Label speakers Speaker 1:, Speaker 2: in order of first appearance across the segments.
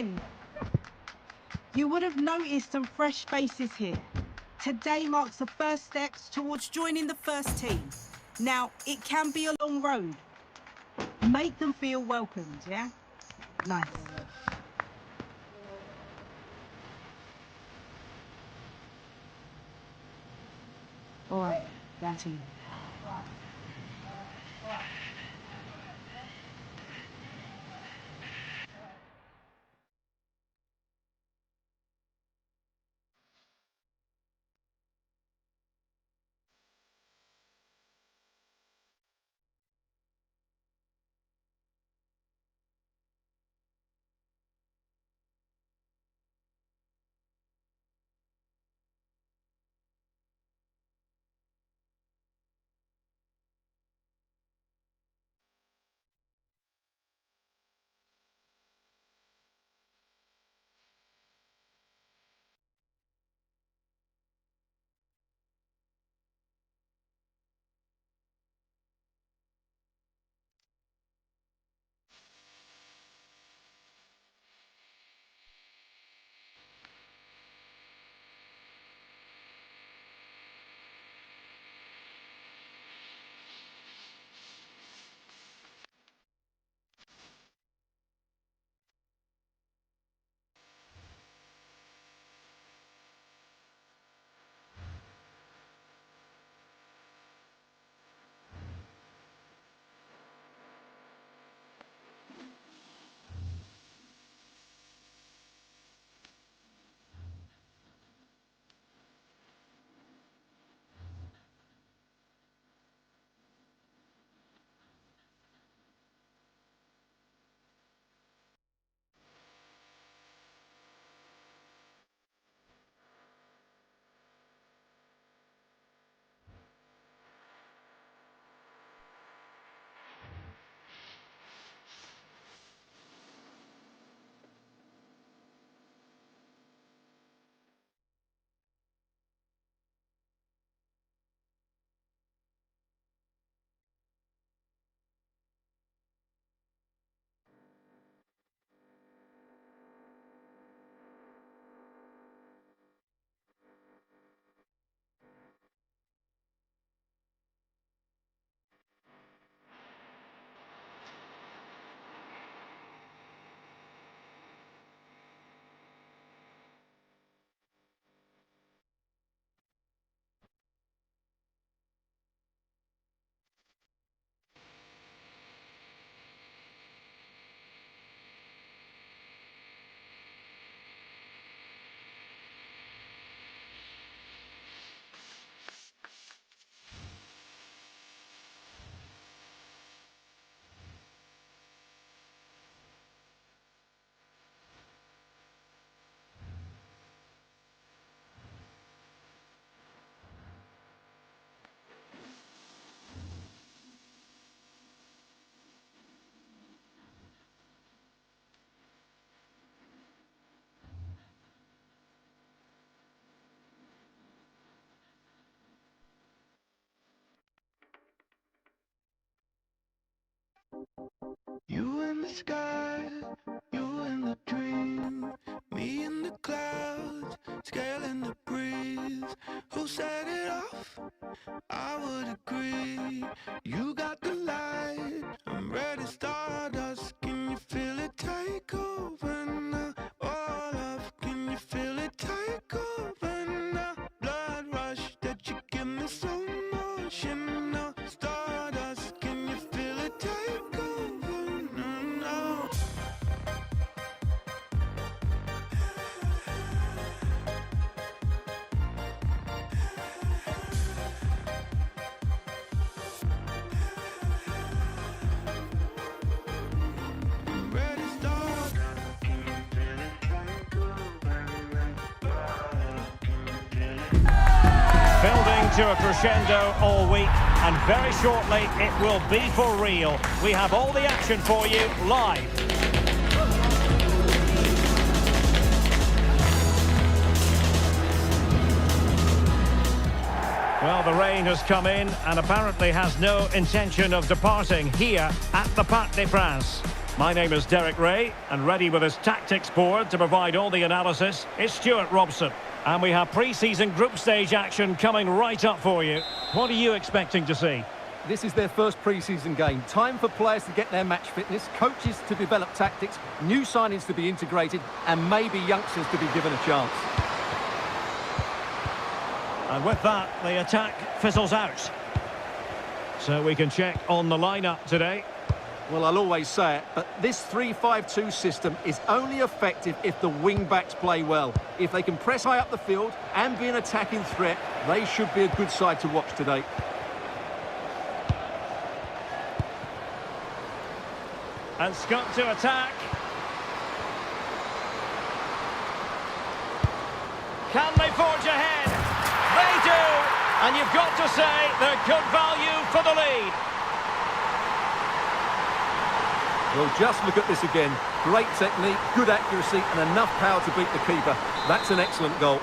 Speaker 1: in. You would have noticed some fresh faces here. Today marks the first steps towards joining the first team. Now, it can be a long road. Make them feel welcomed, yeah? Nice. All right, that's it.
Speaker 2: You in the sky, you in the dream, me in the clouds, scaling the breeze. Who set it off? I would agree. You got the light, I'm ready, stardust. Can you feel it take over now? All of, can you feel it take over now? Blood rush that you give me so much, and now stardust. Can you feel it take over now? Ready, start. Can you feel it take over now?
Speaker 3: Building to a crescendo all week, and very shortly it will be for real. We have all the action for you live. Well, the rain has come in and apparently has no intention of departing here at the Parc des Princes. My name is Derek Ray, and ready with his tactics board to provide all the analysis is Stuart Robson. And we have pre-season group stage action coming right up for you. What are you expecting to see?
Speaker 4: This is their first pre-season game. Time for players to get their match fitness, coaches to develop tactics, new signings to be integrated, and maybe youngsters to be given a chance.
Speaker 3: And with that, the attack fizzles out. So we can check on the lineup today.
Speaker 4: Well, I'll always say it, but this 3-5-2 system is only effective if the wing-backs play well. If they can press high up the field and be an attacking threat, they should be a good side to watch today.
Speaker 3: And Scott to attack. Can they forge ahead? They do! And you've got to say they're good value for the lead.
Speaker 4: Well, just look at this again. Great technique, good accuracy, and enough power to beat the keeper. That's an excellent goal.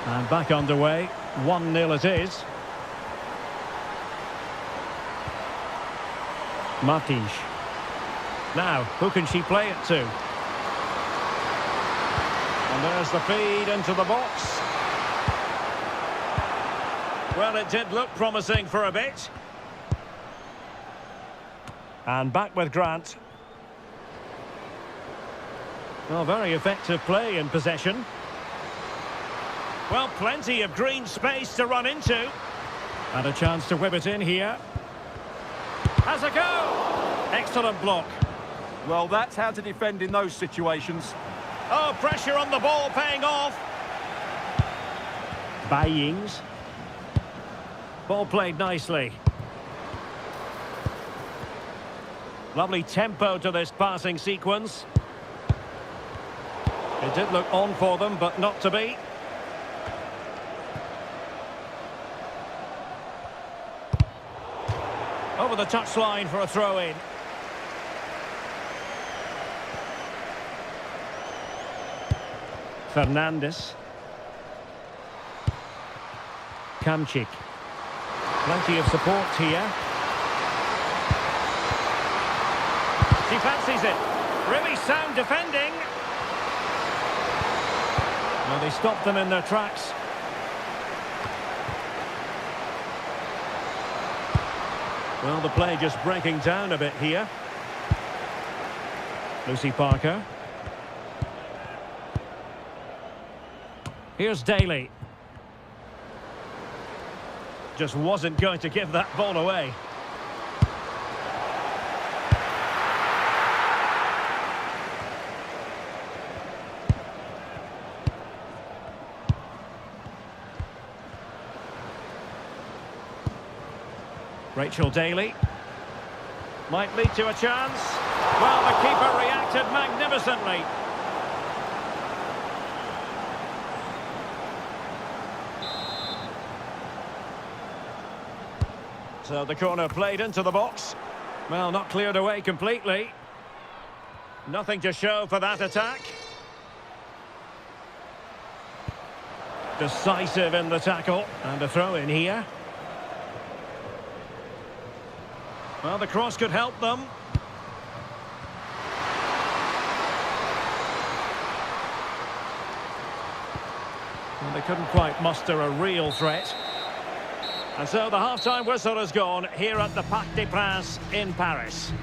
Speaker 3: And back underway. 1-0 it is. Martins. Now, who can she play it to? And there's the feed into the box. Well, it did look promising for a bit. And back with Grant. Well, very effective play in possession. Well, plenty of green space to run into. And a chance to whip it in here. Has a go! Excellent block.
Speaker 4: Well, that's how to defend in those situations.
Speaker 3: Oh, pressure on the ball paying off. Bayings. Ball played nicely. Lovely tempo to this passing sequence. It did look on for them, but not to be. Over the touchline for a throw-in. Fernandes. Kamchik. Plenty of support here. She fancies it. Really sound defending. Well, they stopped them in their tracks. Well, the play just breaking down a bit here. Lucy Parker. Here's Daly. Just wasn't going to give that ball away. Rachel Daly. Might lead to a chance. Well, the keeper reacted magnificently. So the corner played into the box. Well, not cleared away completely. Nothing to show for that attack. Decisive in the tackle. And a throw in here. Well, the cross could help them. Well, they couldn't quite muster a real threat. And so the half-time whistle has gone here at the Parc des Princes in Paris.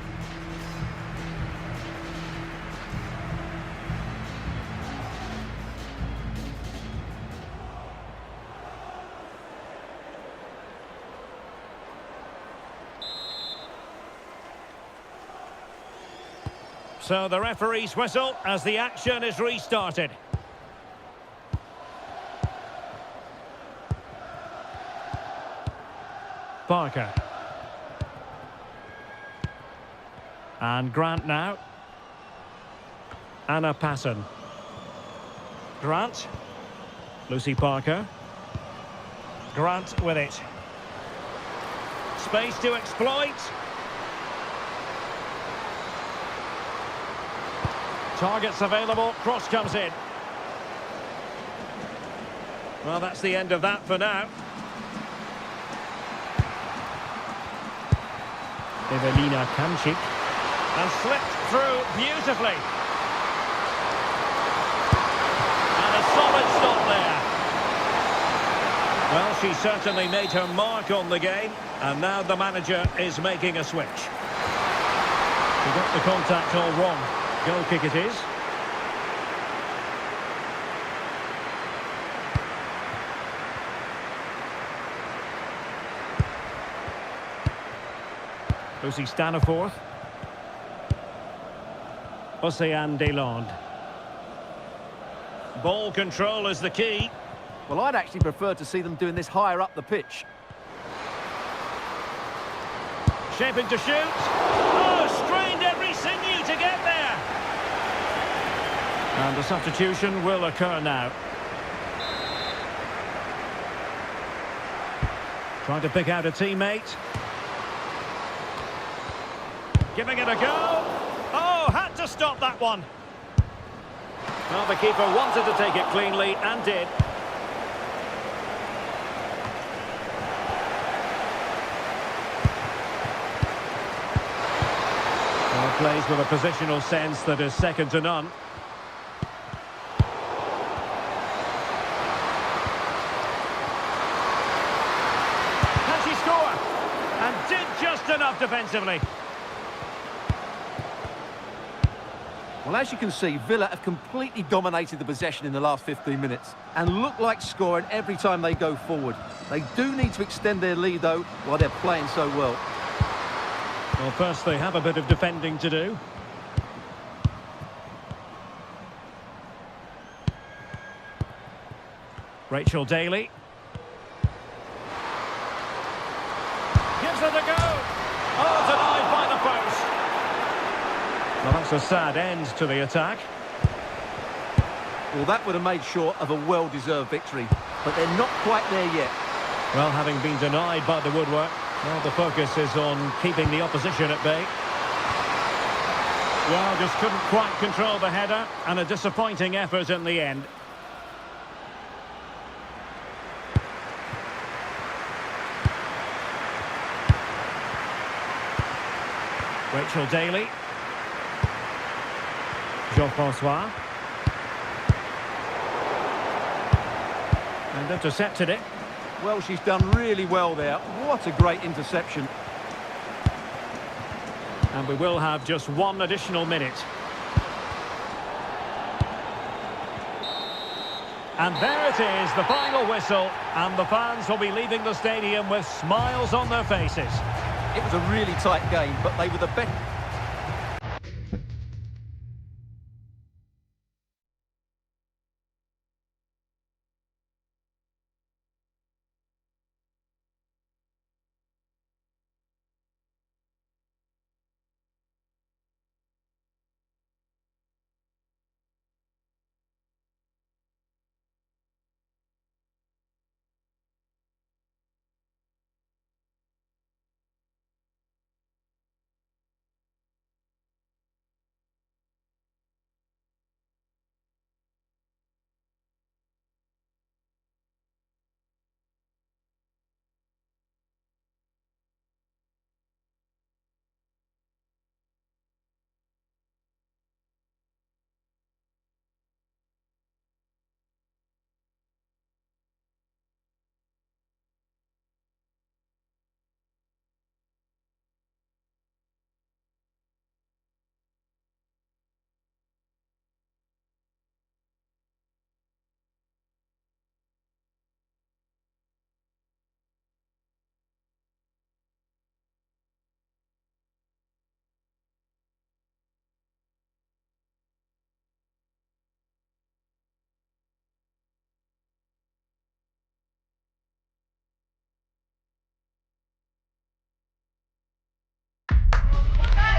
Speaker 3: So the referee's whistle as the action is restarted. Parker. And Grant now. Anna Passon. Grant. Lucy Parker. Grant with it. Space to exploit. Targets available, cross comes in. Well, that's the end of that for now. Evelina Kamchik. And slipped through beautifully. And a solid stop there. Well, she certainly made her mark on the game, and now the manager is making a switch. He got the contact all wrong. Goal kick it is. Lucy Staniforth. Océane Deslandes. Ball control is the key.
Speaker 4: Well, I'd actually prefer to see them doing this higher up the pitch.
Speaker 3: Shaping to shoot. Oh, strained every sinew to get there. And the substitution will occur now. Trying to pick out a teammate. Giving it a go. Oh, had to stop that one. Well, the keeper wanted to take it cleanly and did. Well, plays with a positional sense that is second to none. Can she score? And did just enough defensively.
Speaker 4: Well, as you can see, Villa have completely dominated the possession in the last 15 minutes and look like scoring every time they go forward. They do need to extend their lead, though, while they're playing so well.
Speaker 3: Well, first they have a bit of defending to do. Rachel Daly. Gives it a go. Oh, denied by the post. Well, that's a sad end to the attack.
Speaker 4: Well, that would have made sure of a well-deserved victory, but they're not quite there yet.
Speaker 3: Well, having been denied by the woodwork, well, the focus is on keeping the opposition at bay. Well, just couldn't quite control the header, and a disappointing effort in the end. Rachel Daly. Jean-François. And intercepted it.
Speaker 4: Well, she's done really well there. What a great interception.
Speaker 3: And we will have just one additional minute. And there it is, the final whistle. And the fans will be leaving the stadium with smiles on their faces.
Speaker 4: It was a really tight game, but they were the best.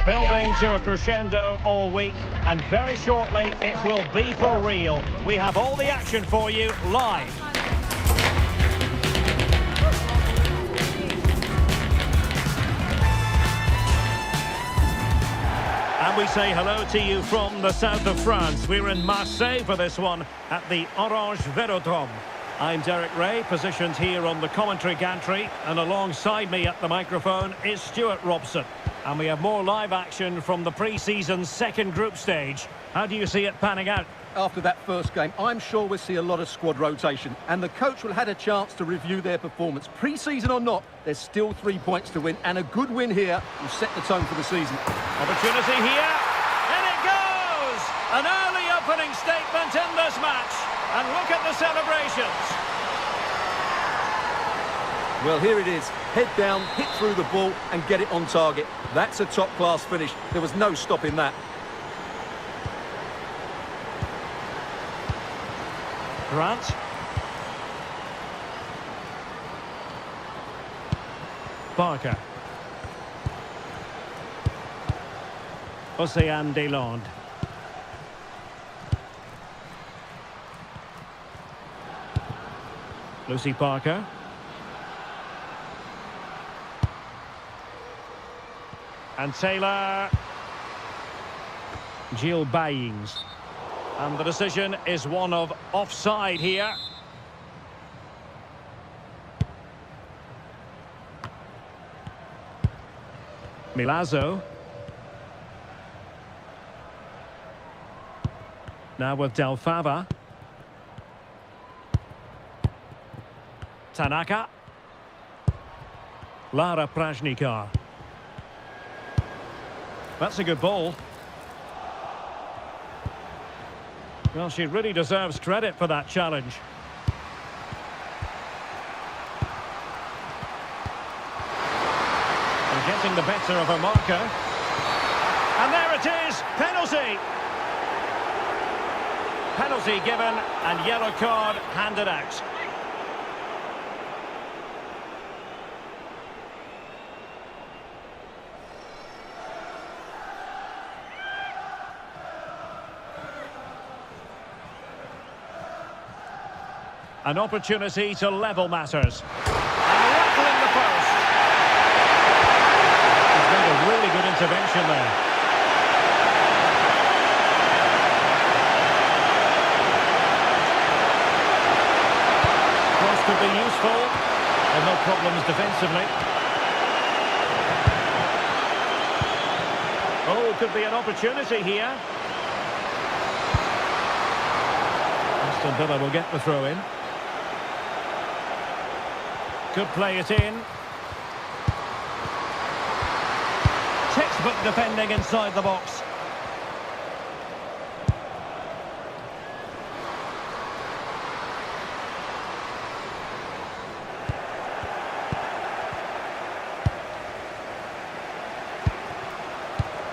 Speaker 3: Building to a crescendo all week, and very shortly it will be for real. We have all the action for you live. And we say hello to you from the south of France. We're in Marseille for this one at the Orange Velodrome. I'm Derek Ray, positioned here on the commentary gantry, and alongside me at the microphone is Stuart Robson. And we have more live action from the pre-season second group stage. How do you see it panning out?
Speaker 4: After that first game, I'm sure we'll see a lot of squad rotation, and the coach will have a chance to review their performance. Pre-season or not, there's still 3 points to win, and a good win here will set the tone for the season.
Speaker 3: Opportunity here, and it goes! An early opening statement in this match, and look at the celebrations.
Speaker 4: Well, here it is. Head down, hit through the ball, and get it on target. That's a top-class finish. There was no stopping that.
Speaker 3: Grant. Barker. Océane Deslandes. Lucy Parker. And Taylor. Jill Bayings. And the decision is one of offside here. Milazzo. Now with Del Fava. Tanaka. Lara Prajnikar. That's a good ball. Well, she really deserves credit for that challenge. And getting the better of her marker. And there it is, penalty! Penalty given and yellow card handed out. An opportunity to level matters. And rattling the post. He's made a really good intervention there. Cross could be useful. And no problems defensively. Oh, could be an opportunity here. Aston Villa will get the throw in. Could play it in. Textbook defending inside the box.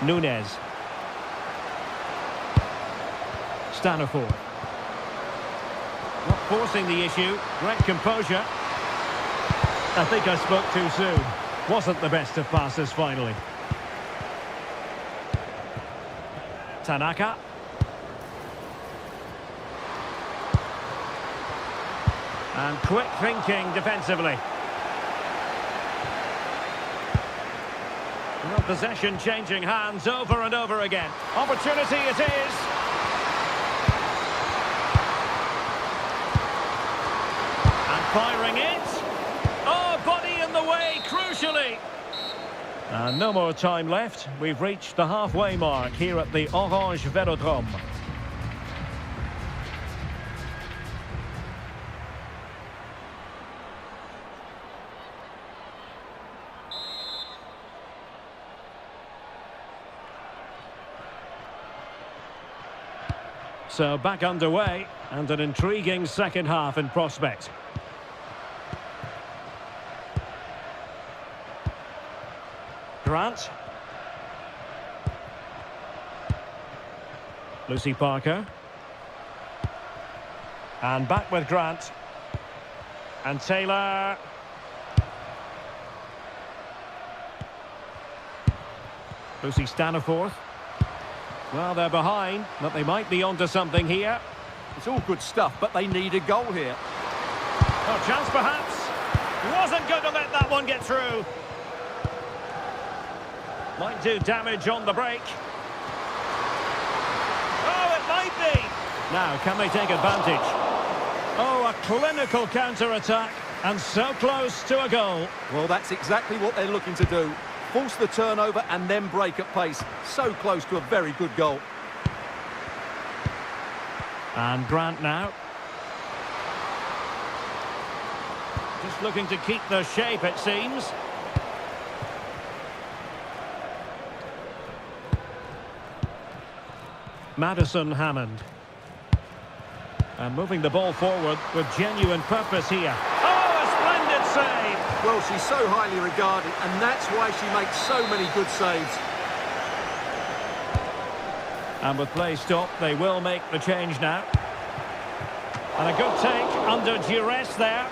Speaker 3: Nunez. Stanifor. Not forcing the issue. Great composure. I think I spoke too soon. Wasn't the best of passes finally. Tanaka. And quick thinking defensively. Well, possession changing hands over and over again. Opportunity it is. And firing it. Crucially. And no more time left. We've reached the halfway mark here at the Orange Velodrome. So back underway and an intriguing second half in prospect. Grant. Lucy Parker. And back with Grant. And Taylor. Lucy Staniforth. Well, they're behind, but they might be onto something here.
Speaker 4: It's all good stuff, but they need a goal here.
Speaker 3: Oh, chance perhaps. Wasn't going to let that one get through. Might do damage on the break. Oh, it might be. Now, can they take advantage? Oh, a clinical counter-attack, and so close to a goal.
Speaker 4: Well, that's exactly what they're looking to do. Force the turnover and then break at pace. So close to a very good goal.
Speaker 3: And Grant now. Just looking to keep the shape, it seems. Maddison Hammond. And moving the ball forward with genuine purpose here. Oh, a splendid save!
Speaker 4: Well, she's so highly regarded, and that's why she makes so many good saves.
Speaker 3: And with play stopped, they will make the change now. And a good take under duress there.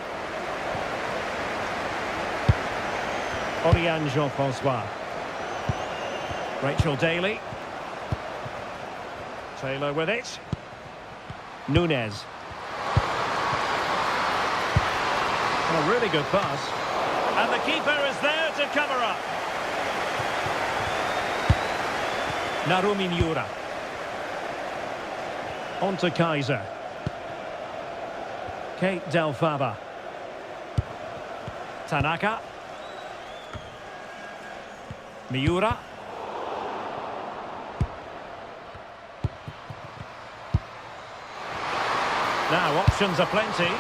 Speaker 3: Oriane Jean-François. Rachel Daly. Taylor with it. Nunez. A really good pass. And the keeper is there to cover up. Narumi Miura. On to Kaiser. Kate Del Fava. Tanaka. Miura. Now options are plenty.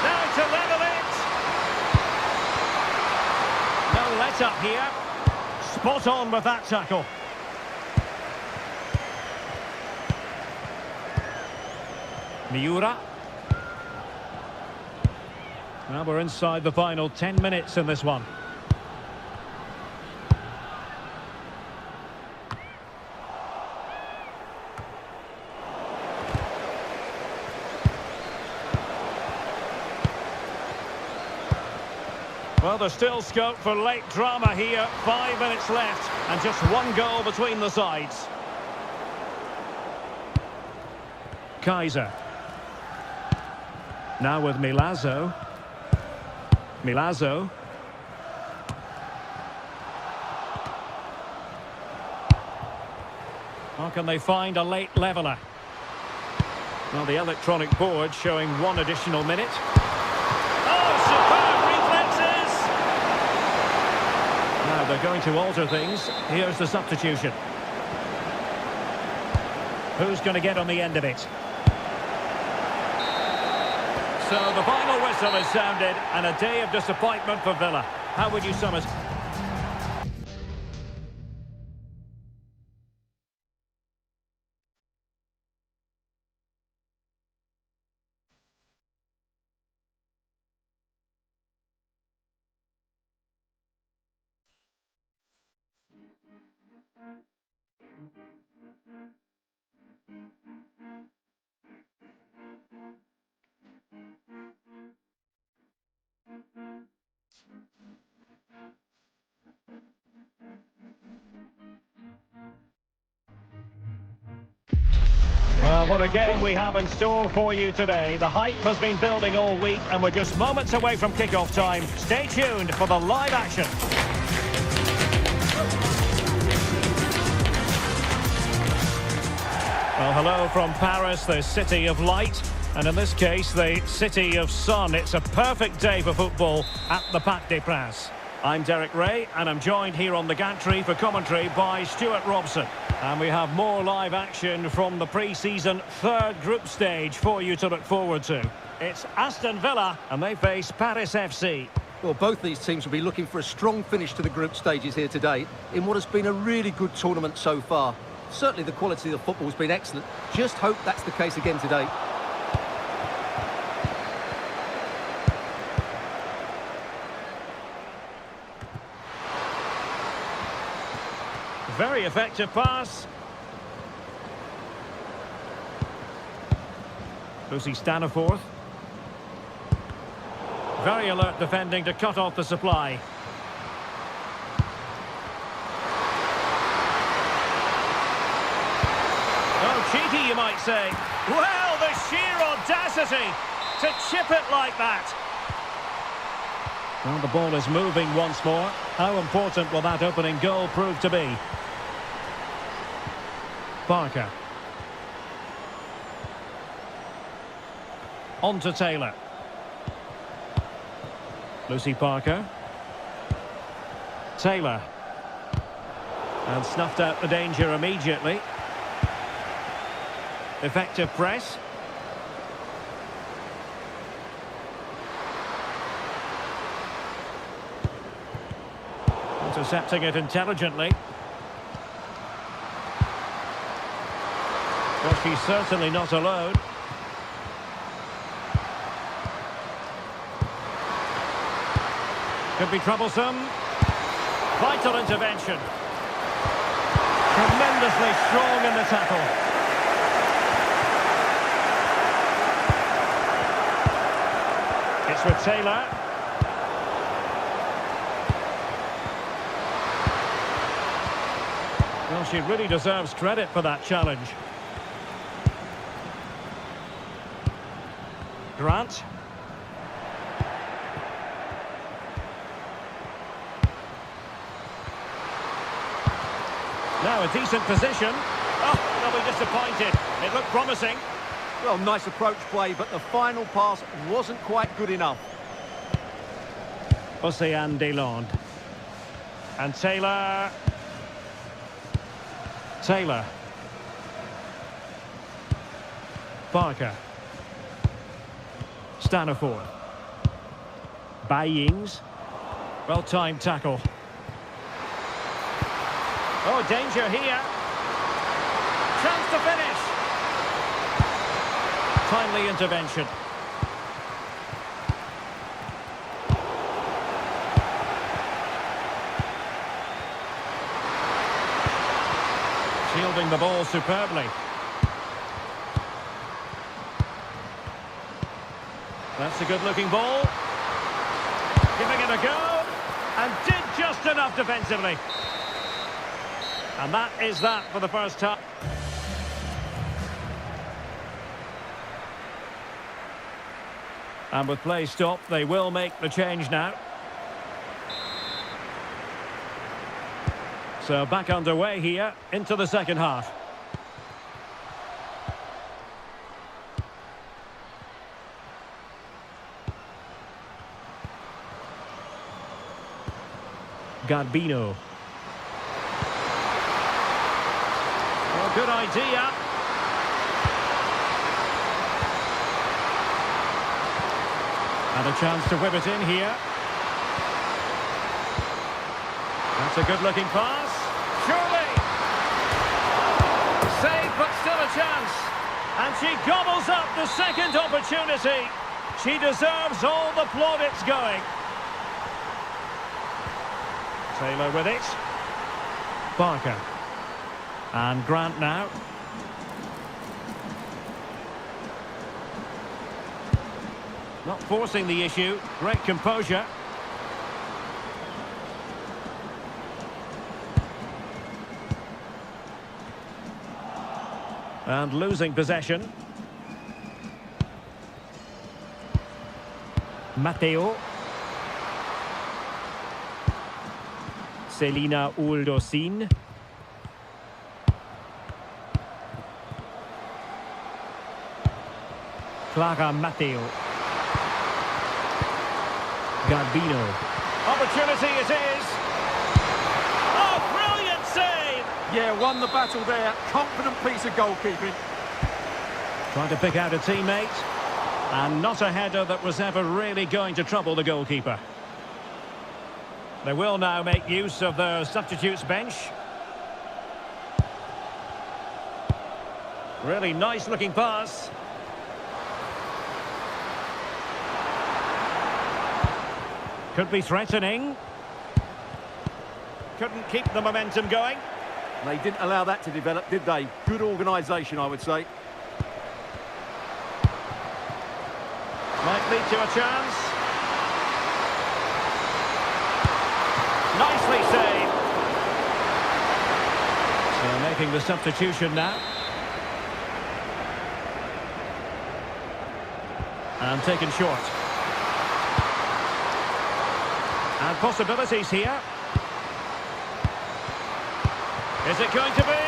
Speaker 3: Now to level it. No let up here. Spot on with that tackle. Miura. Well, we're inside the final 10 minutes in this one. Well, there's still scope for late drama here. 5 minutes left and just one goal between the sides. Kaiser. Now with Milazzo. Milazzo. How can they find a late leveller? Well, the electronic board showing 1 additional minute. Oh, superb reflexes! Now they're going to alter things. Here's the substitution. Who's going to get on the end of it? So the final whistle is sounded and a day of disappointment for Villa. How would you sum it? Well, what a game we have in store for you today. The hype has been building all week and we're just moments away from kick-off time. Stay tuned for the live action. Well, hello from Paris, the city of light. And in this case, the city of sun. It's a perfect day for football at the Parc des Princes. I'm Derek Ray, and I'm joined here on the gantry for commentary by Stuart Robson. And we have more live action from the pre-season third group stage for you to look forward to. It's Aston Villa, and they face Paris FC.
Speaker 4: Well, both these teams will be looking for a strong finish to the group stages here today in what has been a really good tournament so far. Certainly the quality of the football has been excellent. Just hope that's the case again today.
Speaker 3: Very effective pass. Lucy Staniforth. Very alert defending to cut off the supply. Oh, cheeky, you might say. Well, the sheer audacity to chip it like that. Well, the ball is moving once more. How important will that opening goal prove to be? Barker. On to Taylor. Lucy Parker. Taylor. And snuffed out the danger immediately. Effective press. Intercepting it intelligently. Well, she's certainly not alone. Could be troublesome. Vital intervention. Tremendously strong in the tackle. It's with Taylor. Well, she really deserves credit for that challenge. Grant. Now a decent position. Oh, they'll be disappointed. It looked promising.
Speaker 4: Well, nice approach play, but the final pass wasn't quite good enough.
Speaker 3: Océane Deslandes. And Taylor. Taylor. Parker. Staniforth. Bayings. Well-timed tackle. Oh, danger here. Chance to finish. Timely intervention. Shielding the ball superbly. That's a good-looking ball. Giving it a go. And did just enough defensively. And that is that for the first time. And with play stopped, they will make the change now. So back underway here into the second half. Garbino. Oh, good idea. And a chance to whip it in here. That's a good-looking pass. Surely. Save, but still a chance. And she gobbles up the second opportunity. She deserves all the plaudits going. Taylor with it. Parker. And Grant now. Not forcing the issue. Great composure. And losing possession. Matteo. Selina Ouldosin. Clara Matteo. Garbino. Opportunity it is. Oh, brilliant save!
Speaker 4: Yeah, won the battle there. Confident piece of goalkeeping.
Speaker 3: Trying to pick out a teammate. And not a header that was ever really going to trouble the goalkeeper. They will now make use of their substitutes bench. Really nice looking pass. Could be threatening. Couldn't keep the momentum going.
Speaker 4: They didn't allow that to develop, did they? Good organisation, I would say.
Speaker 3: Might lead to a chance. Nicely saved. So making the substitution now. And taken short. And possibilities here. Is it going to be?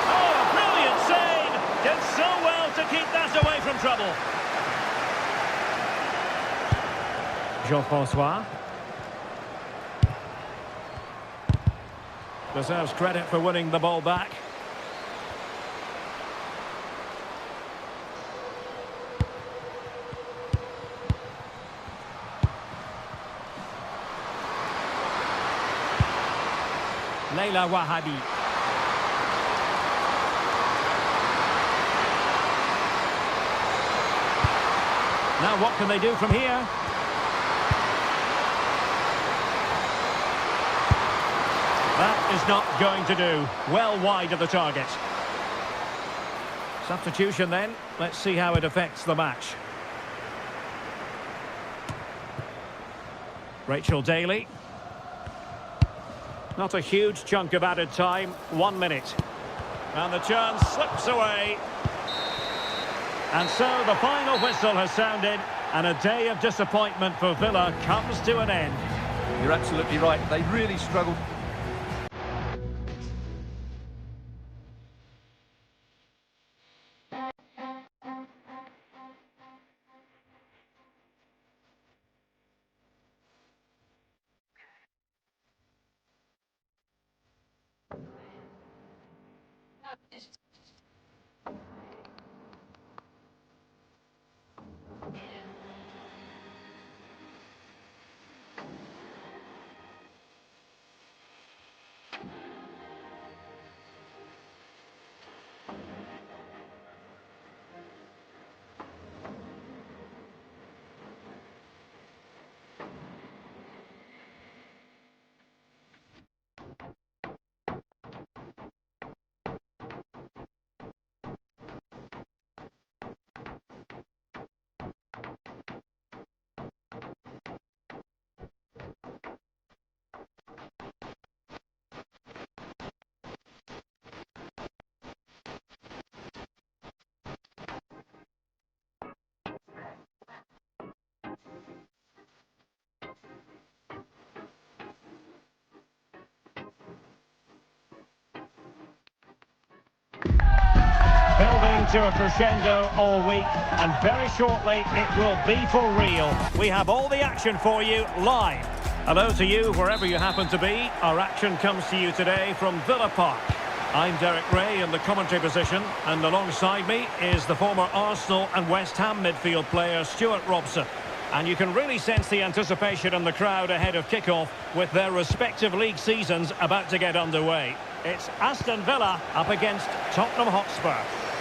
Speaker 3: Oh, a brilliant save! Did so well to keep that away from trouble. Jean-François. Deserves credit for winning the ball back. Leila Wahabi. Now what can they do from here? That is not going to do. Well wide of the target. Substitution then. Let's see how it affects the match. Rachel Daly. Not a huge chunk of added time. 1 minute. And the chance slips away. And so the final whistle has sounded, and a day of disappointment for Villa comes to an end.
Speaker 4: You're absolutely right. They really struggled.
Speaker 3: Building to a crescendo all week, and very shortly it will be for real. We have all the action for you live. Hello to you wherever you happen to be. Our action comes to you today from Villa Park. I'm Derek Ray in the commentary position, and alongside me is the former Arsenal and West Ham midfield player Stuart Robson. And you can really sense the anticipation in the crowd ahead of kickoff with their respective league seasons about to get underway. It's Aston Villa up against Tottenham Hotspur.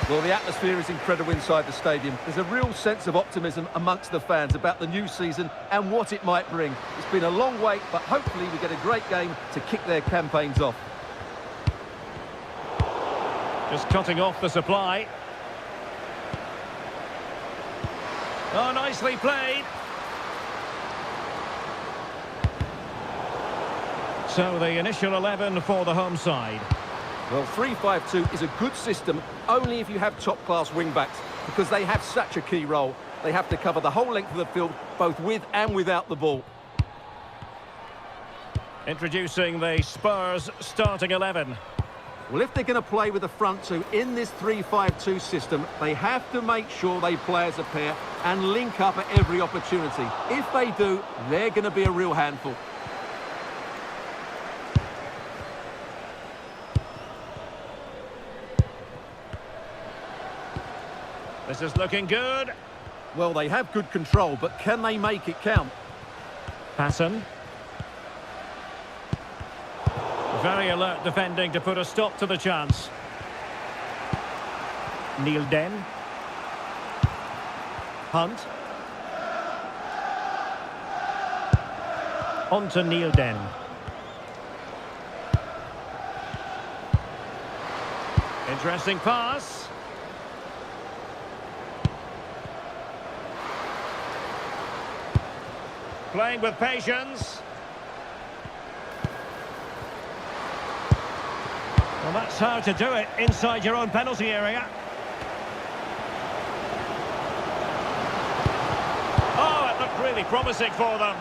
Speaker 4: Well, the atmosphere is incredible inside the stadium. There's a real sense of optimism amongst the fans about the new season and what it might bring. It's been a long wait, but hopefully we get a great game to kick their campaigns off.
Speaker 3: Just cutting off the supply. Oh, nicely played. So the initial 11 for the home side.
Speaker 4: Well, 3-5-2 is a good system only if you have top-class wing-backs, because they have such a key role. They have to cover the whole length of the field, both with and without the ball.
Speaker 3: Introducing the Spurs starting 11.
Speaker 4: Well, if they're going to play with the front two in this 3-5-2 system, they have to make sure they play as a pair and link up at every opportunity. If they do, they're going to be a real handful.
Speaker 3: This is looking good.
Speaker 4: Well, they have good control, but can they make it count?
Speaker 3: Hassan. Very alert defending to put a stop to the chance. Neil Den. Hunt. On to Neil Den. Interesting pass. Playing with patience. Well, that's how to do it inside your own penalty area. Oh, it looked really promising for them.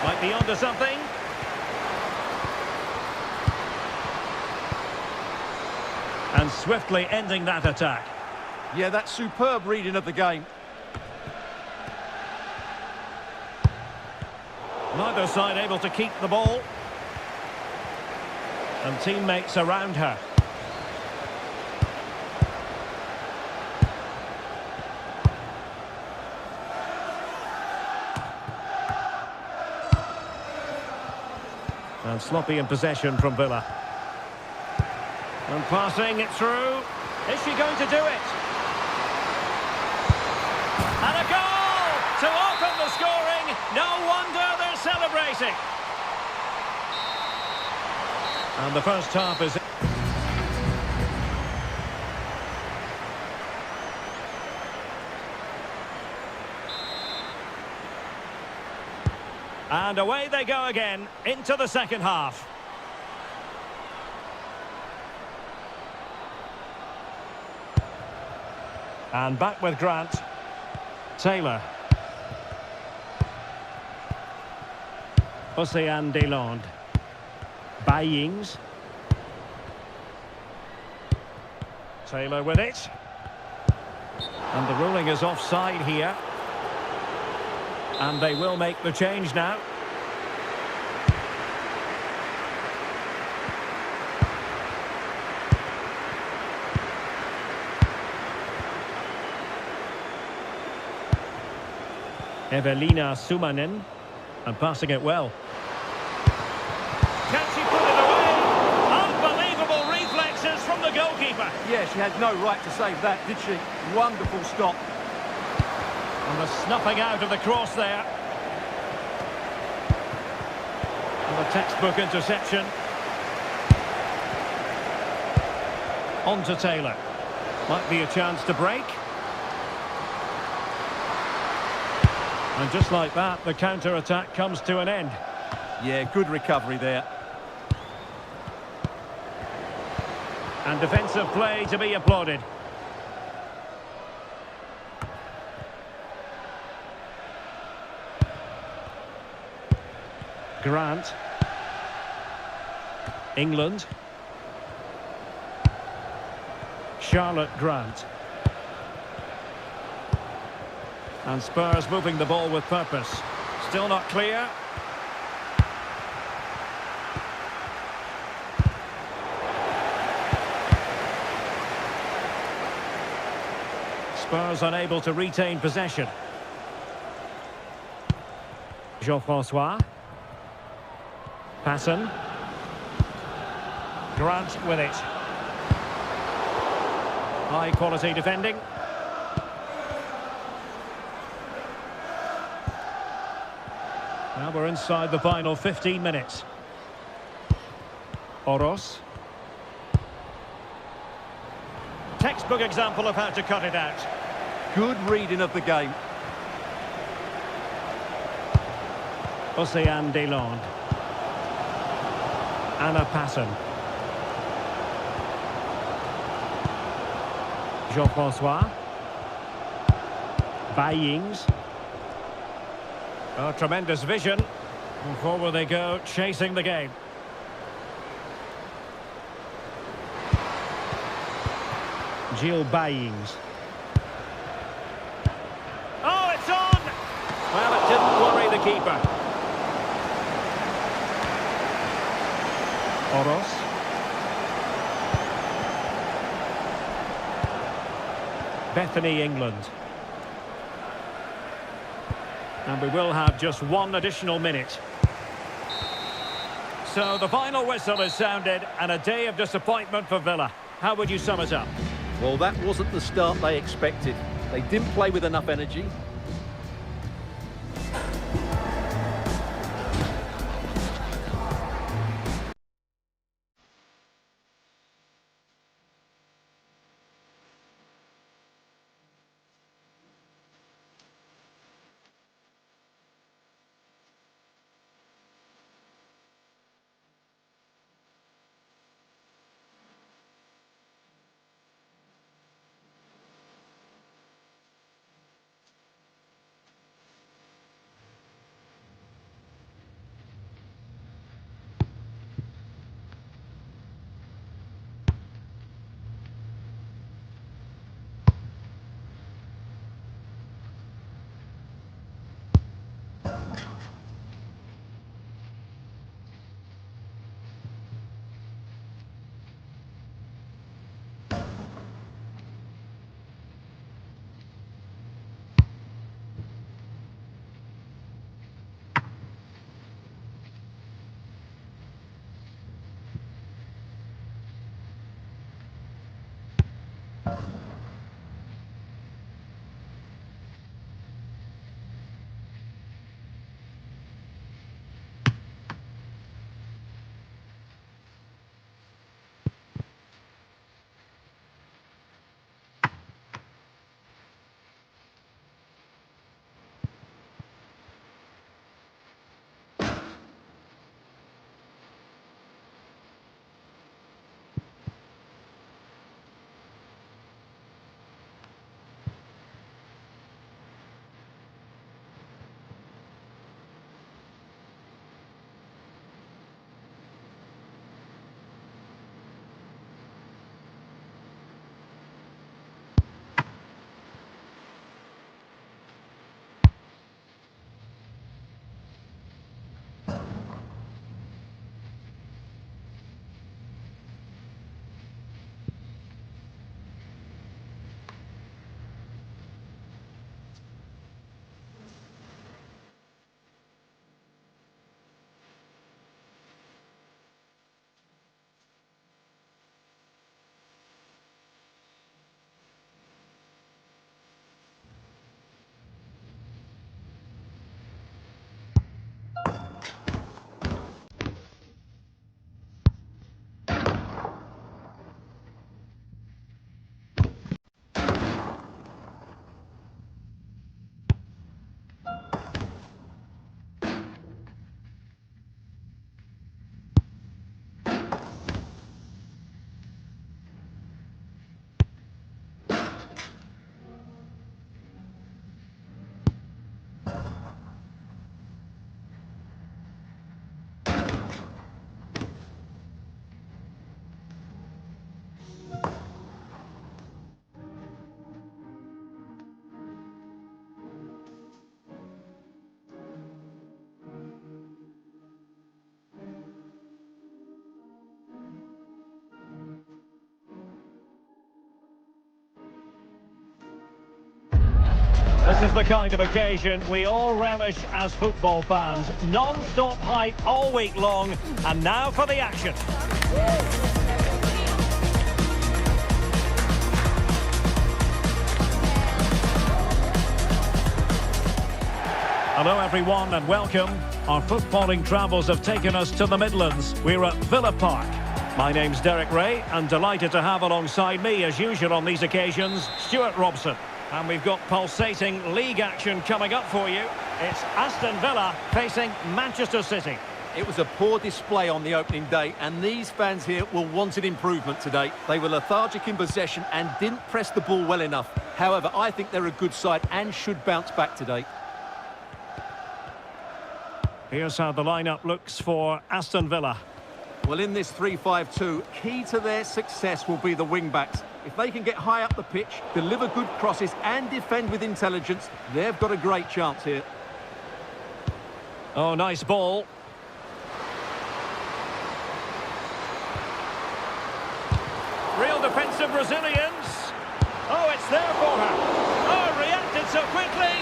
Speaker 3: Might be onto something. And swiftly ending that attack.
Speaker 4: Yeah, that's superb reading of the game.
Speaker 3: Neither side able to keep the ball. And teammates around her. And sloppy in possession from Villa. And passing it through. Is she going to do it? And a goal to open the scoring. No wonder they're celebrating. And the first half is... And away they go again into the second half. And back with Grant. Taylor. Océane Deslandes. Bayings. Taylor with it. And the ruling is offside here. And they will make the change now. Evelina Sumanen, and passing it well. Can she put it away? Unbelievable reflexes from the goalkeeper.
Speaker 4: Yeah, she had no right to save that, did she? Wonderful stop.
Speaker 3: And the snuffing out of the cross there. And the textbook interception. On to Taylor. Might be a chance to break. And just like that, the counter-attack comes to an end.
Speaker 4: Yeah, good recovery there.
Speaker 3: And defensive play to be applauded. Grant. England. Charlotte Grant. And Spurs moving the ball with purpose. Still not clear. Spurs unable to retain possession. Jean-François. Passon. Grant with it. High quality defending. Now we're inside the final 15 minutes. Oros. Textbook example of how to cut it out.
Speaker 4: Good reading of the game.
Speaker 3: Océane Deslandes. Anna Passon. Jean-François. Bayings. Oh, tremendous vision. And forward they go, chasing the game. Jill Bayings. Oh, it's on! Well, it didn't worry the keeper. Oros. Bethany England. And we will have just one additional minute. So the final whistle is sounded and a day of disappointment for Villa. How would you sum it up?
Speaker 4: Well, that wasn't the start they expected. They didn't play with enough energy.
Speaker 3: This is the kind of occasion we all relish as football fans. Non-stop hype all week long, and now for the action. Hello everyone and welcome. Our footballing travels have taken us to the Midlands. We're at Villa Park. My name's Derek Ray and delighted to have alongside me, as usual on these occasions, Stuart Robson. And we've got pulsating league action coming up for you. It's Aston Villa facing Manchester City.
Speaker 4: It was a poor display on the opening day, and these fans here will want an improvement today. They were lethargic in possession and didn't press the ball well enough. However, I think they're a good side and should bounce back today.
Speaker 3: Here's how the lineup looks for Aston Villa.
Speaker 4: Well, in this 3-5-2, key to their success will be the wing-backs. If they can get high up the pitch, deliver good crosses and defend with intelligence, they've got a great chance here.
Speaker 3: Oh, nice ball. Real defensive resilience. Oh, it's there for her. Oh, reacted so quickly.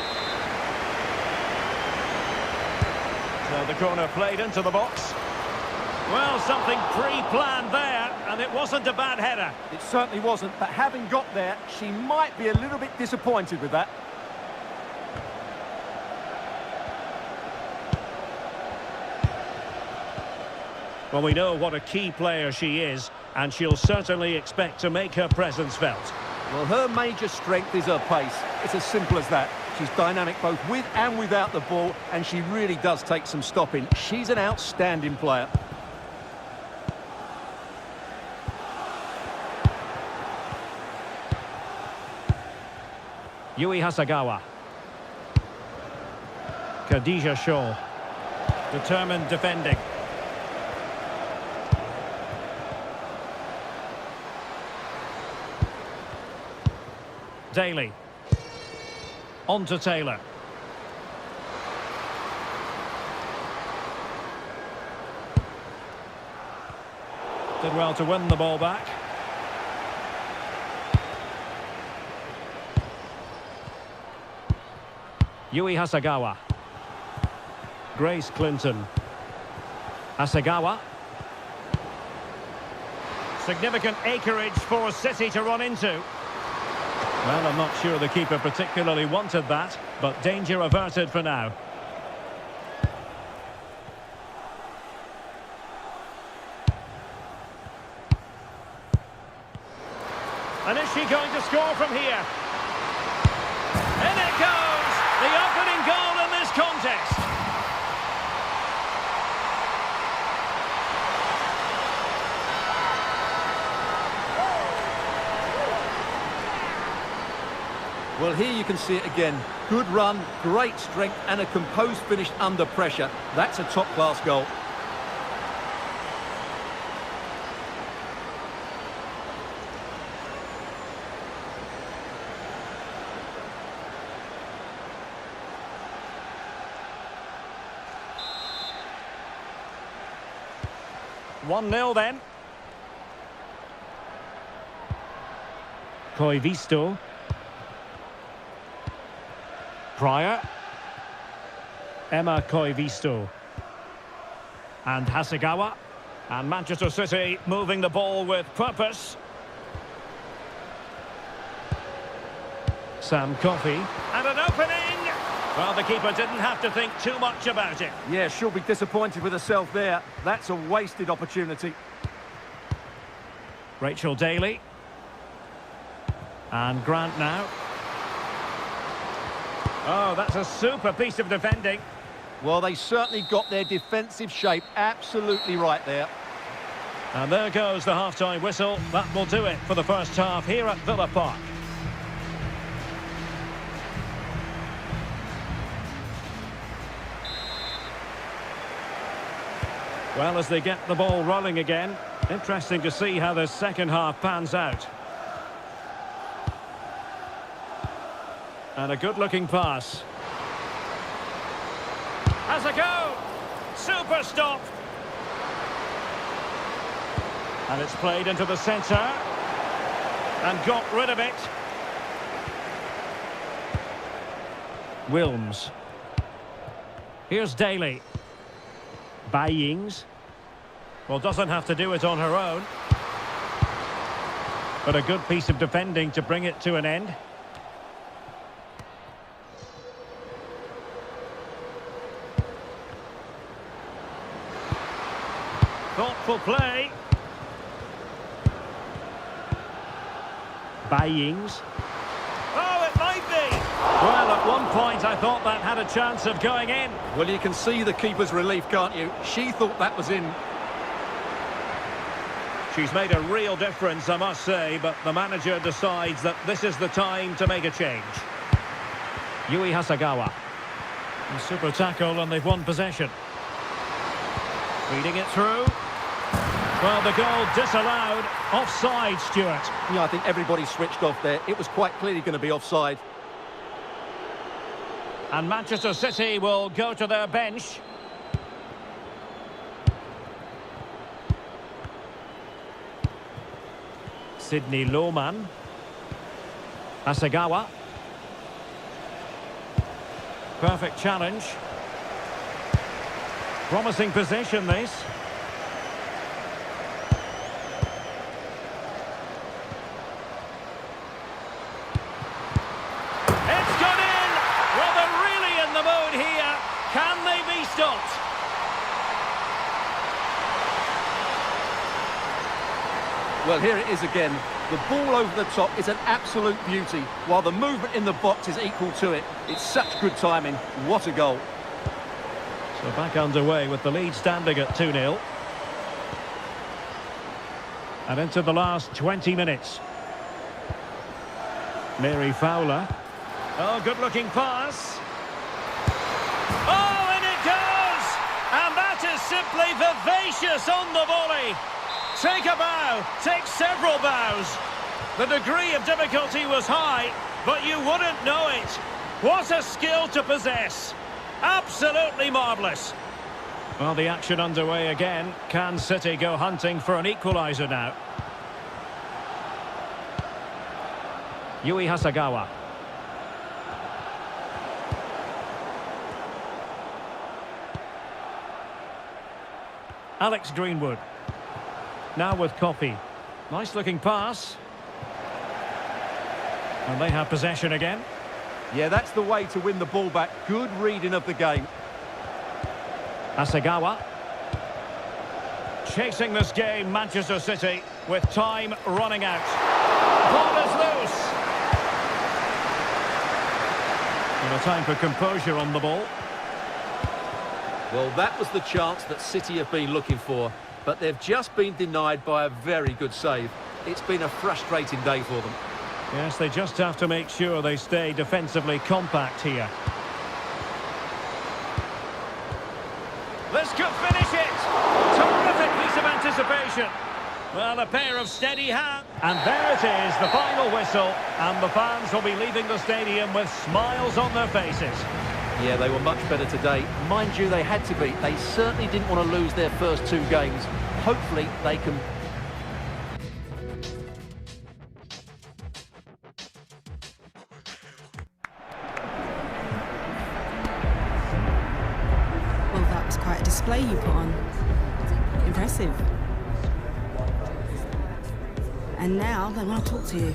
Speaker 3: So the corner played into the box. Well, something pre-planned there, and it wasn't a bad header.
Speaker 4: It certainly wasn't, but having got there, she might be a little bit disappointed with that.
Speaker 3: Well, we know what a key player she is, and she'll certainly expect to make her presence felt.
Speaker 4: Well, her major strength is her pace. It's as simple as that. She's dynamic both with and without the ball, and she really does take some stopping. She's an outstanding player.
Speaker 3: Yui Hasegawa. Khadija Shaw. Determined defending. Daly. On to Taylor. Did well to win the ball back. Yui Hasegawa. Grace Clinton. Hasegawa. Significant acreage for City to run into. Well, I'm not sure the keeper particularly wanted that, but danger averted for now. And is she going to score from here? In it goes! The opening goal in this contest.
Speaker 4: Well, here you can see it again. Good run, great strength, and a composed finish under pressure. That's a top-class goal.
Speaker 3: One 0 then. Koivisto. Pryor. Emma Koivisto. And Hasegawa. And Manchester City moving the ball with purpose. Sam Coffey. And an opening! Well, the keeper didn't have to think too much about it.
Speaker 4: Yeah, she'll be disappointed with herself there. That's a wasted opportunity.
Speaker 3: Rachel Daly. And Grant now. Oh, that's a super piece of defending.
Speaker 4: Well, they certainly got their defensive shape absolutely right there.
Speaker 3: And there goes the half-time whistle. That will do it for the first half here at Villa Park. Well, as they get the ball rolling again, interesting to see how the second half pans out. And a good-looking pass. Has a go! Super stop! And it's played into the centre. And got rid of it. Wilms. Here's Daly. Bayings. Well, doesn't have to do it on her own. But a good piece of defending to bring it to an end. Thoughtful play. Bayings. Oh, it might be. Well, at one point I thought that had a chance of going in.
Speaker 4: Well, you can see the keeper's relief, can't you? She thought that was in.
Speaker 3: She's made a real difference, I must say, but the manager decides that this is the time to make a change. Yui Hasagawa. A super tackle and they've won possession. Feeding it through. Well, the goal disallowed. Offside, Stuart.
Speaker 4: Yeah, I think everybody switched off there. It was quite clearly going to be offside.
Speaker 3: And Manchester City will go to their bench. Sydney Lohmann. Asagawa. Perfect challenge. Promising position, this. It's gone in! Well, they're really in the mood here. Can they be stopped?
Speaker 4: Well, here it is again. The ball over the top is an absolute beauty, while the movement in the box is equal to it. It's such good timing. What a goal.
Speaker 3: So back underway with the lead standing at 2-0. And into the last 20 minutes. Mary Fowler. Oh, good-looking pass. Oh, and it goes! And that is simply vivacious on the volley. Take a bow, take several bows. The degree of difficulty was high, but you wouldn't know it. What a skill to possess. Absolutely marvellous. Well, the action underway again. Can City go hunting for an equaliser now? Yui Hasagawa. Alex Greenwood. Now with Coffey. Nice looking pass. And they have possession again.
Speaker 4: Yeah, that's the way to win the ball back. Good reading of the game.
Speaker 3: Asagawa. Chasing this game, Manchester City, with time running out. Ball is loose. And a time for composure on the ball.
Speaker 4: Well, that was the chance that City have been looking for, but they've just been denied by a very good save. It's been a frustrating day for them.
Speaker 3: Yes, they just have to make sure they stay defensively compact here. This could finish it! Terrific piece of anticipation. Well, a pair of steady hands. And there it is, the final whistle. And the fans will be leaving the stadium with smiles on their faces.
Speaker 4: Yeah, they were much better today. Mind you, they had to be. They certainly didn't want to lose their first two games. Hopefully, they can...
Speaker 1: Well, that was quite a display you put on. Impressive. And now they want to talk to you.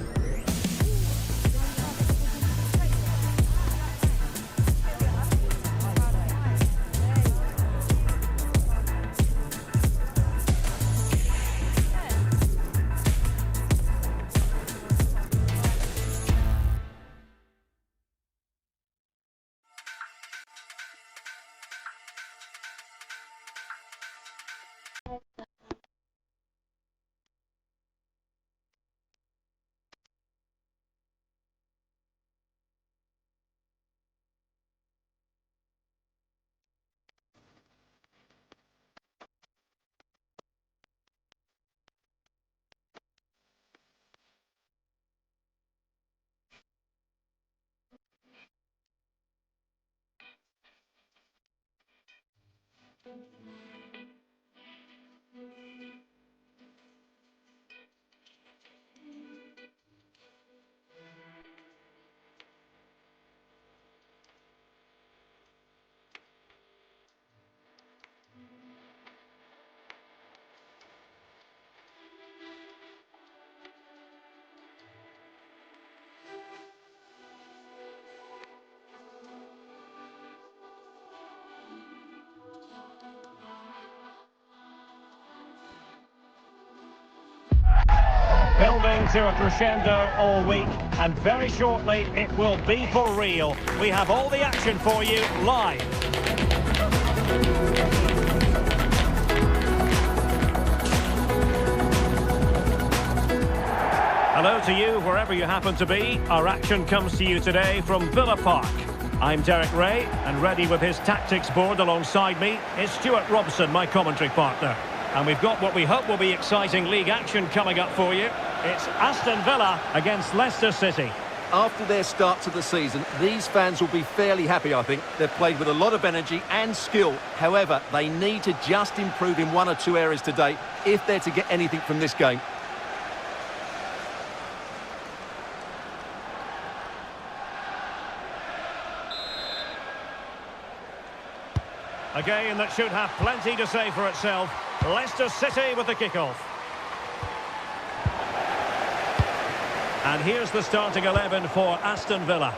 Speaker 3: to a crescendo all week, and very shortly it will be for real. We have all the action for you live. Hello to you, wherever you happen to be. Our action comes to you today from Villa Park. I'm Derek Ray, and ready with his tactics board alongside me is Stuart Robson, my commentary partner. And we've got what we hope will be exciting league action coming up for you. It's Aston Villa against Leicester City.
Speaker 4: After their start to the season, these fans will be fairly happy, I think. They've played with a lot of energy and skill. However, they need to just improve in one or two areas today if they're to get anything from this game.
Speaker 3: A game that should have plenty to say for itself. Leicester City with the kickoff. And here's the starting 11 for Aston Villa.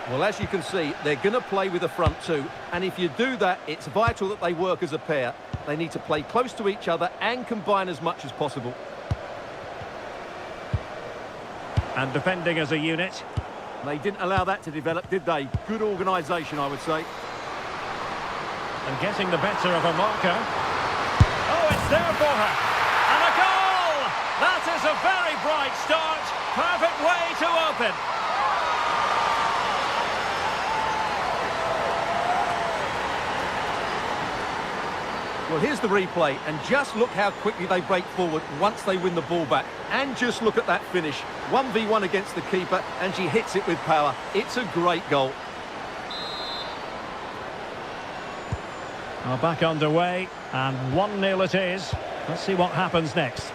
Speaker 4: Well, as you can see, they're going to play with the front two. And if you do that, it's vital that they work as a pair. They need to play close to each other and combine as much as possible.
Speaker 3: And defending as a unit.
Speaker 4: They didn't allow that to develop, did they? Good organisation, I would say.
Speaker 3: And getting the better of a marker. Oh, it's there for her. And a goal! That is a very bright start. Perfect way to open.
Speaker 4: Well, here's the replay, and just look how quickly they break forward once they win the ball back. And just look at that finish. 1v1 against the keeper, and she hits it with power. It's a great goal.
Speaker 3: Well, back underway, and 1-0 it is. Let's see what happens next.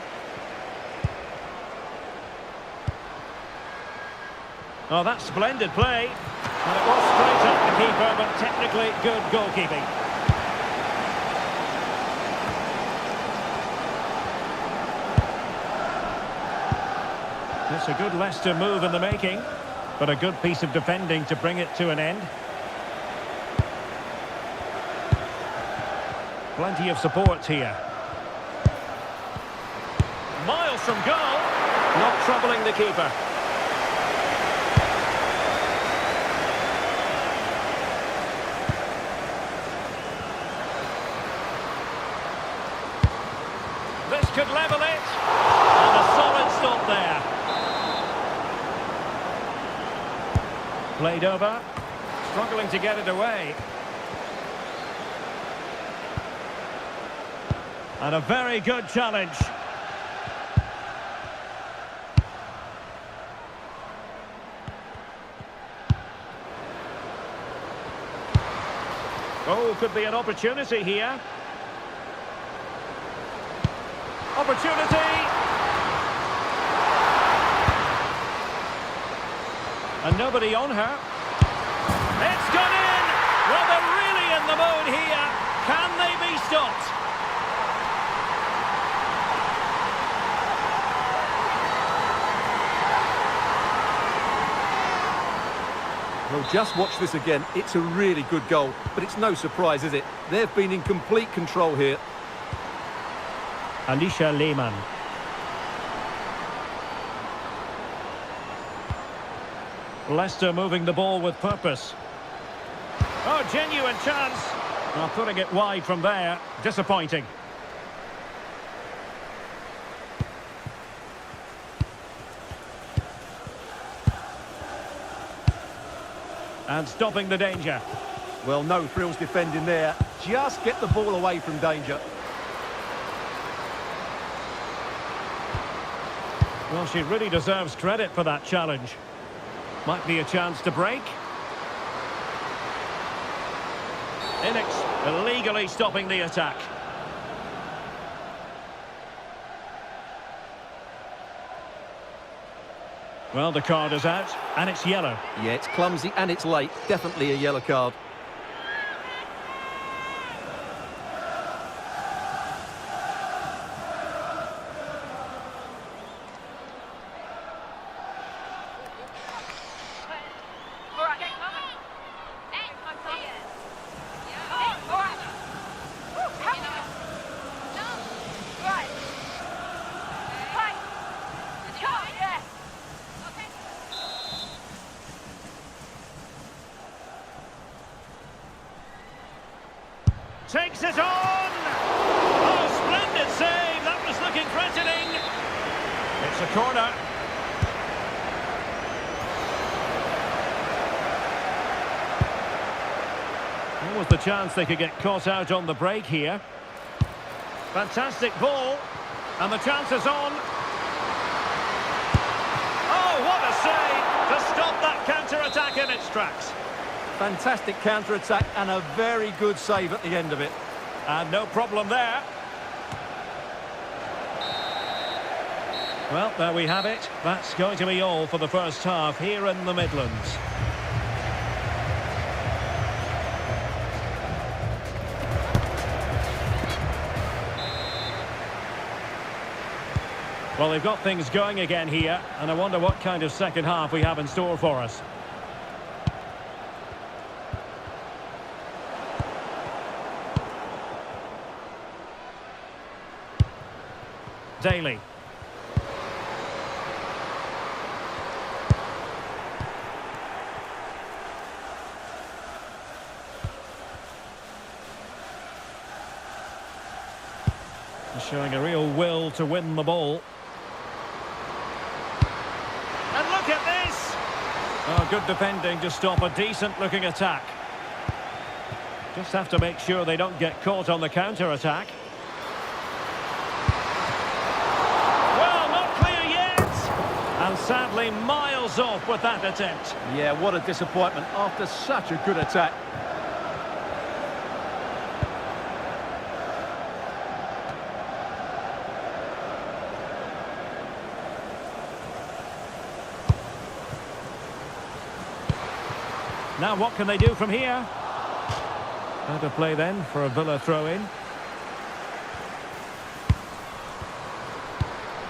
Speaker 3: Oh, that's splendid play. And it was straight at the keeper, but technically good goalkeeping. It's a good Leicester move in the making, but a good piece of defending to bring it to an end. Plenty of support here. Miles from goal. Not troubling the keeper. This could level it. And a solid stop there. Played over. Struggling to get it away. And a very good challenge. Oh, could be an opportunity here. Opportunity! And nobody on her. It's gone in! Well, they're really in the mood here. Can they be stopped?
Speaker 4: Well, just watch this again. It's a really good goal, but it's no surprise, is it? They've been in complete control here.
Speaker 3: Alisha Lehmann. Leicester moving the ball with purpose. Oh, genuine chance. Well, putting it wide from there. Disappointing. And stopping the danger.
Speaker 4: Well, no frills defending there. Just get the ball away from danger.
Speaker 3: Well, she really deserves credit for that challenge. Might be a chance to break. Illegally stopping the attack. Well, the card is out, and it's yellow.
Speaker 4: Yeah, it's clumsy and it's late. Definitely a yellow card.
Speaker 3: Takes it on! Oh, splendid save! That was looking threatening. It's a corner. There was the chance they could get caught out on the break here. Fantastic ball. And the chance is on. Oh, what a save to stop that counter-attack in its tracks.
Speaker 4: Fantastic counter-attack and a very good save at the end of it.
Speaker 3: And no problem there. Well, there we have it. That's going to be all for the first half here in the Midlands. Well, they've got things going again here, and I wonder what kind of second half we have in store for us. Daly. Showing a real will to win the ball. And look at this! Oh, good defending to stop a decent-looking attack. Just have to make sure they don't get caught on the counter-attack. Well, not clear yet! And sadly, miles off with that attempt.
Speaker 4: Yeah, what a disappointment after such a good attack.
Speaker 3: Now what can they do from here? Better play then for a Villa throw-in.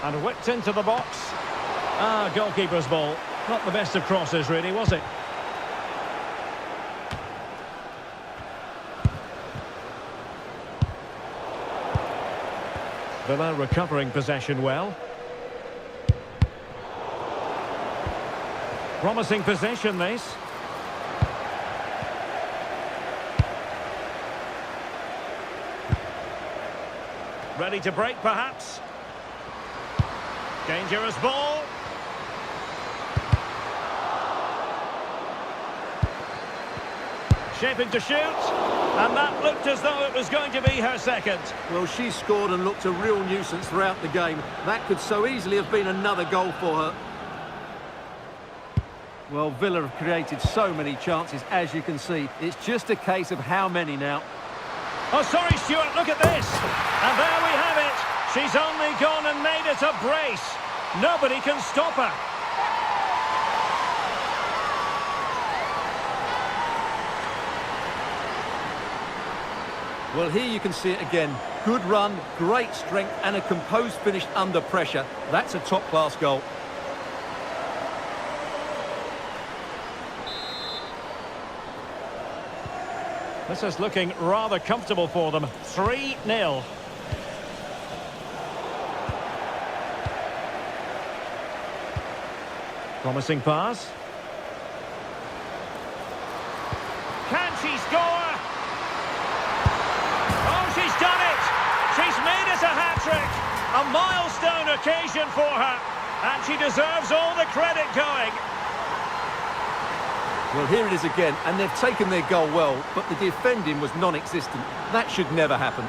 Speaker 3: And whipped into the box. Ah, goalkeeper's ball. Not the best of crosses really, was it? Villa recovering possession well. Promising possession this. Ready to break, perhaps. Dangerous ball. Shaping to shoot. And that looked as though it was going to be her second.
Speaker 4: Well, she scored and looked a real nuisance throughout the game. That could so easily have been another goal for her. Well, Villa have created so many chances, as you can see. It's just a case of how many now.
Speaker 3: Oh, sorry, Stuart, look at this. And there we have it. She's only gone and made it a brace. Nobody can stop her.
Speaker 4: Well, here you can see it again. Good run, great strength, and a composed finish under pressure. That's a top-class goal.
Speaker 3: This is looking rather comfortable for them. 3-0. Promising pass. Can she score? Oh, she's done it! She's made it a hat-trick! A milestone occasion for her. And she deserves all the credit going.
Speaker 4: Well, here it is again, and they've taken their goal well, but the defending was non-existent. That should never happen.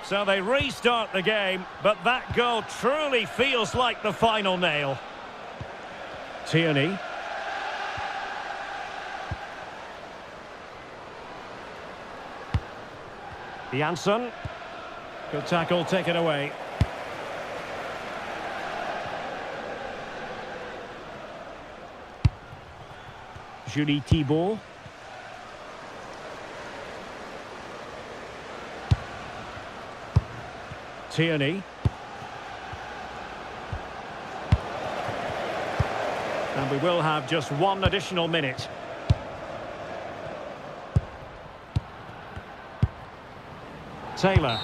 Speaker 3: So they restart the game, but that goal truly feels like the final nail. Tierney. Janssen. Good tackle, taken away. Julie Thibault. Tierney. And we will have just one additional minute. Taylor.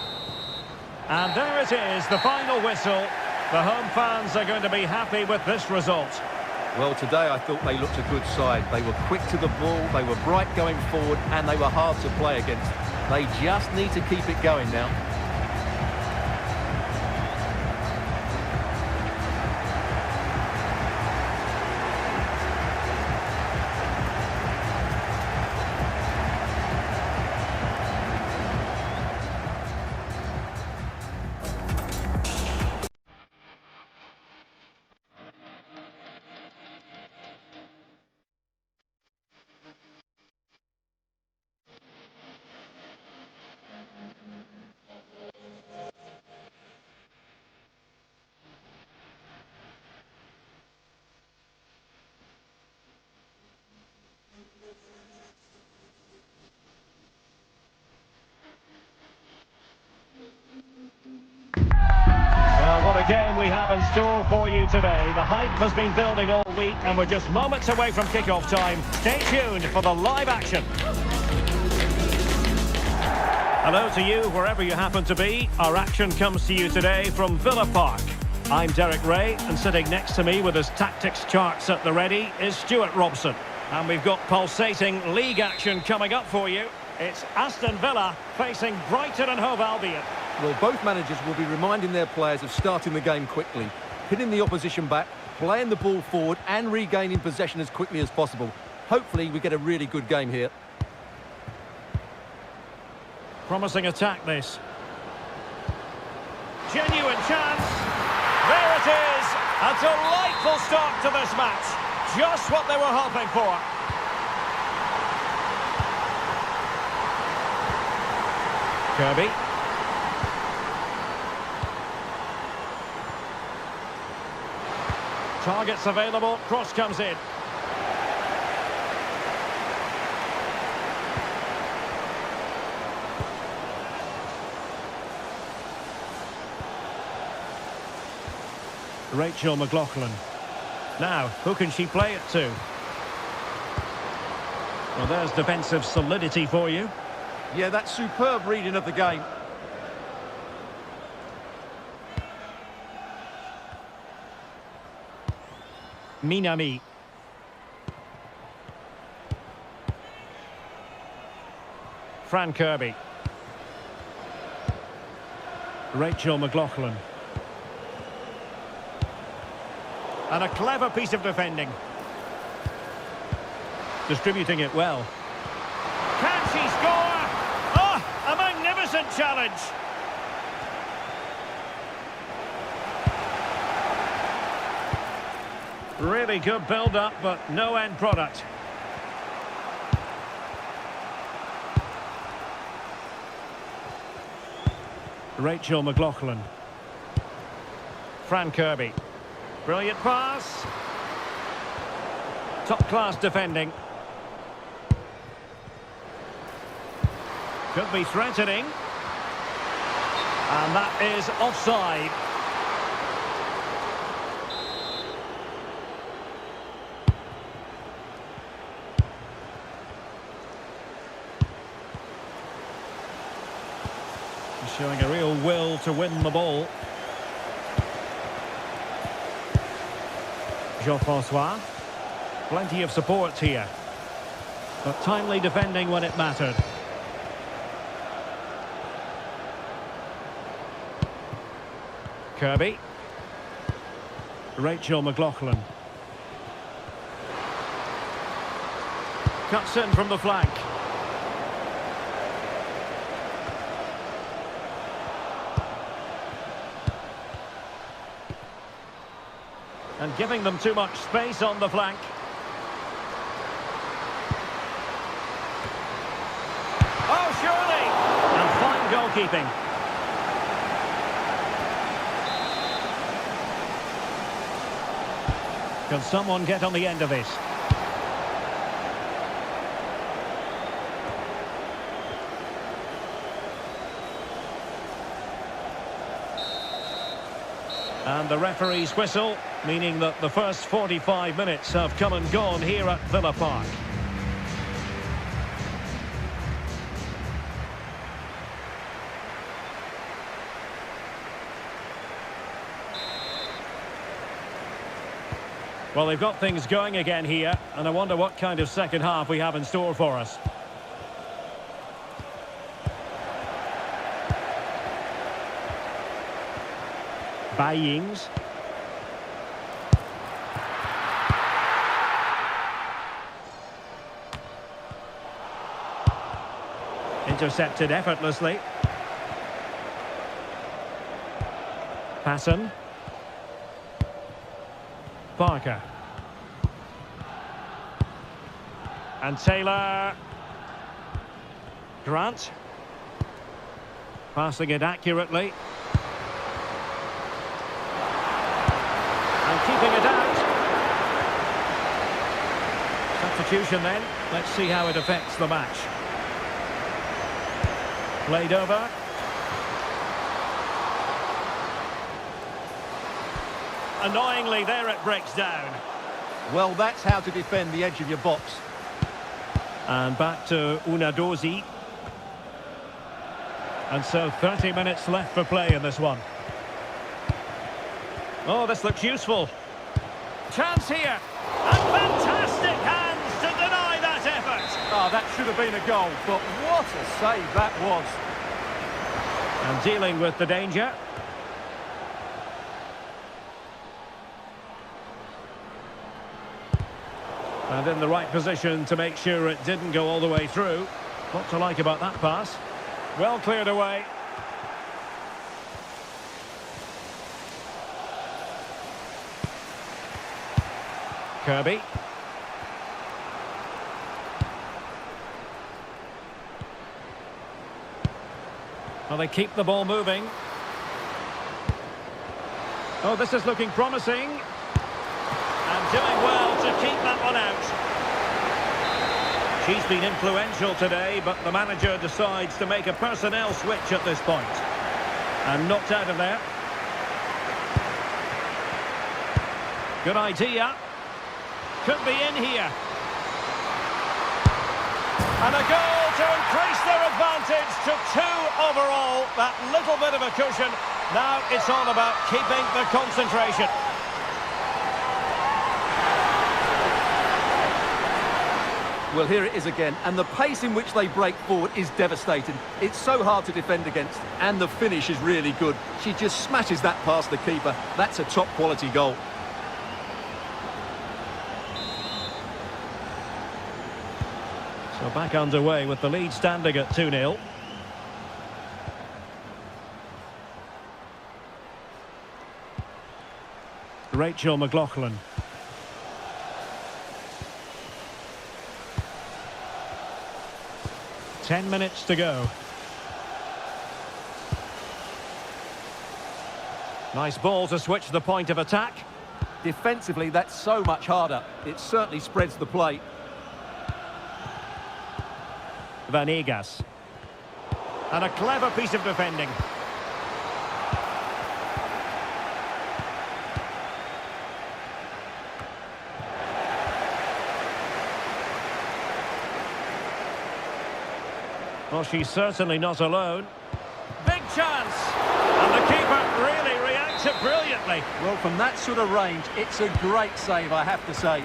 Speaker 3: And there it is, the final whistle. The home fans are going to be happy with this result.
Speaker 4: Well, today I thought they looked a good side. They were quick to the ball, they were bright going forward, and they were hard to play against. They just need to keep it going now.
Speaker 3: Well, what a game we have in store for you today. The hype has been building all week and we're just moments away from kick-off time. Stay tuned for the live action. Hello to you, wherever you happen to be. Our action comes to you today from Villa Park. I'm Derek Ray, and sitting next to me with his tactics charts at the ready is Stuart Robson. And we've got pulsating league action coming up for you. It's Aston Villa facing Brighton and Hove Albion.
Speaker 4: Well, both managers will be reminding their players of starting the game quickly, hitting the opposition back, playing the ball forward and regaining possession as quickly as possible. Hopefully we get a really good game here.
Speaker 3: Promising attack, this. Genuine chance. There it is. A delightful start to this match. Just what they were hoping for. Kirby. Targets available. Cross comes in. Rachel McLaughlin. Now, who can she play it to? Well, there's defensive solidity for you.
Speaker 4: Yeah, that's superb reading of the game.
Speaker 3: Minami. Fran Kirby. Rachel McLaughlin. And a clever piece of defending. Distributing it well. Can she score? Oh, a magnificent challenge. Really good build-up, but no end product. Rachel McLaughlin. Fran Kirby. Brilliant pass. Top-class defending. Could be threatening. And that is offside. He's showing a real will to win the ball. Jean-François. Plenty of support here. But timely defending when it mattered. Kirby. Rachel McLaughlin. Cuts in from the flank. And giving them too much space on the flank. Oh, surely! And fine goalkeeping. Can someone get on the end of this? And the referee's whistle, meaning that the first 45 minutes have come and gone here at Villa Park. Well, they've got things going again here, and I wonder what kind of second half we have in store for us. Bayings. Intercepted effortlessly. Hassan. Parker. And Taylor. Grant. Passing it accurately. And keeping it out. Substitution then. Let's see how it affects the match. Played over. Annoyingly, there it breaks down.
Speaker 4: Well, that's how to defend the edge of your box.
Speaker 3: And back to Unadozi. And so 30 minutes left for play in this one. Oh, this looks useful. Chance here. And fantastic hands to deny that effort.
Speaker 4: Oh, that should have been a goal, but what a save that was.
Speaker 3: And dealing with the danger. And in the right position to make sure it didn't go all the way through. What to like about that pass? Well cleared away. Kirby. Well, they keep the ball moving. Oh, this is looking promising. And doing well to keep that one out. She's been influential today, but the manager decides to make a personnel switch at this point. And knocked out of there. Good idea. Could be in here. And a goal to increase their advantage to 2 overall. That little bit of a cushion. Now it's all about keeping the concentration.
Speaker 4: Well, here it is again, and the pace in which they break forward is devastating. It's so hard to defend against, and the finish is really good. She just smashes that past the keeper. That's a top-quality goal.
Speaker 3: So back underway with the lead standing at 2-0. Rachel McLaughlin. Ten minutes to go. Nice ball to switch the point of attack.
Speaker 4: Defensively, that's so much harder. It certainly spreads the play.
Speaker 3: Vanegas. And a clever piece of defending. Well, she's certainly not alone. Big chance! And the keeper really reacted brilliantly.
Speaker 4: Well, from that sort of range, it's a great save, I have to say.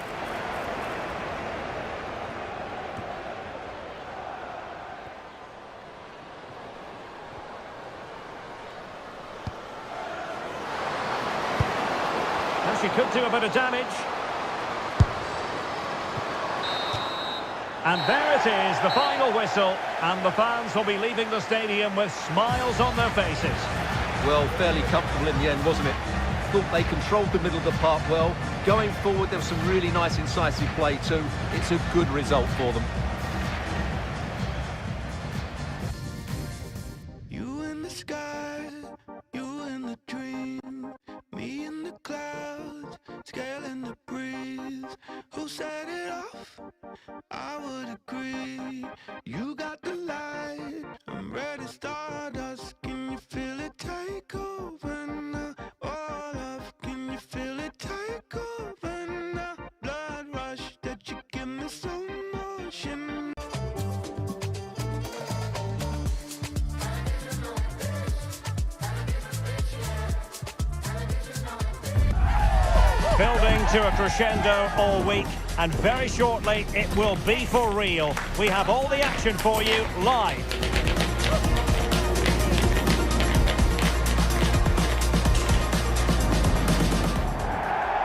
Speaker 3: And she could do a bit of damage. And there it is, the final whistle, and the fans will be leaving the stadium with smiles on their faces.
Speaker 4: Well, fairly comfortable in the end, wasn't it? Thought they controlled the middle of the park well. Going forward, there was some really nice incisive play too. It's a good result for them.
Speaker 2: You in the sky, you in the dream, me in the clouds, scaling the breeze. Who set it off? I would agree. You got the light, I'm ready, stardust. Can you feel it take over now? All of
Speaker 3: Building to a crescendo all week, and very shortly it will be for real. We have all the action for you live.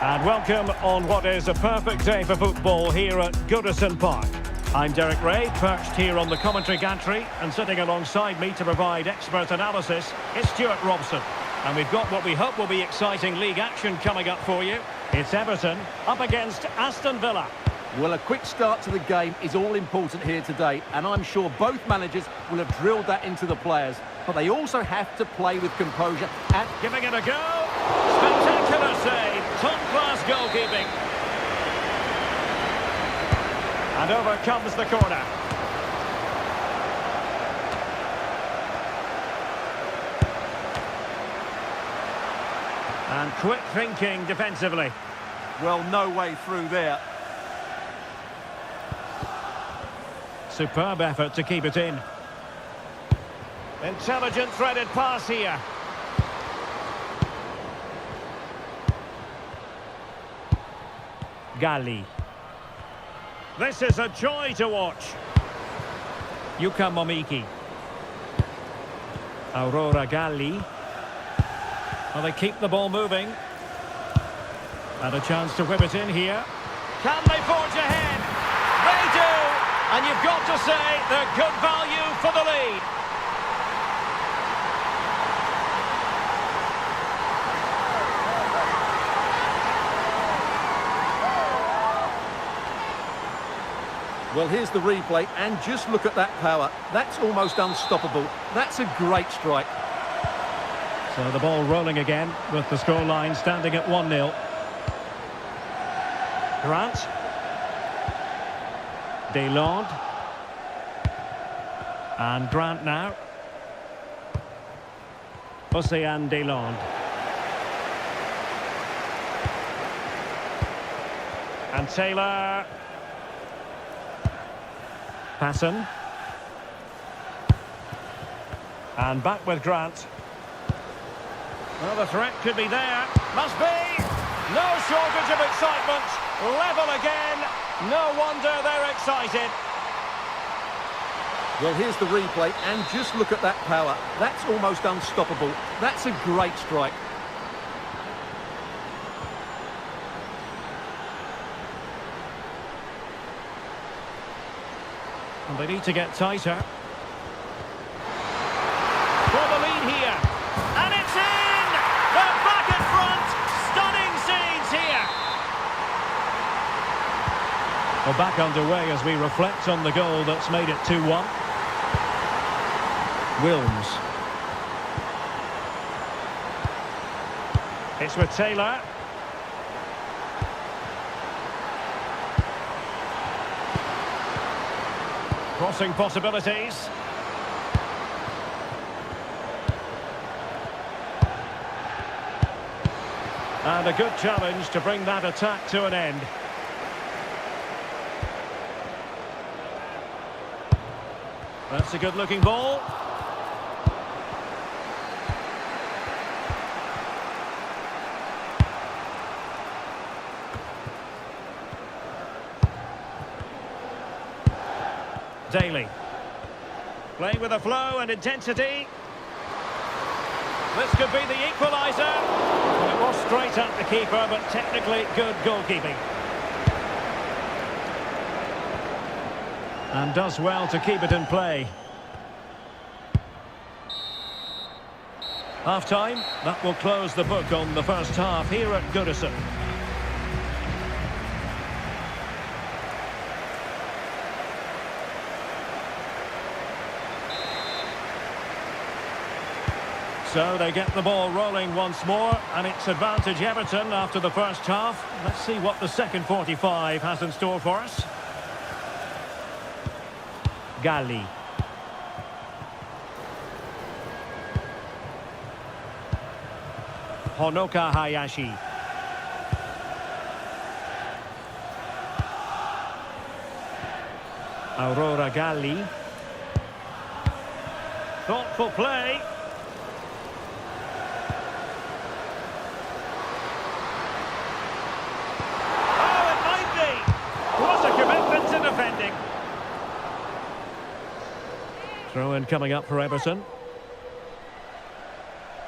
Speaker 3: And welcome on what is a perfect day for football here at Goodison Park. I'm Derek Ray, perched here on the commentary gantry, and sitting alongside me to provide expert analysis is Stuart Robson. And we've got what we hope will be exciting league action coming up for you. It's Everton up against Aston Villa.
Speaker 4: Well, a quick start to the game is all important here today, and I'm sure both managers will have drilled that into the players. But they also have to play with composure and...
Speaker 3: Giving it a go. Spectacular save. Top-class goalkeeping. And over comes the corner. And quick thinking defensively.
Speaker 4: Well, no way through there.
Speaker 3: Superb effort to keep it in. Intelligent threaded pass here. Galli. This is a joy to watch. Yuka Momiki. Aurora Galli. Well, they keep the ball moving. And a chance to whip it in here. Can they forge ahead? They do! And you've got to say they're good value for the lead.
Speaker 4: Well, here's the replay, and just look at that power. That's almost unstoppable. That's a great strike.
Speaker 3: So the ball rolling again with the scoreline standing at 1-0. Grant. Delord. And Grant now. Ocean Delord. And Taylor. Patton. And back with Grant. Well, the threat could be there. Must be. No shortage of excitement. Level again. No wonder they're excited.
Speaker 4: Well, here's the replay, and just look at that power. That's almost unstoppable. That's a great strike.
Speaker 3: And they need to get tighter. For the lead here. And it's in! They're back in front! Stunning scenes here! We're back underway as we reflect on the goal that's made it 2-1. Wilms. It's with Taylor. Crossing possibilities. And a good challenge to bring that attack to an end. That's a good-looking ball. Daly. Playing with a flow and intensity. This could be the equaliser. It was straight at the keeper, but technically good goalkeeping. And does well to keep it in play. Half-time, that will close the book on the first half here at Goodison. So they get the ball rolling once more, and it's advantage Everton after the first half. Let's see what the second 45 has in store for us. Galli. Honoka Hayashi. Aurora Galli. Thoughtful play. Throw-in coming up for Everton.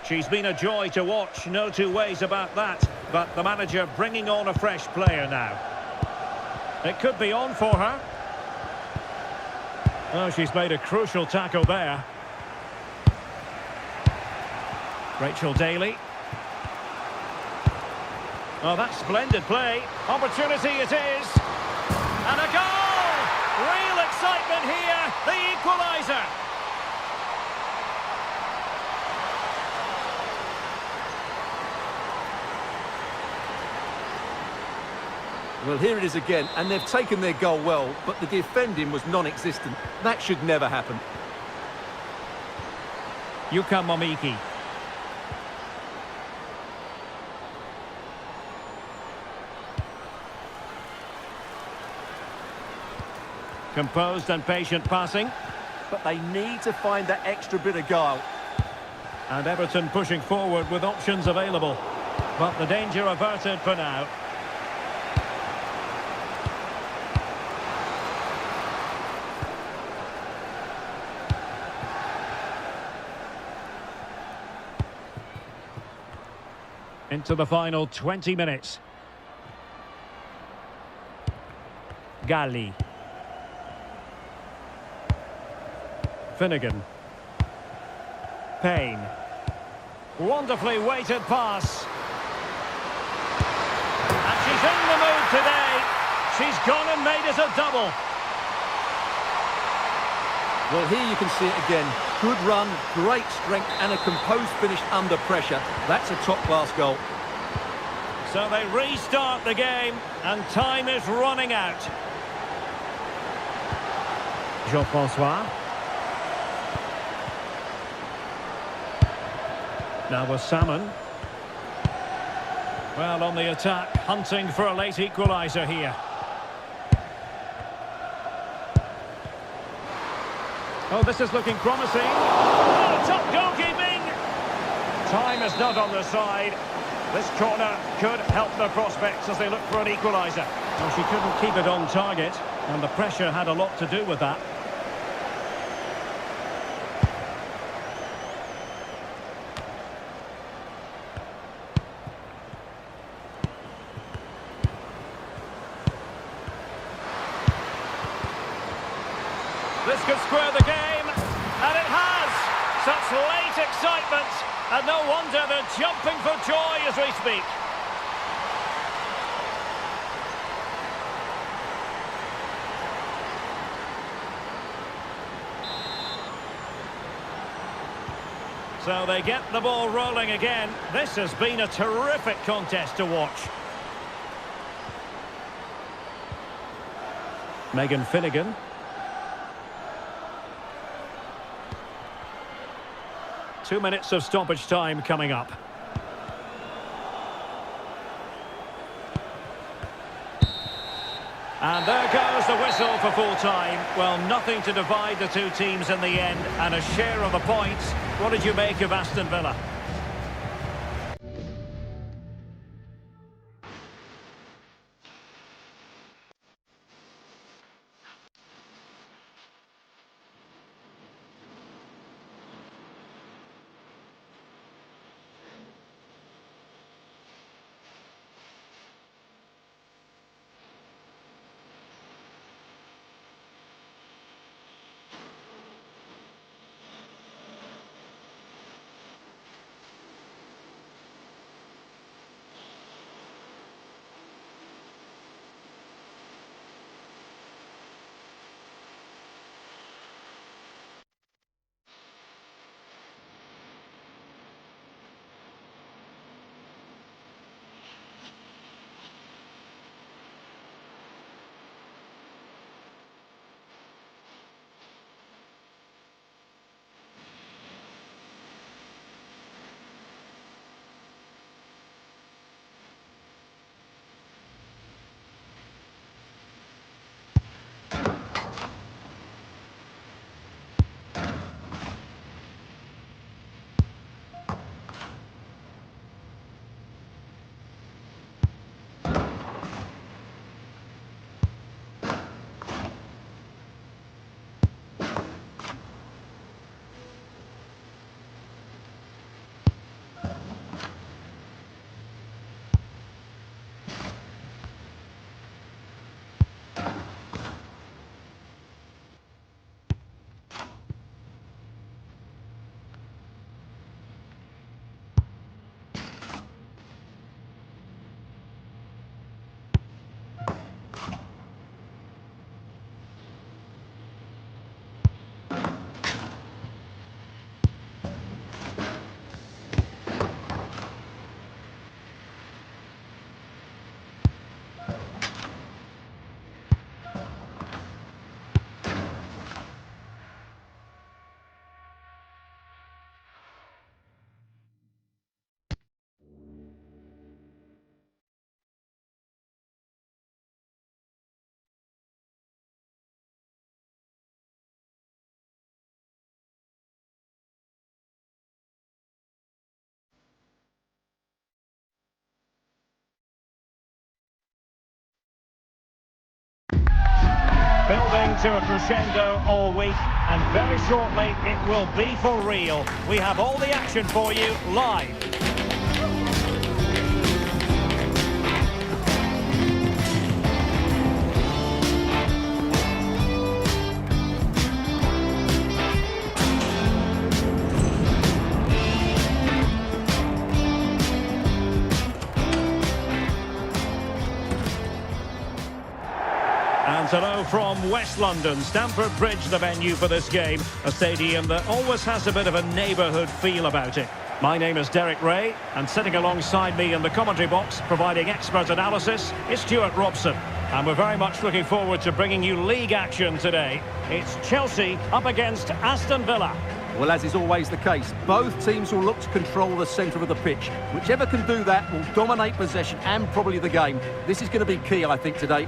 Speaker 3: She's been a joy to watch, no two ways about that. But the manager bringing on a fresh player now. It could be on for her. Oh, she's made a crucial tackle there. Rachel Daly. Oh, that's splendid play. Opportunity it is. And a goal! Real excitement here. The equaliser.
Speaker 4: Well, here it is again, and they've taken their goal well, but the defending was non-existent. That should never happen.
Speaker 3: Yuka Momiki. Composed and patient passing.
Speaker 4: But they need to find that extra bit of guile.
Speaker 3: And Everton pushing forward with options available. But the danger averted for now. Into the final 20 minutes. Galli. Finnegan. Payne. Wonderfully weighted pass. And she's in the mood today. She's gone and made it a double.
Speaker 4: Well, here you can see it again. Good run, great strength, and a composed finish under pressure. That's a top-class goal.
Speaker 3: So they restart the game, and time is running out. Jean-François. Now with Salmon. Well, on the attack, hunting for a late equaliser here. Oh, this is looking promising. Oh, top goalkeeping! Time is not on their side. This corner could help their prospects as they look for an equaliser. Well, she couldn't keep it on target, and the pressure had a lot to do with that. This could square the game, and it has! Such late excitement, and no wonder they're jumping for joy as we speak. So they get the ball rolling again. This has been a terrific contest to watch. Megan Finnegan. Two minutes of stoppage time coming up. And there goes the whistle for full time. Well, nothing to divide the two teams in the end, and a share of the points. What did you make of Aston Villa? Building to a crescendo all week, and very shortly it will be for real. We have all the action for you live. And hello from West London. Stamford Bridge, the venue for this game. A stadium that always has a bit of a neighbourhood feel about it. My name is Derek Ray, and sitting alongside me in the commentary box, providing expert analysis, is Stuart Robson. And we're very much looking forward to bringing you league action today. It's Chelsea up against Aston Villa.
Speaker 4: Well, as is always the case, both teams will look to control the centre of the pitch. Whichever can do that will dominate possession and probably the game. This is going to be key, I think, today.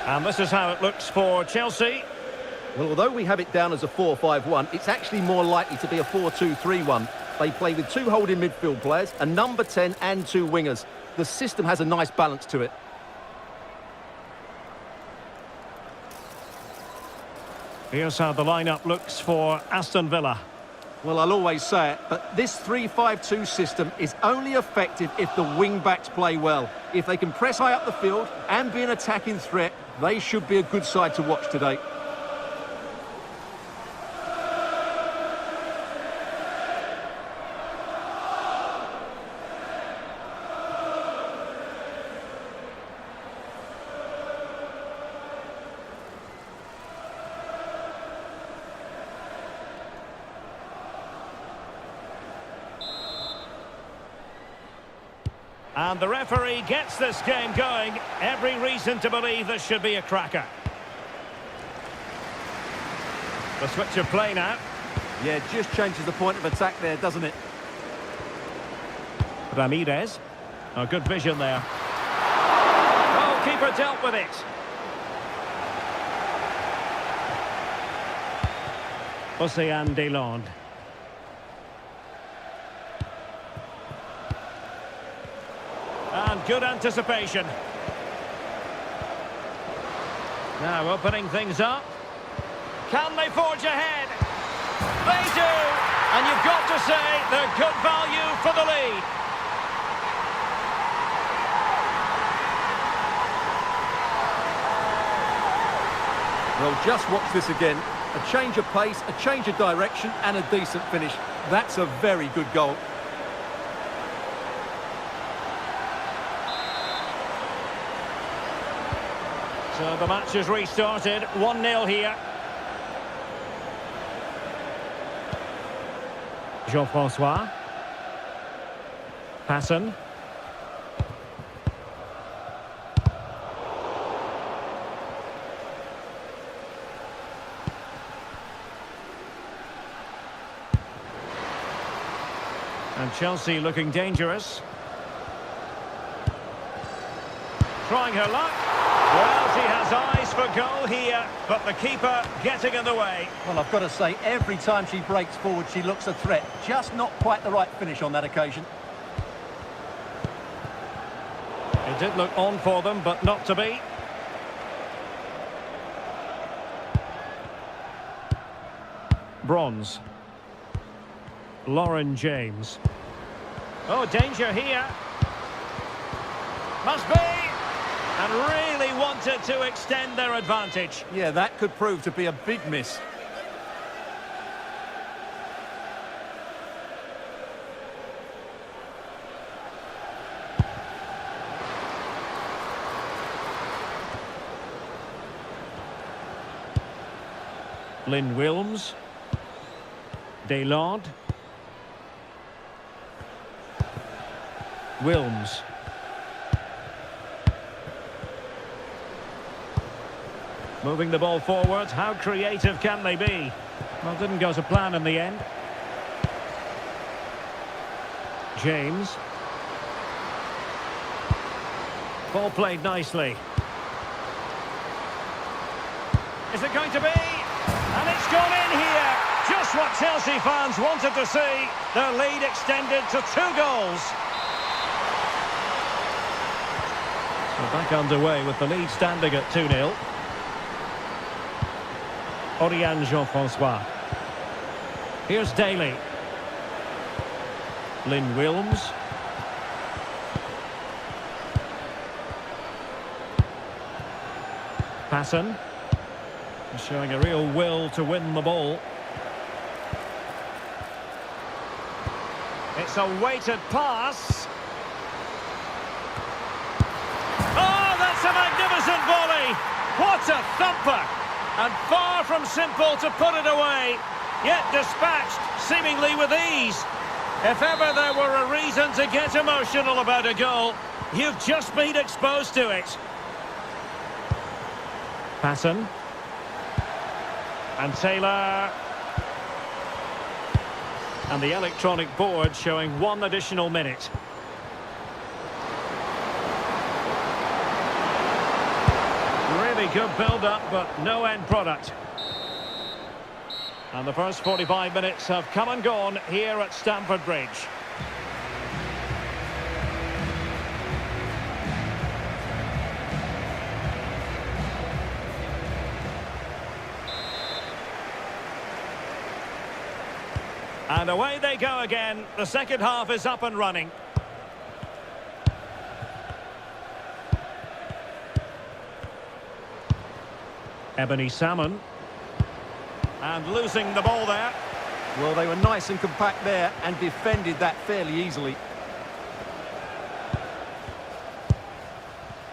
Speaker 3: And this is how it looks for Chelsea.
Speaker 4: Well, although we have it down as a 4-5-1, it's actually more likely to be a 4-2-3-1. They play with two holding midfield players, a number 10 and two wingers. The system has a nice balance to it.
Speaker 3: Here's how the lineup looks for Aston Villa.
Speaker 4: Well, I'll always say it, but this 3-5-2 system is only effective if the wing-backs play well. If they can press high up the field and be an attacking threat, they should be a good side to watch today.
Speaker 3: And the referee gets this game going. Every reason to believe this should be a cracker. The switch of play now.
Speaker 4: Yeah, just changes the point of attack there, doesn't it?
Speaker 3: Ramirez. Oh, good vision there. Oh, keeper dealt with it. Océane Delande. And good anticipation. Now opening things up. Can they forge ahead? They do! And you've got to say they're good value for the lead.
Speaker 4: Well, just watch this again. A change of pace, a change of direction and a decent finish. That's a very good goal.
Speaker 3: So the match has restarted, 1-0 here. Jean-François. Passon. And Chelsea looking dangerous. Trying her luck. Well, she has eyes for goal here, but the keeper getting in the way.
Speaker 4: Well, I've got to say, every time she breaks forward, she looks a threat. Just not quite the right finish on that occasion.
Speaker 3: It did look on for them, but not to be. Bronze. Lauren James. Oh, danger here. Must be. And really wanted to extend their advantage.
Speaker 4: Yeah, that could prove to be a big miss.
Speaker 3: Lynn Wilms. Delord. Wilms. Moving the ball forward. How creative can they be? Well, didn't go to plan in the end. James. Ball played nicely. Is it going to be? And it's gone in here. Just what Chelsea fans wanted to see. Their lead extended to 2 goals. So back underway with the lead standing at 2-0. Oriane Jean-François. Here's Daly. Lynn Wilms. Passon. Showing a real will to win the ball. It's a weighted pass. Oh, that's a magnificent volley. What a thumper. And far from simple to put it away. Yet dispatched seemingly with ease. If ever there were a reason to get emotional about a goal, you've just been exposed to it. Passon. And Taylor. And the electronic board showing 1 additional minute. Really good build-up, but no end product. And the first 45 minutes have come and gone here at Stamford Bridge. And away they go again. The second half is up and running. Ebony Salmon. And losing the ball there.
Speaker 4: Well, they were nice and compact there and defended that fairly easily.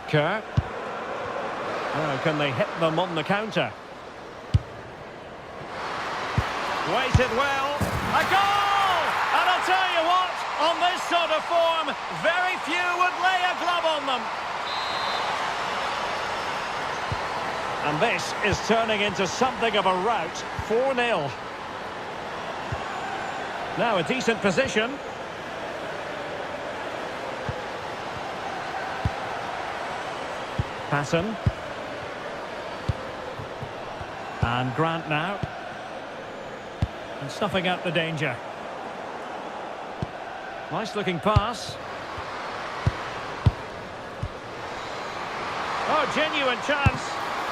Speaker 3: Kerr. Oh, can they hit them on the counter? Waited well. A goal! And I'll tell you what, on this sort of form, very few would lay a glove on them. And this is turning into something of a rout. 4-0. Now a decent position. Passon. And Grant now. And snuffing out the danger. Nice looking pass. Oh, genuine chance.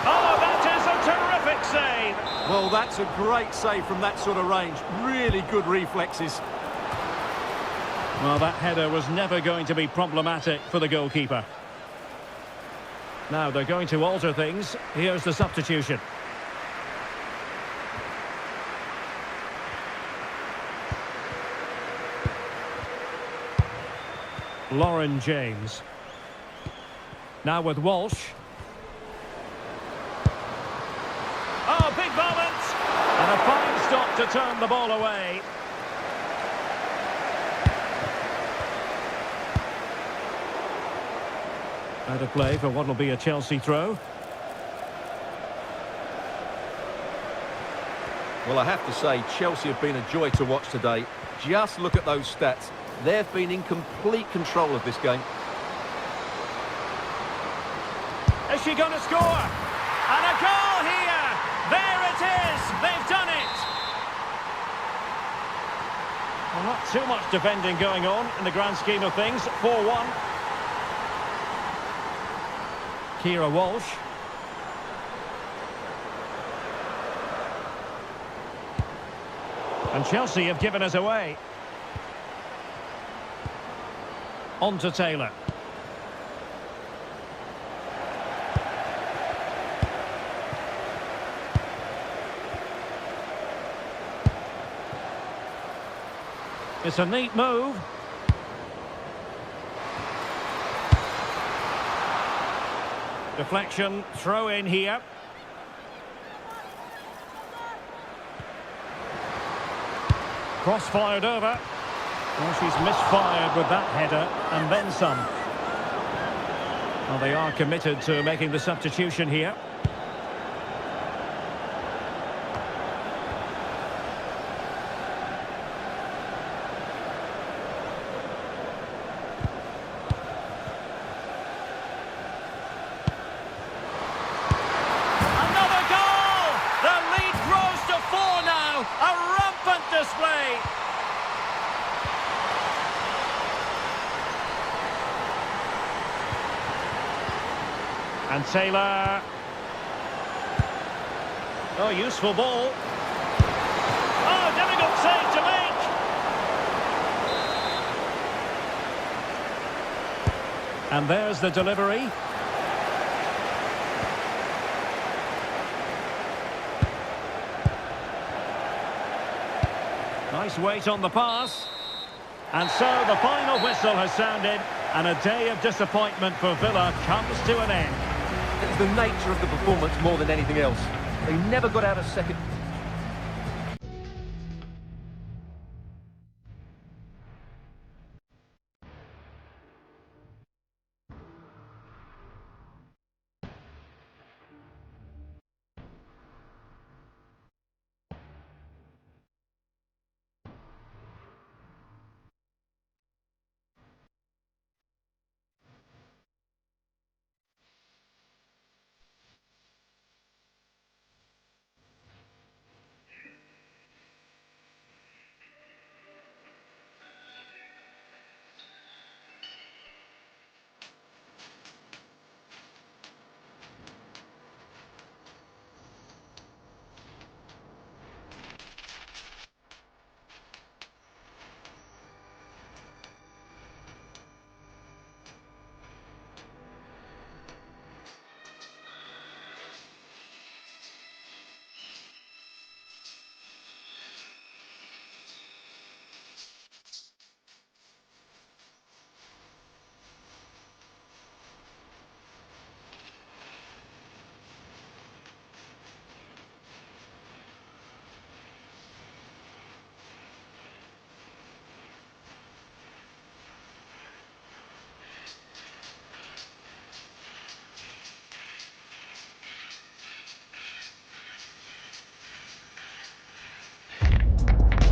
Speaker 3: Oh, that is a terrific save.
Speaker 4: Well, that's a great save from that sort of range. Really good reflexes.
Speaker 3: Well, that header was never going to be problematic for the goalkeeper. Now they're going to alter things. Here's the substitution. Lauren James. Now with Walsh. Oh, big moment! And a fine stop to turn the ball away. Out of play for what will be a Chelsea throw.
Speaker 4: Well, I have to say, Chelsea have been a joy to watch today. Just look at those stats. They've been in complete control of this game.
Speaker 3: Is she going to score? And a goal here! There it is! They've done it! Well, not too much defending going on in the grand scheme of things. 4-1. Keira Walsh. And Chelsea have given us away. On to Taylor. It's a neat move. Deflection, throw in here. Cross fired over. Well, she's misfired with that header and then some. Well, they are committed to making the substitution here. Display. And Taylor. Oh, useful ball. Oh, difficult save to make. And there's the delivery. Nice weight on the pass. And so the final whistle has sounded, and a day of disappointment for Villa comes to an end.
Speaker 4: It's the nature of the performance more than anything else. They never got out of second.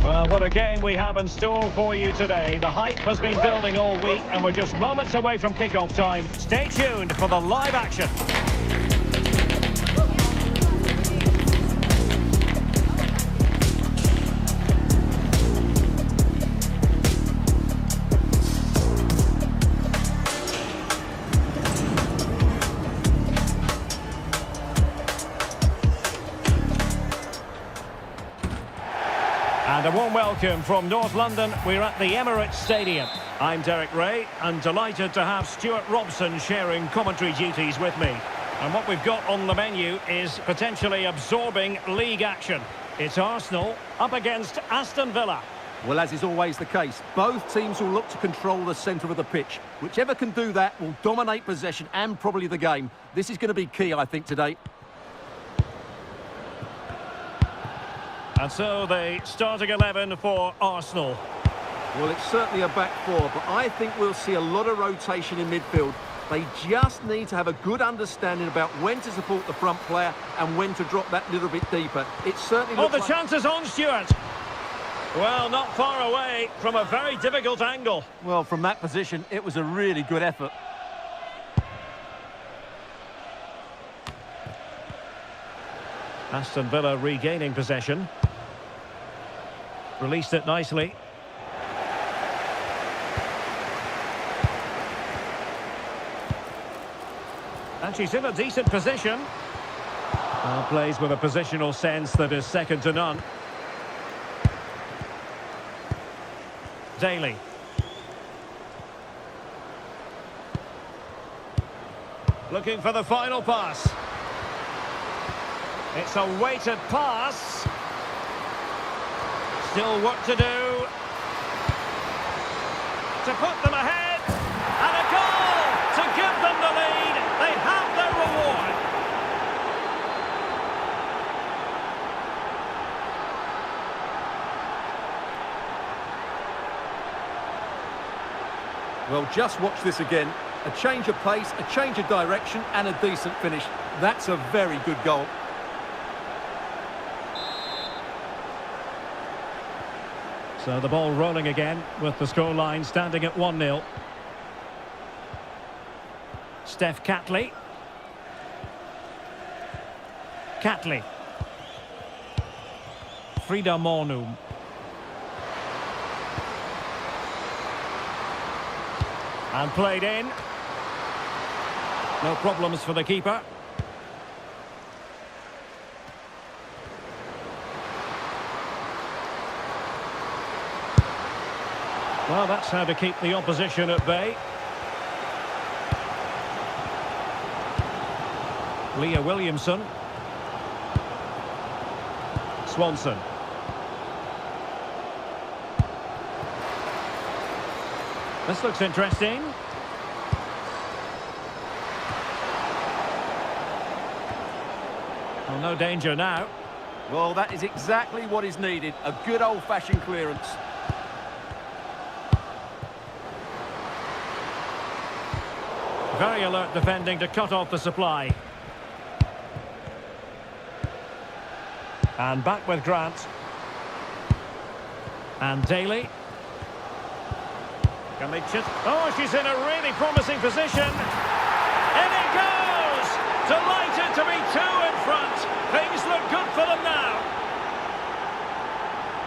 Speaker 3: Well, what a game we have in store for you today. The hype has been building all week, and we're just moments away from kick-off time. Stay tuned for the live action. And a warm welcome from North London. We're at the Emirates Stadium. I'm Derek Ray, and delighted to have Stuart Robson sharing commentary duties with me. And what we've got on the menu is potentially absorbing league action. It's Arsenal up against Aston Villa.
Speaker 4: Well, as is always the case, both teams will look to control the centre of the pitch. Whichever can do that will dominate possession and probably the game. This is going to be key, I think, today.
Speaker 3: And so the starting 11 for Arsenal.
Speaker 4: Well, it's certainly a back four, but I think we'll see a lot of rotation in midfield. They just need to have a good understanding about when to support the front player and when to drop that little bit deeper. It certainly looks
Speaker 3: the chance is on, Stuart. Well, not far away from a very difficult angle.
Speaker 4: Well, from that position, it was a really good effort.
Speaker 3: Aston Villa regaining possession. Released it nicely. And she's in a decent position. Well, plays with a positional sense that is second to none. Daly. Looking for the final pass. It's a weighted pass. Still work to do. To put them ahead. And a goal to give them the lead. They have their reward.
Speaker 4: Well, just watch this again. A change of pace, a change of direction, and a decent finish. That's a very good goal.
Speaker 3: So the ball rolling again with the scoreline standing at 1-0. Steph Catley. Catley. Frida Mornum. And played in. No problems for the keeper. Well, that's how to keep the opposition at bay. Leah Williamson. Swanson. This looks interesting. Well, no danger now.
Speaker 4: Well, that is exactly what is needed. A good old-fashioned clearance.
Speaker 3: Very alert defending to cut off the supply. And back with Grant. And Daly. Can they just... Oh, she's in a really promising position. In it goes! Delighted to be two in front. Things look good for them now.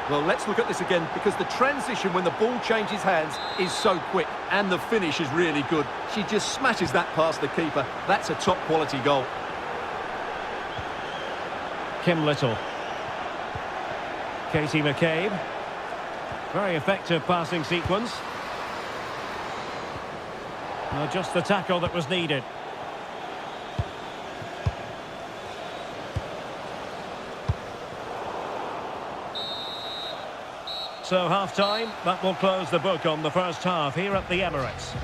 Speaker 4: Well, let's look at this again, because the transition when the ball changes hands is so quick, and the finish is really good. She just smashes that past the keeper. That's a top-quality goal.
Speaker 3: Kim Little. Katie McCabe. Very effective passing sequence. Well, just the tackle that was needed. So half-time, that will close the book on the first half here at the Emirates.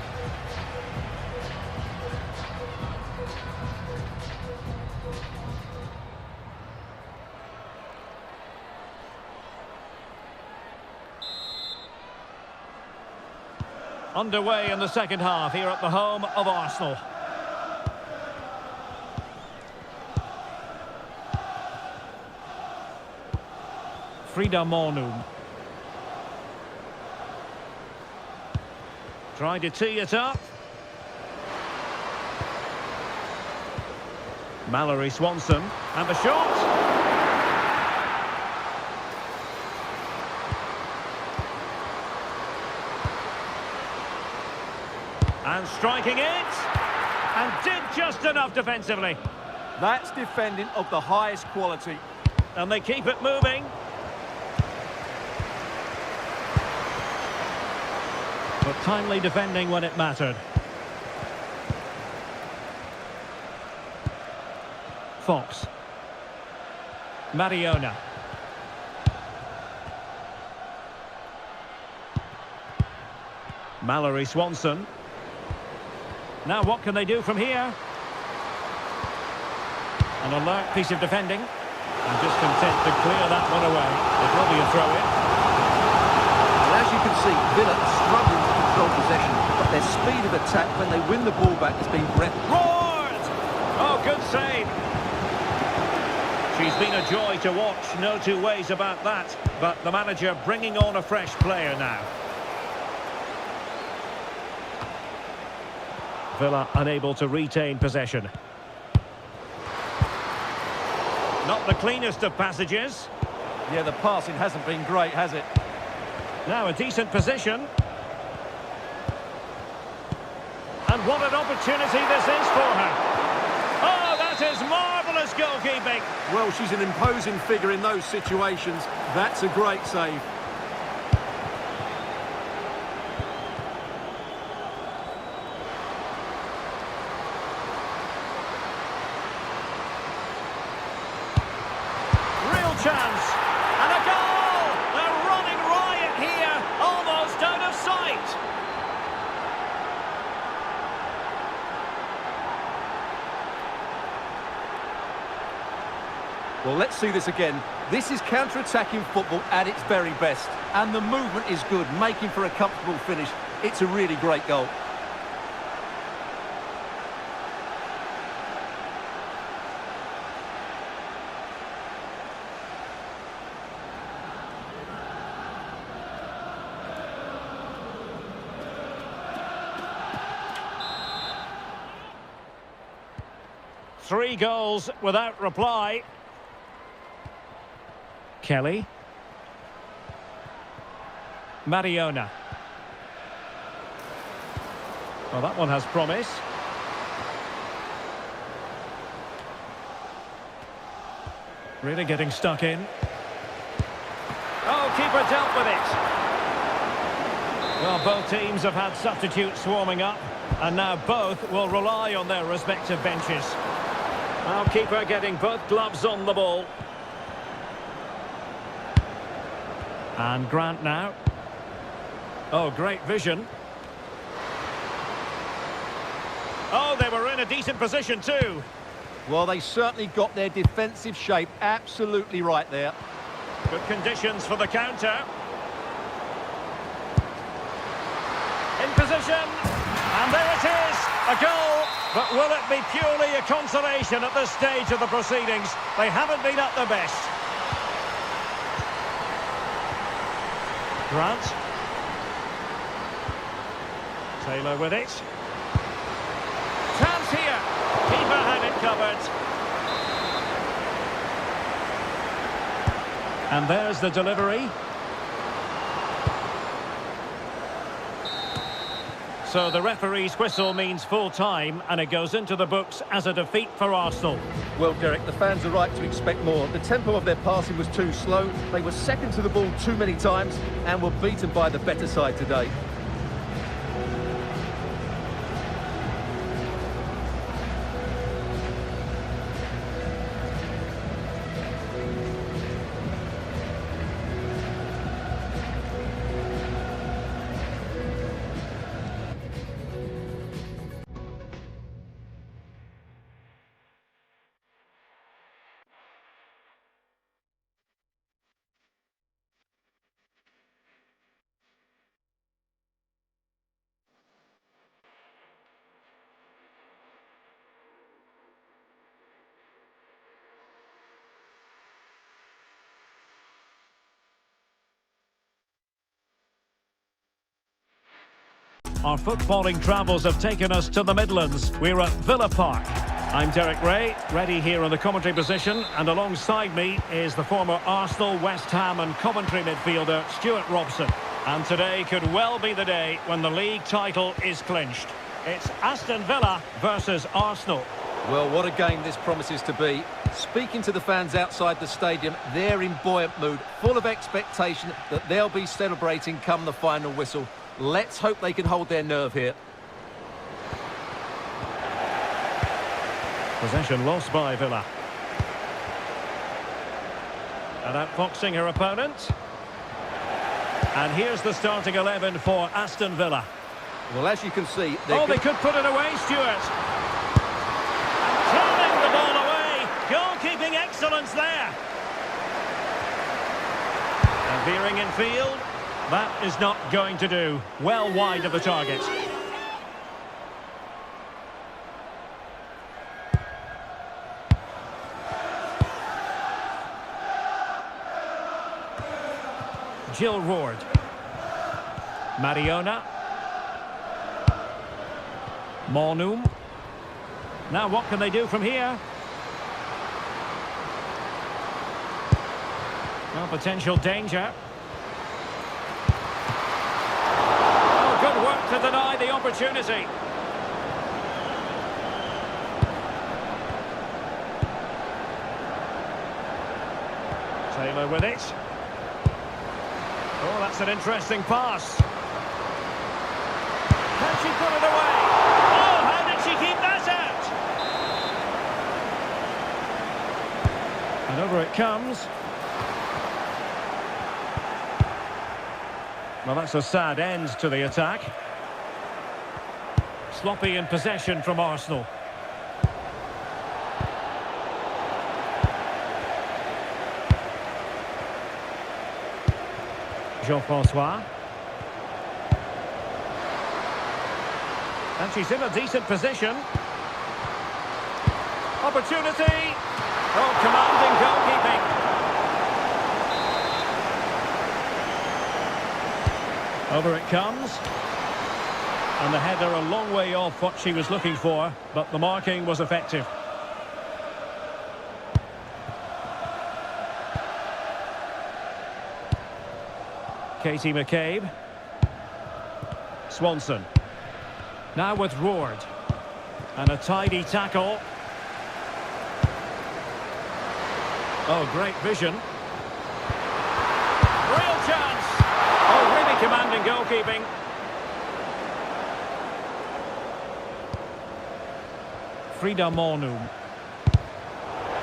Speaker 3: Underway in the second half here at the home of Arsenal. Frida Mornum. Trying to tee it up. Mallory Swanson. And the shot. And striking it. And did just enough defensively.
Speaker 4: That's defending of the highest quality.
Speaker 3: And they keep it moving. But timely defending when it mattered. Fox. Mariona. Mallory Swanson. Now what can they do from here? An alert piece of defending. And just content to clear that one away. It will be a throw-in.
Speaker 4: And as you can see, Villa are struggling to control possession, but their speed of attack when they win the ball back has been breathtaking.
Speaker 3: Roared! Oh, good save. She's been a joy to watch, no two ways about that. But the manager bringing on a fresh player now. Villa unable to retain possession. Not the cleanest of passages.
Speaker 4: Yeah, the passing hasn't been great, has it?
Speaker 3: Now a decent position. And what an opportunity this is for her. Oh, that is marvellous goalkeeping.
Speaker 4: Well, she's an imposing figure in those situations. That's a great save.
Speaker 3: chance. And a goal! They're running riot here, almost out of sight.
Speaker 4: Well, let's see this again. This is counter-attacking football at its very best. And the movement is good, making for a comfortable finish. It's a really great goal.
Speaker 3: Three goals without reply. Kelly. Mariona. Well, that one has promise. Really getting stuck in. Oh, keeper dealt with it. Well, both teams have had substitutes swarming up, and now both will rely on their respective benches. Well, keeper getting both gloves on the ball. And Grant now. Oh, great vision. Oh, they were in a decent position too.
Speaker 4: Well, they certainly got their defensive shape absolutely right there.
Speaker 3: Good conditions for the counter. In position. And there it is, a goal. But will it be purely a consolation at this stage of the proceedings? They haven't been at their best. Grant. Taylor with it. Chance here. Keeper had it covered. And there's the delivery. So the referee's whistle means full time, and it goes into the books as a defeat for Arsenal.
Speaker 4: Well, Derek, the fans are right to expect more. The tempo of their passing was too slow. They were second to the ball too many times and were beaten by the better side today.
Speaker 3: Our footballing travels have taken us to the Midlands. We're at Villa Park. I'm Derek Ray, ready here on the commentary position, and alongside me is the former Arsenal, West Ham and Coventry midfielder Stuart Robson. And today could well be the day when the league title is clinched. It's Aston Villa versus Arsenal.
Speaker 4: Well, what a game this promises to be. Speaking to the fans outside the stadium, they're in buoyant mood, full of expectation that they'll be celebrating come the final whistle. Let's hope they can hold their nerve here.
Speaker 3: Possession lost by Villa. And outfoxing her opponent. And here's the starting 11 for Aston Villa.
Speaker 4: Well, as you can see...
Speaker 3: they could put it away, Stuart. Throwing the ball away. Goalkeeping excellence there. And veering in field. That is not going to do. Well wide of the target. Jill Ward. Mariona. Mornum. Now what can they do from here? Well, potential danger. Good work to deny the opportunity. Taylor with it. Oh, that's an interesting pass. Can she put it away? Oh, how did she keep that out? And over it comes. Well, that's a sad end to the attack. Sloppy in possession from Arsenal. Jean-François. And she's in a decent position. Opportunity. Oh, commanding goalkeeping. Over it comes. And the header a long way off what she was looking for, but the marking was effective. Katie McCabe. Swanson. Now with Roord. And a tidy tackle. Oh, great vision. Real chance. Oh, really commanding goalkeeping. Frida Mornum.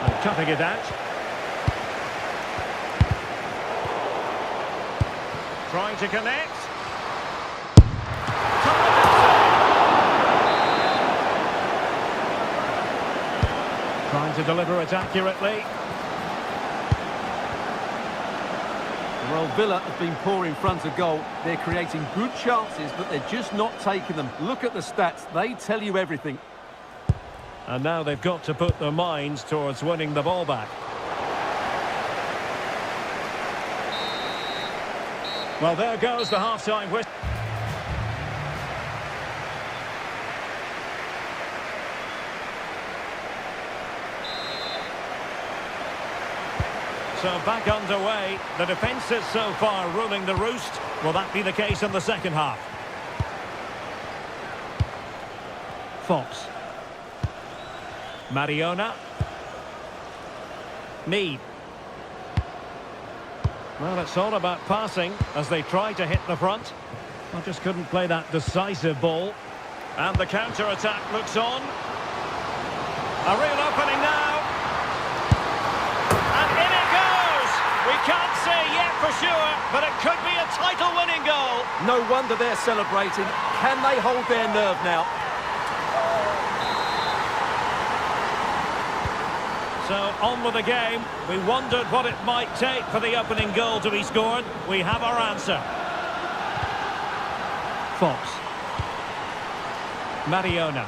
Speaker 3: And cutting it out. Trying to connect. Trying to deliver it accurately.
Speaker 4: Well, Villa have been poor in front of goal. They're creating good chances, but they're just not taking them. Look at the stats. They tell you everything.
Speaker 3: And now they've got to put their minds towards winning the ball back. Well, there goes the half-time whistle. So back underway. The defence is so far ruling the roost. Will that be the case in the second half? Fox. Mariona. Mead. Well, it's all about passing as they try to hit the front. I just couldn't play that decisive ball. And the counter-attack looks on. A real opening now. And in it goes! We can't say yet for sure, but it could be a title-winning goal.
Speaker 4: No wonder they're celebrating. Can they hold their nerve now?
Speaker 3: So, on with the game. We wondered what it might take for the opening goal to be scored. We have our answer. Fox. Mariona.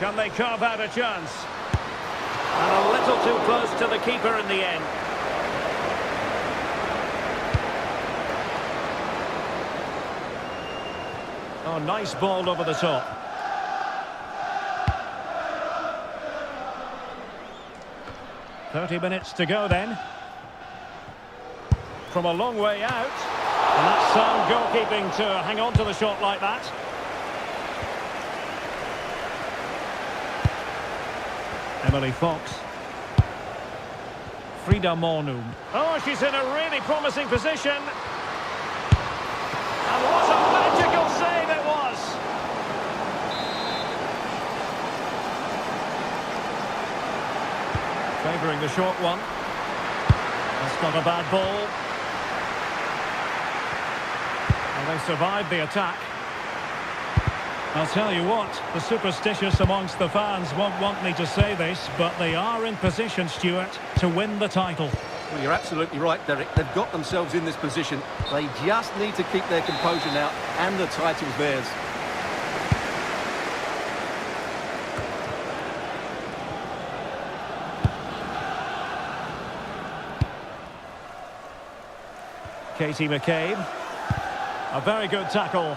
Speaker 3: Can they carve out a chance? And a little too close to the keeper in the end. Oh, nice ball over the top. "30 minutes to go then." From a long way out. And that's sound goalkeeping to hang on to the shot like that. Emily Fox. Frida Mornum. Oh, she's in a really promising position. And what a magical save it was. Favouring the short one. That's not a bad ball. And they survived the attack. I'll tell you what, the superstitious amongst the fans won't want me to say this, but they are in position, Stuart, to win the title.
Speaker 4: Well, you're absolutely right, Derek. They've got themselves in this position. They just need to keep their composure now, and the title's theirs.
Speaker 3: Katie McCabe. A very good tackle.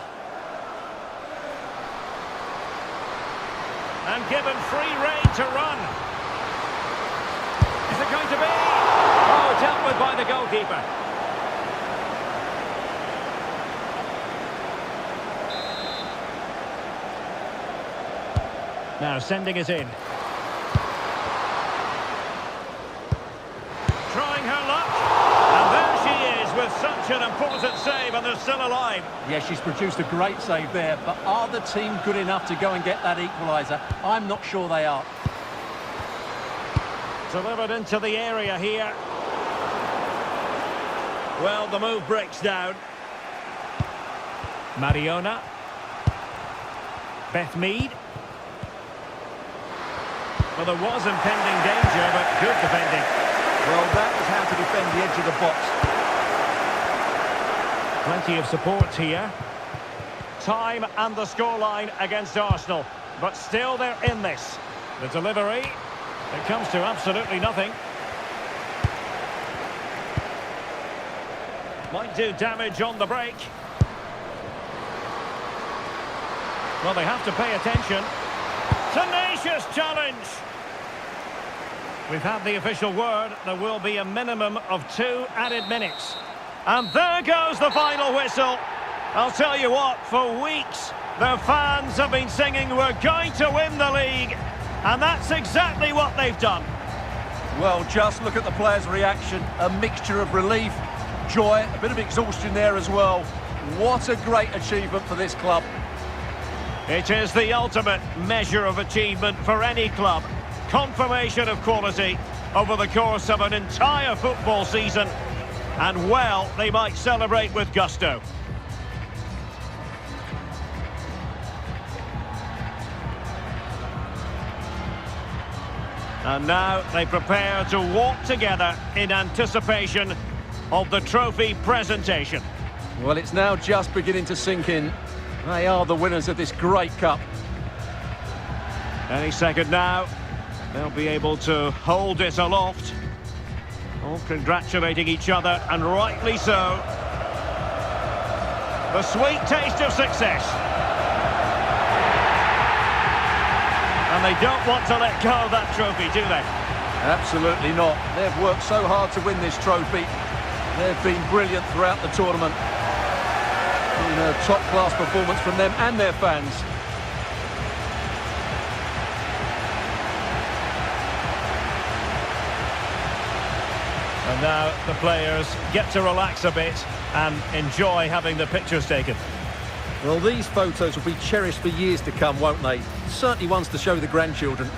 Speaker 3: And given free rein to run. Is it going to be? Oh, dealt with by the goalkeeper. Now sending it in. Trying her luck. And there she is with such an important save, and they're still alive.
Speaker 4: Yeah, she's produced a great save there, but are the team good enough to go and get that equaliser? I'm not sure they are.
Speaker 3: Delivered into the area here. Well, the move breaks down. Mariona. Beth Mead. Well, there was impending danger, but good defending.
Speaker 4: Well, that was how to defend the edge of the box.
Speaker 3: Plenty of support here. Time and the scoreline against Arsenal, but still they're in this. The delivery, it comes to absolutely nothing. Might do damage on the break. Well, they have to pay attention. Tenacious challenge. We've had the official word. There will be a minimum of 2 added minutes. And there goes the final whistle. I'll tell you what, for weeks, their fans have been singing, we're going to win the league. And that's exactly what they've done.
Speaker 4: Well, just look at the players' reaction. A mixture of relief, joy, a bit of exhaustion there as well. What a great achievement for this club.
Speaker 3: It is the ultimate measure of achievement for any club. Confirmation of quality over the course of an entire football season. And well, they might celebrate with gusto. And now they prepare to walk together in anticipation of the trophy presentation.
Speaker 4: Well, it's now just beginning to sink in. They are the winners of this great cup.
Speaker 3: Any second now, they'll be able to hold it aloft. All congratulating each other, and rightly so. The sweet taste of success. And they don't want to let go of that trophy, do they?
Speaker 4: Absolutely not. They've worked so hard to win this trophy. They've been brilliant throughout the tournament. Been a top-class performance from them and their fans.
Speaker 3: And now the players get to relax a bit and enjoy having the pictures taken.
Speaker 4: Well, these photos will be cherished for years to come, won't they? Certainly ones to show the grandchildren.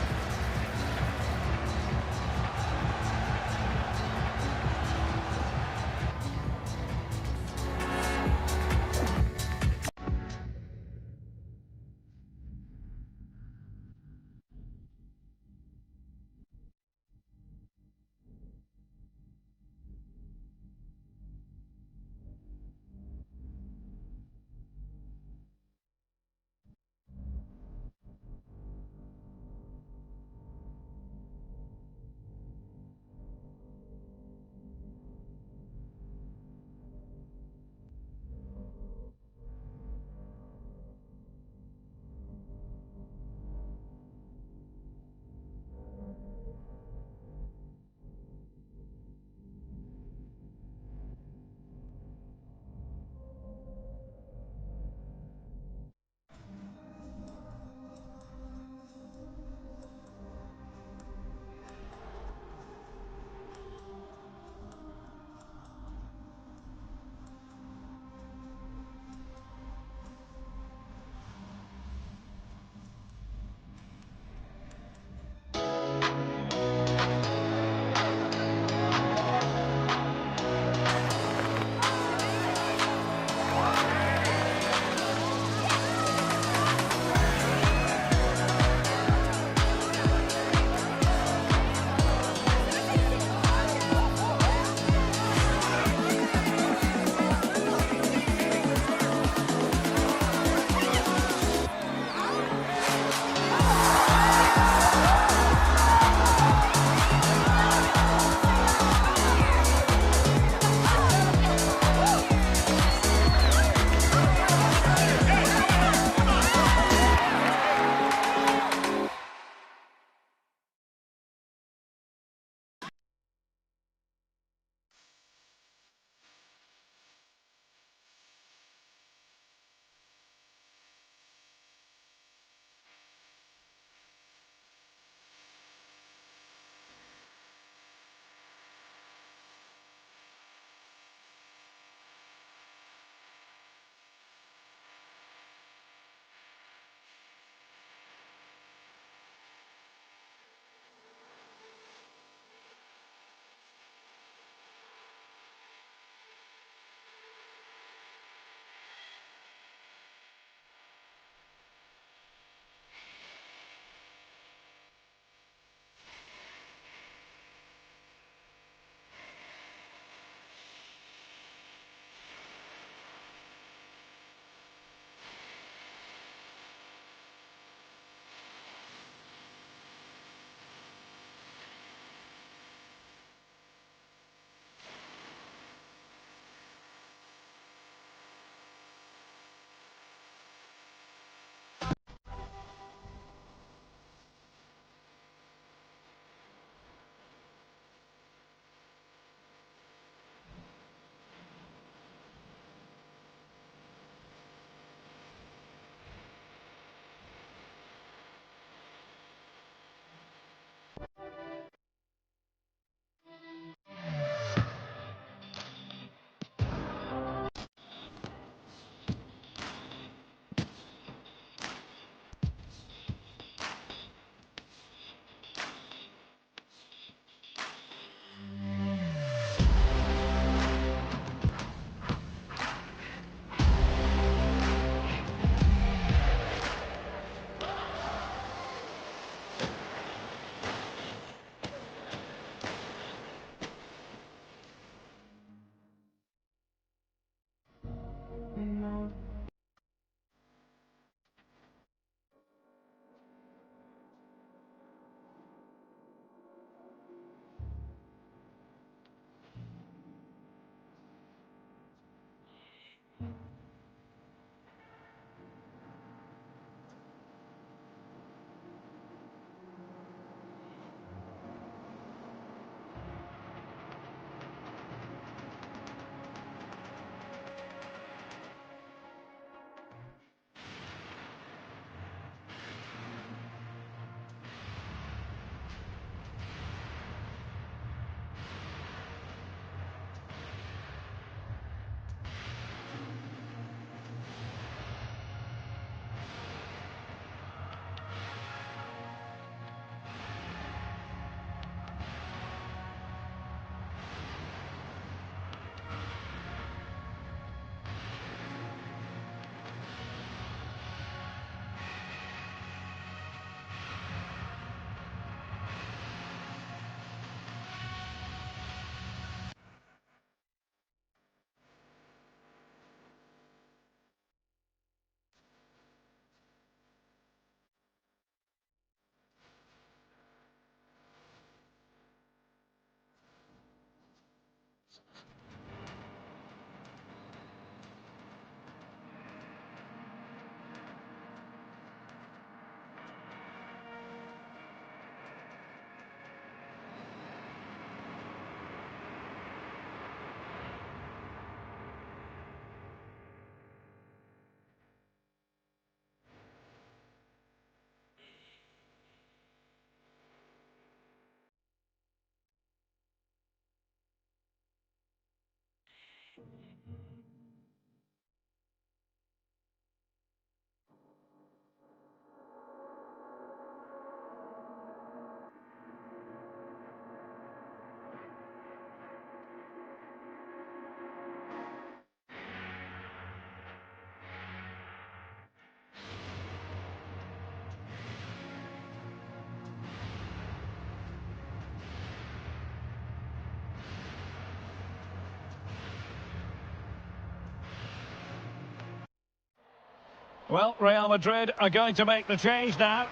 Speaker 3: Well, Real Madrid are going to make the change now.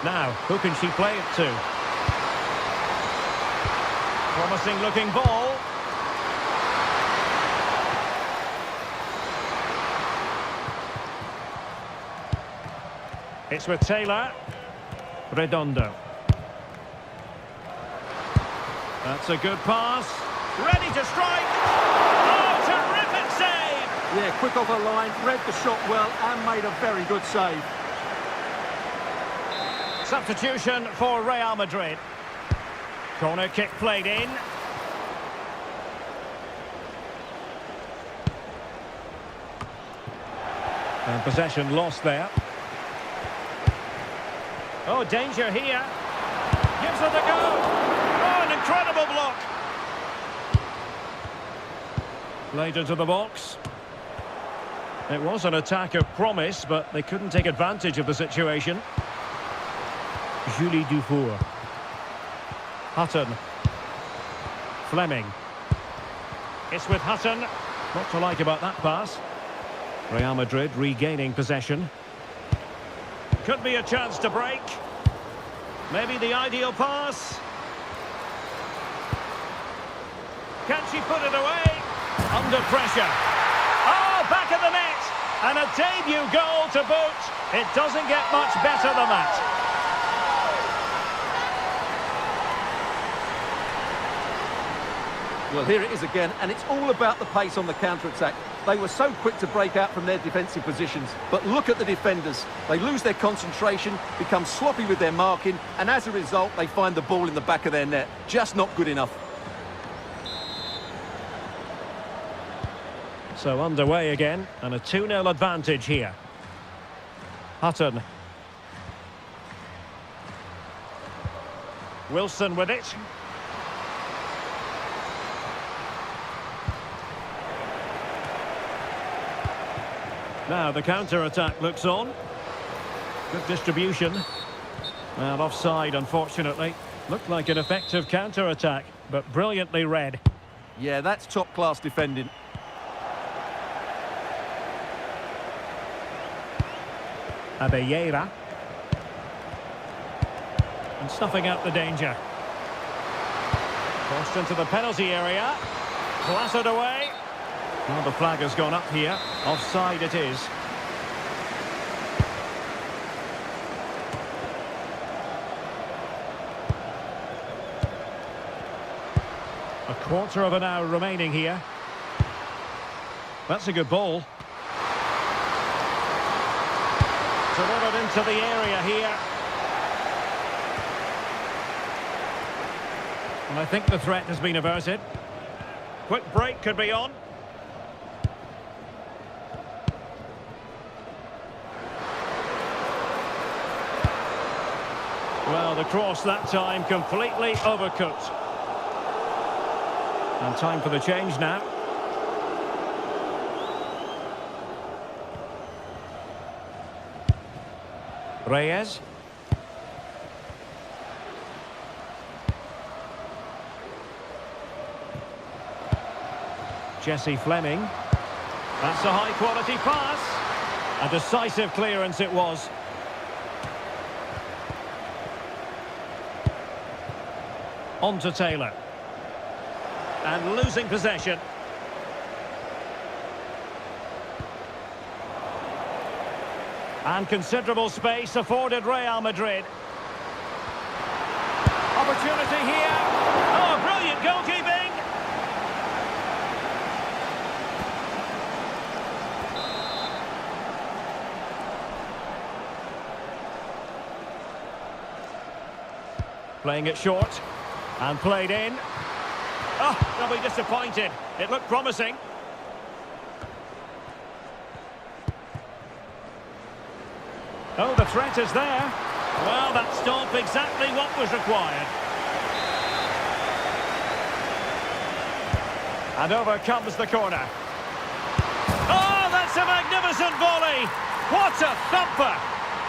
Speaker 3: Now, who can she play it to? Promising looking ball. It's with Taylor. Redondo. That's a good pass. Ready to strike. Oh, terrific save!
Speaker 4: Yeah, quick off the line, read the shot well and made a very good save.
Speaker 3: Substitution for Real Madrid. Corner kick played in. And possession lost there. Oh, danger here. Gives it a go. Oh, an incredible block. Played into the box. It was an attack of promise, but they couldn't take advantage of the situation. Julie Dufour. Hutton. Fleming. It's with Hutton. What to like about that pass? Real Madrid regaining possession. Could be a chance to break. Maybe the ideal pass. Can she put it away? Under pressure. Oh, back of the net. And a debut goal to boot. It doesn't get much better than that.
Speaker 4: Well, here it is again, and it's all about the pace on the counter-attack. They were so quick to break out from their defensive positions, but look at the defenders. They lose their concentration, become sloppy with their marking, and as a result, they find the ball in the back of their net. Just not good enough.
Speaker 3: So underway again, and a 2-0 advantage here. Hutton. Wilson with it. Now the counter-attack looks on. Good distribution. Well, offside, unfortunately. Looked like an effective counter-attack, but brilliantly read.
Speaker 4: Yeah, that's top-class defending.
Speaker 3: Abelleira. And snuffing out the danger. Crossed into the penalty area. Clattered away. Well, the flag has gone up here. Offside it is. A quarter of an hour remaining here. That's a good ball. Delivered into the area here. And I think the threat has been averted. Quick break could be on. Well, the cross that time completely overcooked. And time for the change now. Reyes. Jesse Fleming. That's a high-quality pass. A decisive clearance it was. On to Taylor. And losing possession. And considerable space afforded Real Madrid. Opportunity here. Oh, brilliant goalkeeping. Playing it short. And played in. Oh, they'll be disappointed. It looked promising. Oh, the threat is there. Well, that stopped exactly what was required. And over comes the corner. Oh, that's a magnificent volley. What a thumper.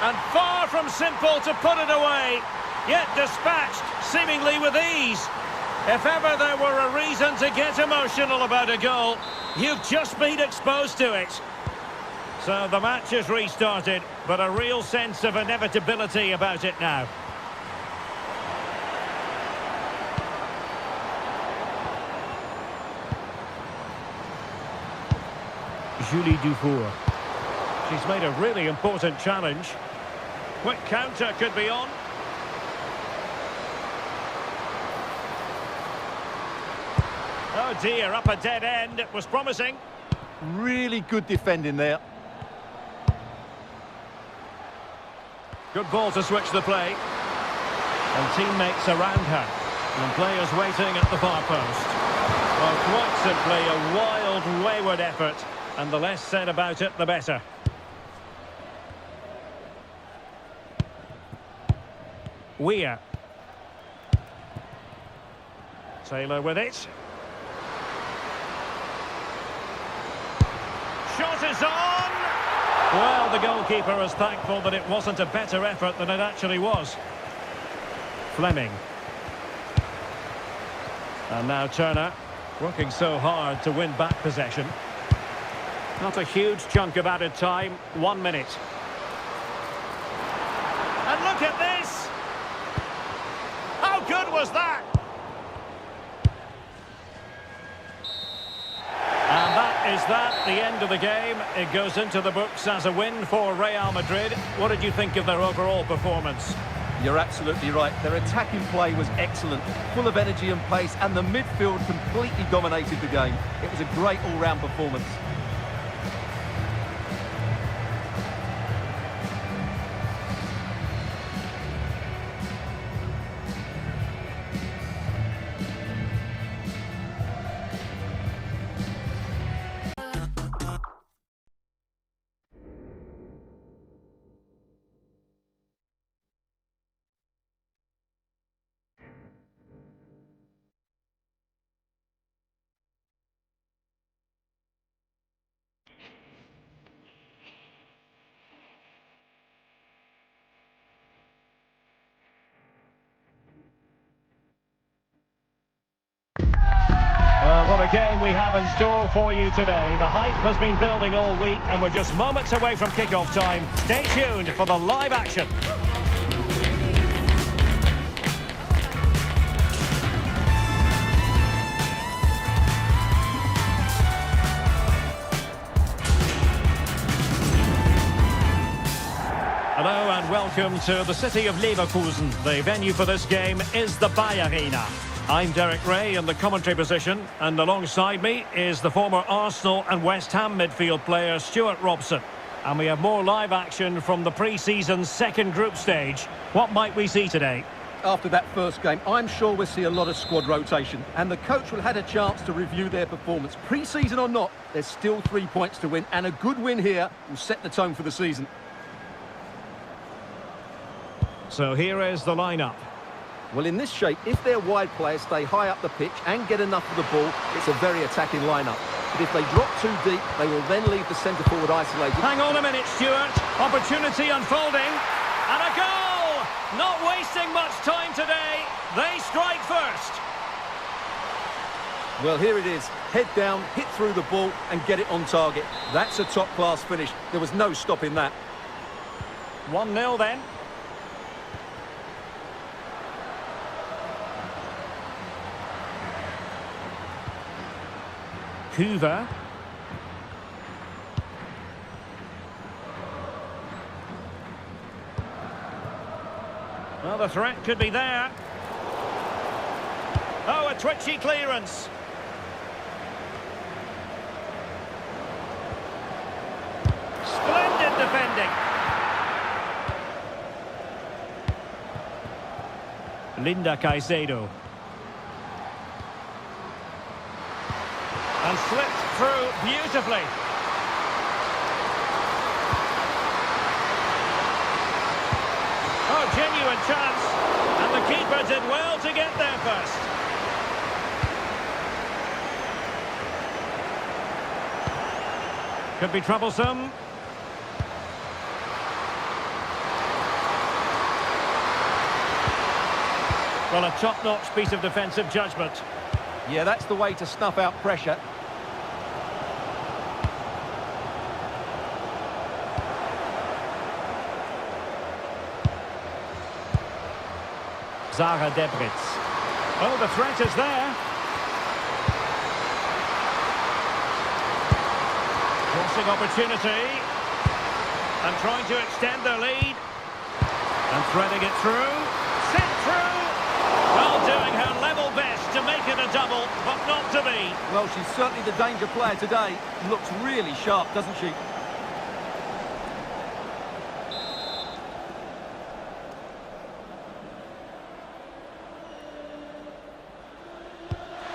Speaker 3: And far from simple to put it away. Yet dispatched, seemingly with ease. If ever there were a reason to get emotional about a goal, you've just been exposed to it. So the match has restarted, but a real sense of inevitability about it now. Julie Dufour. She's made a really important challenge. Quick counter could be on. Oh dear, up a dead end. It was promising.
Speaker 4: Really good defending there.
Speaker 3: Good ball to switch the play. And teammates around her. And players waiting at the far post. Well, quite simply a wild, wayward effort. And the less said about it, the better. Weir. Taylor with it. Shot is on! Well, the goalkeeper is thankful that it wasn't a better effort than it actually was. Fleming. And now Turner, working so hard to win back possession. Not a huge chunk of added time, 1 minute. And look at this! How good was that? And that is that, the end of the game. It goes into the books as a win for Real Madrid. What did you think of their overall performance?
Speaker 4: You're absolutely right. Their attacking play was excellent, full of energy and pace, and the midfield completely dominated the game. It was a great all-round performance.
Speaker 3: What a game we have in store for you today. The hype has been building all week and we're just moments away from kick-off time. Stay tuned for the live action. Hello and welcome to the city of Leverkusen. The venue for this game is the Bayer Arena. I'm Derek Ray in the commentary position, and alongside me is the former Arsenal and West Ham midfield player Stuart Robson. And we have more live action from the pre-season second group stage. What might we see today?
Speaker 4: After that first game, I'm sure we'll see a lot of squad rotation, and the coach will have had a chance to review their performance. Pre-season or not, there's still 3 points to win, and a good win here will set the tone for the season.
Speaker 3: So here is the lineup.
Speaker 4: Well, in this shape, if their wide players stay high up the pitch and get enough of the ball, it's a very attacking lineup. But if they drop too deep, they will then leave the centre-forward isolated.
Speaker 3: Hang on a minute, Stuart. Opportunity unfolding. And a goal! Not wasting much time today. They strike first.
Speaker 4: Well, here it is. Head down, hit through the ball and get it on target. That's a top-class finish. There was no stopping that.
Speaker 3: 1-0 then. Hoover. Well, the threat could be there. Oh, a twitchy clearance. Splendid defending. Linda Caicedo. And slipped through beautifully. Oh, genuine chance. And the keeper did well to get there first. Could be troublesome. Well, a top-notch piece of defensive judgment.
Speaker 4: Yeah, that's the way to snuff out pressure.
Speaker 3: Zara Debritz. Oh, the threat is there. Crossing opportunity. And trying to extend their lead. And threading it through. Sent through. Well, doing her level best to make it a double, but not to be.
Speaker 4: Well, she's certainly the danger player today. Looks really sharp, doesn't she?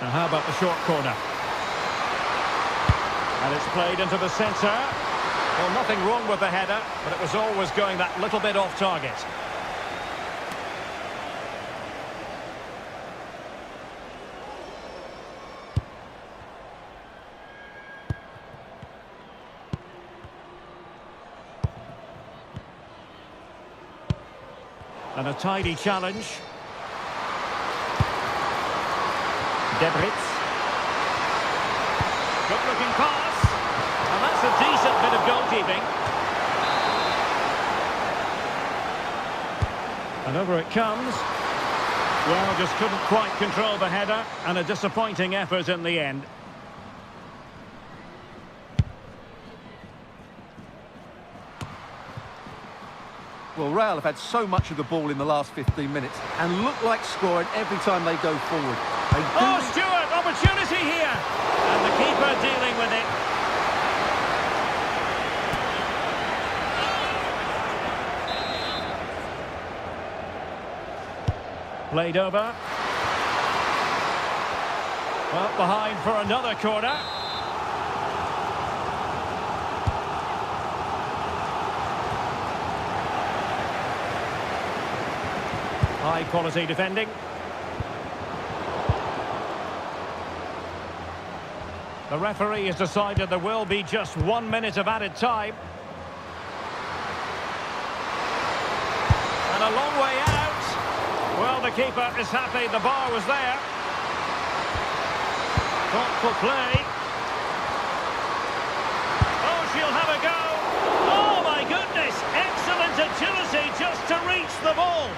Speaker 3: Now, how about the short corner? And it's played into the centre. Well, nothing wrong with the header, but it was always going that little bit off target. And a tidy challenge. Debritz. Good-looking pass. And that's a decent bit of goalkeeping. And over it comes. Well, just couldn't quite control the header, and a disappointing effort in the end.
Speaker 4: Well, Real have had so much of the ball in the last 15 minutes and look like scoring every time they go forward.
Speaker 3: Oh, Stewart, opportunity here. And the keeper dealing with it. Played over. Well, behind for another corner. High quality defending. The referee has decided there will be just 1 minute of added time. And a long way out. Well, the keeper is happy the bar was there. Thoughtful play. Oh, she'll have a go. Oh, my goodness. Excellent agility just to reach the ball.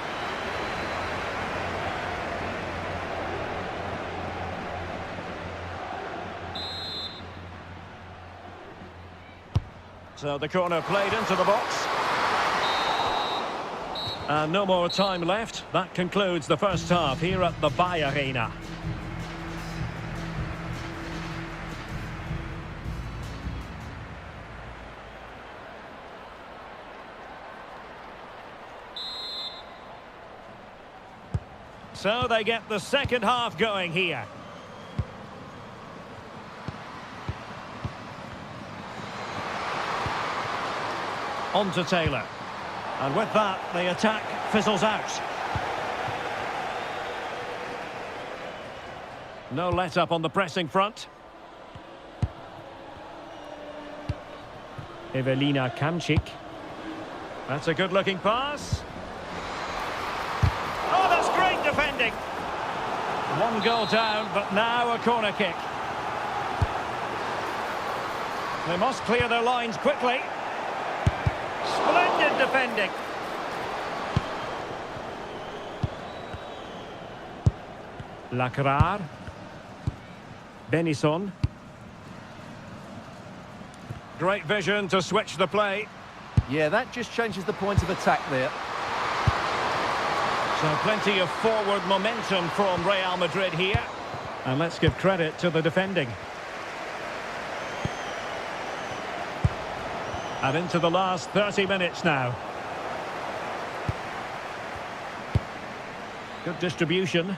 Speaker 3: So the corner played into the box. And no more time left. That concludes the first half here at the Bay Arena. So they get the second half going here. On to Taylor. And with that, the attack fizzles out. No let-up on the pressing front. Evelina Kamczyk. That's a good-looking pass. Oh, that's great defending. One goal down, but now a corner kick. They must clear their lines quickly. Splendid defending. Lacrar. Benison. Great vision to switch the play.
Speaker 4: Yeah, that just changes the point of attack there.
Speaker 3: So plenty of forward momentum from Real Madrid here. And let's give credit to the defending. And into the last 30 minutes now. Good distribution. And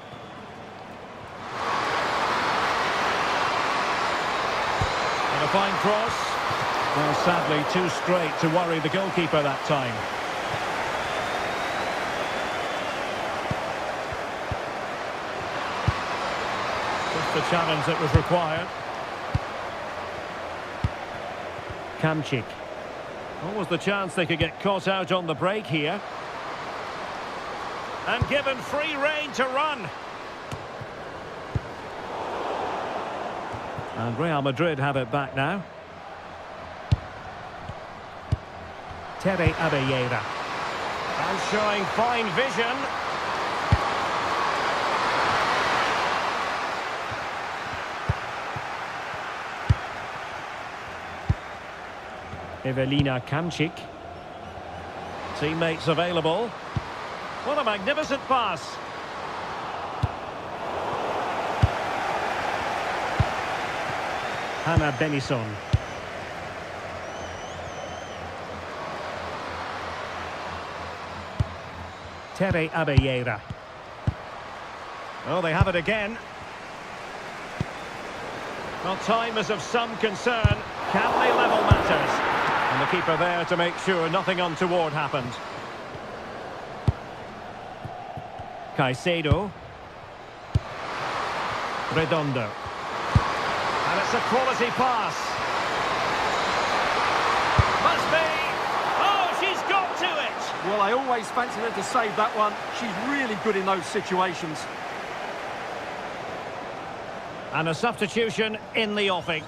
Speaker 3: a fine cross. Well, sadly, too straight to worry the goalkeeper that time. Just the challenge that was required. Kamchik. What was the chance they could get caught out on the break here? And given free rein to run. And Real Madrid have it back now. Tere Abelleira. And showing fine vision. Evelina Kamchik. Teammates available. What a magnificent pass. Hannah Benison. Tere Abelleira. Oh, they have it again. Well, time is of some concern. Can they level matters? And the keeper there to make sure nothing untoward happened. Caicedo. Redondo. And it's a quality pass. Must be. Oh, she's got to it.
Speaker 4: Well, I always fancied her to save that one. She's really good in those situations.
Speaker 3: And a substitution in the offing.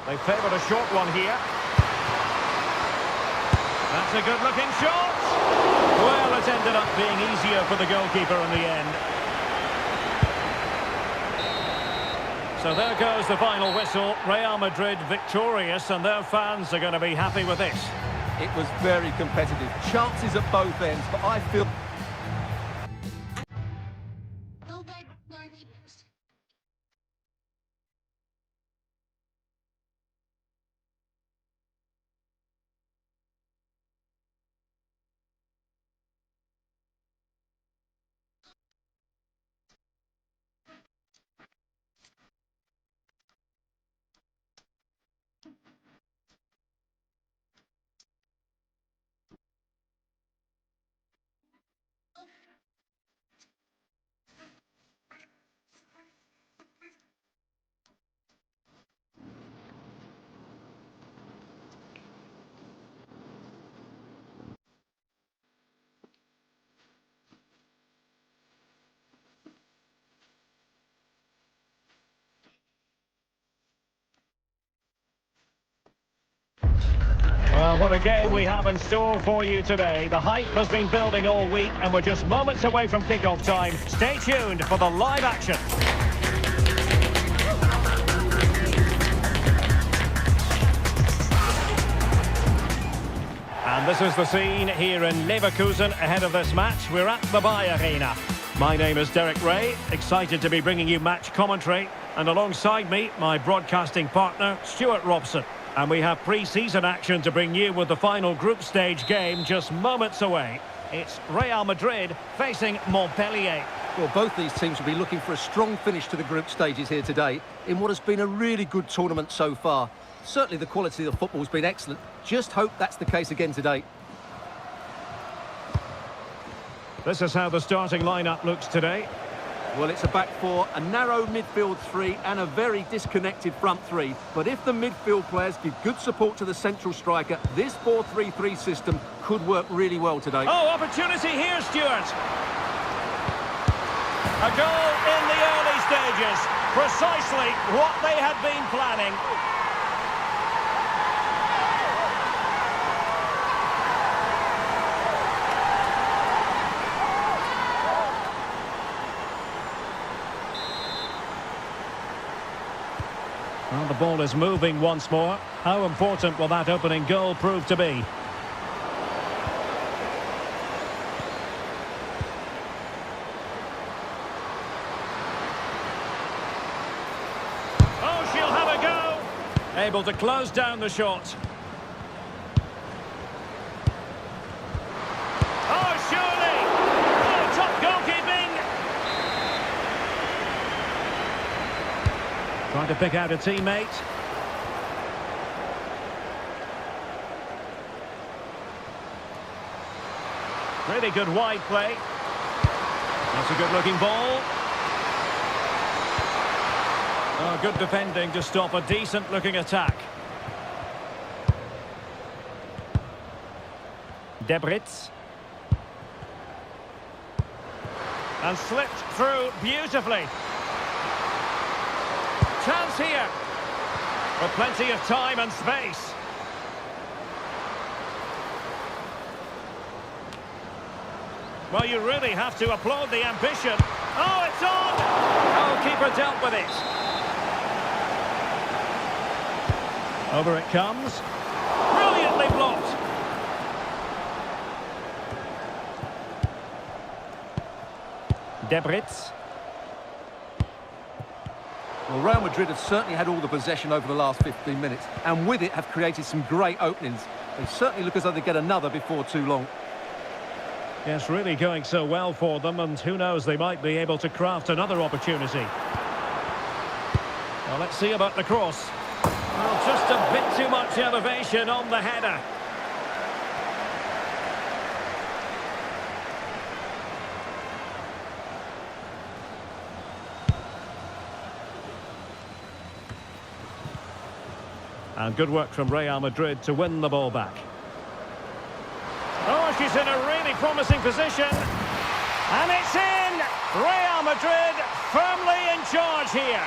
Speaker 3: They favoured a short one here. That's a good-looking shot. Well, it ended up being easier for the goalkeeper in the end. So there goes the final whistle. Real Madrid victorious, and their fans are going to be happy with this.
Speaker 4: It was very competitive. Chances at both ends, but I feel...
Speaker 3: Well, what a game we have in store for you today. The hype has been building all week, and we're just moments away from kickoff time. Stay tuned for the live action. And this is the scene here in Leverkusen ahead of this match. We're at the Bayer Arena. My name is Derek Ray, excited to be bringing you match commentary. And alongside me, my broadcasting partner, Stuart Robson. And we have pre-season action to bring you with the final group stage game just moments away. It's Real Madrid facing Montpellier.
Speaker 4: Well, both these teams will be looking for a strong finish to the group stages here today in what has been a really good tournament so far. Certainly the quality of the football has been excellent. Just hope that's the case again today.
Speaker 3: This is how the starting lineup looks today.
Speaker 4: Well, it's a back four, a narrow midfield three and a very disconnected front three. But if the midfield players give good support to the central striker, this 4-3-3 system could work really well today.
Speaker 3: Oh, opportunity here, Stuart. A goal in the early stages. Precisely what they had been planning. Well, the ball is moving once more. How important will that opening goal prove to be? Oh, she'll have a go. Able to close down the shot. Trying to pick out a teammate. Really good wide play. That's a good-looking ball. Oh, good defending to stop a decent-looking attack. Debritz. And slipped through beautifully. Chance here. With plenty of time and space. Well, you really have to applaud the ambition. Oh, it's on! Goalkeeper dealt with it. Over it comes. Brilliantly blocked. Debritz.
Speaker 4: Well, Real Madrid have certainly had all the possession over the last 15 minutes, and with it have created some great openings. They certainly look as though they get another before too long.
Speaker 3: Yes, really going so well for them, and who knows, they might be able to craft another opportunity. Well, let's see about the cross. Well, just a bit too much elevation on the header. And good work from Real Madrid to win the ball back. Oh, she's in a really promising position. And it's in! Real Madrid firmly in charge here.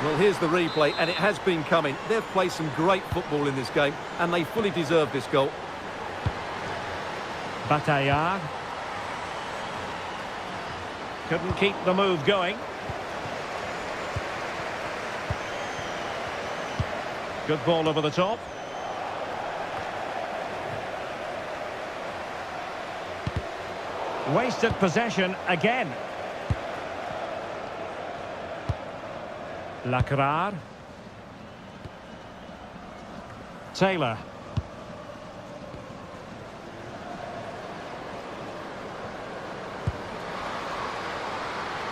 Speaker 4: Well, here's the replay, and it has been coming. They've played some great football in this game, and they fully deserve this goal.
Speaker 3: Bataillard. Couldn't keep the move going. Good ball over the top. Wasted possession again. Lacrar. Taylor.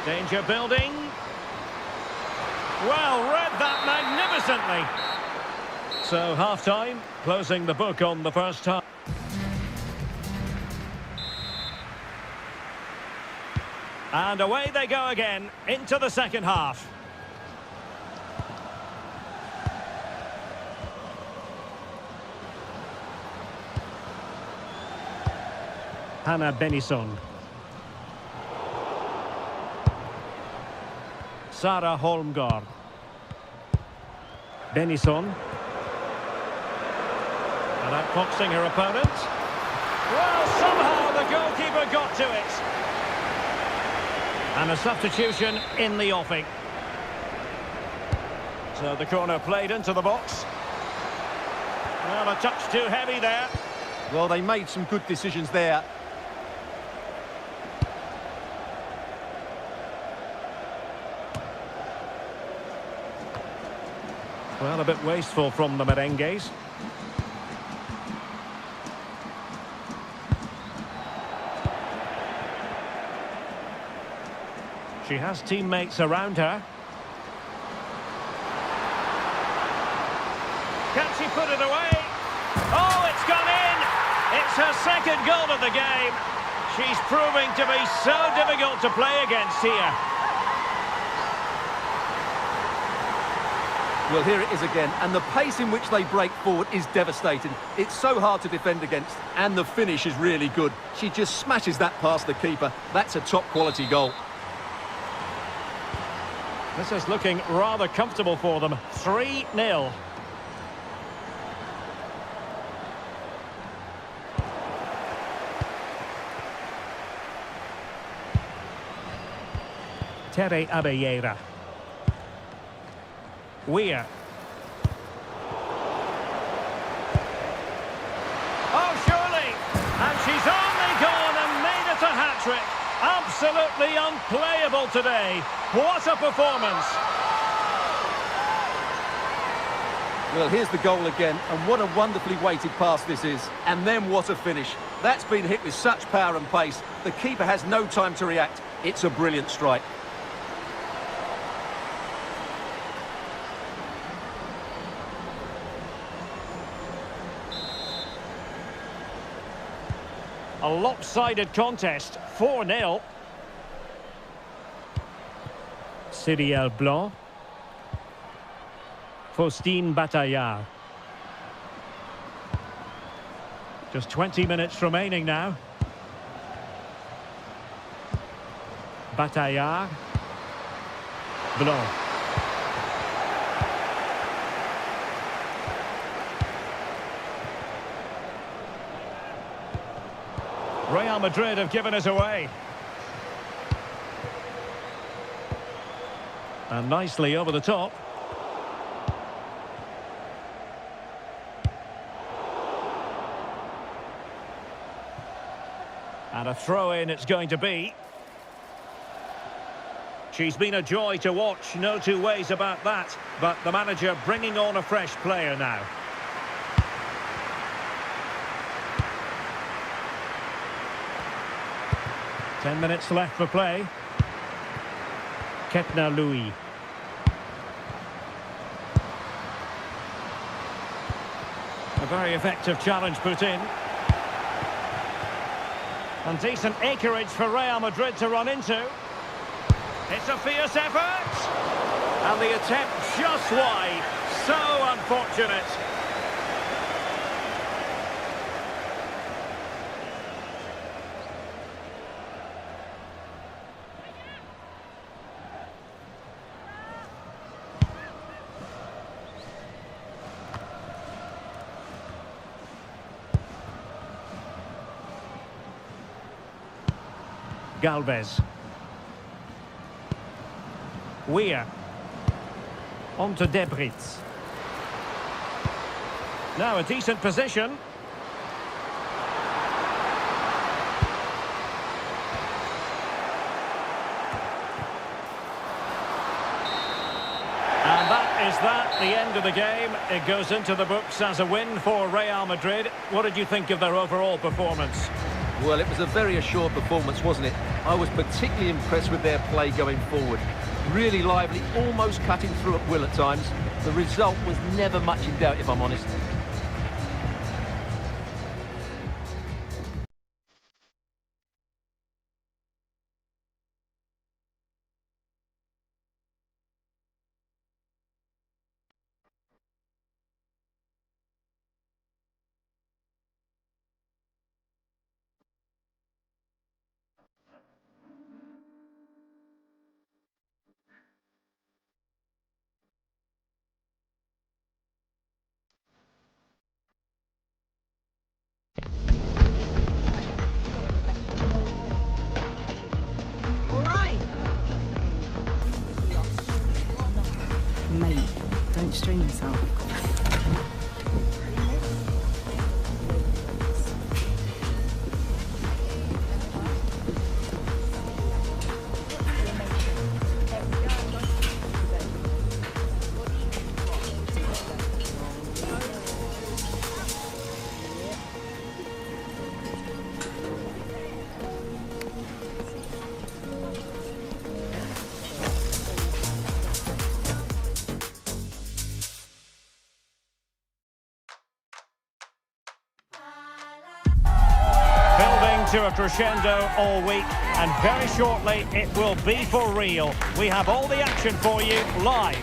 Speaker 3: Danger building. Well, read that magnificently. So, half-time, closing the book on the first half. And away they go again, into the second half. Hannah Benison. Sarah Holmgård. Benison. And outfoxing her opponent. Well, somehow the goalkeeper got to it. And a substitution in the offing. So the corner played into the box. Well, a touch too heavy there.
Speaker 4: Well, they made some good decisions there.
Speaker 3: Well, a bit wasteful from the Merengues. She has teammates around her. Can she put it away? Oh, it's gone in! It's her second goal of the game. She's proving to be so difficult to play against here.
Speaker 4: Well, here it is again, and the pace in which they break forward is devastating. It's so hard to defend against, and the finish is really good. She just smashes that past the keeper. That's a top-quality goal.
Speaker 3: This is looking rather comfortable for them. 3-0. Tere Abelleira. Weir. Oh, surely! And she's only gone and made it a hat-trick. Absolutely unplayable today. What a performance!
Speaker 4: Well, here's the goal again, and what a wonderfully weighted pass this is. And then what a finish. That's been hit with such power and pace. The keeper has no time to react. It's a brilliant strike.
Speaker 3: A lopsided contest, 4-0. Cyriel Blanc. Faustine Bataillard. Just 20 minutes remaining now. Bataillard. Blanc. Real Madrid have given us away. And nicely over the top. And a throw-in it's going to be. She's been a joy to watch, no two ways about that. But the manager bringing on a fresh player now. Ten minutes left for play. Ketna Louis. A very effective challenge put in. And decent acreage for Real Madrid to run into. It's a fierce effort. And the attempt just wide. So unfortunate. Galvez. Weir. On to Debritz. Now a decent position. And that is that, the end of the game. It goes into the books as a win for Real Madrid. What did you think of their overall performance?
Speaker 4: Well, it was a very assured performance, wasn't it? I was particularly impressed with their play going forward. Really lively, almost cutting through at will at times. The result was never much in doubt, if I'm honest.
Speaker 1: Mate, don't strain yourself.
Speaker 3: To a crescendo all week, and very shortly it will be for real. We have all the action for you live.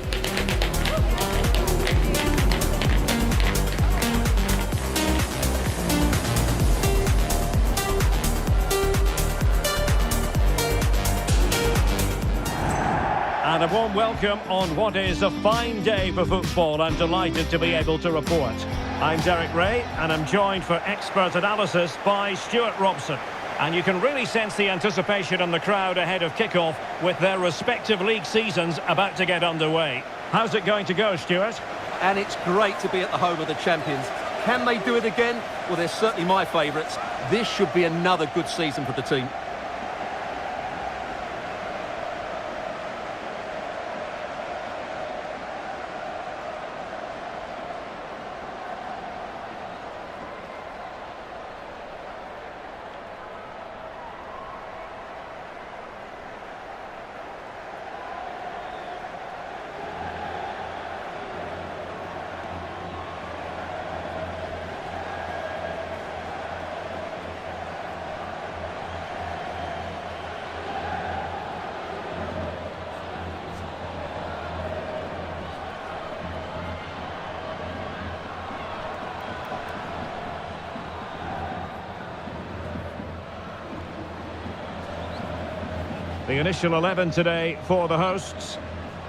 Speaker 3: And a warm welcome on what is a fine day for football. I'm delighted to be able to report. I'm Derek Ray, and I'm joined for expert analysis by Stuart Robson. And you can really sense the anticipation in the crowd ahead of kickoff with their respective league seasons about to get underway. How's it going to go, Stuart?
Speaker 4: And it's great to be at the home of the champions. Can they do it again? Well, they're certainly my favourites. This should be another good season for the team.
Speaker 3: The initial 11 today for the hosts.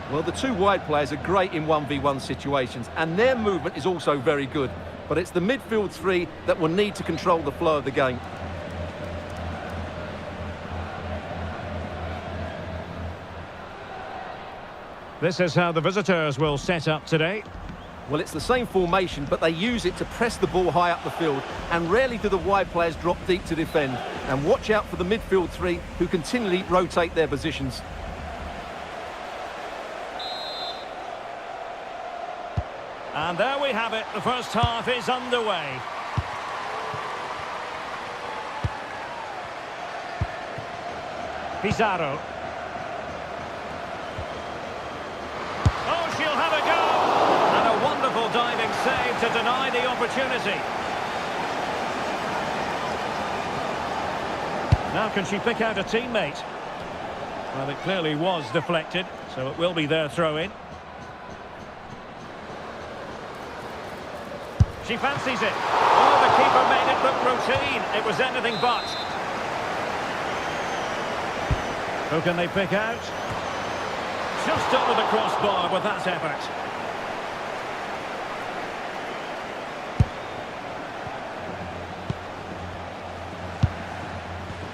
Speaker 4: Well, the two wide players are great in 1v1 situations, and their movement is also very good. But it's the midfield three that will need to control the flow of the game.
Speaker 3: This is how the visitors will set up today.
Speaker 4: Well, it's the same formation, but they use it to press the ball high up the field, and rarely do the wide players drop deep to defend. And watch out for the midfield three, who continually rotate their positions.
Speaker 3: And there we have it. The first half is underway. Pizarro. Oh, she'll have a go. And a wonderful diving save to deny the opportunity. Now can she pick out a teammate? Well, it clearly was deflected, so it will be their throw-in. She fancies it. Oh, the keeper made it look routine. It was anything but. Who can they pick out? Just over the crossbar with that effort.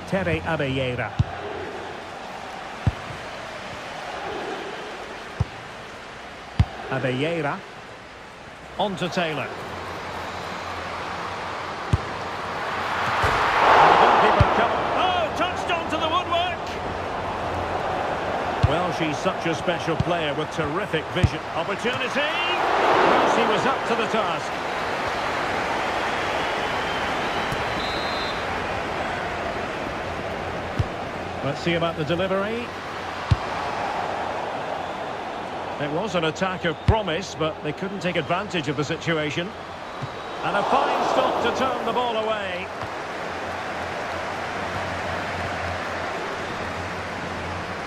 Speaker 3: Tere Abelleira. Abelleira. On to Taylor. Well, she's such a special player with terrific vision. Opportunity! Well, she was up to the task. Let's see about the delivery. It was an attack of promise, but they couldn't take advantage of the situation. And a fine stop to turn the ball away.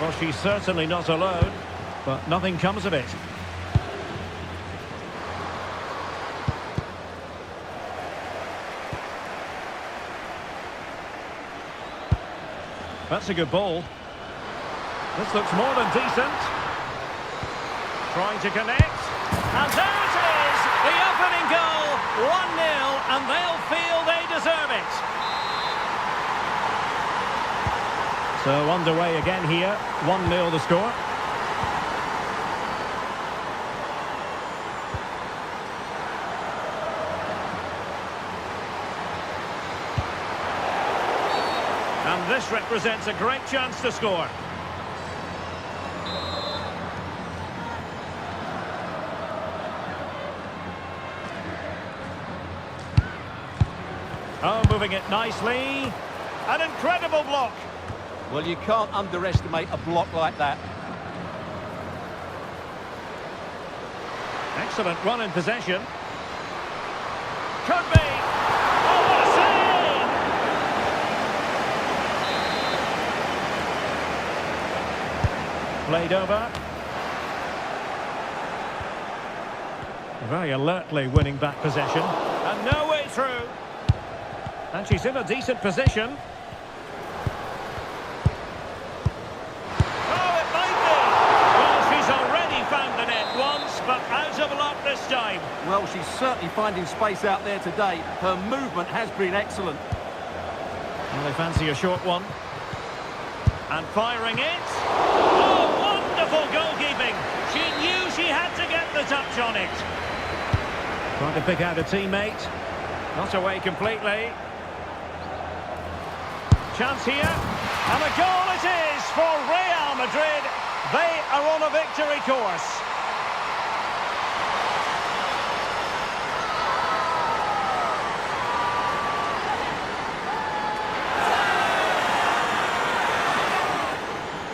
Speaker 3: Well, she's certainly not alone, but nothing comes of it. That's a good ball. This looks more than decent. Trying to connect. And there it is! The opening goal! 1-0, and they'll feel they deserve it. So underway again here, 1-0 the score. And this represents a great chance to score. Oh, moving it nicely. An incredible block.
Speaker 4: Well, you can't underestimate a block like that.
Speaker 3: Excellent run in possession. Could be. Oh, what a save! Played over. Very alertly winning back possession. And no way through. And she's in a decent position. But out of luck this time.
Speaker 4: Well, she's certainly finding space out there today. Her movement has been excellent.
Speaker 3: Well, they fancy a short one. And firing it. Oh, wonderful goalkeeping. She knew she had to get the touch on it. Trying to pick out a teammate. Not away completely. Chance here. And a goal it is for Real Madrid. They are on a victory course.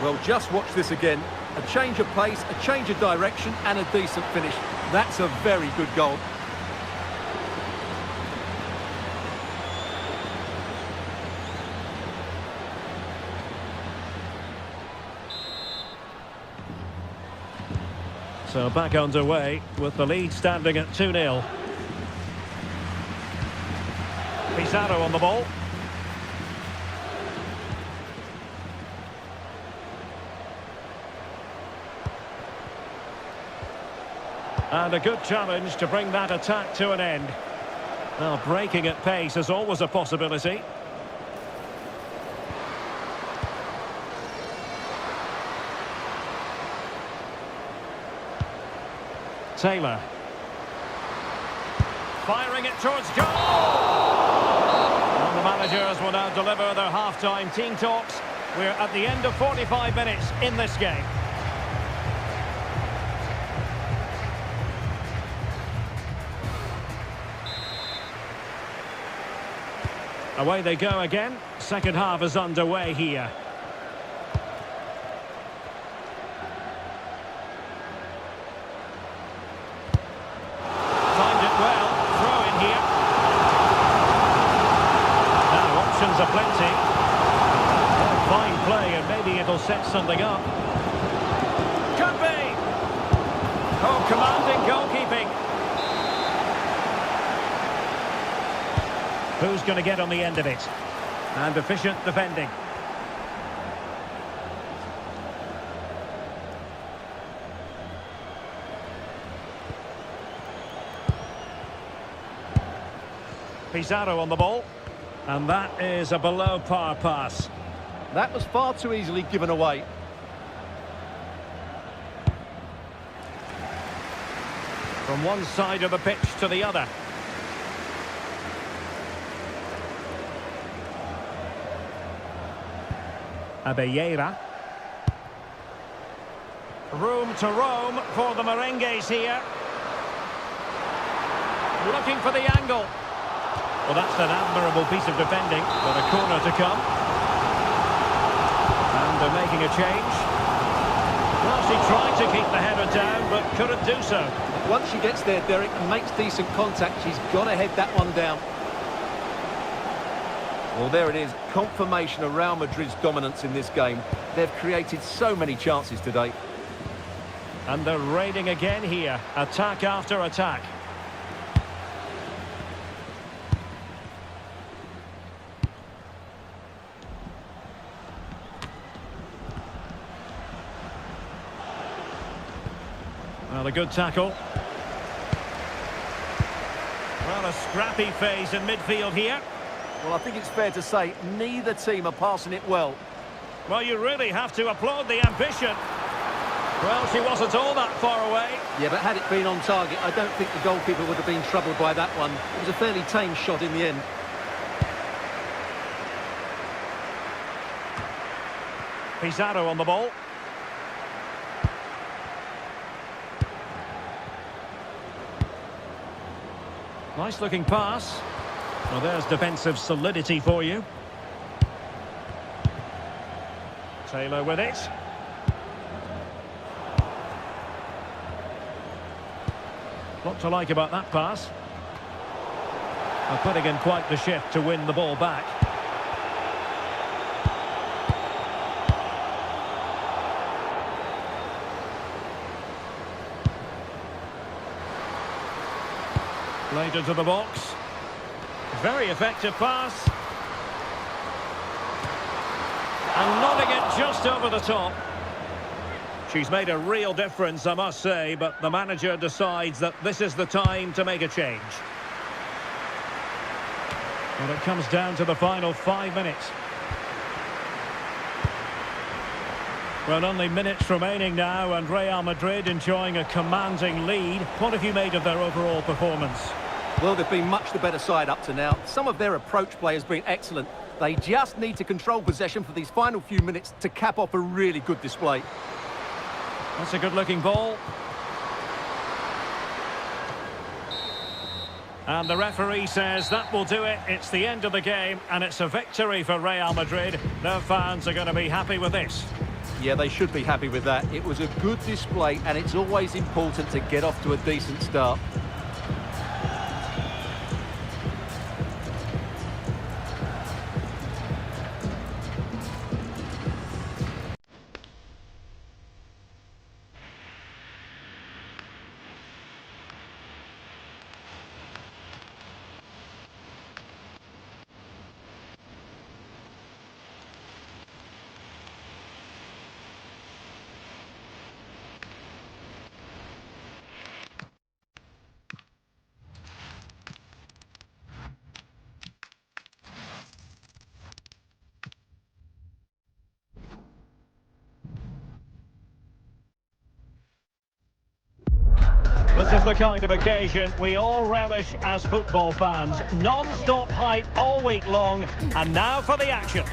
Speaker 4: Well, just watch this again. A change of pace, a change of direction, and a decent finish. That's a very good goal.
Speaker 3: So back underway with the lead standing at 2-0. Pizarro on the ball. And a good challenge to bring that attack to an end. Now, breaking at pace is always a possibility. Taylor. Firing it towards goal! And the managers will now deliver their half-time team talks. We're at the end of 45 minutes in this game. Away they go again. Second half is underway here. Timed it well. Throw in here. Now options are plenty. Oh, fine play, and maybe it'll set something up. Could be. Oh, commanding goalkeeping. Who's going to get on the end of it? And efficient defending. Pizarro on the ball. And that is a below-par pass.
Speaker 4: That was far too easily given away.
Speaker 3: From one side of the pitch to the other. Abelleira. Room to roam for the Merengues here. Looking for the angle. Well, that's an admirable piece of defending, but a corner to come. And they're making a change. Well, she tried to keep the header down, but couldn't do so.
Speaker 4: Once she gets there, Derek, and makes decent contact, she's got to head that one down. Well, there it is. Confirmation of Real Madrid's dominance in this game. They've created so many chances today.
Speaker 3: And they're raiding again here. Attack after attack. Well, a good tackle. Well, a scrappy phase in midfield here.
Speaker 4: Well, I think it's fair to say neither team are passing it well.
Speaker 3: Well, you really have to applaud the ambition. Well, she wasn't all that far away.
Speaker 4: Yeah, but had it been on target, I don't think the goalkeeper would have been troubled by that one. It was a fairly tame shot in the end.
Speaker 3: Pizarro on the ball. Nice looking pass. Well, there's defensive solidity for you. Taylor with it. What to like about that pass. Well, putting in quite the shift to win the ball back. Played into the box. Very effective pass. And nodding it just over the top. She's made a real difference, I must say, but the manager decides that this is the time to make a change. Well, it comes down to the final 5 minutes. Well, only minutes remaining now, and Real Madrid enjoying a commanding lead. What have you made of their overall performance?
Speaker 4: Well, they've been much the better side up to now. Some of their approach play has been excellent. They just need to control possession for these final few minutes to cap off a really good display.
Speaker 3: That's a good-looking ball. And the referee says that will do it. It's the end of the game, and it's a victory for Real Madrid. Their fans are going to be happy with this.
Speaker 4: Yeah, they should be happy with that. It was a good display, and it's always important to get off to a decent start.
Speaker 3: is the kind of occasion we all relish as football fans. Non-stop hype all week long, and now for the action.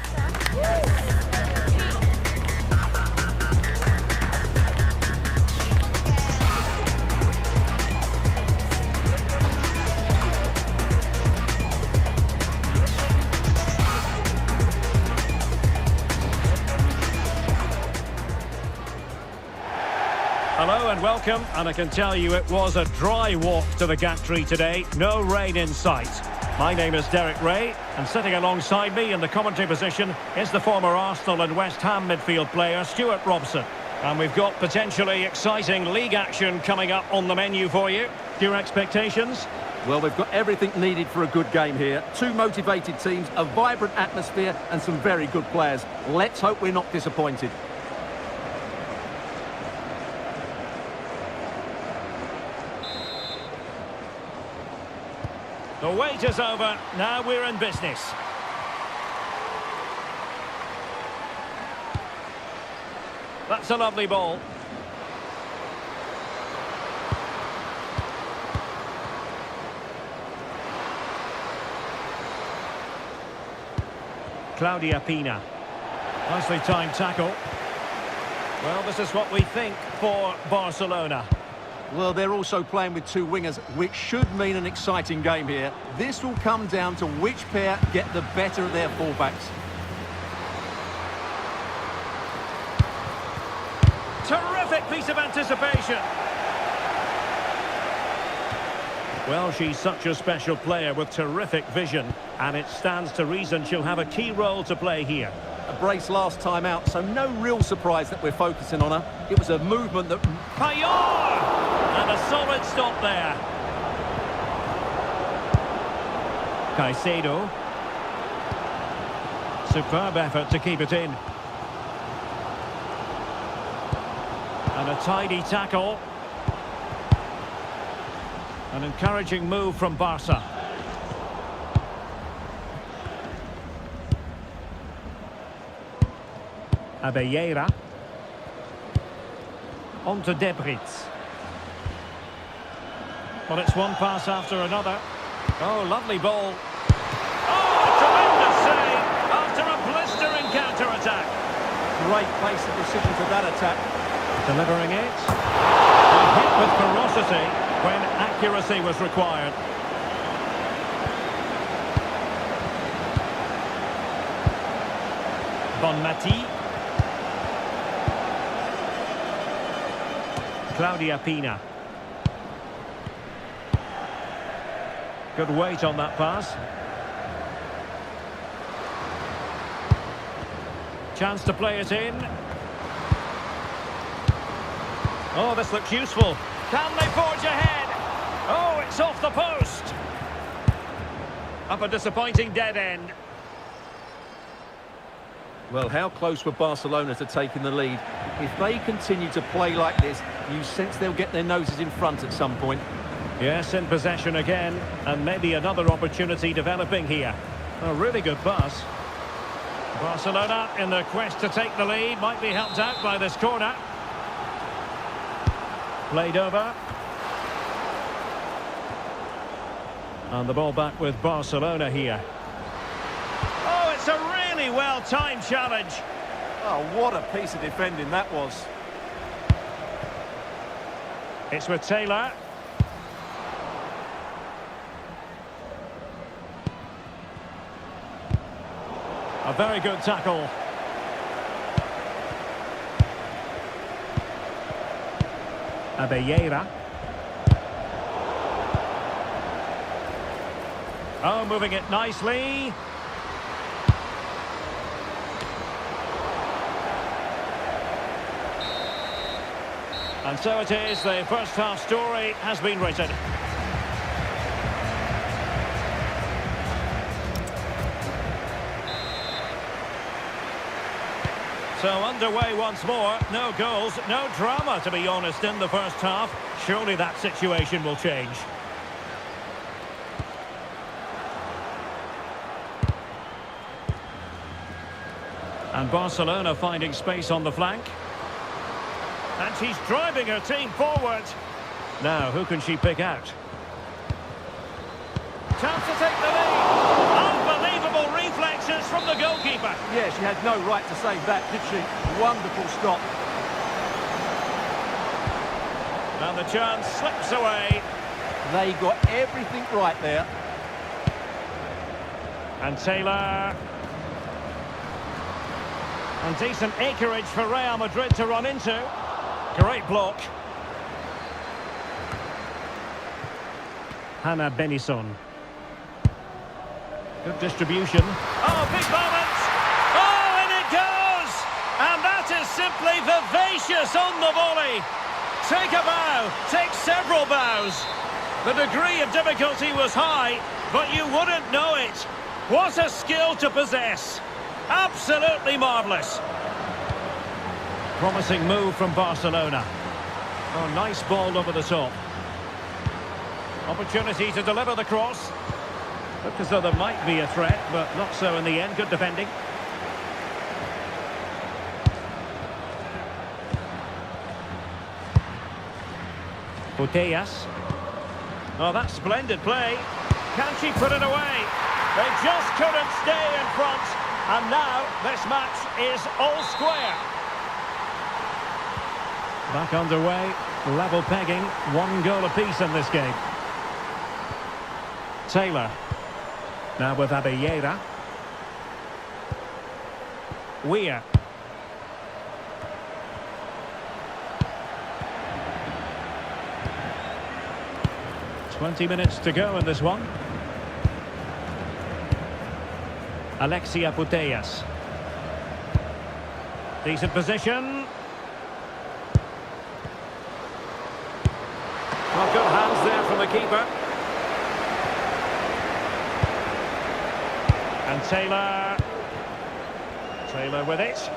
Speaker 3: Hello and welcome, and I can tell you it was a dry walk to the Gantry today, no rain in sight. My name is Derek Ray, and sitting alongside me in the commentary position is the former Arsenal and West Ham midfield player Stuart Robson. And we've got potentially exciting league action coming up on the menu for you. Your expectations?
Speaker 4: Well, we've got everything needed for a good game here. Two motivated teams, a vibrant atmosphere and some very good players. Let's hope we're not disappointed.
Speaker 3: The wait is over, now we're in business. That's a lovely ball. Claudia Pina. Nicely timed tackle. Well, this is what we think for Barcelona.
Speaker 4: Well, they're also playing with two wingers, which should mean an exciting game here. This will come down to which pair get the better of their fullbacks.
Speaker 3: Terrific piece of anticipation. Well, she's such a special player with terrific vision, and it stands to reason she'll have a key role to play here.
Speaker 4: A brace last time out, so no real surprise that we're focusing on her. It was a movement that...
Speaker 3: Payot! And a solid stop there. Caicedo. Superb effort to keep it in. And a tidy tackle. An encouraging move from Barca. Abelleira. On to Debritz. Well, it's one pass after another. Oh, lovely ball. Oh, tremendous save after a blistering counter-attack.
Speaker 4: Great place of decision to that attack.
Speaker 3: Delivering it. A hit with ferocity when accuracy was required. Bonmati. Claudia Pina. Good weight on that pass. Chance to play it in. Oh, this looks useful. Can they forge ahead? Oh, it's off the post. Up a disappointing dead end.
Speaker 4: Well, how close were Barcelona to taking the lead? If they continue to play like this, you sense they'll get their noses in front at some point.
Speaker 3: Yes, in possession again, and maybe another opportunity developing here. A really good pass. Barcelona, in their quest to take the lead, might be helped out by this corner. Played over. And the ball back with Barcelona here. Oh, it's a really well-timed challenge.
Speaker 4: Oh, what a piece of defending that was.
Speaker 3: It's with Taylor. A very good tackle. Abelleira. Oh, moving it nicely. And so it is, the first half story has been written. So underway once more, no goals, no drama to be honest in the first half. Surely that situation will change. And Barcelona finding space on the flank. And she's driving her team forward. Now, who can she pick out? Chance to take the lead. Unbelievable reflexes from the goalkeeper.
Speaker 4: Yeah, she had no right to save that, did she? Wonderful stop.
Speaker 3: And the chance slips away.
Speaker 4: They got everything right there.
Speaker 3: And Taylor. And decent acreage for Real Madrid to run into. Great block. Hannah Benison. Good distribution. Oh, big moment! Oh, and it goes! And that is simply vivacious on the volley. Take a bow, take several bows. The degree of difficulty was high, but you wouldn't know it. What a skill to possess. Absolutely marvellous. Promising move from Barcelona. Oh, nice ball over the top. Opportunity to deliver the cross. Looked as though there might be a threat, but not so in the end. Good defending. Putellas. Oh, that's splendid play. Can she put it away? They just couldn't stay in front. And now this match is all square. Back underway. Level pegging. 1 goal apiece in this game. Taylor. Now with Abellera. Weir. "20 minutes to go in this one. Alexia Putellas. Decent position. Well, good hands there from the keeper. And Taylor. Taylor with it.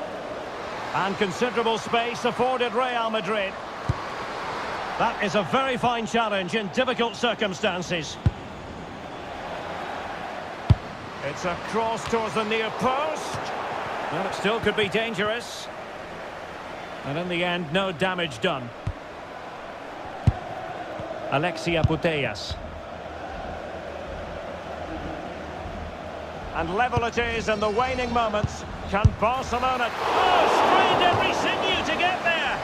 Speaker 3: And considerable space afforded Real Madrid. That is a very fine challenge in difficult circumstances. It's a cross towards the near post. Well, it still could be dangerous. And in the end, no damage done. Alexia Putellas. And level it is in the waning moments. Can Barcelona... Oh, strained every sinew to get there.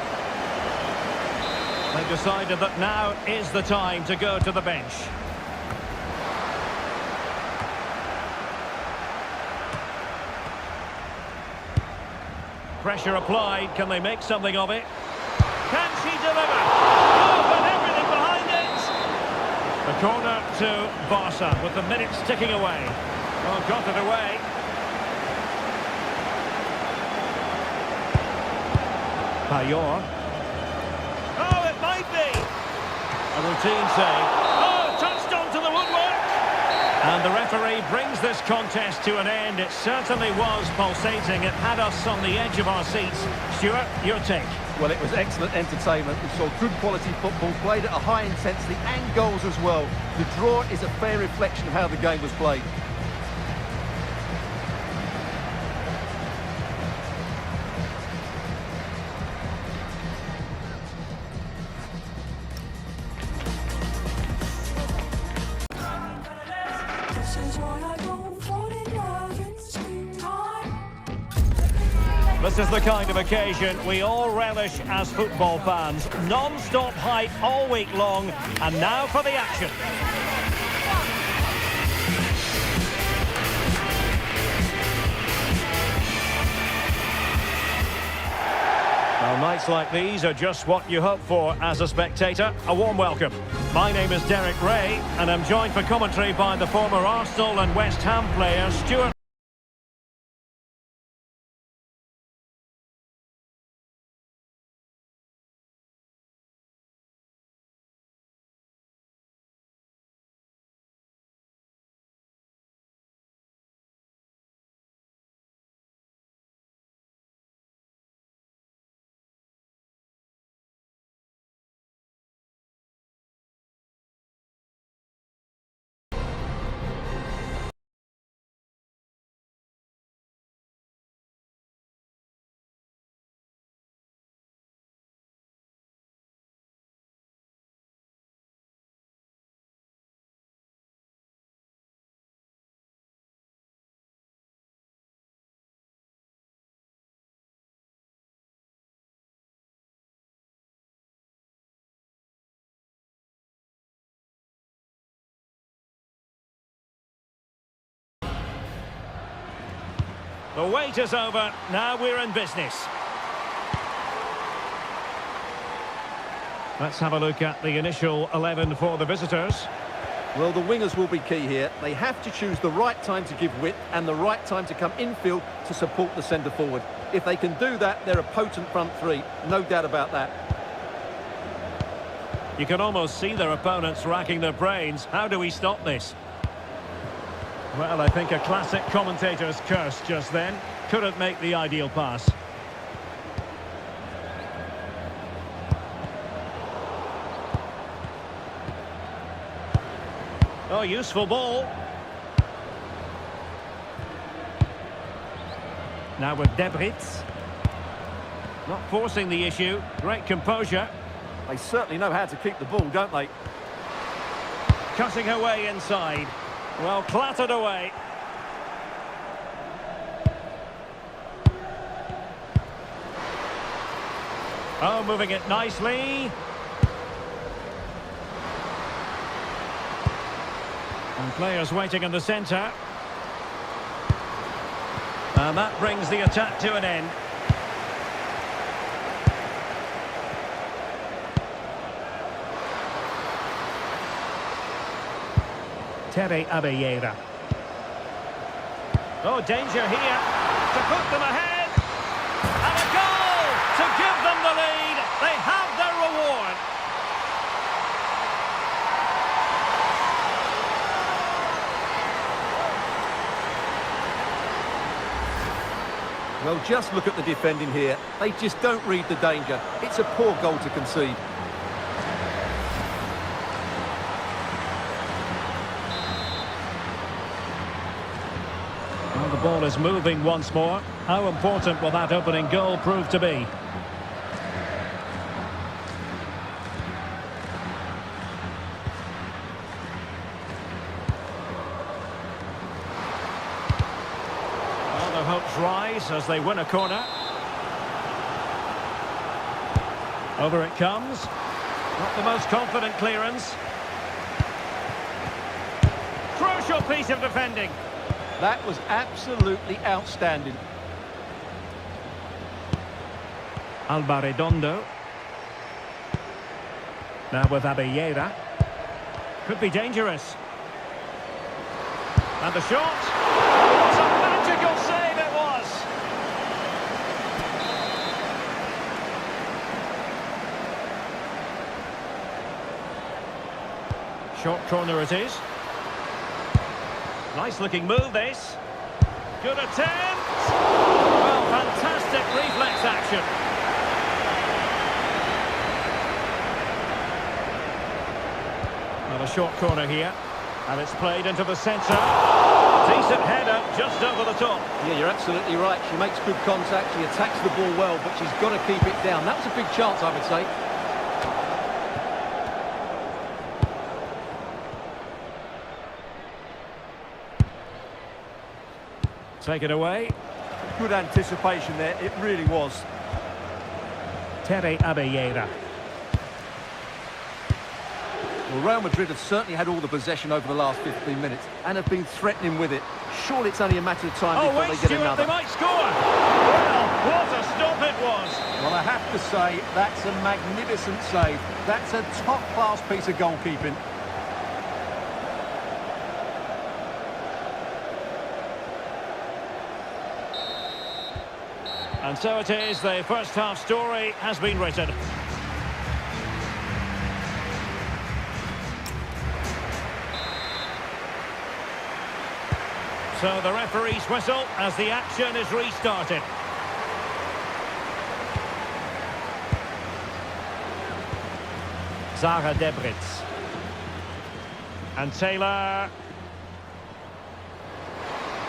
Speaker 3: They decided that now is the time to go to the bench. Pressure applied. Can they make something of it? Can she deliver? Oh, but everything behind it. The corner to Barca with the minutes ticking away. Oh, got it away. Payor. Oh, it might be. A routine save. Oh, touched onto the woodwork. And the referee brings this contest to an end. It certainly was pulsating. It had us on the edge of our seats. Stuart, your take.
Speaker 4: Well, it was excellent entertainment. We saw good quality football, played at a high intensity and goals as well. The draw is a fair reflection of how the game was played.
Speaker 3: This is the kind of occasion we all relish as football fans. Non-stop hype all week long, and now for the action. Well, nights like these are just what you hope for as a spectator. A warm welcome. My name is Derek Ray, and I'm joined for commentary by the former Arsenal and West Ham player, Stuart The wait is over. Now we're in business. Let's have a look at the initial 11 for the visitors.
Speaker 4: Well, the wingers will be key here. They have to choose the right time to give width and the right time to come infield to support the centre forward. If they can do that, they're a potent front three. No doubt about that.
Speaker 3: You can almost see their opponents racking their brains. How do we stop this? Well, I think a classic commentator's curse just then. Couldn't make the ideal pass. Oh, useful ball. Now with Debritz. Not forcing the issue. Great composure.
Speaker 4: They certainly know how to keep the ball, don't they?
Speaker 3: Cutting her way inside. Well, clattered away. Oh, moving it nicely. And players waiting in the centre. And that brings the attack to an end. Terry Abeyera. Oh, danger here to put them ahead. And a goal to give them the lead. They have their reward.
Speaker 4: Well, just look at the defending here. They just don't read the danger. It's a poor goal to concede.
Speaker 3: Well, the ball is moving once more. How important will that opening goal prove to be? Well, their hopes rise as they win a corner. Over it comes. Not the most confident clearance. Crucial piece of defending.
Speaker 4: That was absolutely outstanding.
Speaker 3: Alba Redondo. Now with Abeyera. Could be dangerous. And the shot. What a magical save it was! Short corner it is. Nice looking move this. Good attempt. Well, fantastic reflex action. Well, a short corner here. And it's played into the centre. Decent header just over the top.
Speaker 4: Yeah, you're absolutely right. She makes good contact. She attacks the ball well, but she's got to keep it down. That was a big chance, I would say.
Speaker 3: Take it away.
Speaker 4: Good anticipation there, it really was.
Speaker 3: Terry Abeyera.
Speaker 4: Well, Real Madrid have certainly had all the possession over the last 15 minutes and have been threatening with it. Surely it's only a matter of time before they get
Speaker 3: Stuart,
Speaker 4: another.
Speaker 3: they might score. Well, what a stop it was.
Speaker 4: Well, I have to say, that's a magnificent save. That's a top-class piece of goalkeeping.
Speaker 3: And so it is, the first half story has been written. So the referee's whistle as the action is restarted. Zara Debritz. And Taylor.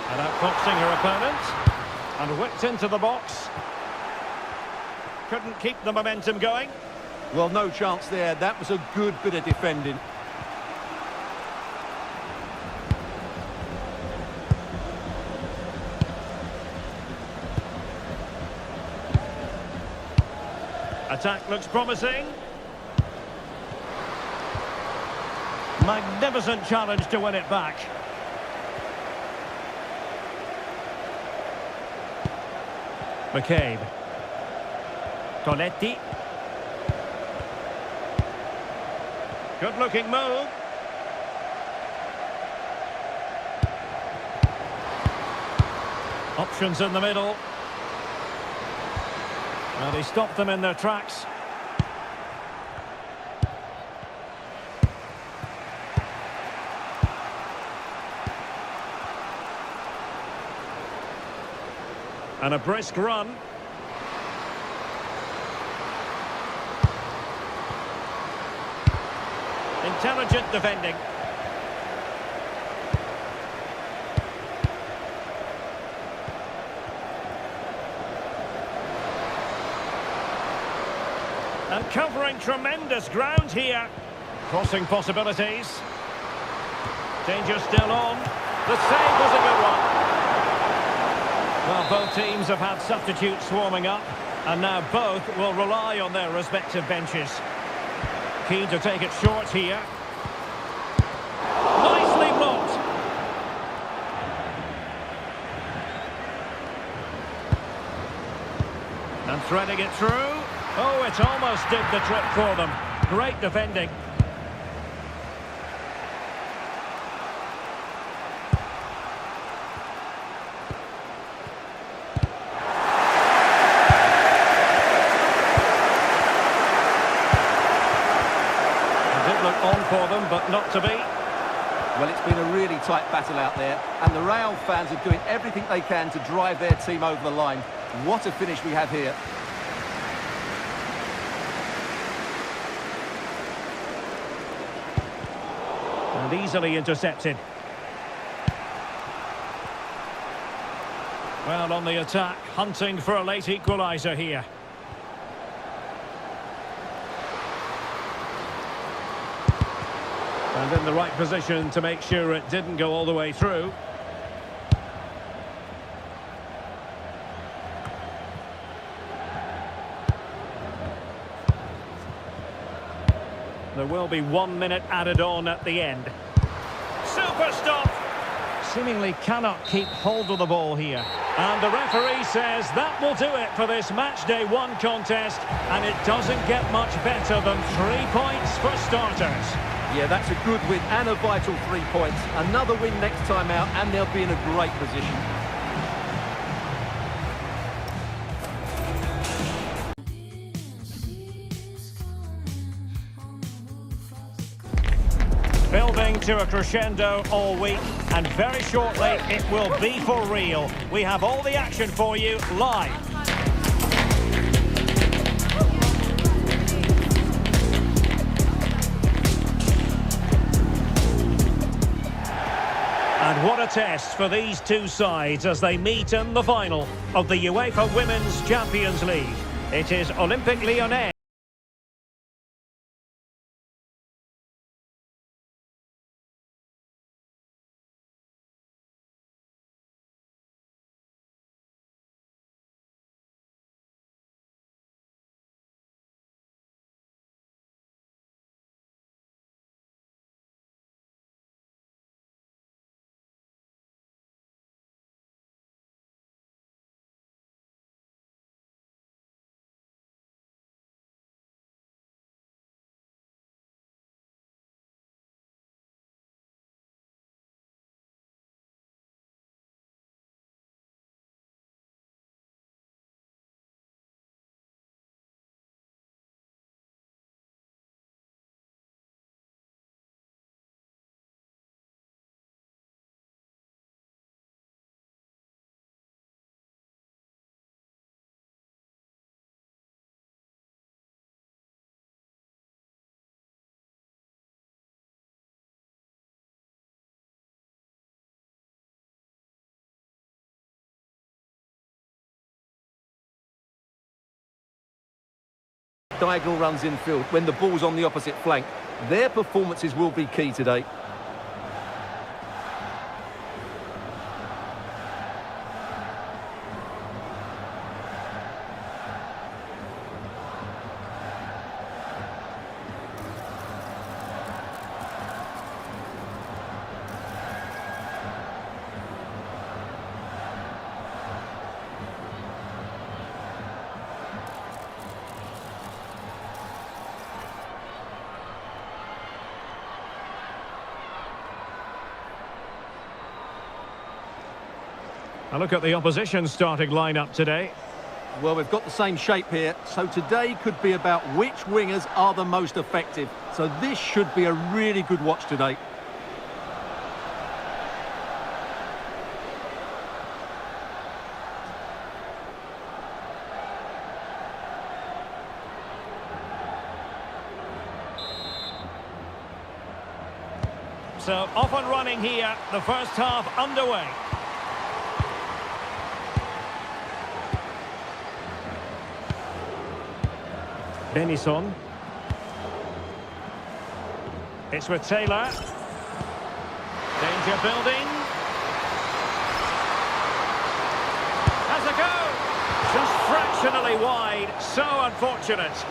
Speaker 3: And outfoxing her opponent. And whipped into the box. Couldn't keep the momentum going.
Speaker 4: Well, no chance there. That was a good bit of defending.
Speaker 3: Attack looks promising. Magnificent challenge to win it back. McCabe. Tonetti. Good looking move. Options in the middle. Well, he stopped them in their tracks. And a brisk run. Intelligent defending. And covering tremendous ground here. Crossing possibilities. Danger still on. The save was a good one. Well, both teams have had substitutes warming up, and now both will rely on their respective benches. Keen to take it short here. Nicely blocked. And threading it through. Oh, it almost did the trick for them. Great defending. It did look on for them, but not to be.
Speaker 4: Well, it's been a really tight battle out there, and the Real fans are doing everything they can to drive their team over the line. What a finish we have here.
Speaker 3: And easily intercepted. Well, on the attack, hunting for a late equaliser here. And in the right position to make sure it didn't go all the way through. There will be 1 minute added on at the end. Super stop! Seemingly cannot keep hold of the ball here. And the referee says that will do it for this match day 1 contest. And it doesn't get much better than 3 points for starters.
Speaker 4: Yeah, that's a good win and a vital 3 points. Another win next time out, and they'll be in a great position.
Speaker 3: Building to a crescendo all week, and very shortly it will be for real. We have all the action for you live. And what a test for these two sides as they meet in the final of the UEFA Women's Champions League. It is Olympique Lyonnais.
Speaker 4: Diagonal runs infield when the ball's on the opposite flank. Their performances will be key today.
Speaker 3: A look at the opposition starting lineup today.
Speaker 4: Well, we've got the same shape here, so today could be about which wingers are the most effective. So this should be a really good watch today.
Speaker 3: So off and running here, the first half underway. Benison. It's with Taylor. Danger building. Has a go. Just fractionally wide. So unfortunate.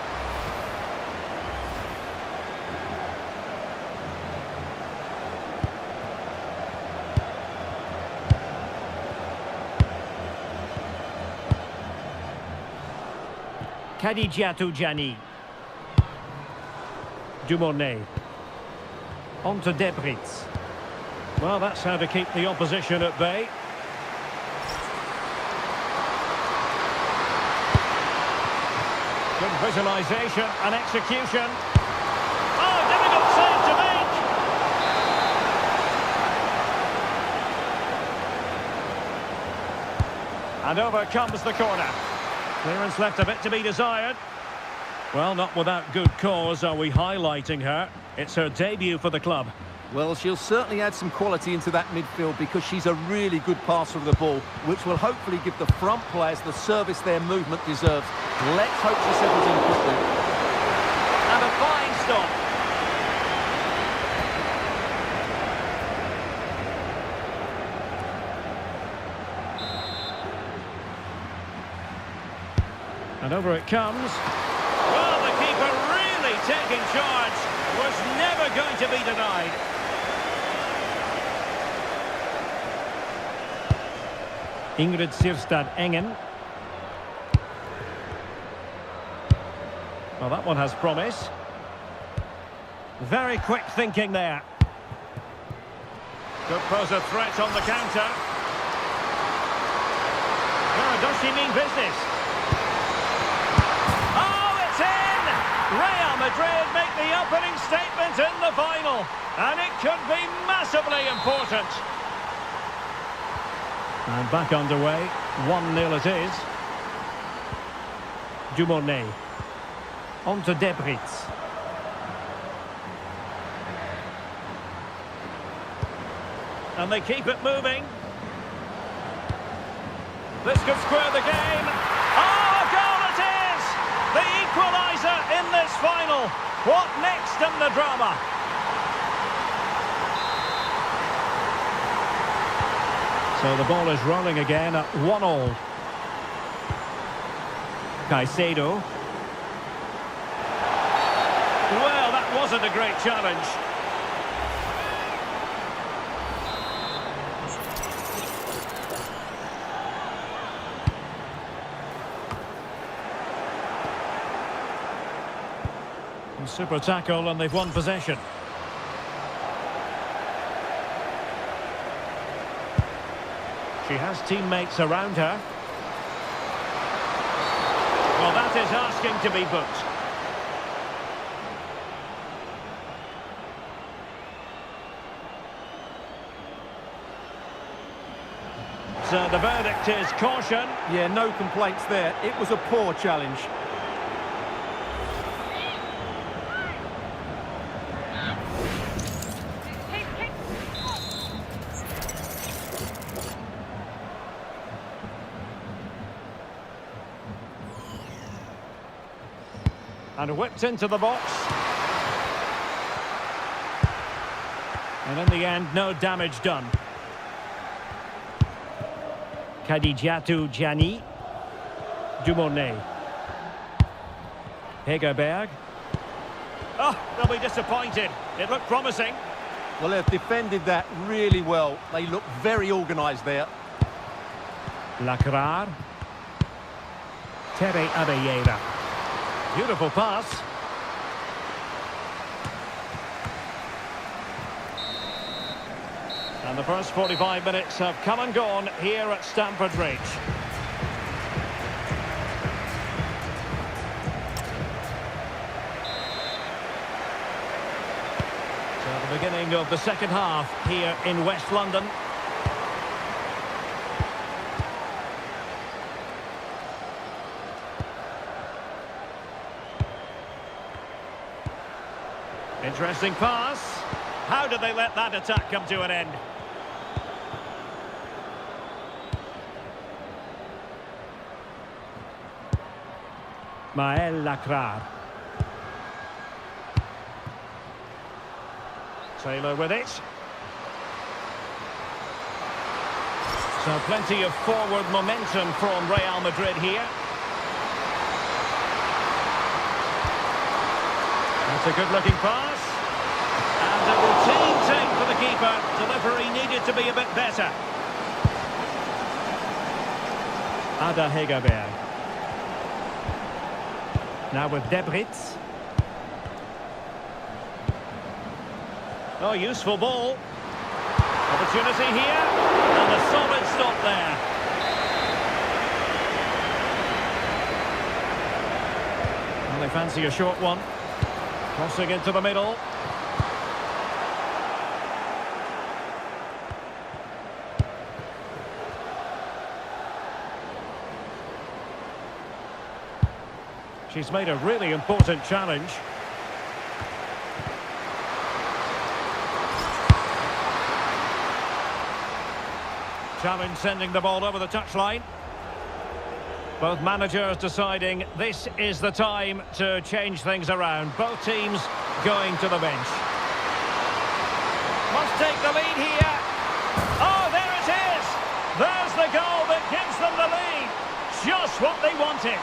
Speaker 3: Khadijatou Diani. Dumornay. On to Debritz. Well, that's how to keep the opposition at bay. Good visualisation and execution. Oh, difficult save to make. And over comes the corner. Clearance left a bit to be desired. Well, not without good cause are we highlighting her. It's her debut for the club.
Speaker 4: Well, she'll certainly add some quality into that midfield because she's a really good passer of the ball, which will hopefully give the front players the service their movement deserves. Let's hope she settles in quickly.
Speaker 3: And a fine stop. And over it comes. Well, the keeper really taking charge. Was never going to be denied. Ingrid Sirstad Engen. Well, that one has promise. Very quick thinking there. Could pose a threat on the counter. Now, does she mean business? Real Madrid make the opening statement in the final, and it could be massively important. And back underway, 1-0 it is. Dumornay. On to Debritz. And they keep it moving. This could square the game. Oh, a goal it is! The equaliser in this final. What next in the drama? So the ball is rolling again at 1-1. Caicedo. Well, that wasn't a great challenge. Super tackle, and they've won possession. She has teammates around her. Well, that is asking to be booked. So the verdict is caution.
Speaker 4: Yeah, no complaints there. It was a poor challenge.
Speaker 3: And whipped into the box. And in the end, no damage done. Khadijatou Diani. Dumornay. Hegerberg. Oh, they'll be disappointed. It looked promising.
Speaker 4: Well, they've defended that really well. They look very organised there.
Speaker 3: Lacrar. Tere Abelleira. Beautiful pass. And the first 45 minutes have come and gone here at Stamford Bridge. So the beginning of the second half here in West London. Interesting pass. How did they let that attack come to an end? Maël Lacrar. Taylor with it. So plenty of forward momentum from Real Madrid here. That's a good-looking pass. And a routine take for the keeper. Delivery needed to be a bit better. Ada Hegerberg. Now with Debritz. Oh, useful ball. Opportunity here. And a solid stop there. Well, they fancy a short one. Crossing into the middle. She's made a really important challenge. Challenge sending the ball over the touchline. Both managers deciding this is the time to change things around. Both teams going to the bench. Must take the lead here. Oh, there it is! There's the goal that gives them the lead. Just what they wanted.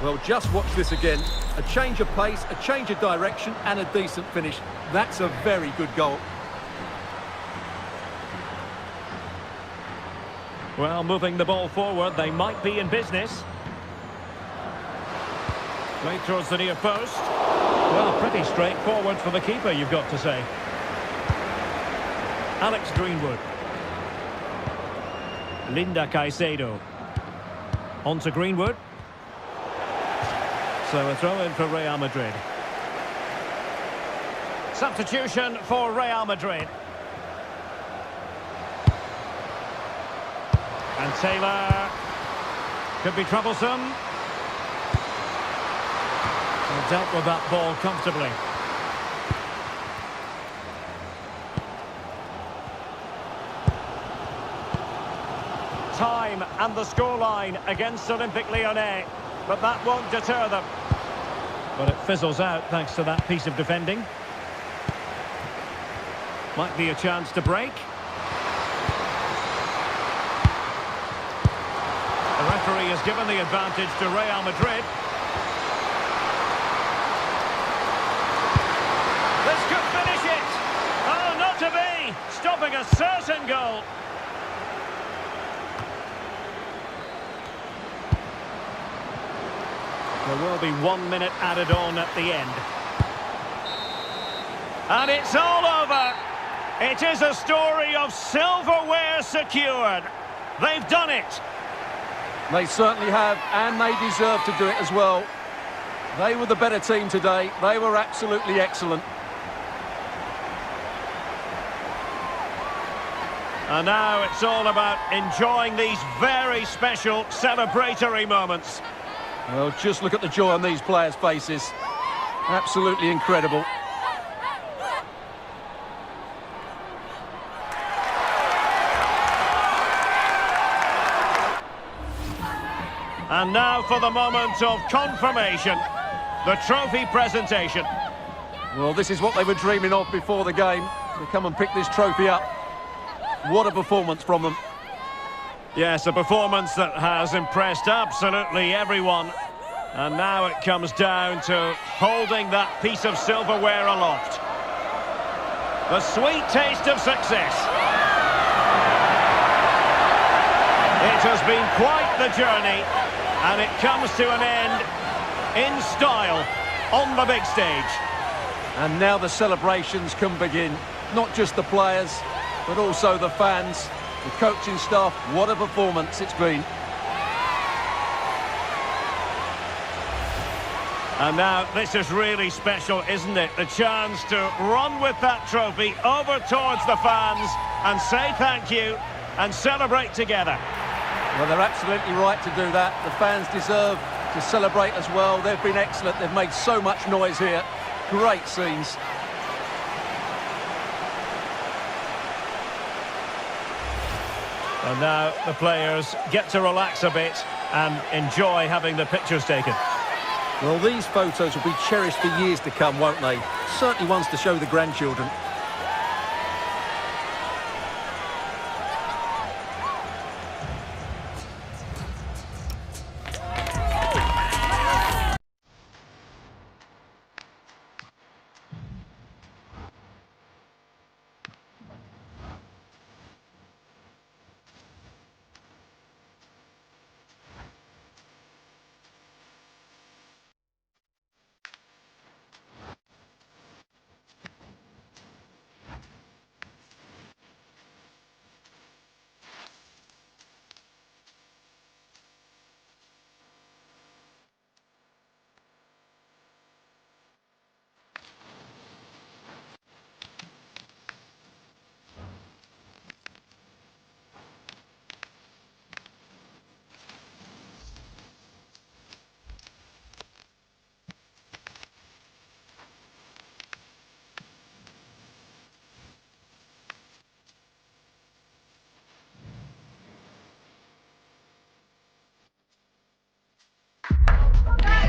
Speaker 4: Well, just watch this again. A change of pace, a change of direction, and a decent finish. That's a very good goal.
Speaker 3: Well, moving the ball forward, they might be in business. Played towards the near post. Well, pretty straightforward for the keeper, you've got to say. Alex Greenwood. Linda Caicedo. On to Greenwood. So a throw in for Real Madrid. Substitution for Real Madrid. And Taylor could be troublesome. And dealt with that ball comfortably. Time and the scoreline against Olympique Lyonnais. But that won't deter them. But it fizzles out thanks to that piece of defending. Might be a chance to break. The referee has given the advantage to Real Madrid. This could finish it. Oh, not to be. Stopping a certain goal. There will be 1 minute added on at the end. And it's all over. It is a story of silverware secured. They've done it.
Speaker 4: They certainly have, and they deserve to do it as well. They were the better team today. They were absolutely excellent.
Speaker 3: And now it's all about enjoying these very special celebratory moments.
Speaker 4: Well, just look at the joy on these players' faces. Absolutely incredible.
Speaker 3: And now for the moment of confirmation, the trophy presentation.
Speaker 4: Well, this is what they were dreaming of before the game. To come and pick this trophy up. What a performance from them.
Speaker 3: Yes, a performance that has impressed absolutely everyone. And now it comes down to holding that piece of silverware aloft. The sweet taste of success. It has been quite the journey, and it comes to an end in style, on the big stage.
Speaker 4: And now the celebrations can begin. Not just the players, but also the fans, the coaching staff. What a performance it's been.
Speaker 3: And now this is really special, isn't it? The chance to run with that trophy over towards the fans and say thank you and celebrate together.
Speaker 4: Well, they're absolutely right to do that. The fans deserve to celebrate as well. They've been excellent. They've made so much noise here. Great scenes.
Speaker 3: And now the players get to relax a bit and enjoy having the pictures taken.
Speaker 4: Well, these photos will be cherished for years to come, won't they? Certainly ones to show the grandchildren.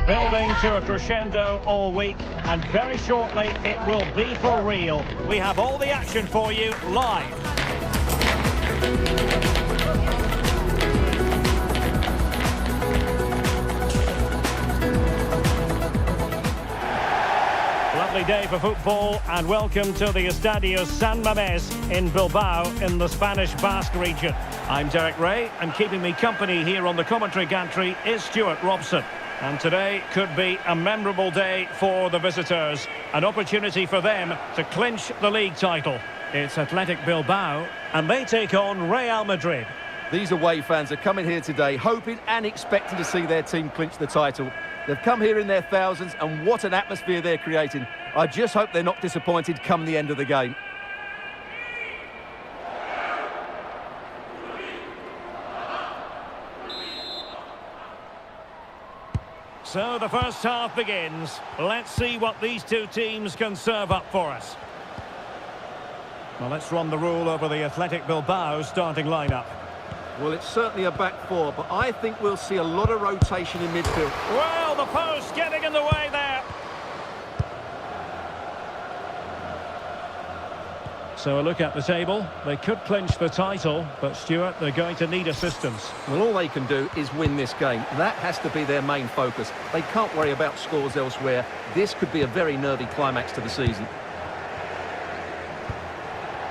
Speaker 3: Building to a crescendo all week, and very shortly it will be for real. We have all the action for you live. Lovely day for football, and welcome to the Estadio San Mamés in Bilbao in the Spanish Basque region. I'm Derek Ray, and keeping me company here on the commentary gantry is Stuart Robson. And today could be a memorable day for the visitors, an opportunity for them to clinch the league title. It's Athletic Bilbao, and they take on Real Madrid.
Speaker 4: These away fans are coming here today hoping and expecting to see their team clinch the title. They've come here in their thousands, and what an atmosphere they're creating. I just hope they're not disappointed come the end of the game.
Speaker 3: So the first half begins. Let's see what these two teams can serve up for us. Well, let's run the rule over the Athletic Bilbao starting lineup.
Speaker 4: Well, it's certainly a back four, but I think we'll see a lot of rotation in midfield.
Speaker 3: Well, the post getting in the way there. So a look at the table. They could clinch the title, but Stuart, they're going to need assistance.
Speaker 4: Well, all they can do is win this game. That has to be their main focus. They can't worry about scores elsewhere. This could be a very nervy climax to the season.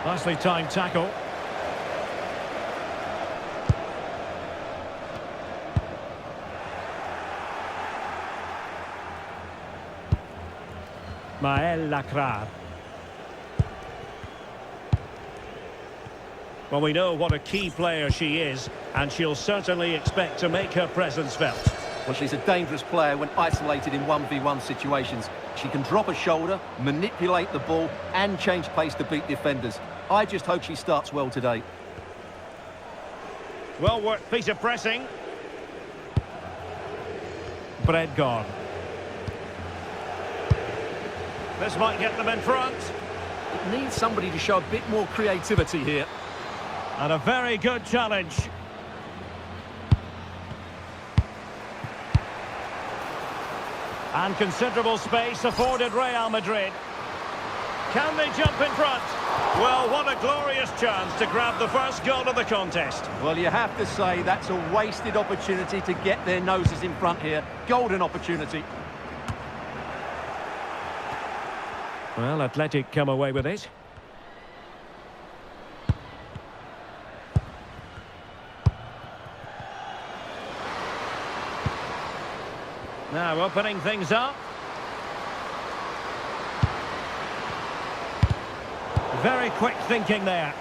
Speaker 3: Nicely timed tackle. Maël Lacrar. Well, we know what a key player she is, and she'll certainly expect to make her presence felt.
Speaker 4: Well, she's a dangerous player when isolated in 1v1 situations. She can drop a shoulder, manipulate the ball, and change pace to beat defenders. I just hope she starts well today.
Speaker 3: Well worked piece of pressing. Brett gone. This might get them in front.
Speaker 4: It needs somebody to show a bit more creativity here.
Speaker 3: And a very good challenge. And considerable space afforded Real Madrid. Can they jump in front? Well, what a glorious chance to grab the first goal of the contest.
Speaker 4: Well, you have to say that's a wasted opportunity to get their noses in front here. Golden opportunity.
Speaker 3: Well, Athletic come away with it. Now opening things up. Very quick thinking there.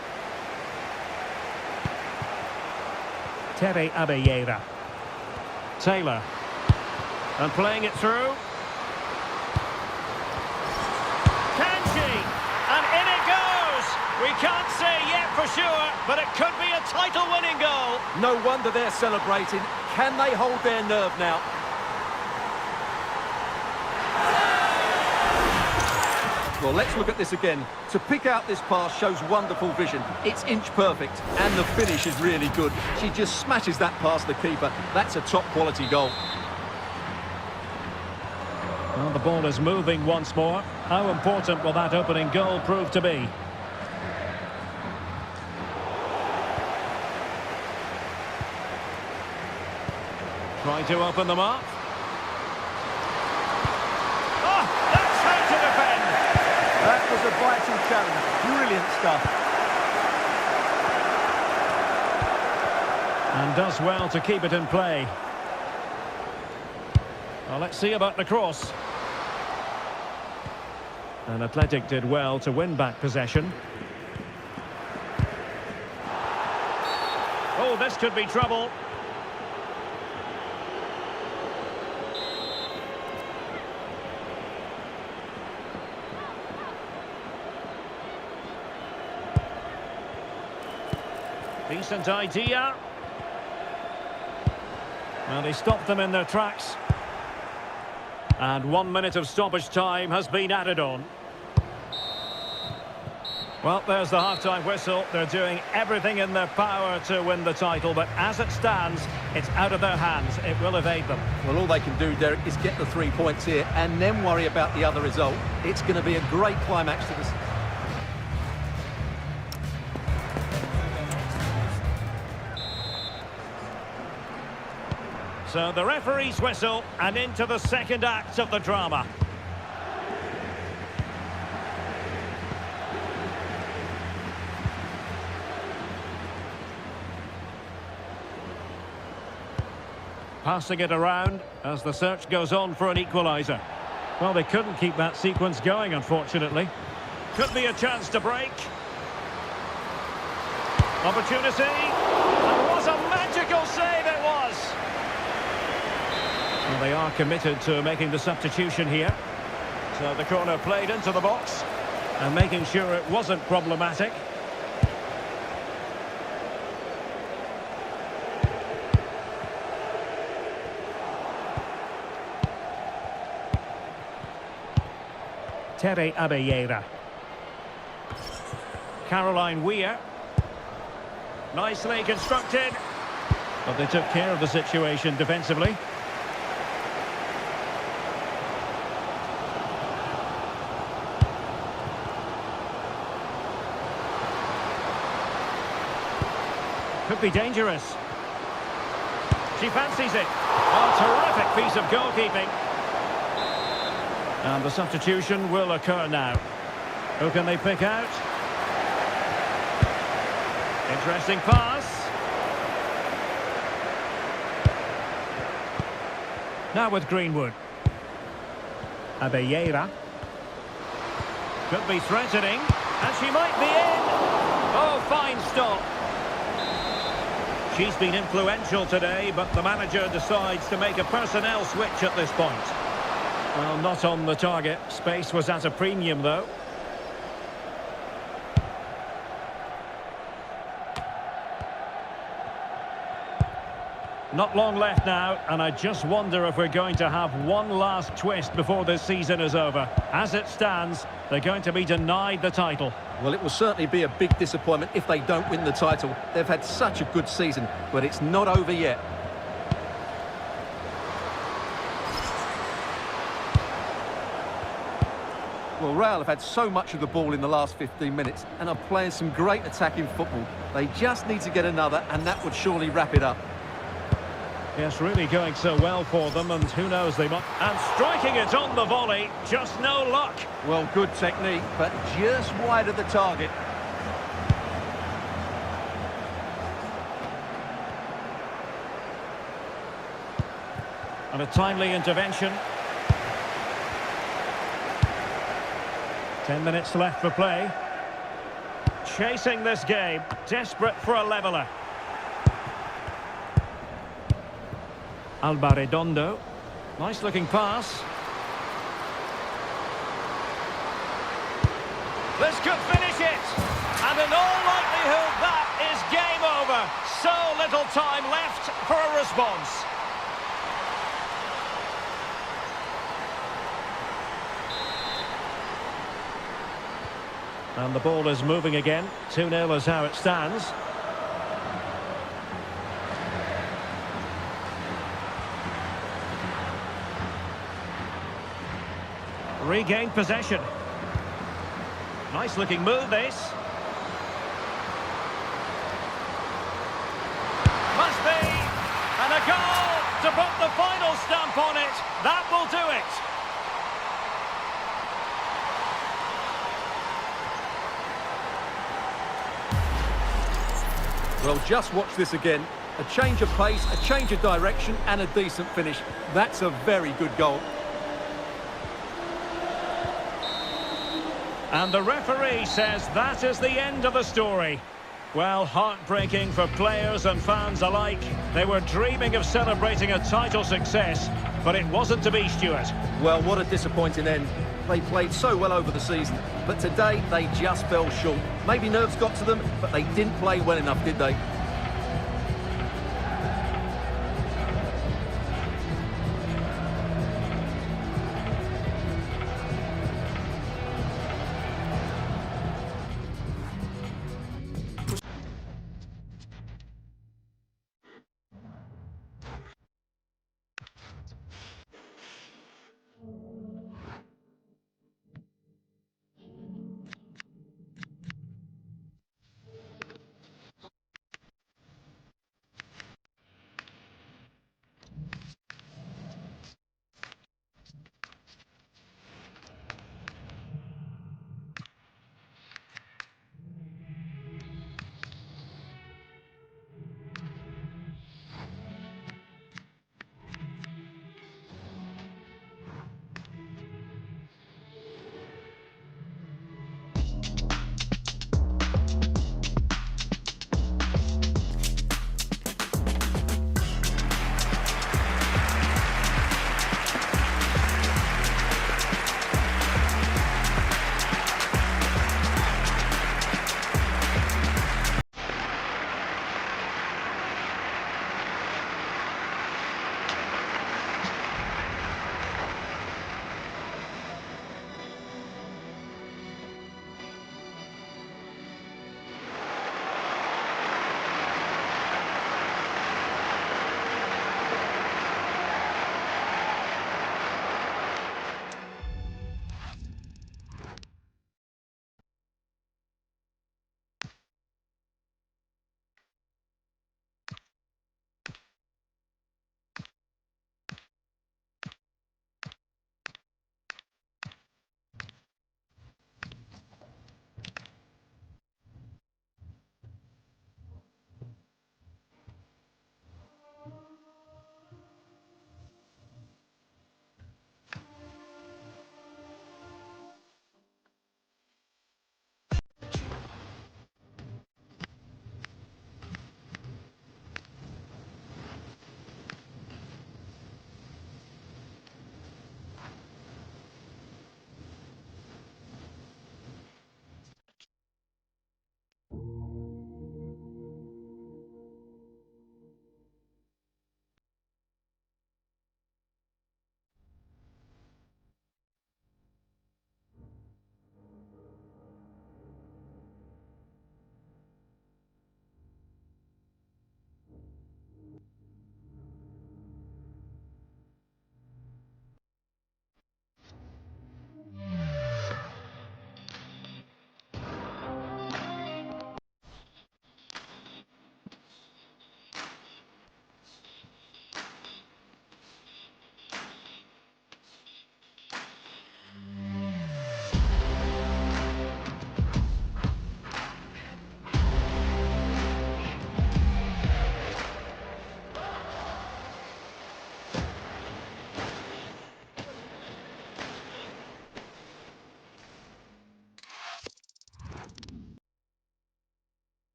Speaker 3: Terry Abeyera. Taylor. And playing it through. Kanji! And in it goes! We can't say yet for sure, but it could be a title-winning goal.
Speaker 4: No wonder they're celebrating. Can they hold their nerve now? Well, let's look at this again. To pick out this pass shows wonderful vision. It's inch perfect, and the finish is really good. She just smashes that past the keeper. That's a top-quality goal.
Speaker 3: Well, the ball is moving once more. How important will that opening goal prove to be? Trying to open them up. Oh, that's how to defend!
Speaker 4: That was a vital challenge. Brilliant stuff.
Speaker 3: And does well to keep it in play. Well, let's see about the cross. And Athletic did well to win back possession. Oh, this could be trouble. Decent idea. Well, they stopped them in their tracks. And 1 minute of stoppage time has been added on. Well, there's the half-time whistle. They're doing everything in their power to win the title, but as it stands, it's out of their hands. It will evade them.
Speaker 4: Well, all they can do, Derek, is get the 3 points here and then worry about the other result. It's going to be a great climax to this.
Speaker 3: So the referee's whistle, and into the second act of the drama. Passing it around as the search goes on for an equaliser. Well, they couldn't keep that sequence going, unfortunately. Could be a chance to break. Opportunity. And was a magical save it was. Well, they are committed to making the substitution here. So the corner played into the box and making sure it wasn't problematic. Terry Abeyera. Caroline Weir. Nicely constructed. But they took care of the situation defensively. Could be dangerous. She fancies it. A terrific piece of goalkeeping. And the substitution will occur now. Who can they pick out? Interesting pass. Now with Greenwood. Abeyera. Could be threatening. And she might be in. Oh, fine stop. She's been influential today, but the manager decides to make a personnel switch at this point. Well, not on the target. Space was at a premium, though. Not long left now, and I just wonder if we're going to have one last twist before this season is over. As it stands, they're going to be denied the title.
Speaker 4: Well, it will certainly be a big disappointment if they don't win the title. They've had such a good season, but it's not over yet. Well, Real have had so much of the ball in the last 15 minutes and are playing some great attacking football. They just need to get another, and that would surely wrap it up.
Speaker 3: Yes, really going so well for them, and who knows, they might... And striking it on the volley, just no luck.
Speaker 4: Well, good technique, but just wide of the target.
Speaker 3: And a timely intervention. 10 minutes left for play. Chasing this game, desperate for a leveller. Alba Redondo. Nice looking pass. This could finish it. And in all likelihood, that is game over. So little time left for a response. And the ball is moving again. 2-0 is how it stands. Regained possession. Nice looking move, this. Must be. And a goal to put the final stamp on it. That will do it.
Speaker 4: Well, just watch this again. A change of pace, a change of direction, and a decent finish. That's a very good goal.
Speaker 3: And the referee says that is the end of the story. Well, heartbreaking for players and fans alike. They were dreaming of celebrating a title success, but it wasn't to be, Stuart.
Speaker 4: Well, what a disappointing end. They played so well over the season, but today they just fell short. Maybe nerves got to them, but they didn't play well enough, did they?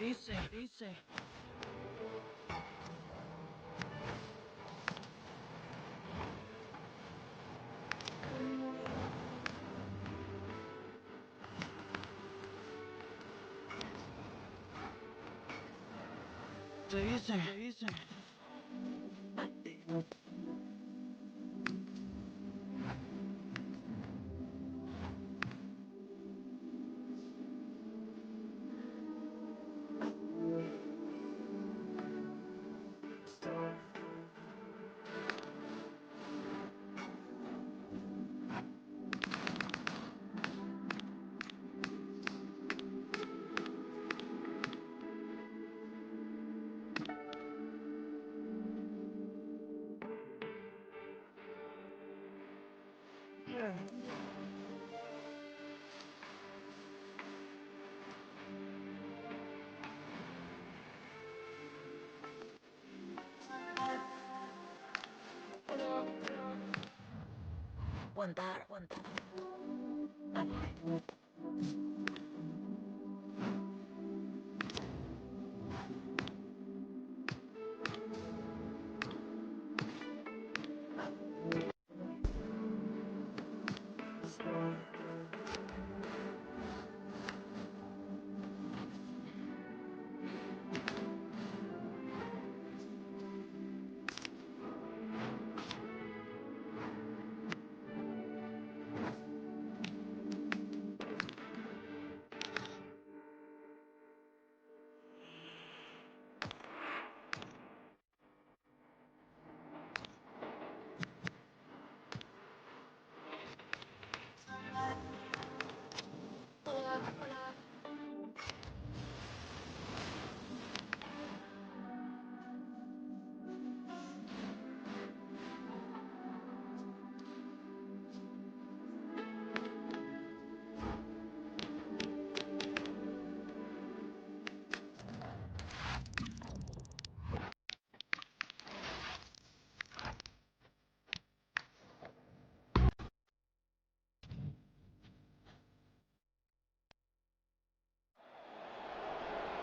Speaker 1: Easy, easy. Easy, easy.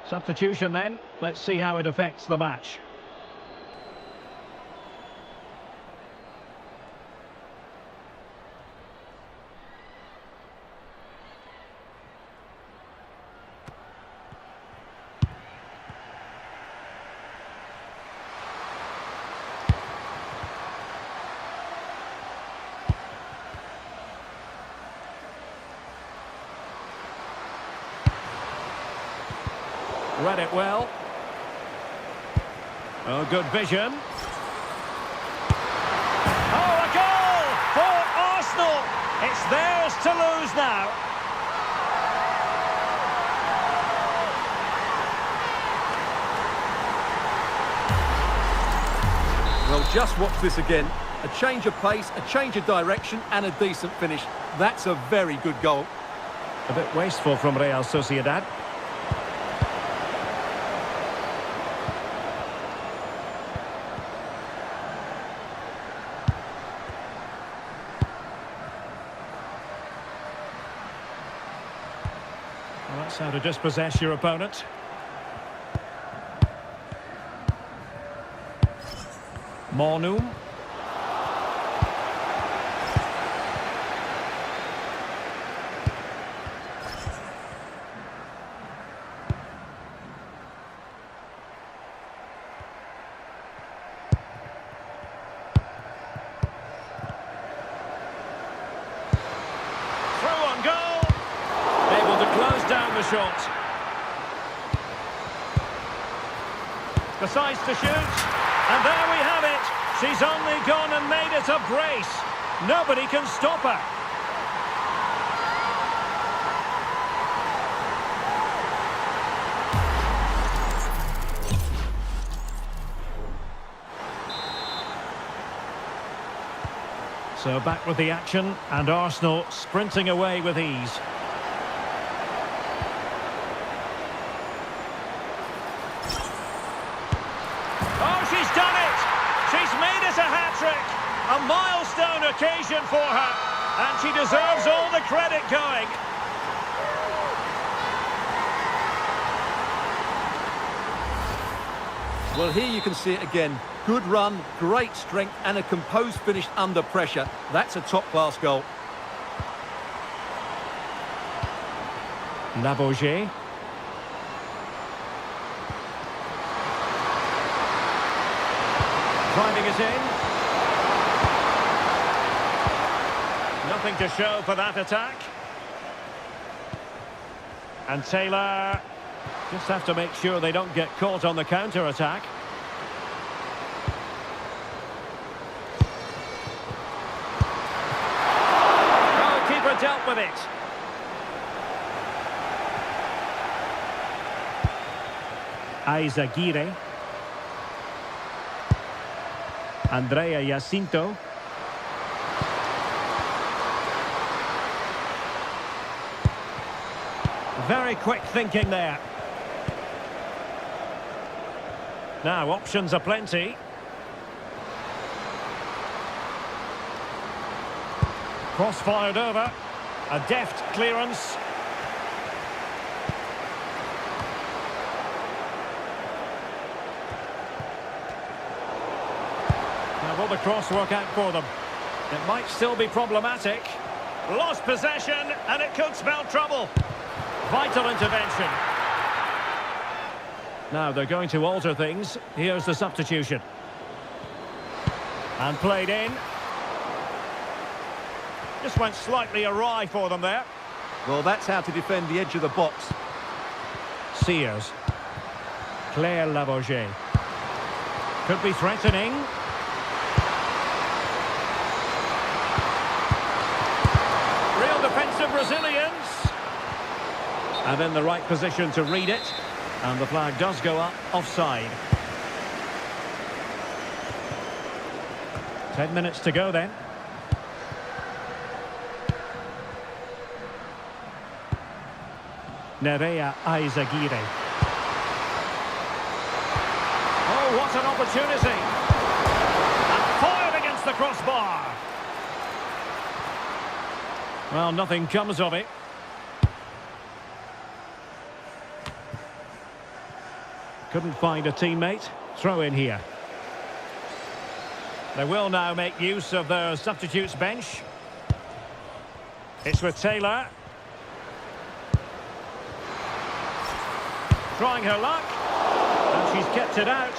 Speaker 3: Substitution then. Let's see how it affects the match. Read it well. Oh, good vision. Oh, a goal for Arsenal. It's theirs to lose now.
Speaker 4: Well, just watch this again. A change of pace, a change of direction and a decent finish. That's a very good goal.
Speaker 3: A bit wasteful from Real Sociedad. Well, that's how to dispossess your opponent. Mornum. Through on goal. Able to close down the shot. Decides to shoot. And there we have it. She's only gone and made it a brace. Nobody can stop her. So back with the action, and Arsenal sprinting away with ease. Oh, she's done it! She's made it a hat-trick! A milestone occasion for her, and she deserves all the credit going.
Speaker 4: Well, here you can see it again. Good run, great strength, and a composed finish under pressure. That's a top-class goal.
Speaker 3: Labauget. Driving it in. Nothing to show for that attack. And Taylor just have to make sure they don't get caught on the counter-attack. Oh, keeper dealt with it. Izaguirre. Andrea Jacinto. Very quick thinking there. Now, options are plenty. Cross fired over. A deft clearance. Now, will the cross work out for them? It might still be problematic. Lost possession, and it could spell trouble. Vital intervention. Now they're going to alter things. Here's the substitution. And played in. Just went slightly awry for them there.
Speaker 4: Well, that's how to defend the edge of the box.
Speaker 3: Sears. Claire Labauget. Could be threatening. Real defensive resilience. And in the right position to read it. And the flag does go up offside. 10 minutes to go then. Nerea Izaguirre. Oh, what an opportunity. And fired against the crossbar. Well, nothing comes of it. Couldn't find a teammate. Throw in here. They will now make use of their substitutes bench. It's with Taylor. Trying her luck. And she's kept it out.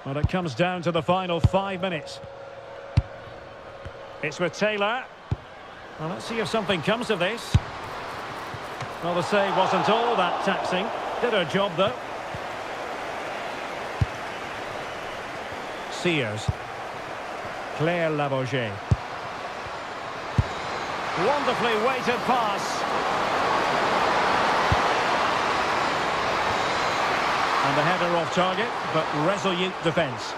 Speaker 3: Well, it comes down to the final 5 minutes. It's with Taylor. Well, let's see if something comes of this. Well, the save wasn't all that taxing. Did her job, though. Sears. Claire Labauget. Wonderfully weighted pass. And the header off target, but resolute defence.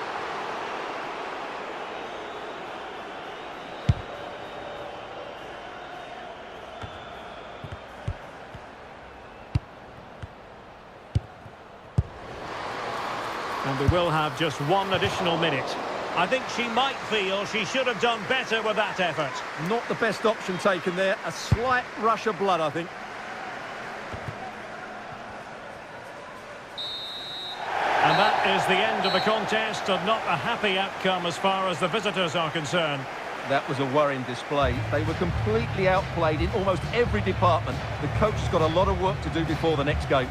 Speaker 3: And we will have just one additional minute. I think she might feel she should have done better with that effort.
Speaker 4: Not the best option taken there. A slight rush of blood, I think.
Speaker 3: And that is the end of the contest, and not a happy outcome as far as the visitors are concerned.
Speaker 4: That was a worrying display. They were completely outplayed in almost every department. The coach has got a lot of work to do before the next game.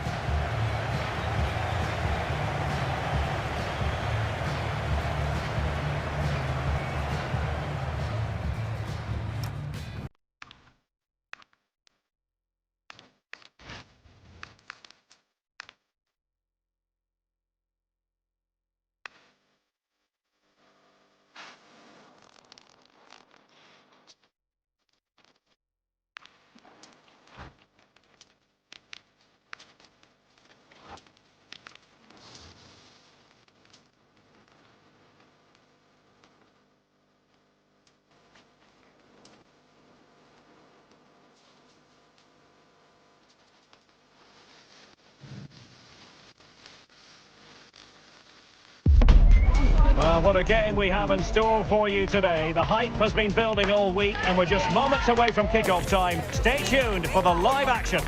Speaker 3: What a game we have in store for you today. The hype has been building all week and we're just moments away from kick-off time. Stay tuned for the live action.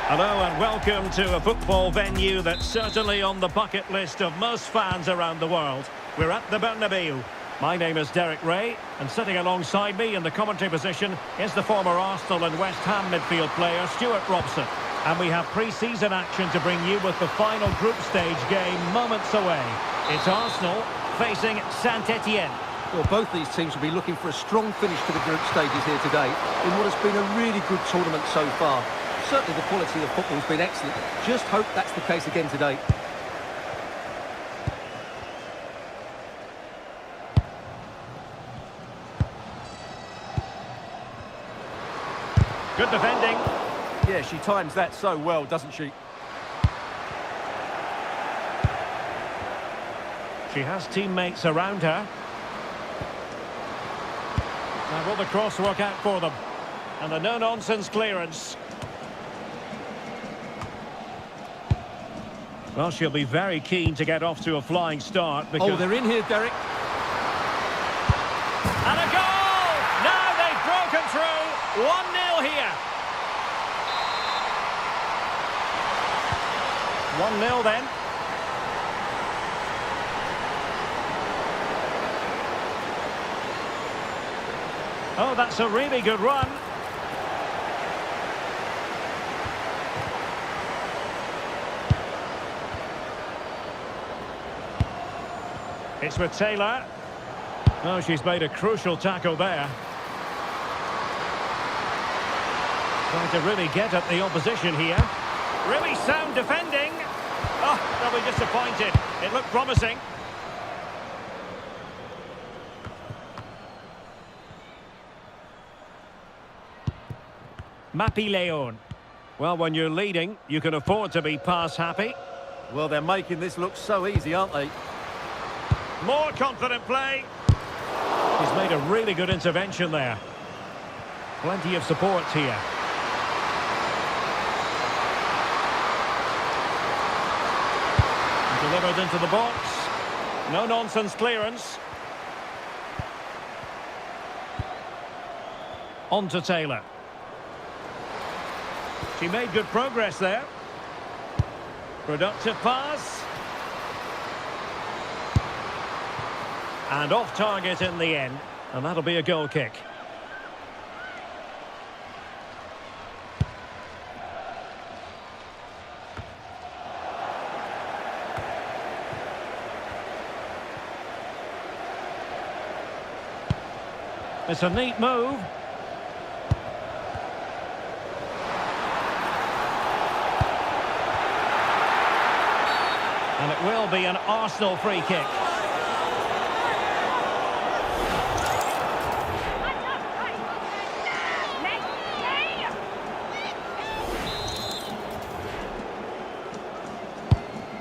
Speaker 3: Hello and welcome to a football venue that's certainly on the bucket list of most fans around the world. We're at the Bernabeu. My name is Derek Ray, and sitting alongside me in the commentary position is the former Arsenal and West Ham midfield player Stuart Robson. And we have pre-season action to bring you with the final group stage game moments away. It's Arsenal facing Saint-Etienne.
Speaker 4: Well, both these teams will be looking for a strong finish to the group stages here today in what has been a really good tournament so far. Certainly the quality of football has been excellent. Just hope that's the case again today.
Speaker 3: Good defending.
Speaker 4: Yeah, she times that so well, doesn't she?
Speaker 3: She has teammates around her. Now will the cross work out for them? And a no-nonsense clearance. Well, she'll be very keen to get off to a flying start because...
Speaker 4: Oh, they're in here, Derek.
Speaker 3: And a goal! Now they've broken through. 1-0 here. 1-0 then. Oh, that's a really good run. It's with Taylor. Oh, she's made a crucial tackle there. Trying to really get at the opposition here. Really sound defending. Oh, they'll be disappointed. It looked promising. Mapi Leon. Well, when you're leading, you can afford to be pass happy.
Speaker 4: Well, they're making this look so easy, aren't they?
Speaker 3: More confident play. He's made a really good intervention there. Plenty of support here. Delivered into the box. No-nonsense clearance. On to Taylor. She made good progress there. Productive pass. And off target in the end. And that'll be a goal kick. It's a neat move. And it will be an Arsenal free kick.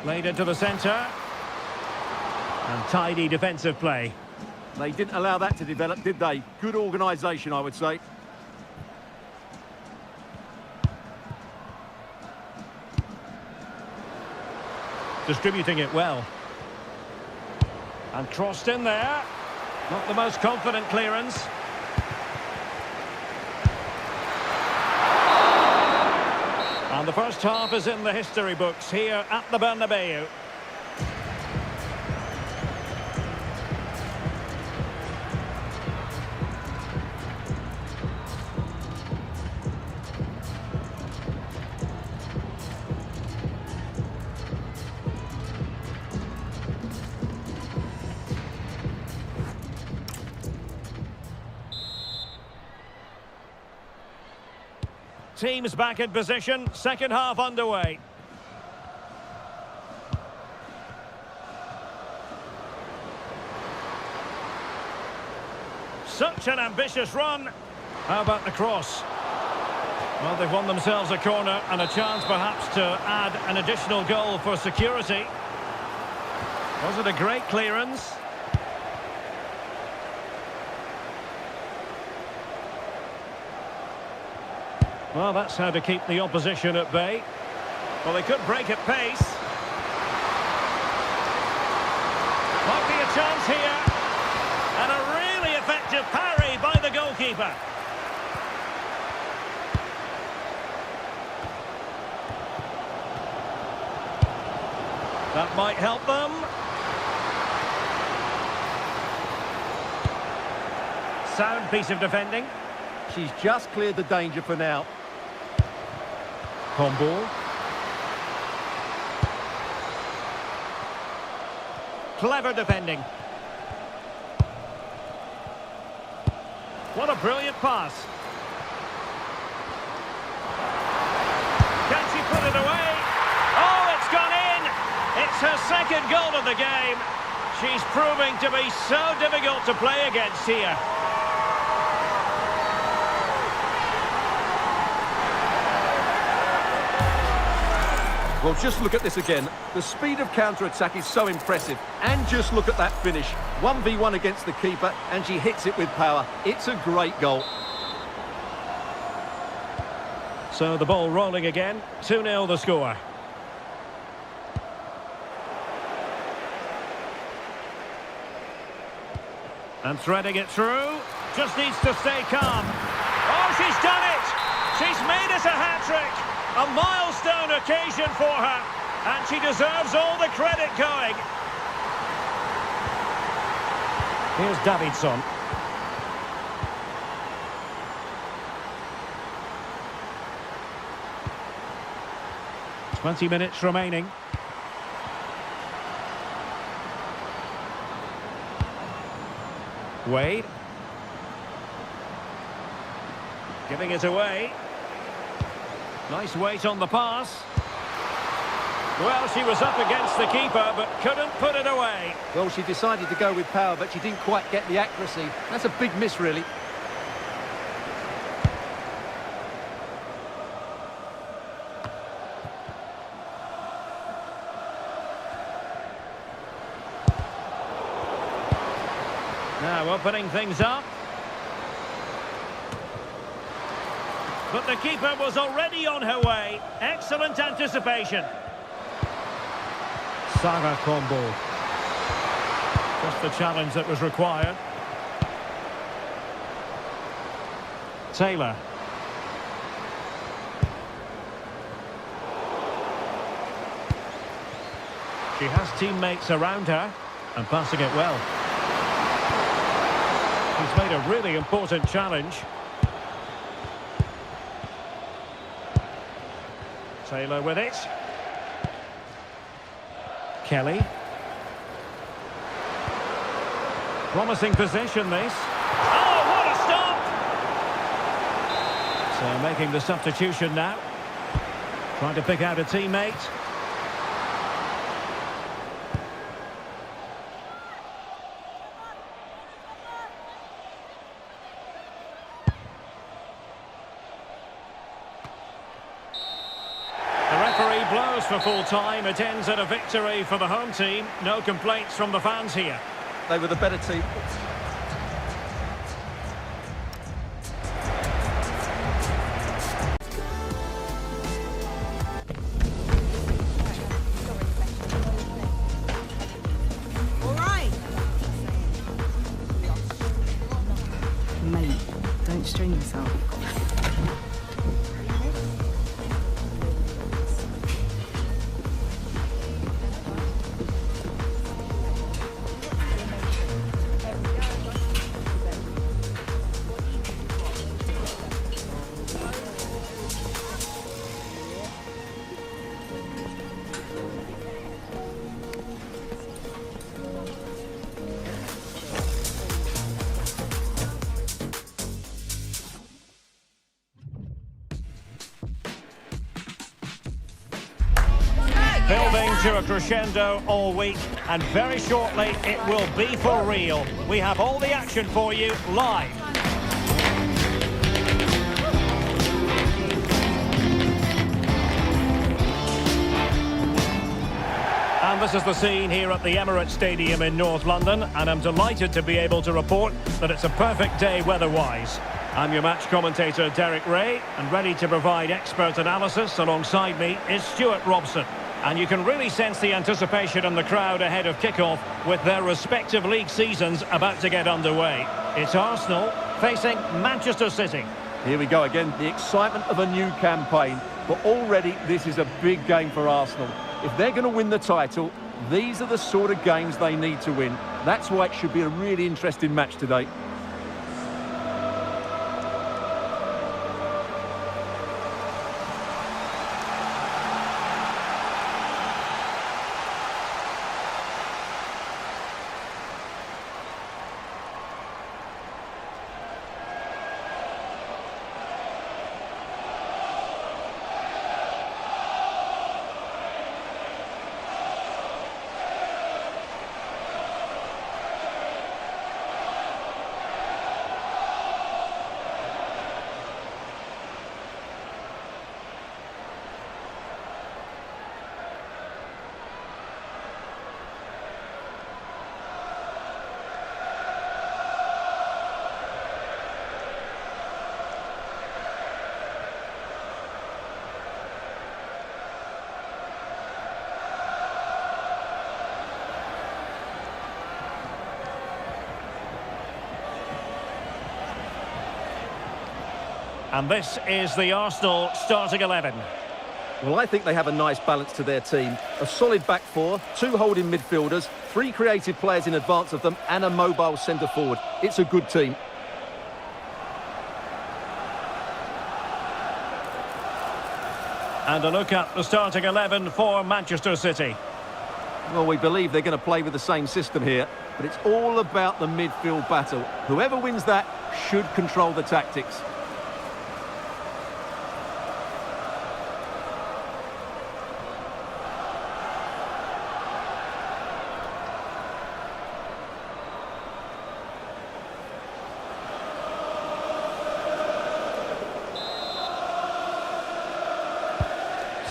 Speaker 3: Played into the centre. And tidy defensive play.
Speaker 4: They didn't allow that to develop, did they? Good organisation, I would say.
Speaker 3: Distributing it well. And crossed in there. Not the most confident clearance. And the first half is in the history books here at the Bernabeu. Teams back in position, second half underway. Such an ambitious run. How about the cross? Well, they've won themselves a corner and a chance perhaps to add an additional goal for security. Was it a great clearance? Well, that's how to keep the opposition at bay. Well, they could break at pace. Might be a chance here. And a really effective parry by the goalkeeper. That might help them. Sound piece of defending.
Speaker 4: She's just cleared the danger for now.
Speaker 3: On ball. Clever defending. What a brilliant pass. Can she put it away? Oh, it's gone in! It's her second goal of the game. She's proving to be so difficult to play against here.
Speaker 4: Well, just look at this again. The speed of counter-attack is so impressive. And just look at that finish. 1v1 against the keeper, and she hits it with power. It's a great goal.
Speaker 3: So the ball rolling again. 2-0 the score. And threading it through. Just needs to stay calm. Oh, she's done it! She's made it a hat-trick! A milestone occasion for her, and she deserves all the credit going. Here's Davidson. .20 remaining. Wade. Giving it away. Nice weight on the pass. Well, she was up against the keeper, but couldn't put it away.
Speaker 4: Well, she decided to go with power, but she didn't quite get the accuracy. That's a big miss, really.
Speaker 3: Now opening things up. But the keeper was already on her way. Excellent anticipation. Sarah Combo. Just the challenge that was required. Taylor. She has teammates around her and passing it well. She's made a really important challenge. Taylor with it. Kelly. Promising position, this. Oh, what a stop! So making the substitution now. Trying to pick out a teammate. Blows for full time. It ends at a victory for the home team. No complaints from the fans here.
Speaker 4: They were the better team.
Speaker 1: All right. Mate, don't strain yourself.
Speaker 3: Building to a crescendo all week, and very shortly it will be for real. We have all the action for you live. And this is the scene here at the Emirates Stadium in North London, and I'm delighted to be able to report that it's a perfect day weather-wise. I'm your match commentator, Derek Ray, and ready to provide expert analysis alongside me is Stuart Robson. And you can really sense the anticipation in the crowd ahead of kickoff with their respective league seasons about to get underway. It's Arsenal facing Manchester City.
Speaker 4: Here we go again, the excitement of a new campaign. But already this is a big game for Arsenal. If they're going to win the title, these are the sort of games they need to win. That's why it should be a really interesting match today.
Speaker 3: And this is the Arsenal starting 11.
Speaker 4: Well, I think they have a nice balance to their team. A solid back four, two holding midfielders, three creative players in advance of them, and a mobile centre-forward. It's a good team.
Speaker 3: And a look at the starting 11 for Manchester City.
Speaker 4: Well, we believe they're going to play with the same system here, but it's all about the midfield battle. Whoever wins that should control the tactics.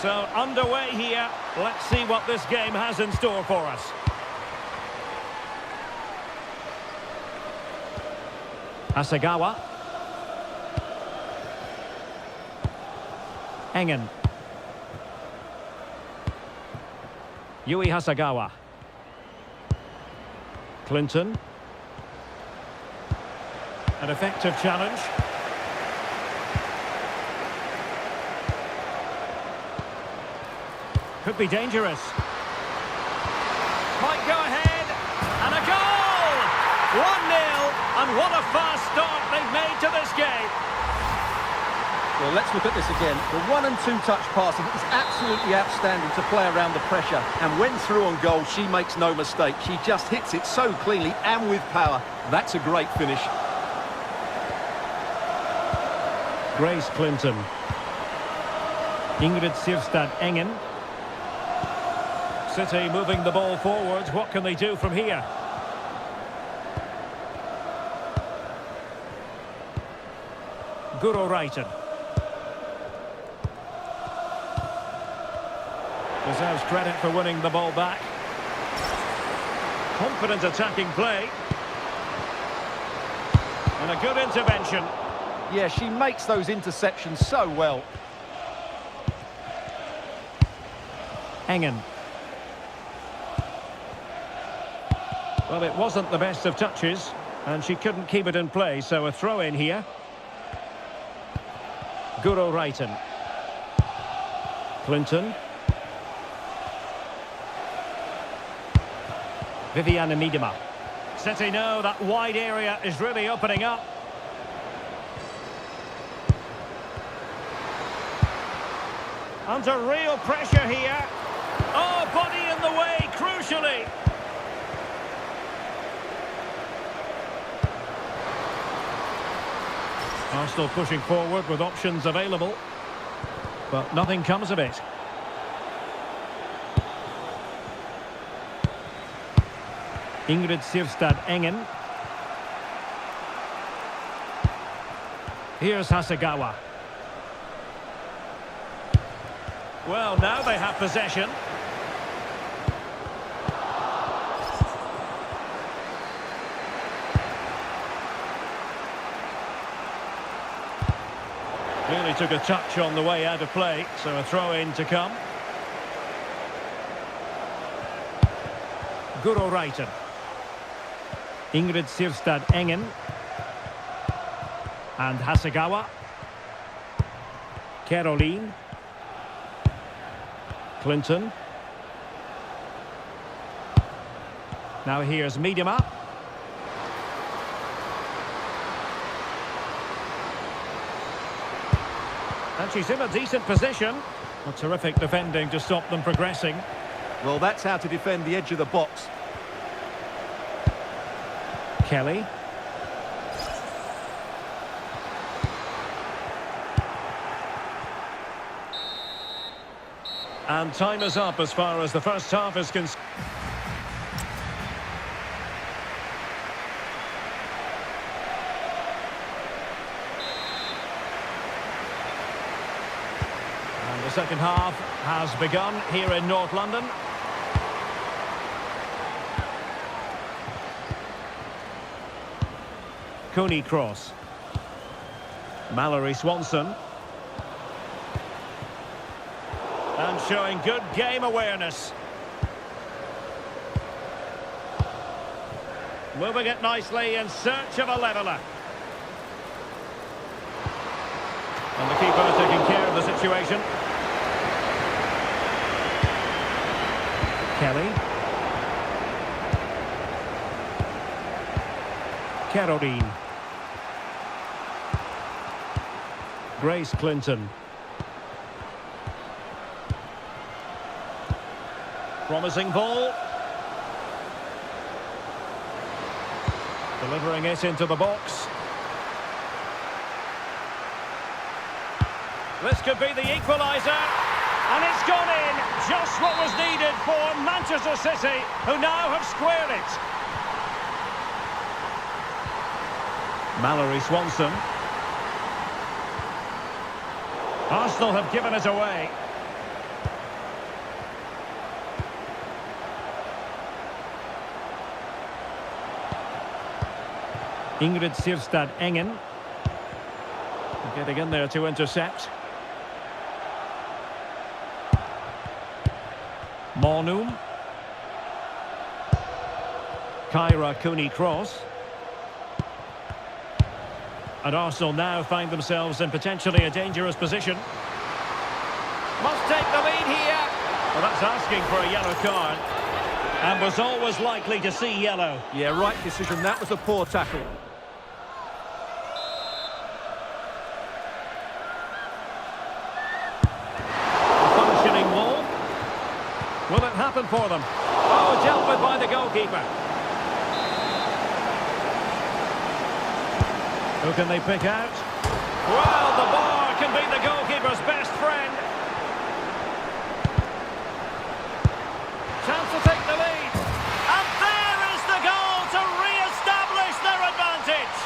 Speaker 3: So underway here. Let's see what this game has in store for us. Hasegawa. Engen. Yui Hasegawa. Clinton. An effective challenge. Could be dangerous. Might go ahead. And a goal! 1-0. And what a fast start they've made to this game.
Speaker 4: Well, let's look at this again. The 1- and 2-touch passing is absolutely outstanding to play around the pressure. And when through on goal, she makes no mistake. She just hits it so cleanly and with power. That's a great finish.
Speaker 3: Grace Clinton. Ingrid Sivstad Engen. City moving the ball forward. What can they do from here? Guro Reiten. Deserves credit for winning the ball back. Confident attacking play. And a good intervention.
Speaker 4: Yeah, she makes those interceptions so well.
Speaker 3: Engen. Well, it wasn't the best of touches, and she couldn't keep it in play, so a throw in here. Guro Reiten. Clinton. Viviane Miedema. City know that wide area is really opening up. Under real pressure here. Oh, body in the way, crucially. Arsenal pushing forward with options available, but nothing comes of it. Ingrid Sivstad Engen. Here's Hasegawa. Well, now they have possession. Clearly took a touch on the way out of play, so a throw-in to come. Guro Reiten. Ingrid Sirstad Engen. And Hasegawa. Caroline. Clinton. Now here's Miedema. And she's in a decent position. A terrific defending to stop them progressing.
Speaker 4: Well, that's how to defend the edge of the box.
Speaker 3: Kelly. And time is up as far as the first half is concerned. And the second half has begun here in North London. Coney Cross. Mallory Swanson. And showing good game awareness. Moving it nicely in search of a leveller. And the keeper taking care of the situation. Kelly. Caroline. Grace Clinton. Promising ball. Delivering it into the box. This could be the equaliser. And it's gone in. Just what was needed for Manchester City, who now have squared it. Mallory Swanson. Arsenal have given it away. Ingrid Sirstad Engen. Getting in there to intercept. Mornum. Kyra Cooney-Cross. And Arsenal now find themselves in potentially a dangerous position. Must take the lead here. Well, that's asking for a yellow card. And was always likely to see yellow.
Speaker 4: Yeah, right decision. That was a poor tackle.
Speaker 3: Functioning wall. Will it happen for them? Oh, dealt with by the goalkeeper. Who can they pick out? Well, the bar can be the goalkeeper's best friend. Chance to take the lead. And there is the goal to re-establish their advantage.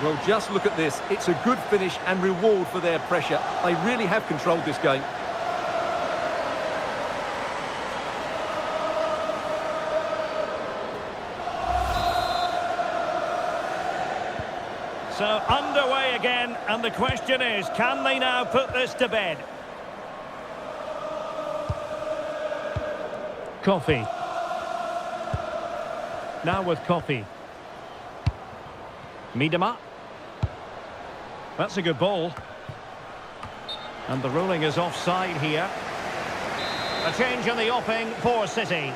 Speaker 4: Well, just look at this. It's a good finish and reward for their pressure. They really have controlled this game.
Speaker 3: So underway again, and the question is, can they now put this to bed? Coffee. Now with Coffee. Miedema. That's a good ball. And the ruling is offside here. A change in the offing for City.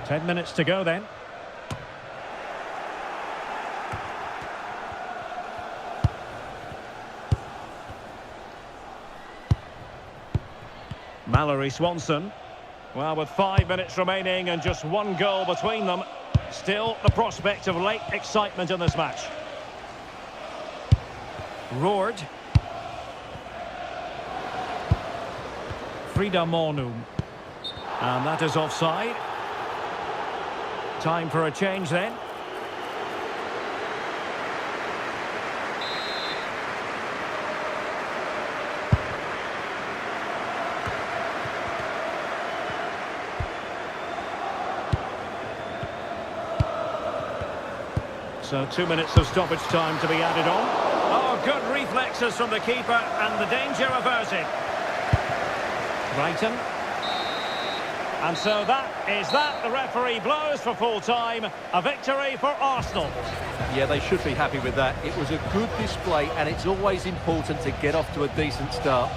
Speaker 3: 10 minutes to go then. Mallory Swanson. Well, with 5 minutes remaining and just one goal between them, still the prospect of late excitement in this match. Roared. Frida Mornum. And that is offside. Time for a change then. So 2 minutes of stoppage time to be added on. Oh, good reflexes from the keeper and the danger averted. Brighton. And so that is that. The referee blows for full time. A victory for Arsenal.
Speaker 4: Yeah, they should be happy with that. It was a good display, and it's always important to get off to a decent start.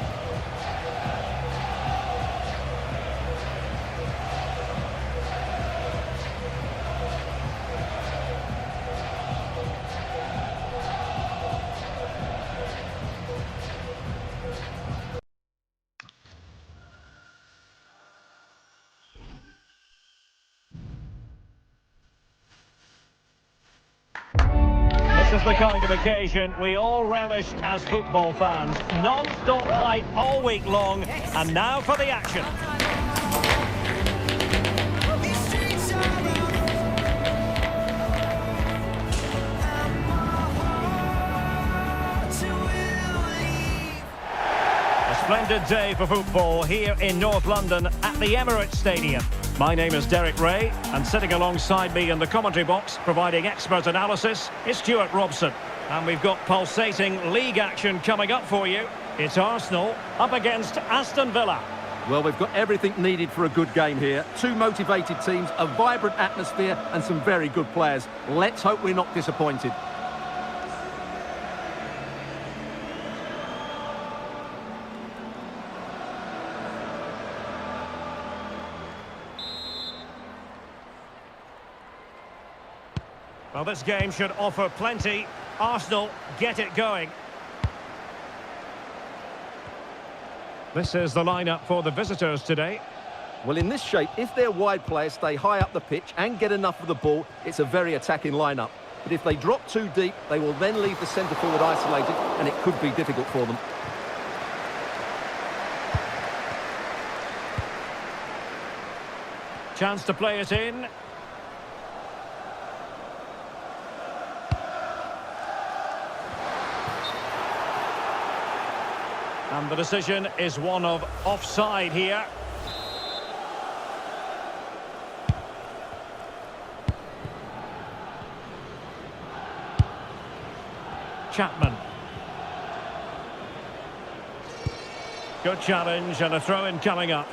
Speaker 3: This is the kind of occasion we all relish as football fans. Non-stop hype all week long, and now for the action. A splendid day for football here in North London at the Emirates Stadium. My name is Derek Ray, and sitting alongside me in the commentary box, providing expert analysis, is Stuart Robson. And we've got pulsating league action coming up for you. It's Arsenal up against Aston Villa.
Speaker 4: Well, we've got everything needed for a good game here. Two motivated teams, a vibrant atmosphere, and some very good players. Let's hope we're not disappointed.
Speaker 3: Well, this game should offer plenty. Arsenal get it going. This is the lineup for the visitors today.
Speaker 4: Well, in this shape, if their wide players stay high up the pitch and get enough of the ball, it's a very attacking lineup. But if they drop too deep, they will then leave the centre forward isolated, and it could be difficult for them.
Speaker 3: Chance to play it in. And the decision is one of offside here. Chapman. Good challenge and a throw-in coming up.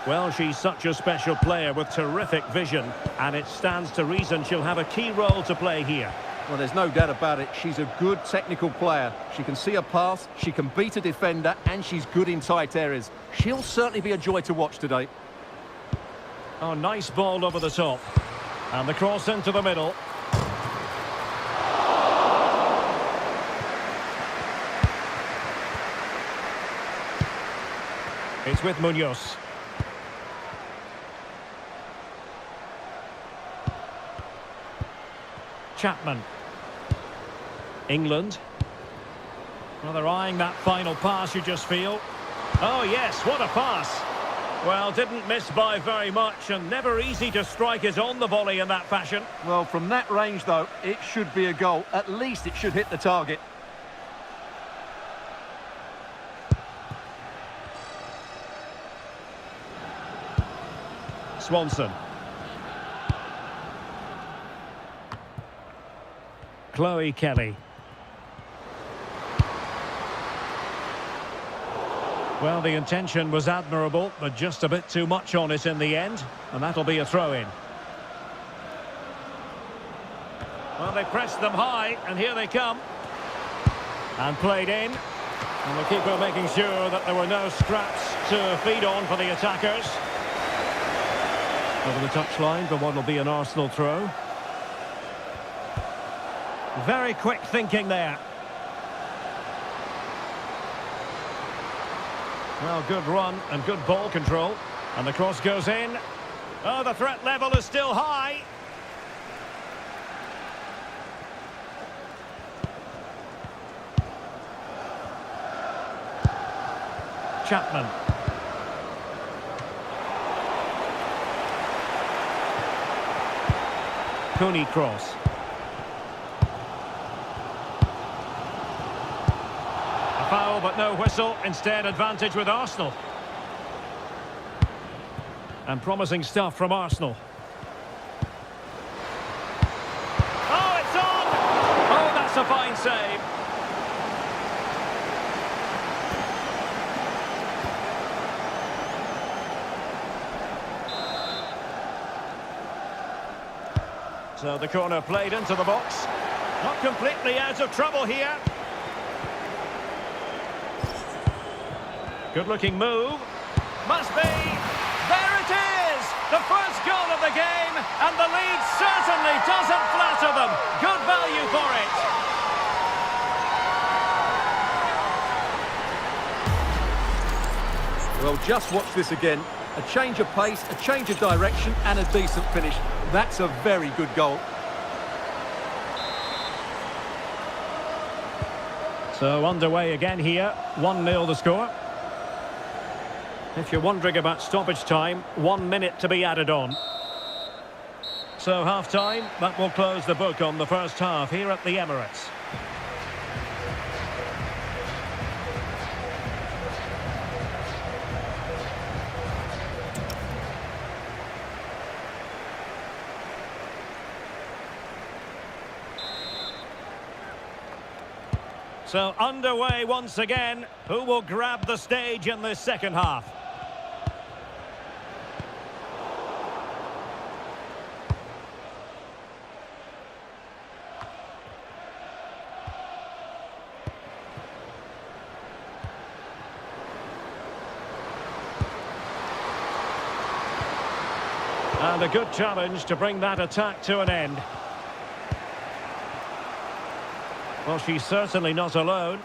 Speaker 3: Well, she's such a special player with terrific vision, and it stands to reason she'll have a key role to play here.
Speaker 4: Well, there's no doubt about it. She's a good technical player. She can see a pass, she can beat a defender, and she's good in tight areas. She'll certainly be a joy to watch today.
Speaker 3: Oh, nice ball over the top. And the cross into the middle. It's with Munoz. Chapman. England. Well, they're eyeing that final pass, you just feel. Oh, yes, what a pass. Well, didn't miss by very much, and never easy to strike it on the volley in that fashion.
Speaker 4: Well, from that range, though, it should be a goal. At least it should hit the target.
Speaker 3: Swanson. Chloe Kelly. Well, the intention was admirable, but just a bit too much on it in the end, and that'll be a throw-in. Well, they pressed them high, and here they come. And played in. And the keeper making sure that there were no scraps to feed on for the attackers. Over the touchline for what will be an Arsenal throw. Very quick thinking there. Well, good run and good ball control. And the cross goes in. Oh, the threat level is still high. Chapman. Cooney cross. A foul, but no whistle. Instead, advantage with Arsenal. And promising stuff from Arsenal. Oh, it's on! Oh, that's a fine save. So the corner played into the box. Not completely out of trouble here. Good-looking move. Must be. There it is! The first goal of the game, and the lead certainly doesn't flatter them. Good value for it.
Speaker 4: Well, just watch this again. A change of pace, a change of direction, and a decent finish. That's a very good goal.
Speaker 3: So underway again here. 1-0 the score. If you're wondering about stoppage time, 1 minute to be added on. So half-time, that will close the book on the first half here at the Emirates. So underway once again. Who will grab the stage in this second half? And a good challenge to bring that attack to an end. Well, she's certainly not alone.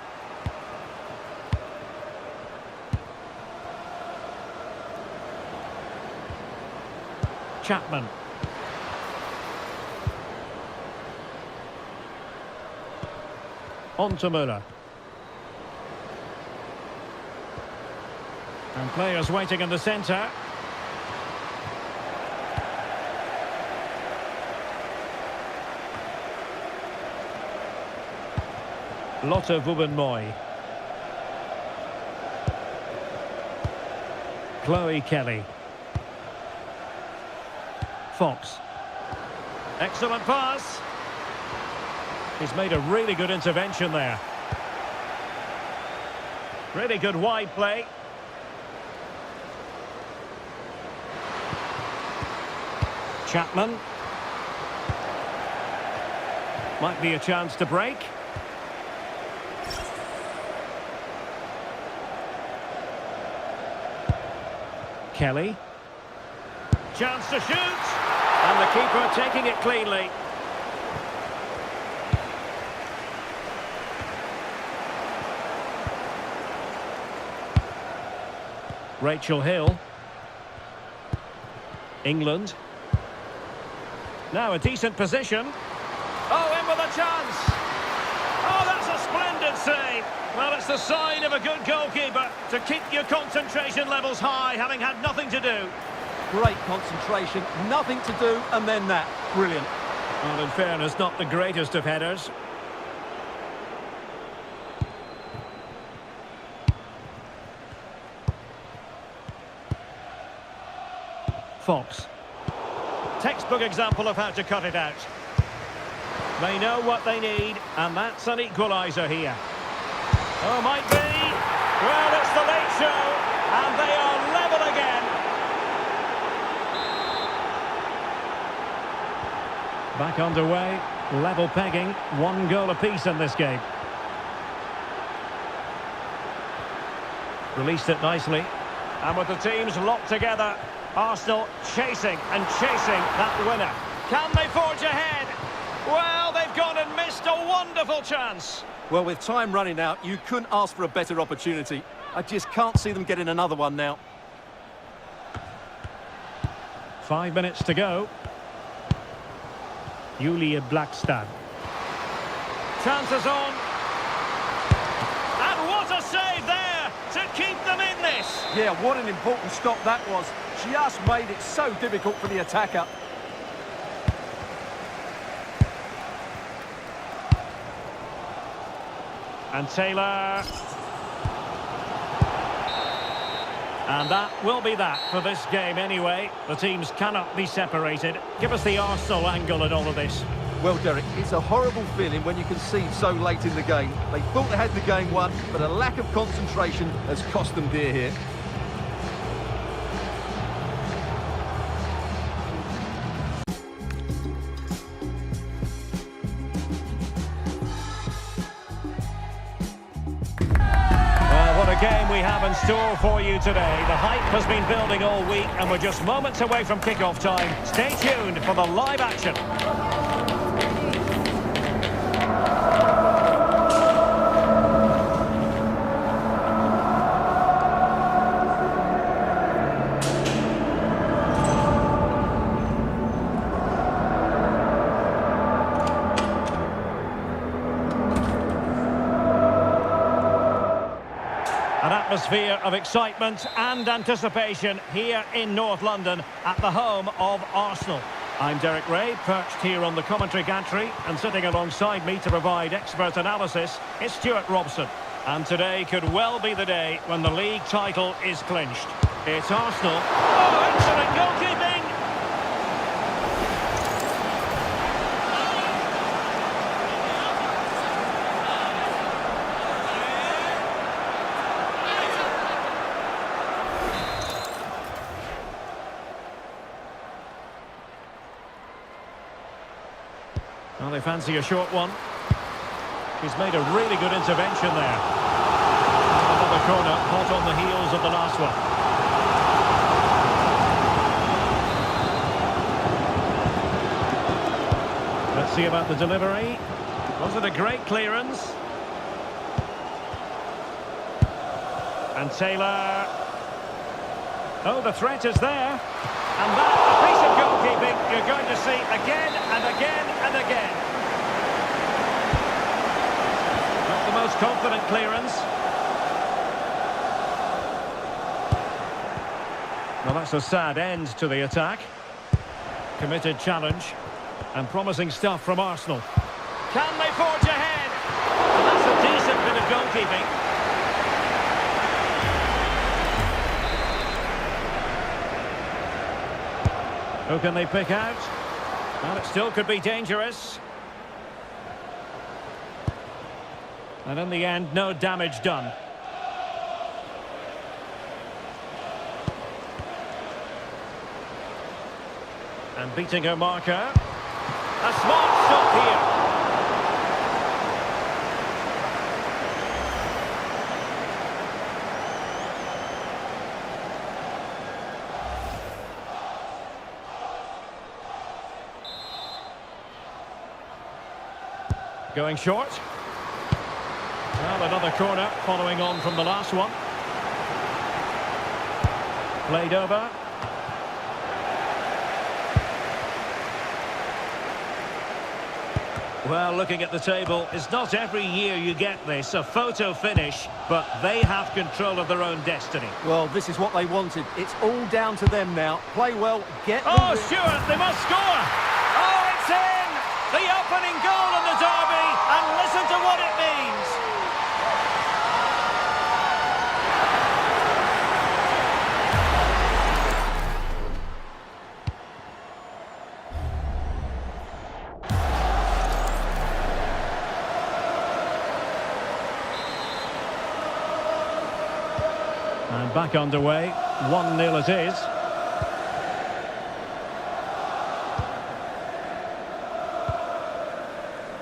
Speaker 3: Chapman. On to Müller. And players waiting in the centre. Lotte Wubben-Moy. Chloe Kelly. Fox. Excellent pass. He's made a really good intervention there. Really good wide play. Chapman. Might be a chance to break. Kelly. Chance to shoot. And the keeper taking it cleanly. Rachel Hill. England. Now a decent position. Oh, in with a chance. Oh, that's a splendid save. Well, it's the sign of a good goalkeeper to keep your concentration levels high, having had nothing to do.
Speaker 4: Great concentration, nothing to do, and then that. Brilliant.
Speaker 3: Well, in fairness, not the greatest of headers. Fox. Textbook example of how to cut it out. They know what they need, and that's an equaliser here. Oh, might be. Well, it's the late show, and they are level again. Back underway, level pegging, 1 goal apiece in this game. Released it nicely. And with the teams locked together, Arsenal chasing and chasing that winner. Can they forge ahead? Well, they've gone and missed a wonderful chance.
Speaker 4: Well, with time running out, you couldn't ask for a better opportunity. I just can't see them getting another one now.
Speaker 3: 5 minutes to go. Julia Blackstad. Chances on. And what a save there to keep them in this.
Speaker 4: Yeah, what an important stop that was. Just made it so difficult for the attacker.
Speaker 3: And Taylor. And that will be that for this game anyway. The teams cannot be separated. Give us the Arsenal angle in all of this.
Speaker 4: Well, Derek, it's a horrible feeling when you concede so late in the game. They thought they had the game won, but a lack of concentration has cost them dear here.
Speaker 3: What a game we have in store for you today. The hype has been building all week and we're just moments away from kickoff time. Stay tuned for the live action. An atmosphere of excitement and anticipation here in North London at the home of Arsenal. I'm Derek Ray, perched here on the commentary gantry, and sitting alongside me to provide expert analysis is Stuart Robson. And today could well be the day when the league title is clinched. It's Arsenal. Oh, excellent goalkeeping! Well, they fancy a short one. He's made a really good intervention there. Another corner, hot on the heels of the last one. Let's see about the delivery. Was it a great clearance? And Taylor. Oh, the threat is there. And that, a piece of goalkeeping you're going to see again and again and again. Not the most confident clearance. Well, that's a sad end to the attack. Committed challenge. And promising stuff from Arsenal. Can they forge ahead? And that's a decent bit of goalkeeping. Who can they pick out? Well, it still could be dangerous. And in the end, no damage done. And beating her marker. A smart stop here. Going short. Well, another corner following on from the last one. Played over. Well, looking at the table, it's not every year you get this, a photo finish, but they have control of their own destiny.
Speaker 4: Well, this is what they wanted. It's all down to them now. Play well, get...
Speaker 3: Oh, Stuart, they must score! Oh, it's in! The opening goal in the derby, and listen to what it means. And back underway, 1-0 it is.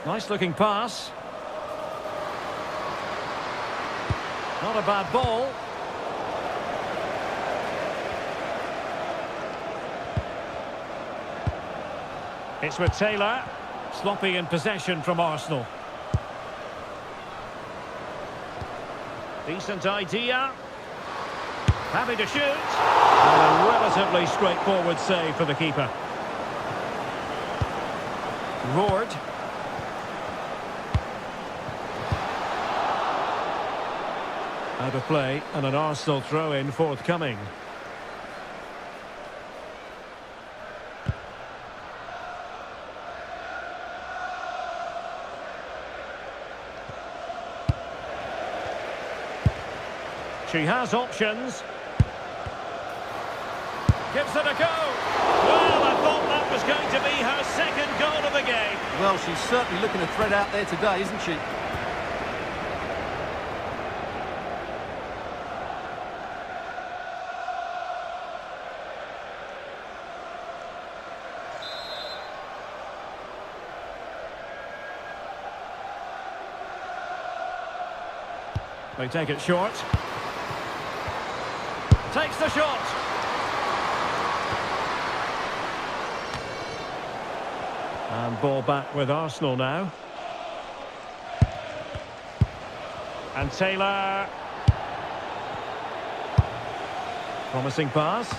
Speaker 3: Nice looking pass. Not a bad ball. It's with Taylor. Sloppy in possession from Arsenal. Decent idea. Happy to shoot. And a relatively straightforward save for the keeper. Roared. Out of play, and an Arsenal throw-in forthcoming. She has options. Gives it a go. Well, I thought that was going to be her second goal of the game.
Speaker 4: Well, she's certainly looking a threat out there today, isn't she?
Speaker 3: They take it short. Takes the shot. And ball back with Arsenal now. And Taylor. Promising pass.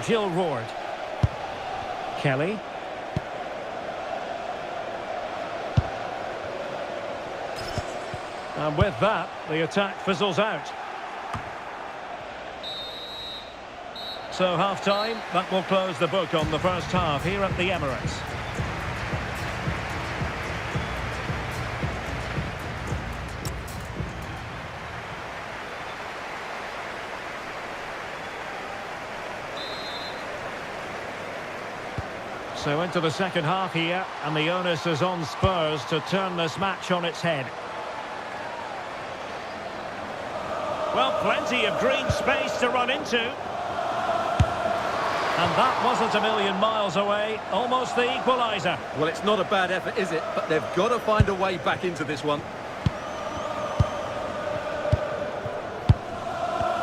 Speaker 3: Jill Roord. Kelly. And with that, the attack fizzles out. So half-time, that will close the book on the first half here at the Emirates. So into the second half here, and the onus is on Spurs to turn this match on its head. Well, plenty of green space to run into. And that wasn't a million miles away, almost the equaliser.
Speaker 4: Well, it's not a bad effort, is it? But they've got to find a way back into this one.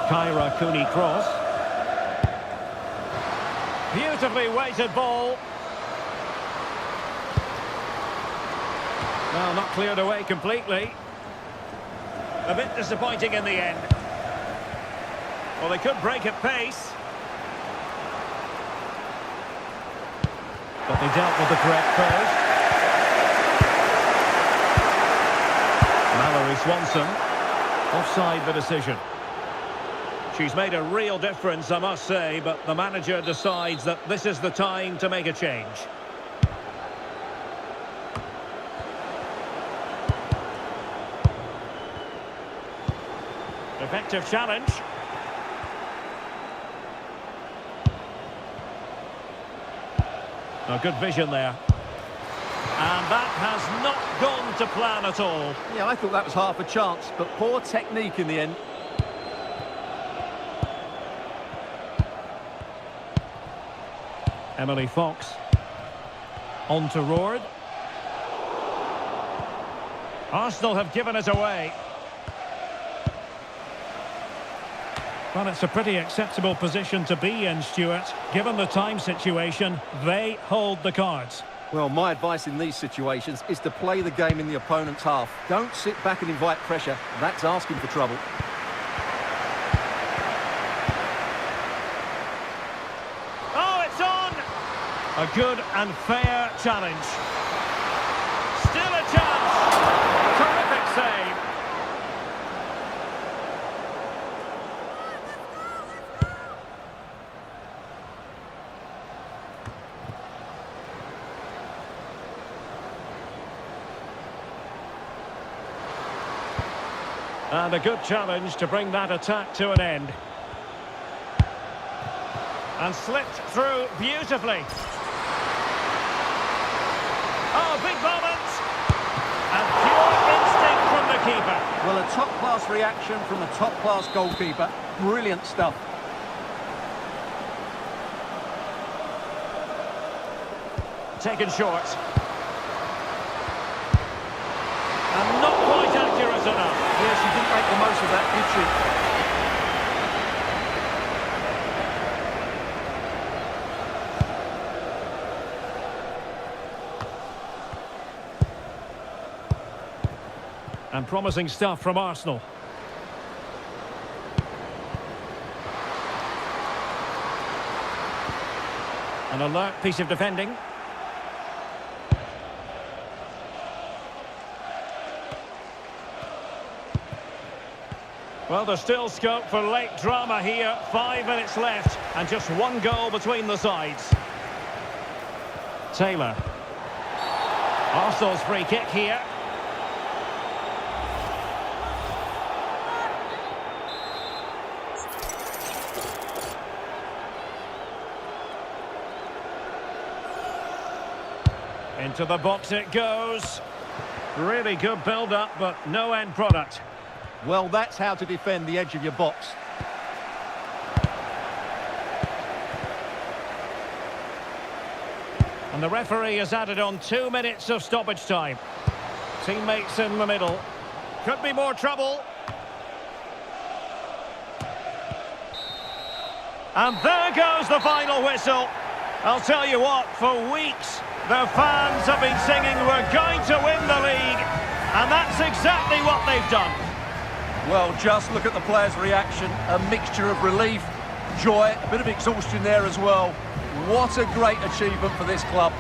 Speaker 3: Kyra Cooney-Cross. Beautifully weighted ball. Well, not cleared away completely. A bit disappointing in the end. Well, they could break at pace. But they dealt with the correct post. Mallory Swanson. Offside the decision. She's made a real difference, I must say, but the manager decides that this is the time to make a change. Effective challenge. A good vision there. And that has not gone to plan at all.
Speaker 4: Yeah, I thought that was half a chance, but poor technique in the end.
Speaker 3: Emily Fox. On to Roord. Arsenal have given it away. Well, it's a pretty acceptable position to be in, Stuart. Given the time situation, they hold the cards.
Speaker 4: Well, my advice in these situations is to play the game in the opponent's half. Don't sit back and invite pressure. That's asking for trouble.
Speaker 3: Oh, it's on! A good and fair challenge. Still a chance. Terrific save. And a good challenge to bring that attack to an end. And slipped through beautifully. Oh, big moment! And pure instinct from the keeper.
Speaker 4: Well, a top-class reaction from a top-class goalkeeper. Brilliant stuff.
Speaker 3: Taken short. And not quite accurate enough.
Speaker 4: Yeah, she didn't make the most of that, did she?
Speaker 3: And promising stuff from Arsenal. An alert piece of defending. Well, there's still scope for late drama here. 5 minutes left and just one goal between the sides. Taylor. Arsenal's free kick here. Into the box it goes. Really good build-up, but no end product.
Speaker 4: Well, that's how to defend the edge of your box.
Speaker 3: And the referee has added on 2 minutes of stoppage time. Teammates in the middle. Could be more trouble. And there goes the final whistle. I'll tell you what, for weeks, the fans have been singing, we're going to win the league. And that's exactly what they've done.
Speaker 4: Well, just look at the players' reaction. A mixture of relief, joy, a bit of exhaustion there as well. What a great achievement for this club.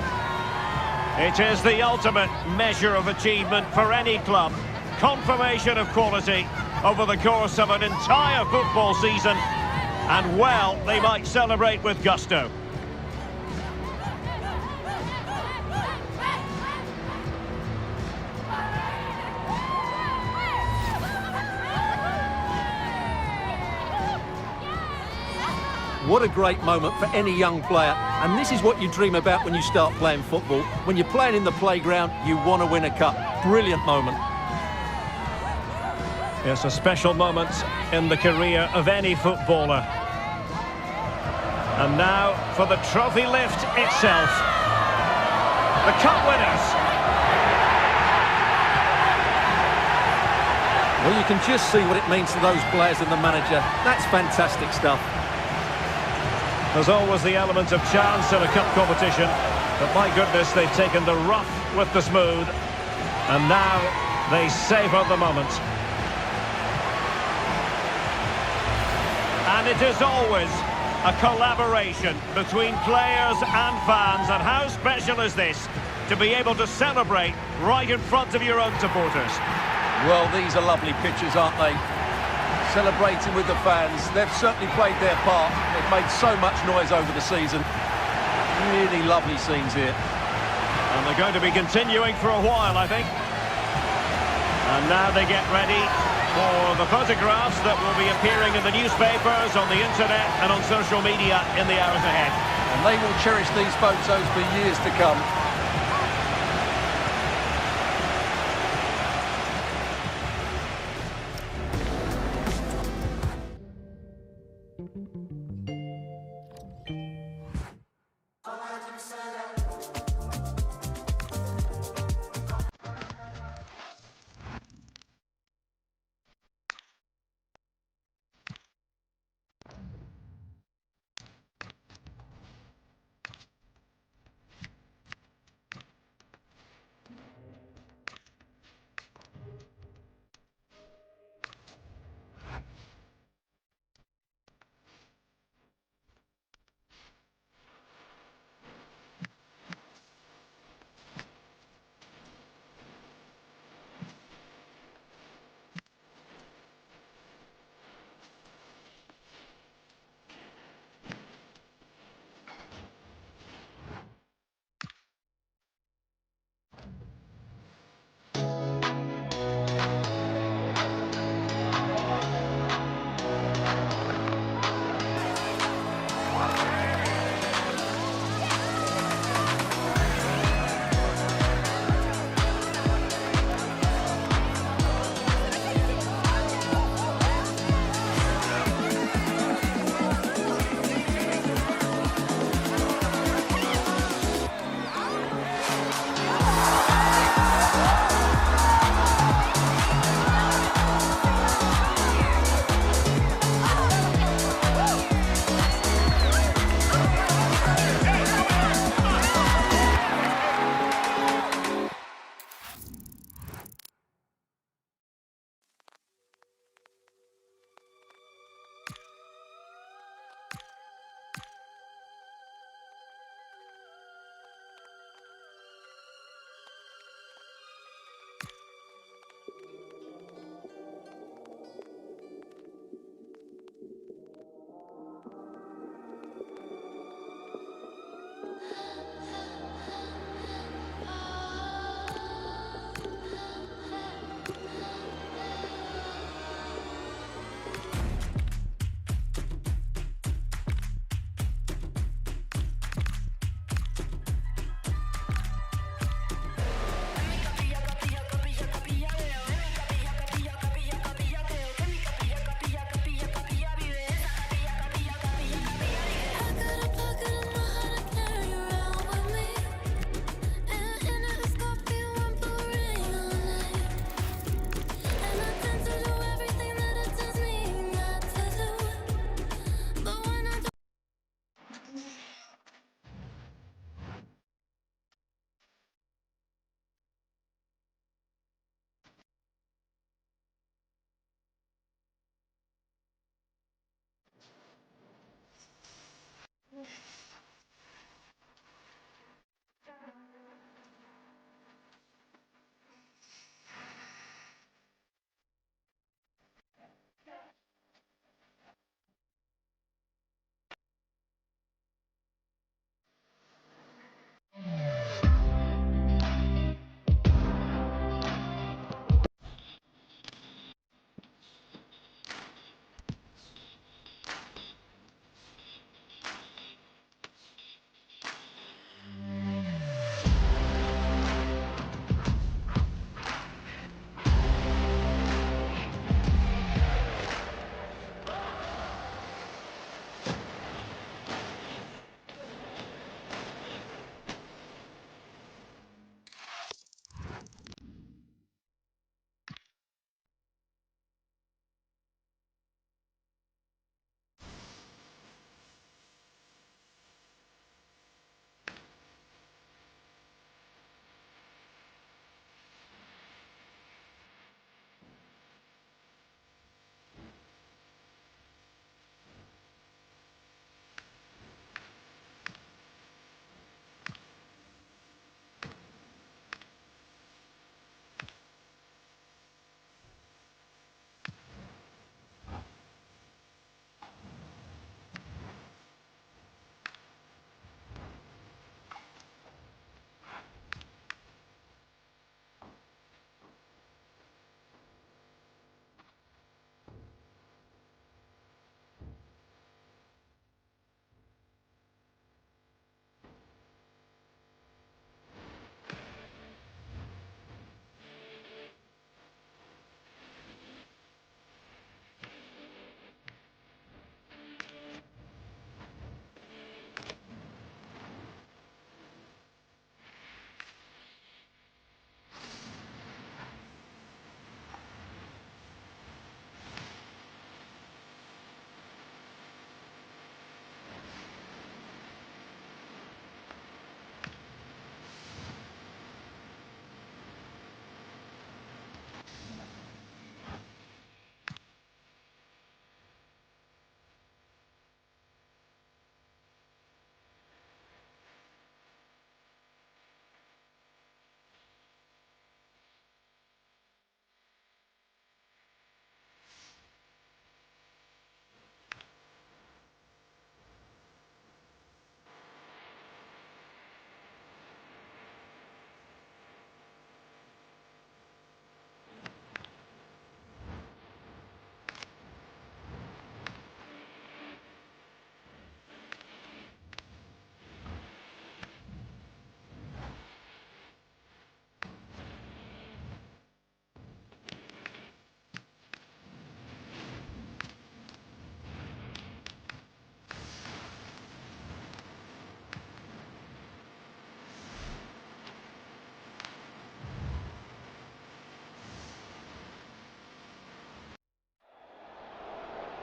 Speaker 3: It is the ultimate measure of achievement for any club. Confirmation of quality over the course of an entire football season. And, well, they might celebrate with gusto.
Speaker 4: What a great moment for any young player. And this is what you dream about when you start playing football. When you're playing in the playground, you want to win a cup. Brilliant moment.
Speaker 3: It's a special moment in the career of any footballer. And now for the trophy lift itself. The cup winners.
Speaker 4: Well, you can just see what it means to those players and the manager. That's fantastic stuff.
Speaker 3: There's always the element of chance in a cup competition, but my goodness, they've taken the rough with the smooth, and now they savour the moment. And it is always a collaboration between players and fans, and how special is this, to be able to celebrate right in front of your own supporters.
Speaker 4: Well, these are lovely pictures, aren't they? Celebrating with the fans. They've certainly played their part. They've made so much noise over the season. Really lovely scenes here.
Speaker 3: And they're going to be continuing for a while, I think. And now they get ready for the photographs that will be appearing in the newspapers, on the internet and on social media in the hours ahead.
Speaker 4: And they will cherish these photos for years to come.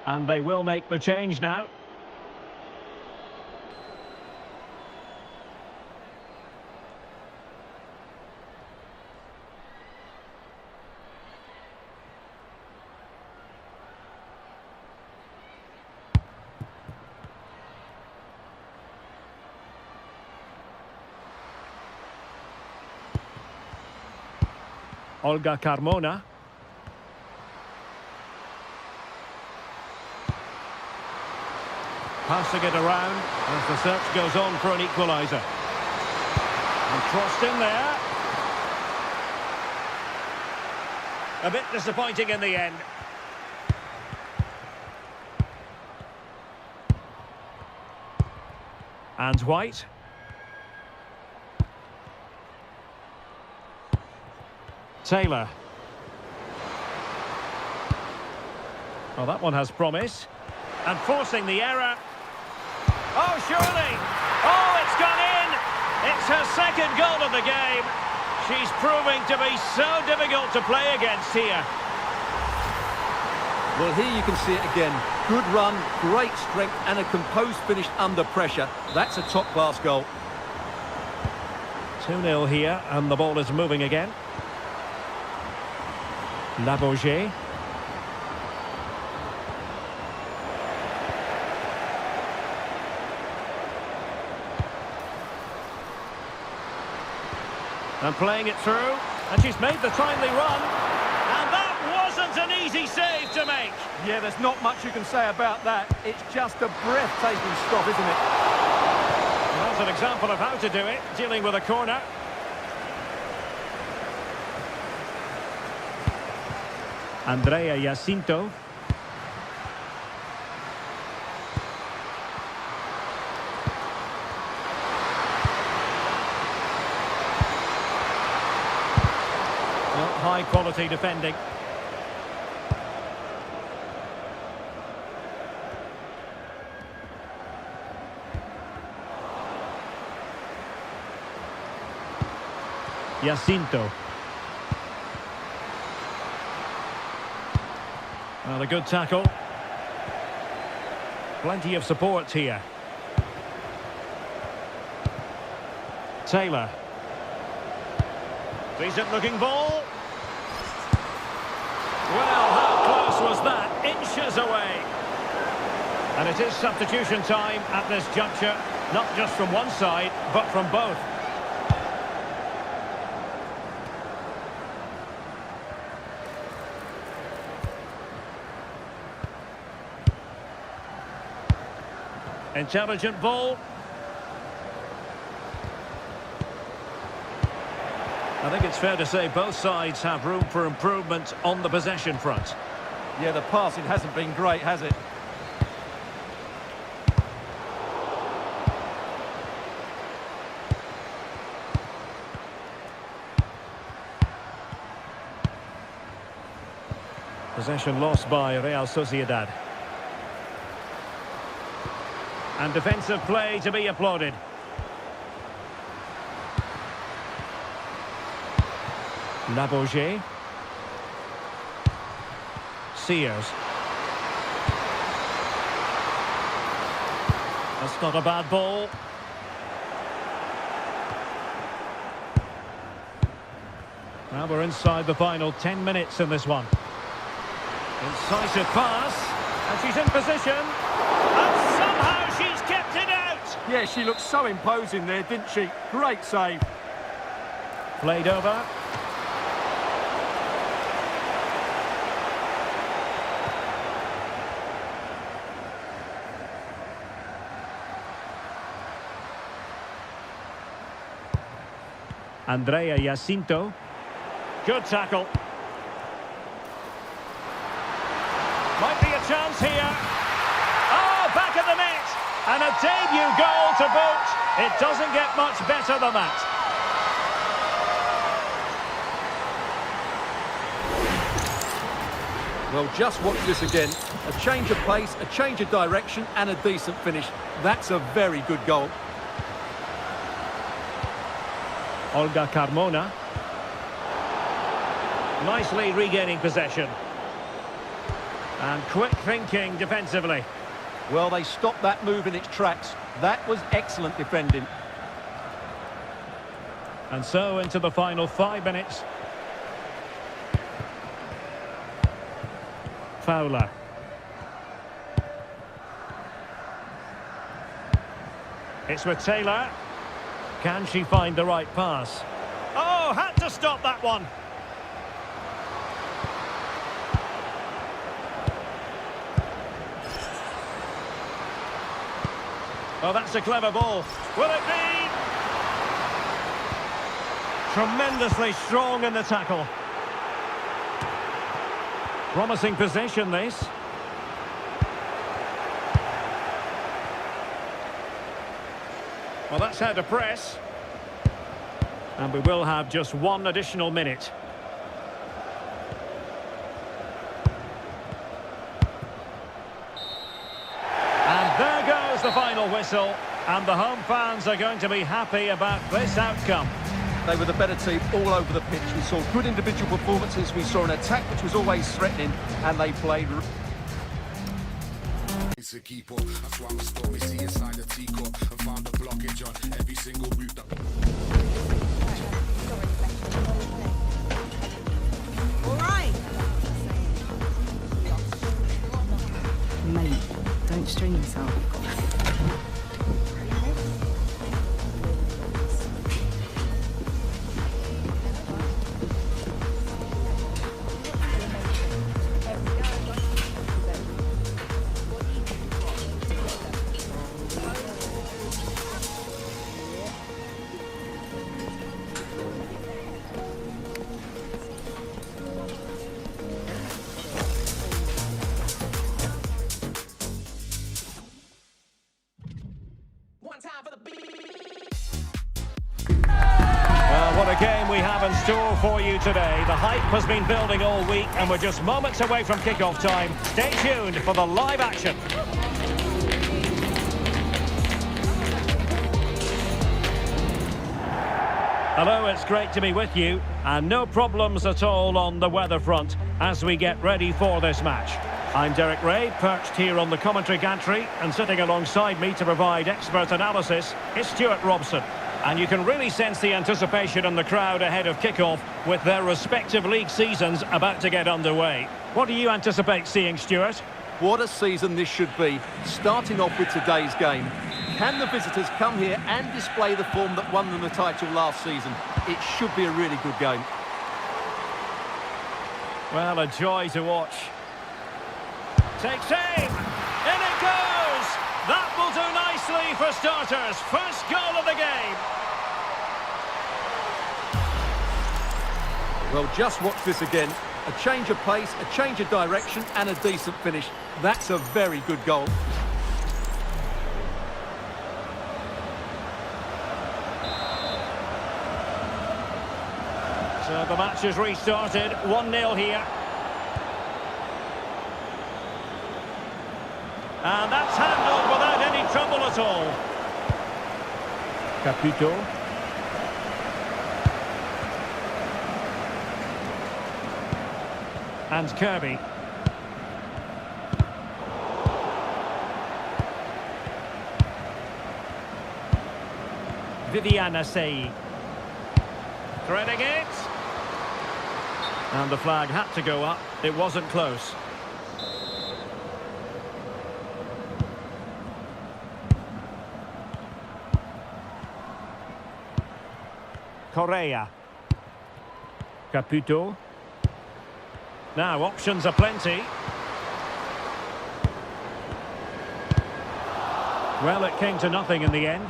Speaker 3: And they will make the change now. Olga Carmona. Passing it around as the search goes on for an equaliser. And crossed in there. A bit disappointing in the end. And White. Taylor. Well, that one has promise. And forcing the error. Oh, surely! Oh, it's gone in! It's her second goal of the game. She's proving to be so difficult to play against here.
Speaker 4: Well, here you can see it again. Good run, great strength, and a composed finish under pressure. That's a top-class goal.
Speaker 3: 2-0 here, and the ball is moving again. Labauget. And playing it through, and she's made the timely run. And that wasn't an easy save to make.
Speaker 4: Yeah, there's not much you can say about that. It's just a breathtaking stop, isn't it?
Speaker 3: That's an example of how to do it, dealing with a corner. Andrea Jacinto. Well, high quality defending. Jacinto. Well, a good tackle. Plenty of support here. Taylor. Decent looking ball. Well, how close was that? Inches away. And it is substitution time at this juncture. Not just from one side, but from both. Intelligent ball. I think it's fair to say both sides have room for improvement on the possession front.
Speaker 4: Yeah, the passing hasn't been great, has it?
Speaker 3: Possession lost by Real Sociedad. And defensive play to be applauded. Labauget. Sears. That's not a bad ball. Now we're inside the final 10 minutes in this one. Incisive pass. And she's in position. And somehow she's kept it out.
Speaker 4: Yeah, she looked so imposing there, didn't she? Great save.
Speaker 3: Played over. Andrea Jacinto. Good tackle. Might be a chance here. Oh, back of the net. And a debut goal to boot. It doesn't get much better than that.
Speaker 4: Well, just watch this again. A change of pace, a change of direction, and a decent finish. That's a very good goal.
Speaker 3: Olga Carmona. Nicely regaining possession. And quick thinking defensively.
Speaker 4: Well, they stopped that move in its tracks. That was excellent defending.
Speaker 3: And so into the final 5 minutes. Fowler. It's with Taylor. Can she find the right pass? Oh, had to stop that one. Oh, that's a clever ball. Will it be? Tremendously strong in the tackle. Promising possession, this. Well, that's how to press. And we will have just 1 additional minute. And there goes the final whistle. And the home fans are going to be happy about this outcome.
Speaker 4: They were the better team all over the pitch. We saw good individual performances. We saw an attack which was always threatening, and they played.
Speaker 5: It's a keeper. That's why I'm a stormy see inside the teacup and found a blockage on every single route that.
Speaker 1: All right. Mate, don't strain yourself.
Speaker 3: What a game we have in store for you today. The hype has been building all week and we're just moments away from kick-off time. Stay tuned for the live action. Hello, it's great to be with you, and no problems at all on the weather front as we get ready for this match. I'm Derek Ray, perched here on the commentary gantry, and sitting alongside me to provide expert analysis is Stuart Robson. And you can really sense the anticipation in the crowd ahead of kick-off with their respective league seasons about to get underway. What do you anticipate seeing, Stuart?
Speaker 4: What a season this should be, starting off with today's game. Can the visitors come here and display the form that won them the title last season? It should be a really good game.
Speaker 3: Well, a joy to watch. Takes aim! In it goes! That will do nicely for starters. First goal of the game.
Speaker 4: Well, just watch this again. A change of pace, a change of direction and a decent finish. That's a very good goal.
Speaker 3: So the match is restarted. 1-0 here. And that's handled without any trouble at all. Caputo. And Kirby. Viviana Sei. Threading it. And the flag had to go up. It wasn't close. Correa. Caputo. Now, options are plenty. Well, it came to nothing in the end.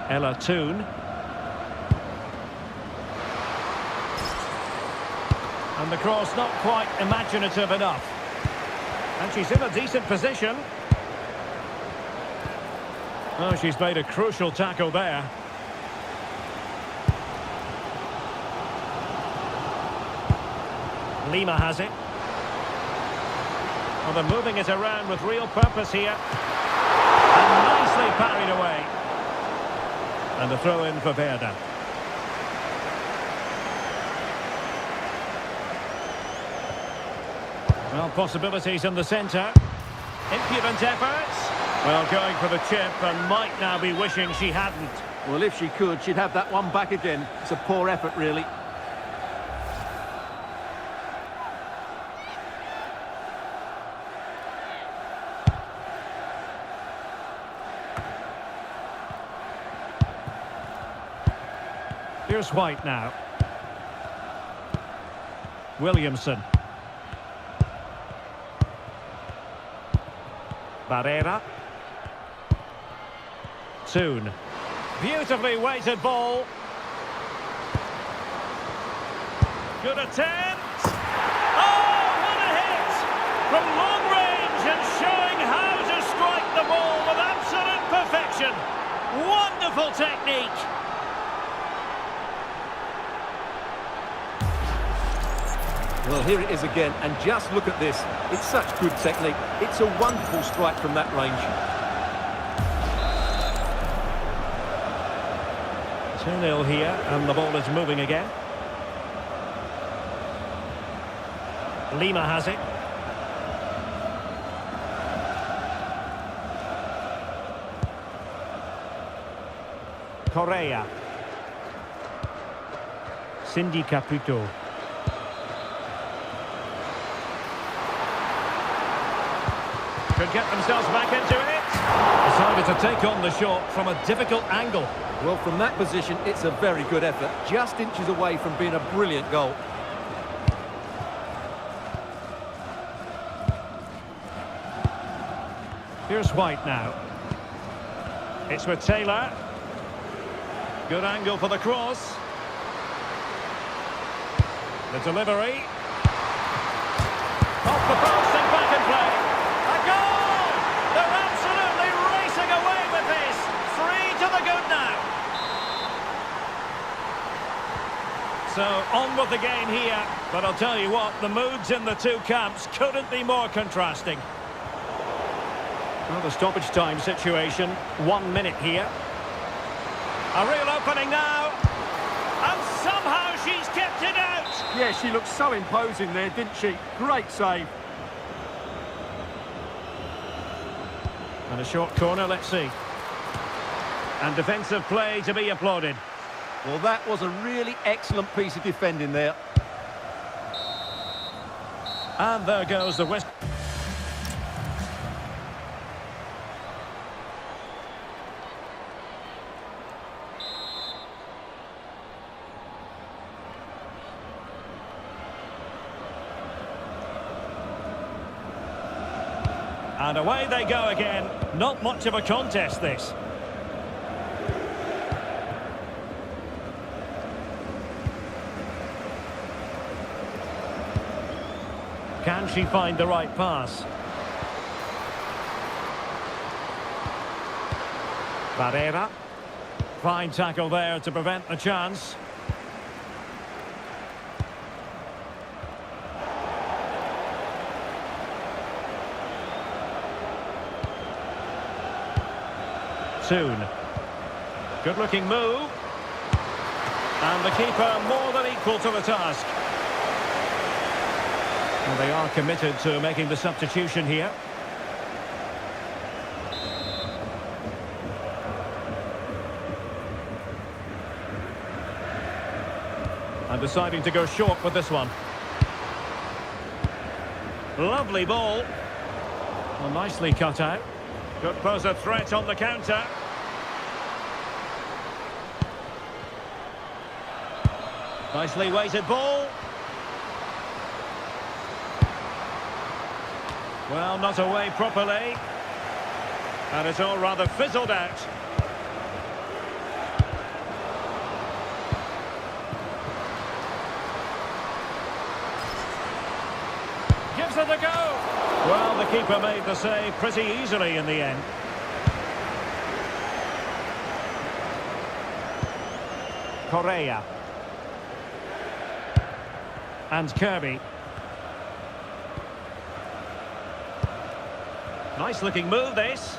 Speaker 3: Ella Toon. And the cross not quite imaginative enough. And she's in a decent position. Oh, she's made a crucial tackle there. Lima has it. Well, they're moving it around with real purpose here. And nicely parried away. And a throw in for Werder. Well, possibilities in the centre. Impudent efforts. Well, going for the chip and might now be wishing she hadn't.
Speaker 4: Well, if she could, she'd have that one back again. It's a poor effort, really.
Speaker 3: Here's White now. Williamson. Barrera. Toon. Beautifully weighted ball. Good attempt. Oh, what a hit! From long range and showing how to strike the ball with absolute perfection. Wonderful technique.
Speaker 4: Well, here it is again, and just look at this. It's such good technique. It's a wonderful strike from that range.
Speaker 3: 2-0 here, and the ball is moving again. Lima has it. Correa. Cindy Caputo. Could get themselves back into it. Decided to take on the shot from a difficult angle.
Speaker 4: Well, from that position, it's a very good effort. Just inches away from being a brilliant goal.
Speaker 3: Here's White now. It's with Taylor. Good angle for the cross. The delivery. Off the post and back in play. A goal! They're absolutely racing away with this. 3 to the good now. So on with the game here. But I'll tell you what, the moods in the two camps couldn't be more contrasting. Well, the stoppage time situation, 1 minute here. A real opening now. And somehow she's kept it out.
Speaker 4: Yeah, she looked so imposing there, didn't she? Great save.
Speaker 3: And a short corner, let's see. And defensive play to be applauded.
Speaker 4: Well, that was a really excellent piece of defending there.
Speaker 3: And there goes the West. And away they go again. Not much of a contest, this. Can she find the right pass? Barrera. Fine tackle there to prevent the chance. Toon. Good looking move. And the keeper more than equal to the task. Well, they are committed to making the substitution here. And deciding to go short with this one. Lovely ball. Well, nicely cut out. Could pose a threat on the counter. Nicely weighted ball. Well, not away properly. And it's all rather fizzled out. Gives it a go. Well, the keeper made the save pretty easily in the end. Correa. And Kirby. Nice looking move, this.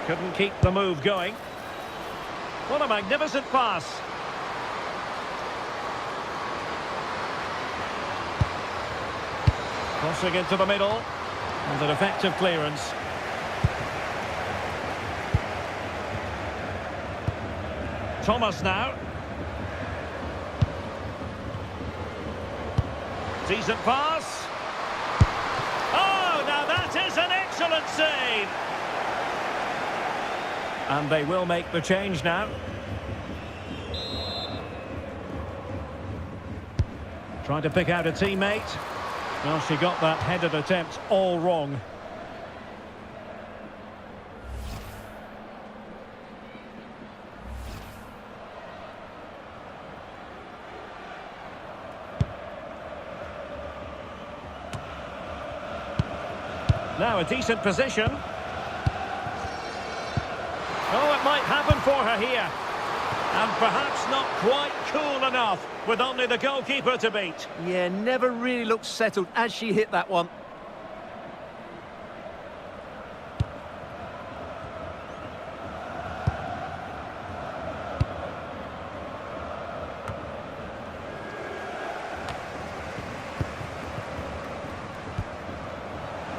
Speaker 3: Couldn't keep the move going. What a magnificent pass. Crossing into the middle. And an effective clearance. Thomas now. Decent pass. Oh, now that is an excellent save. And they will make the change now. Trying to pick out a teammate. Well, she got that headed attempt all wrong. Now a decent position. Oh, it might happen for her here. And perhaps not quite cool enough with only the goalkeeper to beat.
Speaker 4: Yeah, never really looked settled as she hit that one.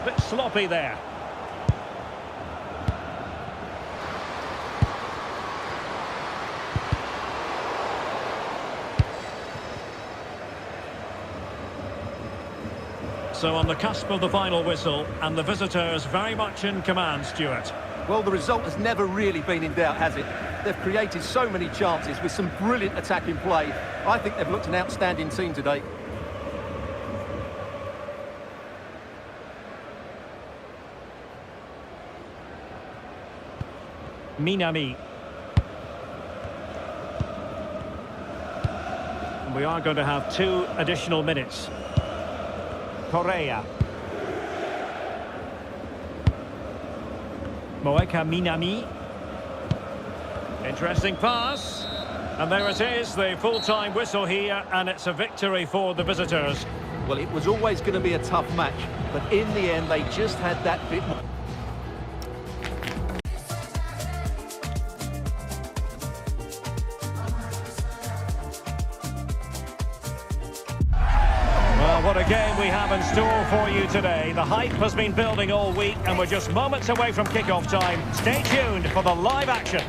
Speaker 3: Bit sloppy there. So on the cusp of the final whistle, and the visitors very much in command, Stuart.
Speaker 4: Well, the result has never really been in doubt, has it? They've created so many chances with some brilliant attacking play. I think they've looked an outstanding team today.
Speaker 3: Minami. And we are going to have 2 additional minutes. Correa. Moeka Minami. Interesting pass. And there it is, the full-time whistle here, and it's a victory for the visitors.
Speaker 4: Well, it was always going to be a tough match, but in the end, they just had that bit more.
Speaker 3: What a game we have in store for you today. The hype has been building all week and we're just moments away from kick-off time. Stay tuned for the live action.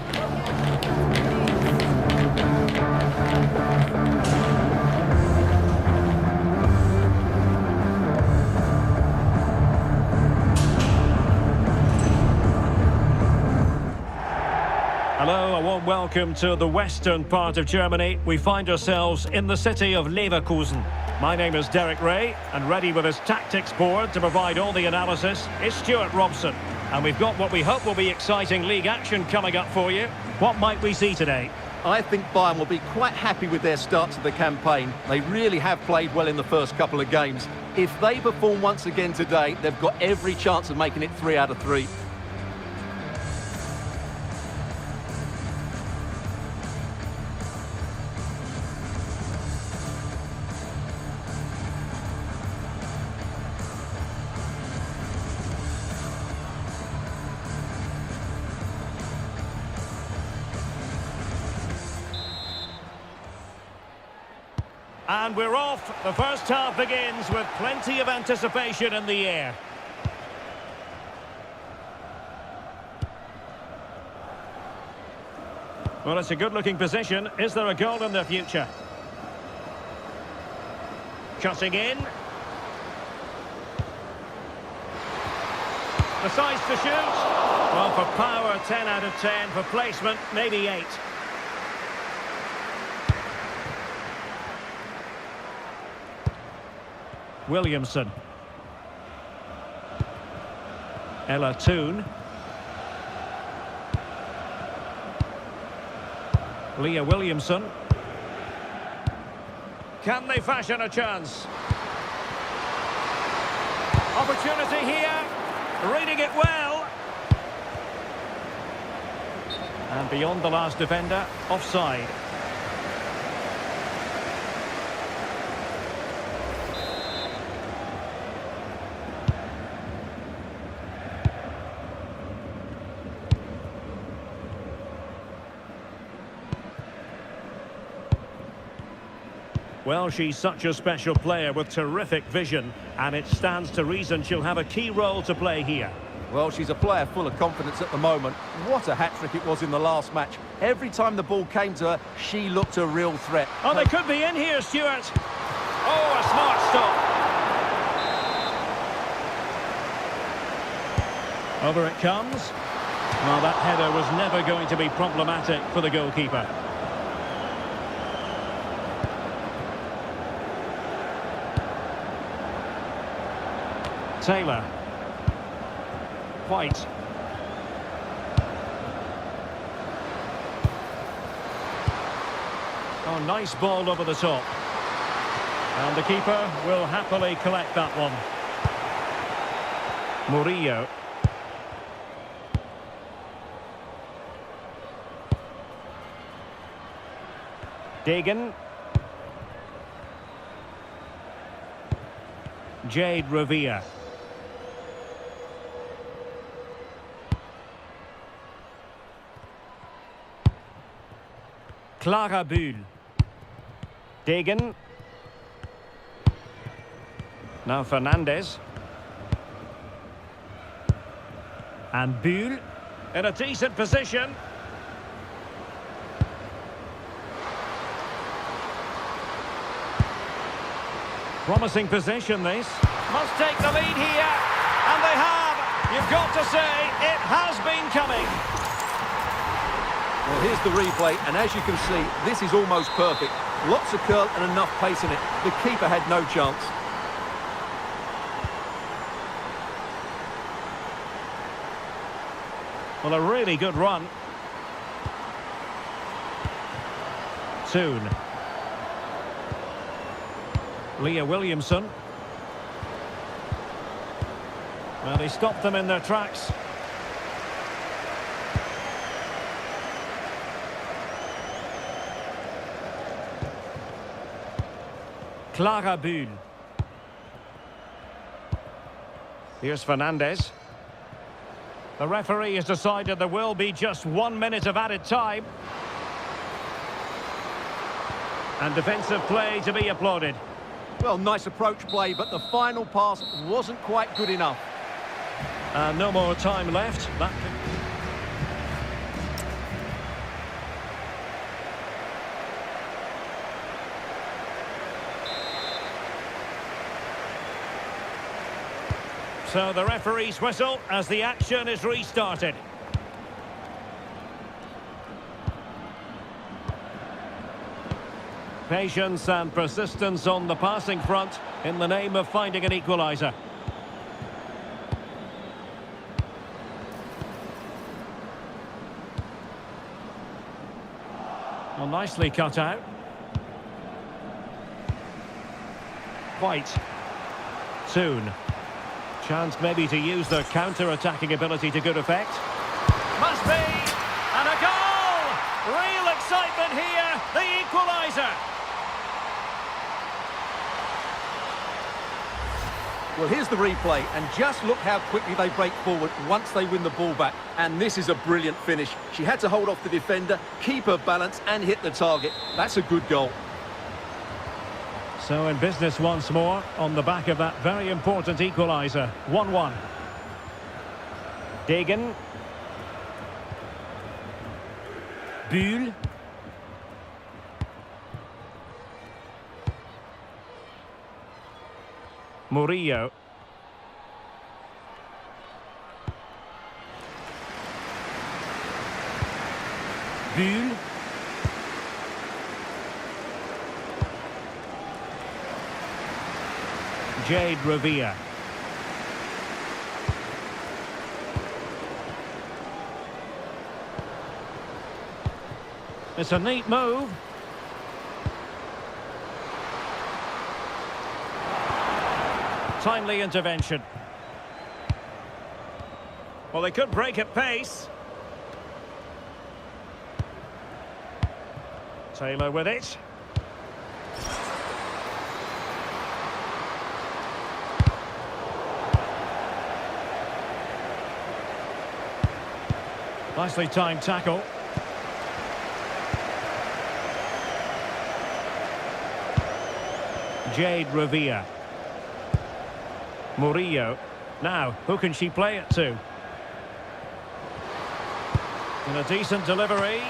Speaker 3: Hello, a warm welcome to the western part of Germany. We find ourselves in the city of Leverkusen. My name is Derek Ray, and ready with his tactics board to provide all the analysis is Stuart Robson. And we've got what we hope will be exciting league action coming up for you. What might we see today?
Speaker 4: I think Bayern will be quite happy with their start to the campaign. They really have played well in the first couple of games. If they perform once again today, they've got every chance of making it 3 out of 3.
Speaker 3: And we're off. The first half begins with plenty of anticipation in the air. Well, it's a good-looking position. Is there a goal in the future? Shutting in. Decides to shoot. Well, for power, 10 out of 10. For placement, maybe 8. Williamson. Ella Toon. Leah Williamson. Can they fashion a chance? Opportunity here. Reading it well. And beyond the last defender, offside. Well, she's such a special player with terrific vision, and it stands to reason she'll have a key role to play here.
Speaker 4: Well, she's a player full of confidence at the moment. What a hat-trick it was in the last match. Every time the ball came to her, she looked a real threat.
Speaker 3: Oh, they could be in here, Stuart. Oh, a smart stop. Over it comes. Well, that header was never going to be problematic for the goalkeeper. Taylor. White. Oh, nice ball over the top. And the keeper will happily collect that one. Murillo. Degan. Jade Revia. Clara Bull. Degan. Now Fernandez. And Bull in a decent position. Promising position, this. Must take the lead here. And they have. You've got to say, it has been coming.
Speaker 4: Well, here's the replay, and as you can see, this is almost perfect. Lots of curl and enough pace in it. The keeper had no chance.
Speaker 3: Well, a really good run. Soon. Leah Williamson. Well, they stopped them in their tracks. Clara Bull. Here's Fernandez. The referee has decided there will be just 1 minute of added time. And defensive play to be applauded.
Speaker 4: Well, nice approach play, but the final pass wasn't quite good enough.
Speaker 3: No more time left. That can... So the referee's whistle as the action is restarted. Patience and persistence on the passing front in the name of finding an equaliser. Well, nicely cut out. White. Soon. Chance maybe to use their counter-attacking ability to good effect. Must be! And a goal! Real excitement here, the equaliser!
Speaker 4: Well, here's the replay, and just look how quickly they break forward once they win the ball back. And this is a brilliant finish. She had to hold off the defender, keep her balance, and hit the target. That's a good goal.
Speaker 3: So in business once more, on the back of that very important equaliser. 1-1. Degan. Bull. Murillo. Bull. Jade Revia. It's a neat move. Timely intervention. Well, they could break at pace. Taylor with it. Nicely timed tackle. Jade Revere. Murillo. Now, who can she play it to? And a decent delivery.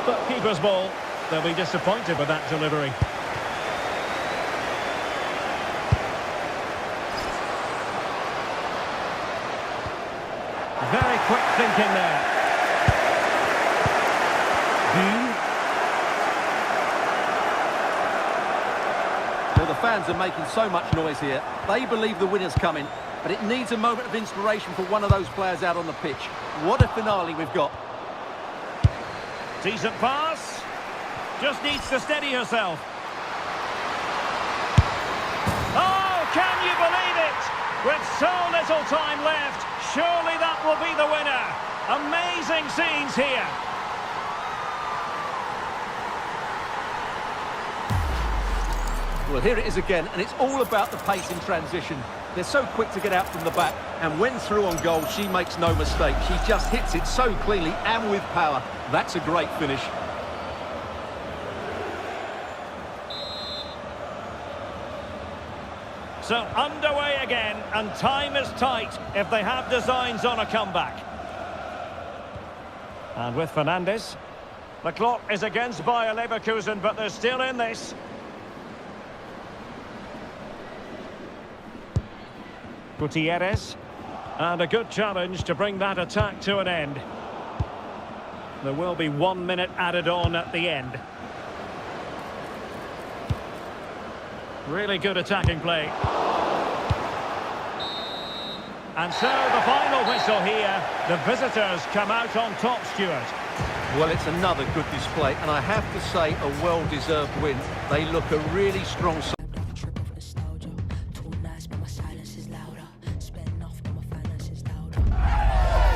Speaker 3: But keeper's ball. They'll be disappointed with that delivery. Very quick thinking there.
Speaker 4: Well, the fans are making so much noise here. They believe the winner's coming, but it needs a moment of inspiration for one of those players out on the pitch. What a finale we've got.
Speaker 3: Decent pass. Just needs to steady herself. Oh, can you believe it? With so little time left, surely that will be the winner. Amazing scenes here.
Speaker 4: Well, here it is again, and it's all about the pace in transition. They're so quick to get out from the back, and when through on goal, she makes no mistake. She just hits it so cleanly and with power. That's a great finish.
Speaker 3: So underway again, and time is tight if they have designs on a comeback. And with Fernandes, the clock is against Bayer Leverkusen, but they're still in this. Gutierrez, and a good challenge to bring that attack to an end. There will be 1 minute added on at the end. Really good attacking play. And so the final whistle here. The visitors come out on top, Stuart.
Speaker 4: Well, it's another good display, and I have to say a well-deserved win. They look a really strong side.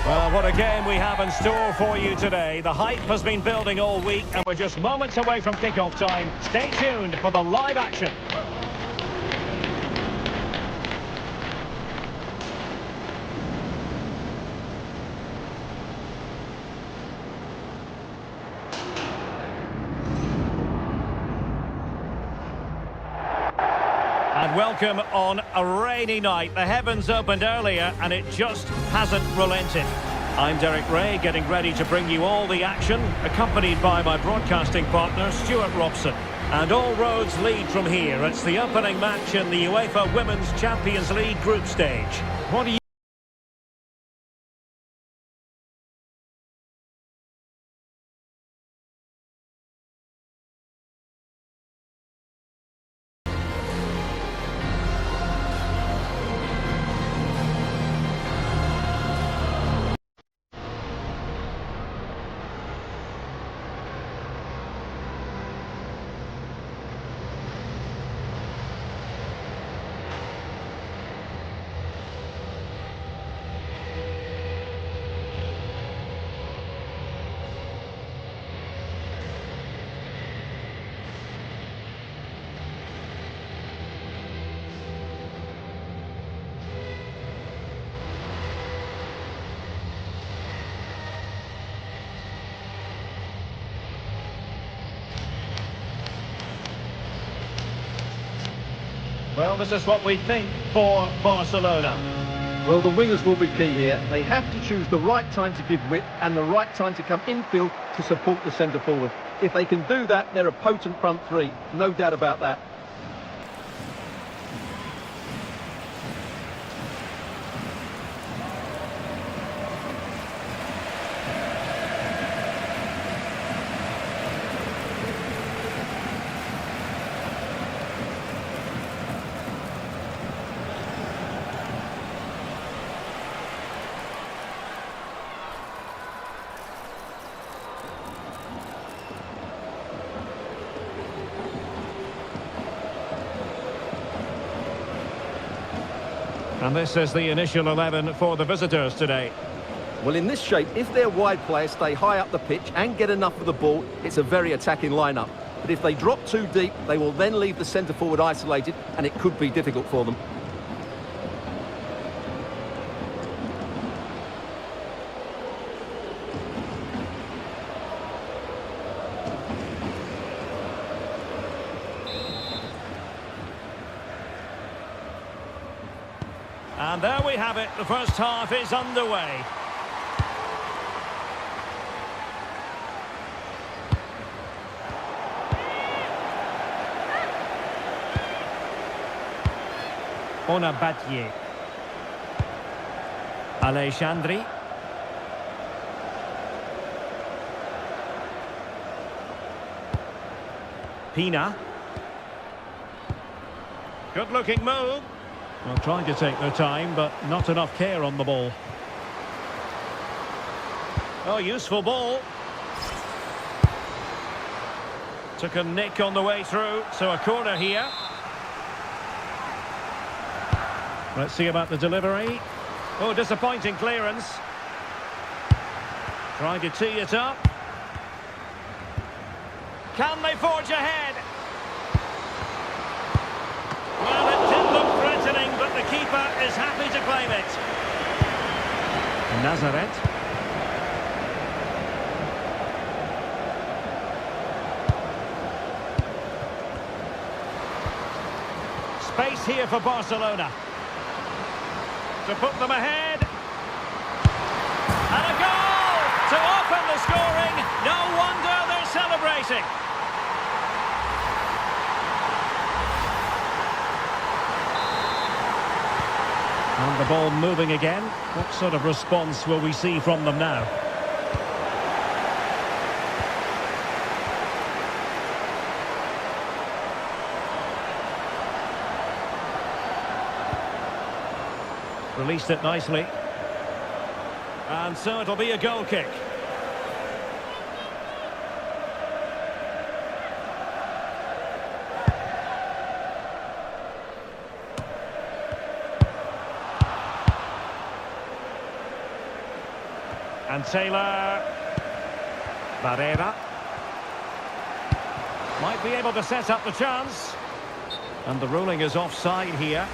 Speaker 3: Well, what a game we have in store for you today. The hype has been building all week, and we're just moments away from kickoff time. Stay tuned for the live action. And welcome on a rainy night. The heavens opened earlier and it just hasn't relented. I'm Derek Ray, getting ready to bring you all the action, accompanied by my broadcasting partner, Stuart Robson. And all roads lead from here. It's the opening match in the UEFA Women's Champions League group stage. What do you... Well, this is what we think for Barcelona.
Speaker 4: Well, the wingers will be key here. They have to choose the right time to give width and the right time to come infield to support the centre forward. If they can do that, they're a potent front three. No doubt about that.
Speaker 3: And this is the initial 11 for the visitors today.
Speaker 4: Well, in this shape, if their wide players stay high up the pitch and get enough of the ball, it's a very attacking lineup. But if they drop too deep, they will then leave the centre forward isolated, and it could be difficult for them.
Speaker 3: And there we have it. The first half is underway. Onabatier. Aleixandri. Pina. Good looking move. Well, trying to take their time, but not enough care on the ball. Oh, useful ball. Took a nick on the way through, so a corner here. Let's see about the delivery. Oh, disappointing clearance. Trying to tee it up. Can they forge ahead? Well, it did look threatening, but the keeper is happy to claim it. Nazareth. Space here for Barcelona. To put them ahead. And a goal to open the scoring. No wonder they're celebrating. And the ball moving again. What sort of response will we see from them now? Released it nicely. And so it'll be a goal kick. And Taylor. Barrera. Might be able to set up the chance. And the ruling is offside here.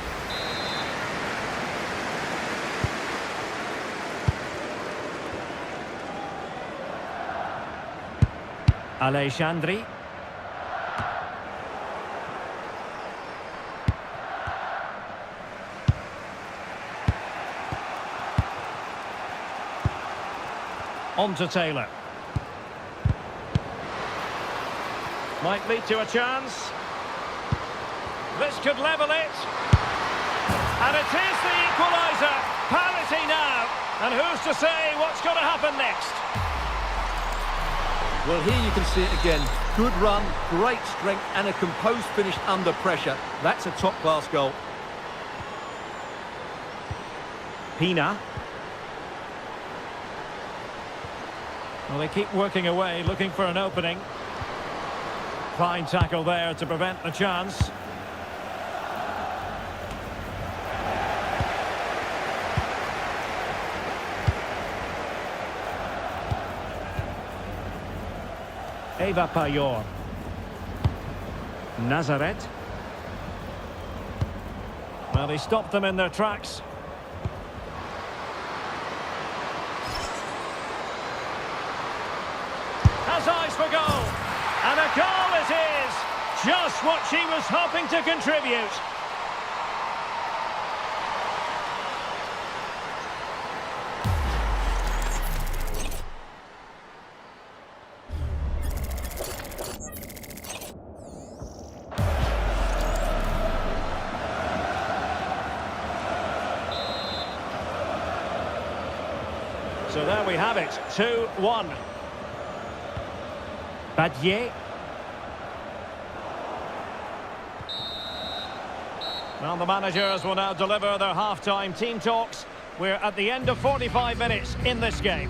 Speaker 3: Aleixandri. On to Taylor. Might lead to a chance. This could level it. And it is the equaliser. Parity now. And who's to say what's going to happen next?
Speaker 4: Well, here you can see it again. Good run, great strength, and a composed finish under pressure. That's a top-class goal.
Speaker 3: Pina. Well, they keep working away, looking for an opening. Fine tackle there to prevent the chance. Eva Payor. Nazareth. Well, he stopped them in their tracks. Has eyes for goal. And a goal it is. Just what she was hoping to contribute. So there we have it, 2-1. Badier. Well, the managers will now deliver their half-time team talks. We're at the end of 45 minutes in this game.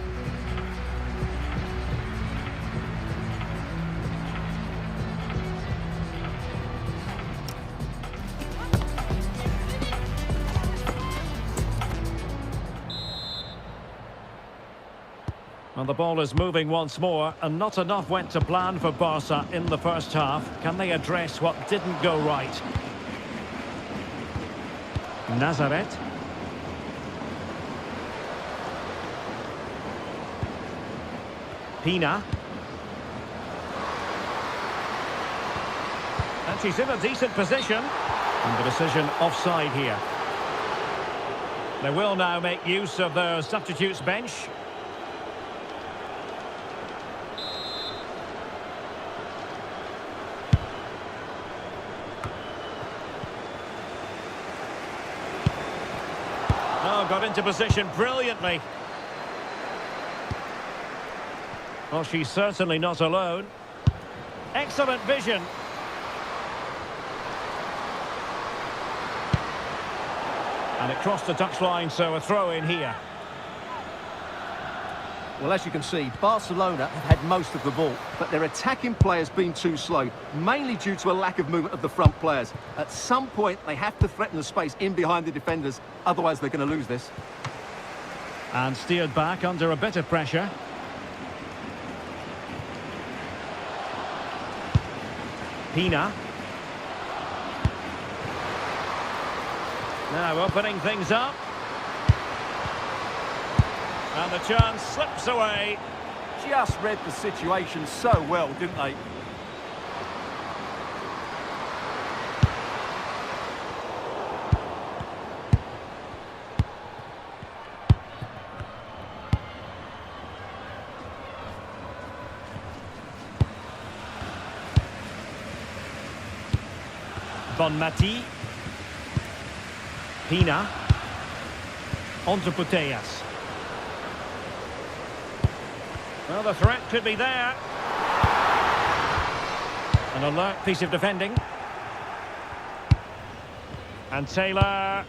Speaker 3: And the ball is moving once more, and not enough went to plan for Barca in the first half. Can they address what didn't go right? Nazareth. Pina. And she's in a decent position. And the decision offside here. They will now make use of their substitutes bench. Oh, got into position brilliantly. Well, she's certainly not alone. Excellent vision. And it crossed the touchline, so a throw in here.
Speaker 4: Well, as you can see, Barcelona have had most of the ball, but their attacking players been too slow, mainly due to a lack of movement of the front players. At some point, they have to threaten the space in behind the defenders, otherwise they're going to lose this.
Speaker 3: And steered back under a bit of pressure. Pina. Now opening things up. And the chance slips away.
Speaker 4: Just read the situation so well, didn't they?
Speaker 3: Bonmati. Pina. On to Putellas. Well, the threat could be there. An alert piece of defending. And Taylor.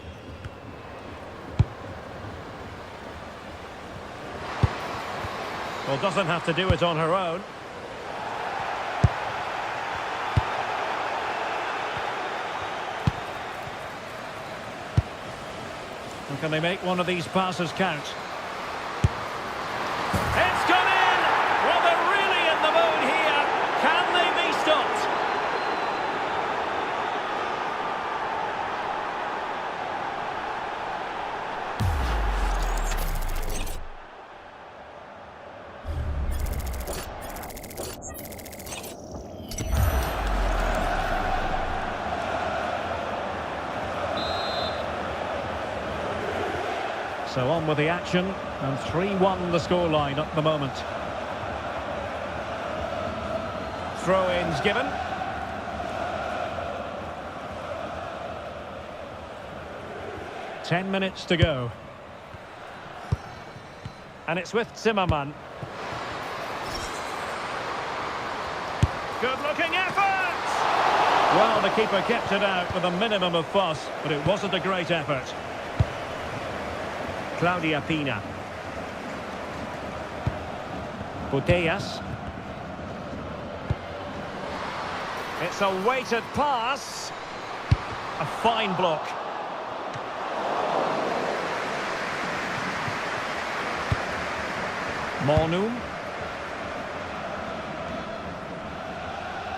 Speaker 3: Well, doesn't have to do it on her own. And can they make one of these passes count? It's gone in! Well, they're really in the mood here. Can they be stopped? So on with the action, and 3-1 the scoreline at the moment. Throw-ins given. Ten minutes to go. And it's with Zimmerman. Good-looking effort! Well, the keeper kept it out with a minimum of fuss, but it wasn't a great effort. Claudia Pina. Putellas. It's a weighted pass. A fine block. Mornum.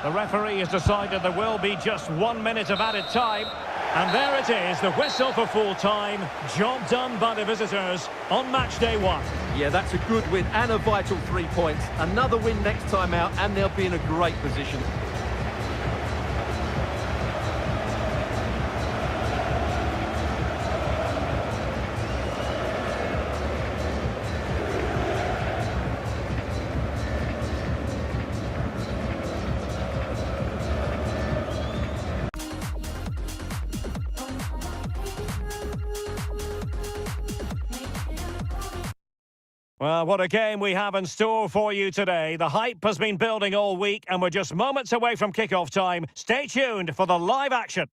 Speaker 3: The referee has decided there will be just 1 minute of added time. And there it is, the whistle for full time. Job done by the visitors on match day 1.
Speaker 4: Yeah, that's a good win and a vital 3 points. Another win next time out and they'll be in a great position.
Speaker 3: Well, what a game we have in store for you today. The hype has been building all week and we're just moments away from kick-off time. Stay tuned for the live action.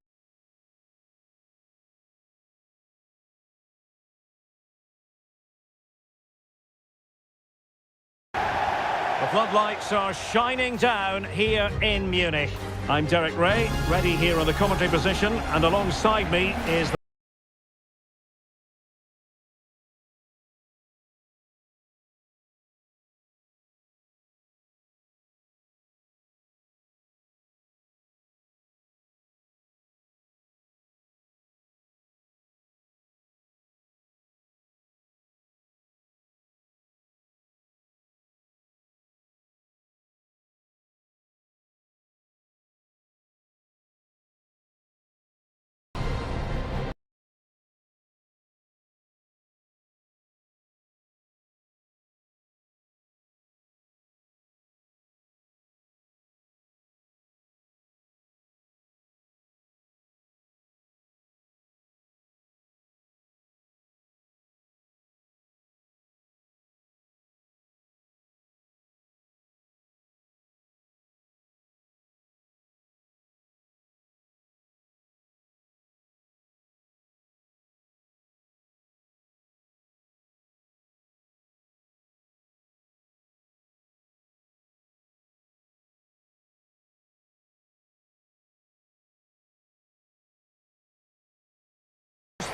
Speaker 3: The floodlights are shining down here in Munich. I'm Derek Ray, ready here on the commentary position, and alongside me is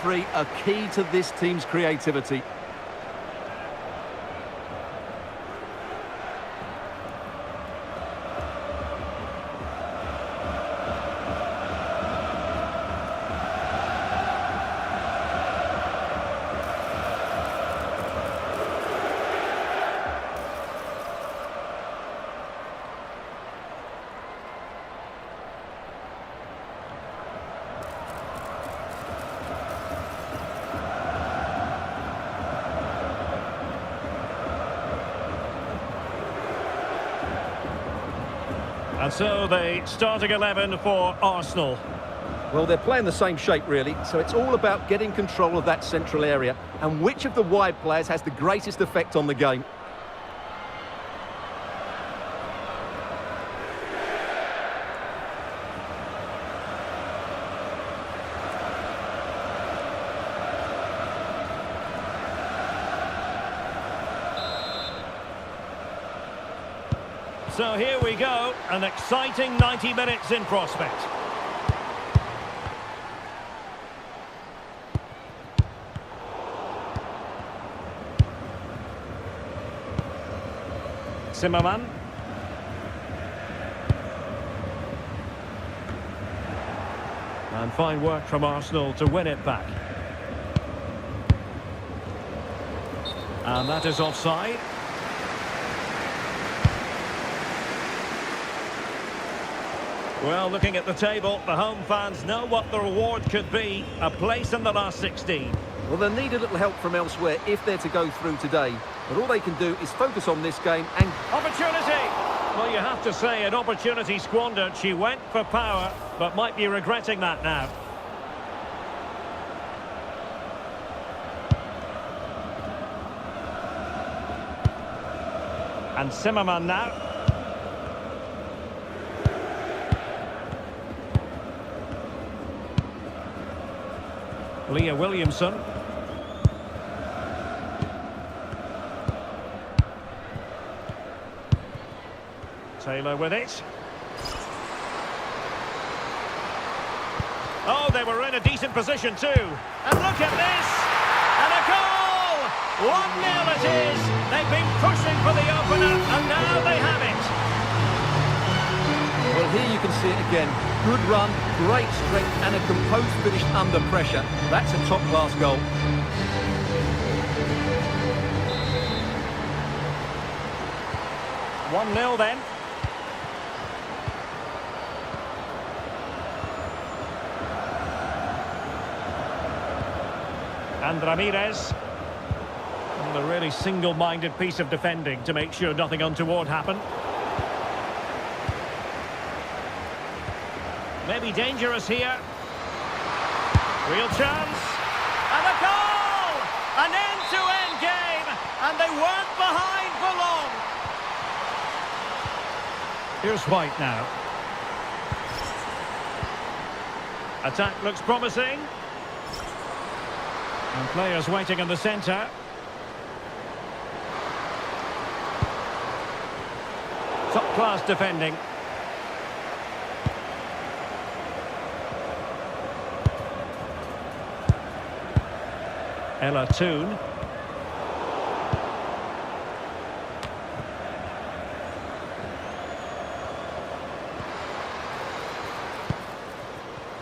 Speaker 4: three are key to this team's creativity.
Speaker 3: And so the starting 11 for Arsenal.
Speaker 4: Well, they're playing the same shape, really, so it's all about getting control of that central area and which of the wide players has the greatest effect on the game.
Speaker 3: So here we go, an exciting 90 minutes in prospect. Zimmerman. And fine work from Arsenal to win it back. And that is offside. Well, looking at the table, the home fans know what the reward could be, a place in the last 16.
Speaker 4: Well, they'll need a little help from elsewhere if they're to go through today. But all they can do is focus on this game and...
Speaker 3: Opportunity! Well, you have to say, an opportunity squandered. She went for power, but might be regretting that now. And Zimmerman now. Leah Williamson. Taylor with it. Oh, they were in a decent position too. And look at this! And a goal! 1-0 it is! They've been pushing for the opener, and now they have it.
Speaker 4: Well, here you can see it again. Good run, great strength, and a composed finish under pressure. That's a top-class goal.
Speaker 3: One 0 then. And Ramirez. And a really single-minded piece of defending to make sure nothing untoward happened. Maybe dangerous here. Real chance. And a goal! An end-to-end game. And they weren't behind for long. Here's White now. Attack looks promising. And players waiting in the centre. Top-class defending. Ella Toon.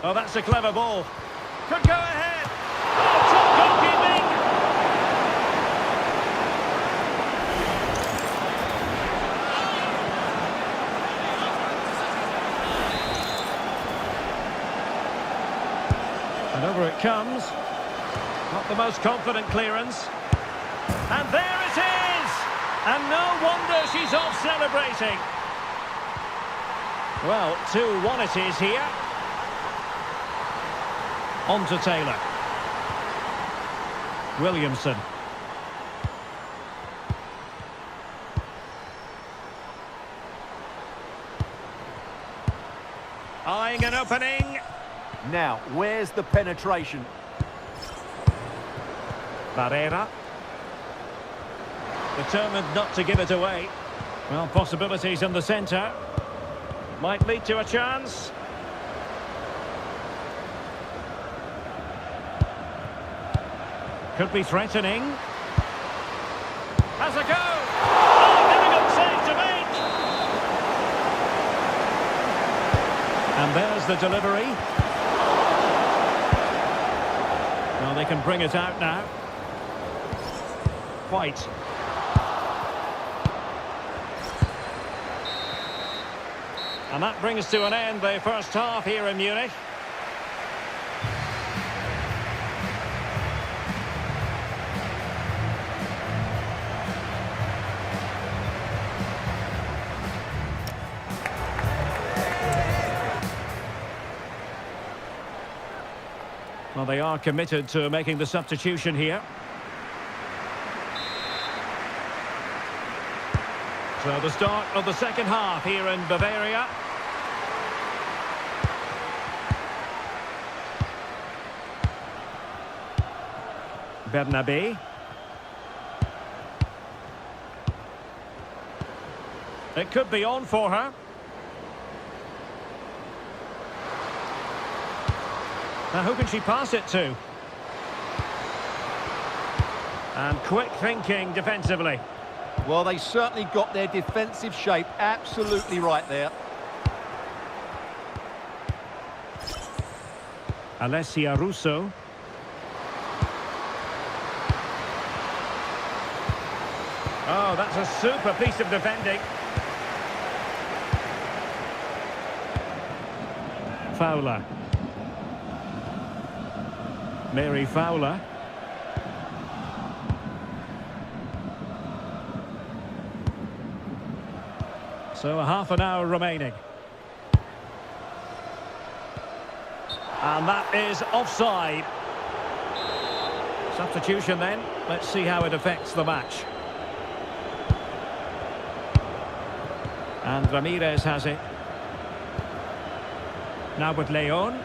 Speaker 3: Oh, that's a clever ball. Could go ahead. Oh, top goalkeeping. And over it comes. Not the most confident clearance. And there it is! And no wonder she's off celebrating. Well, 2-1 it is here. On to Taylor. Williamson. Eyeing an opening.
Speaker 4: Now, where's the penetration?
Speaker 3: Barrera. Determined not to give it away. Well, possibilities in the centre. Might lead to a chance. Could be threatening. Has a go! Oh, difficult save to make! And there's the delivery. Well, they can bring it out now. White. And that brings to an end the first half here in Munich. Well, they are committed to making the substitution here. So the start of the second half here in Bavaria. Bernabé. It could be on for her. Now who can she pass it to? And quick thinking defensively.
Speaker 4: Well, they certainly got their defensive shape absolutely right there.
Speaker 3: Alessia Russo. Oh, that's a super piece of defending. Fowler. Mary Fowler. So a half an hour remaining. And that is offside. Substitution then. Let's see how it affects the match. And Ramirez has it. Now with Leon.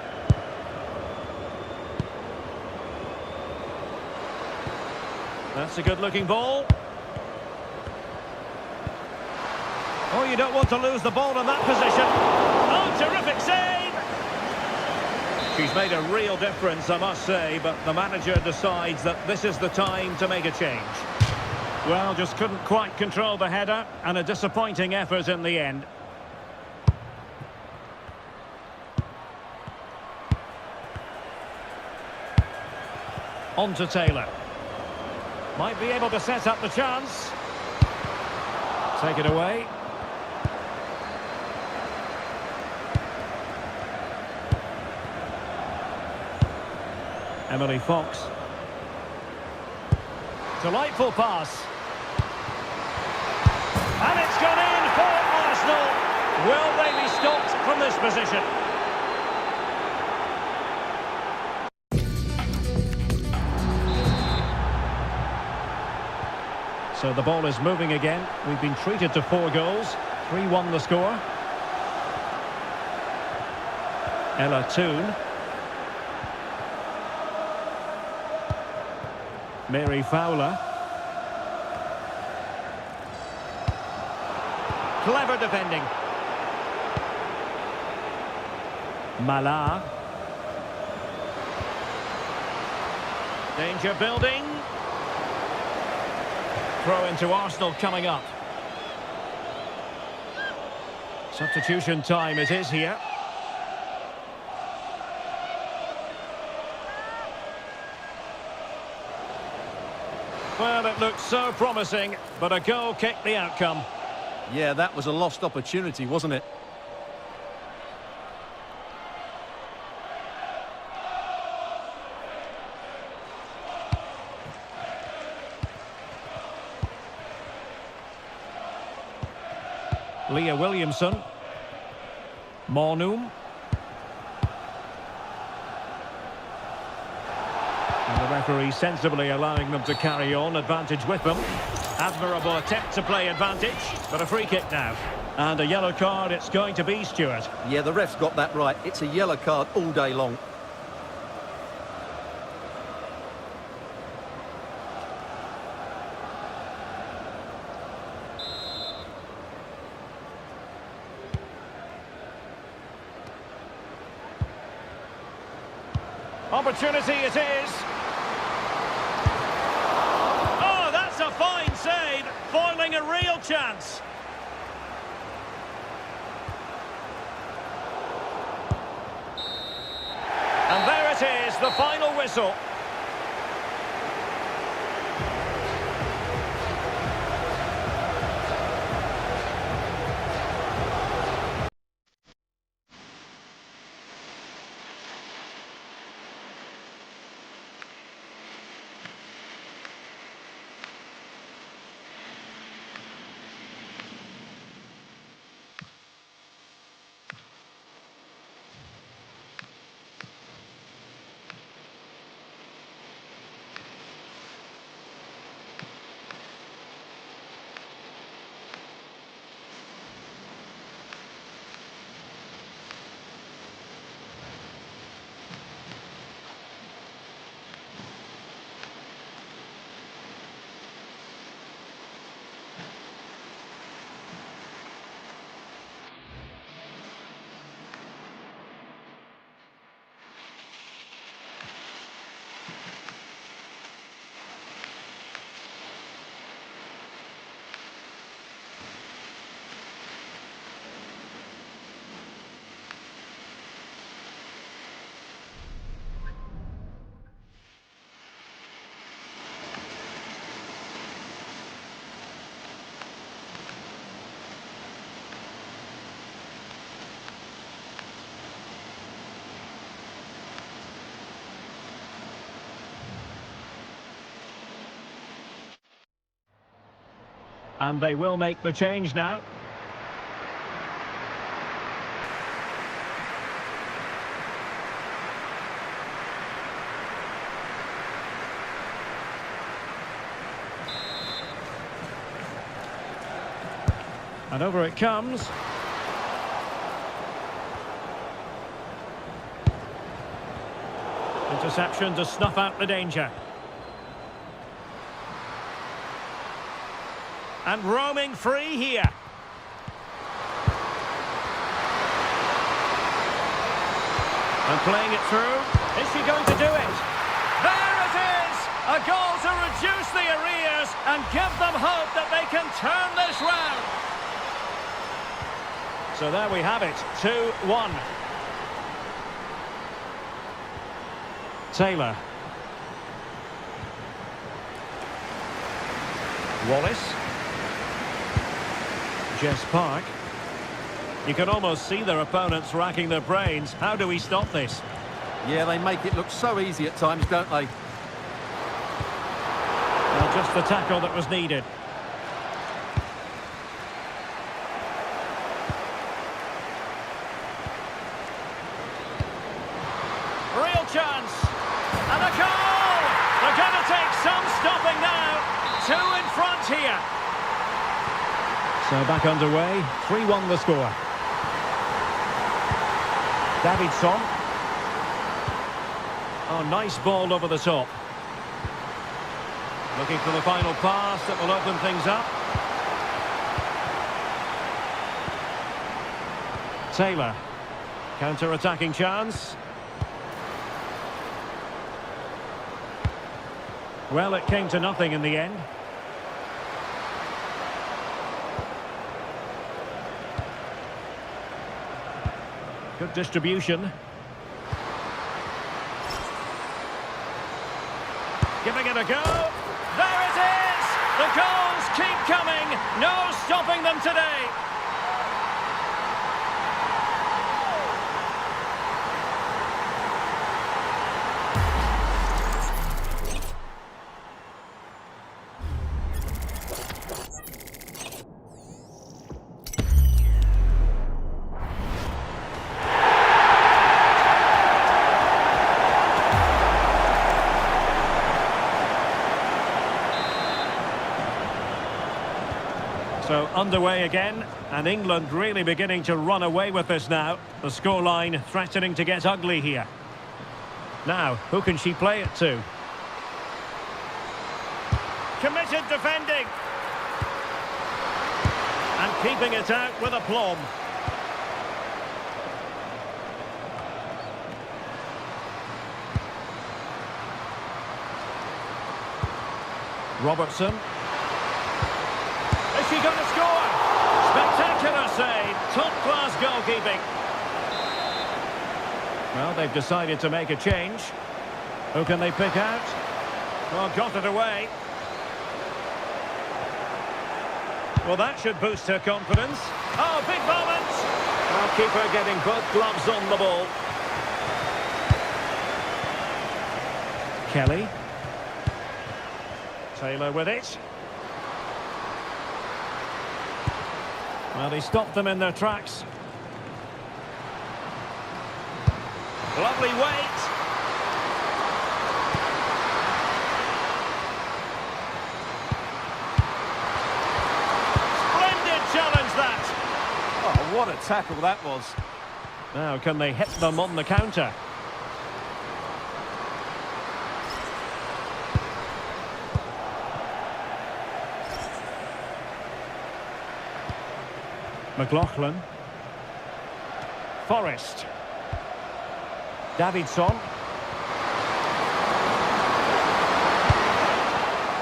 Speaker 3: That's a good-looking ball. Oh, you don't want to lose the ball in that position. Oh, terrific save! She's made a real difference, I must say, but the manager decides that this is the time to make a change. Well, just couldn't quite control the header, and a disappointing effort in the end. On to Taylor. Might be able to set up the chance. Take it away. Emily Fox. Delightful pass. And it's gone in for Arsenal. Will they be stopped from this position? So the ball is moving again. We've been treated to 4 goals. 3-1 the score. Ella Toon. Mary Fowler. Clever defending. Mallard. Danger building. Throw into Arsenal coming up. Substitution time it is here. Well, it looked so promising, but a goal kicked the outcome.
Speaker 4: Yeah, that was a lost opportunity, wasn't it?
Speaker 3: Leah Williamson. Mornum. And the referee sensibly allowing them to carry on, advantage with them. Admirable attempt to play advantage, but a free kick now. And a yellow card it's going to be, Stuart.
Speaker 4: Yeah, the ref's got that right. It's a yellow card all day long.
Speaker 3: Opportunity it is. chance. And there it is, the final whistle. And they will make the change now. And over it comes. Interception to snuff out the danger. And roaming free here. And playing it through. Is she going to do it? There it is! A goal to reduce the arrears and give them hope that they can turn this round. So there we have it, 2-1. Taylor. Wallace. Jess Park. You can almost see their opponents racking their brains. How do we stop this?
Speaker 4: Yeah, they make it look so easy at times, don't they?
Speaker 3: Well, just the tackle that was needed. Real chance. And a goal! They're going to take some stopping now. 2 in front here. So back underway, 3-1 the score. Davidson. Oh, nice ball over the top. Looking for the final pass that will open things up. Taylor. Counter-attacking chance. Well, it came to nothing in the end. Good distribution. Giving it a go. There it is! The goals keep coming. No stopping them today. So underway again, and England really beginning to run away with this now. The scoreline threatening to get ugly here. Now, who can she play it to? Committed defending. And keeping it out with aplomb. Robertson. Is he going to score? Spectacular save. Top-class goalkeeping. Well, they've decided to make a change. Who can they pick out? Well, got it away. Well, that should boost her confidence. Oh, big moment! Well, keeper getting both gloves on the ball. Kelly. Taylor with it. Well, he stopped them in their tracks. Lovely weight. Splendid challenge that.
Speaker 4: Oh, what a tackle that was.
Speaker 3: Now, can they hit them on the counter? McLaughlin. Forrest. Davidson.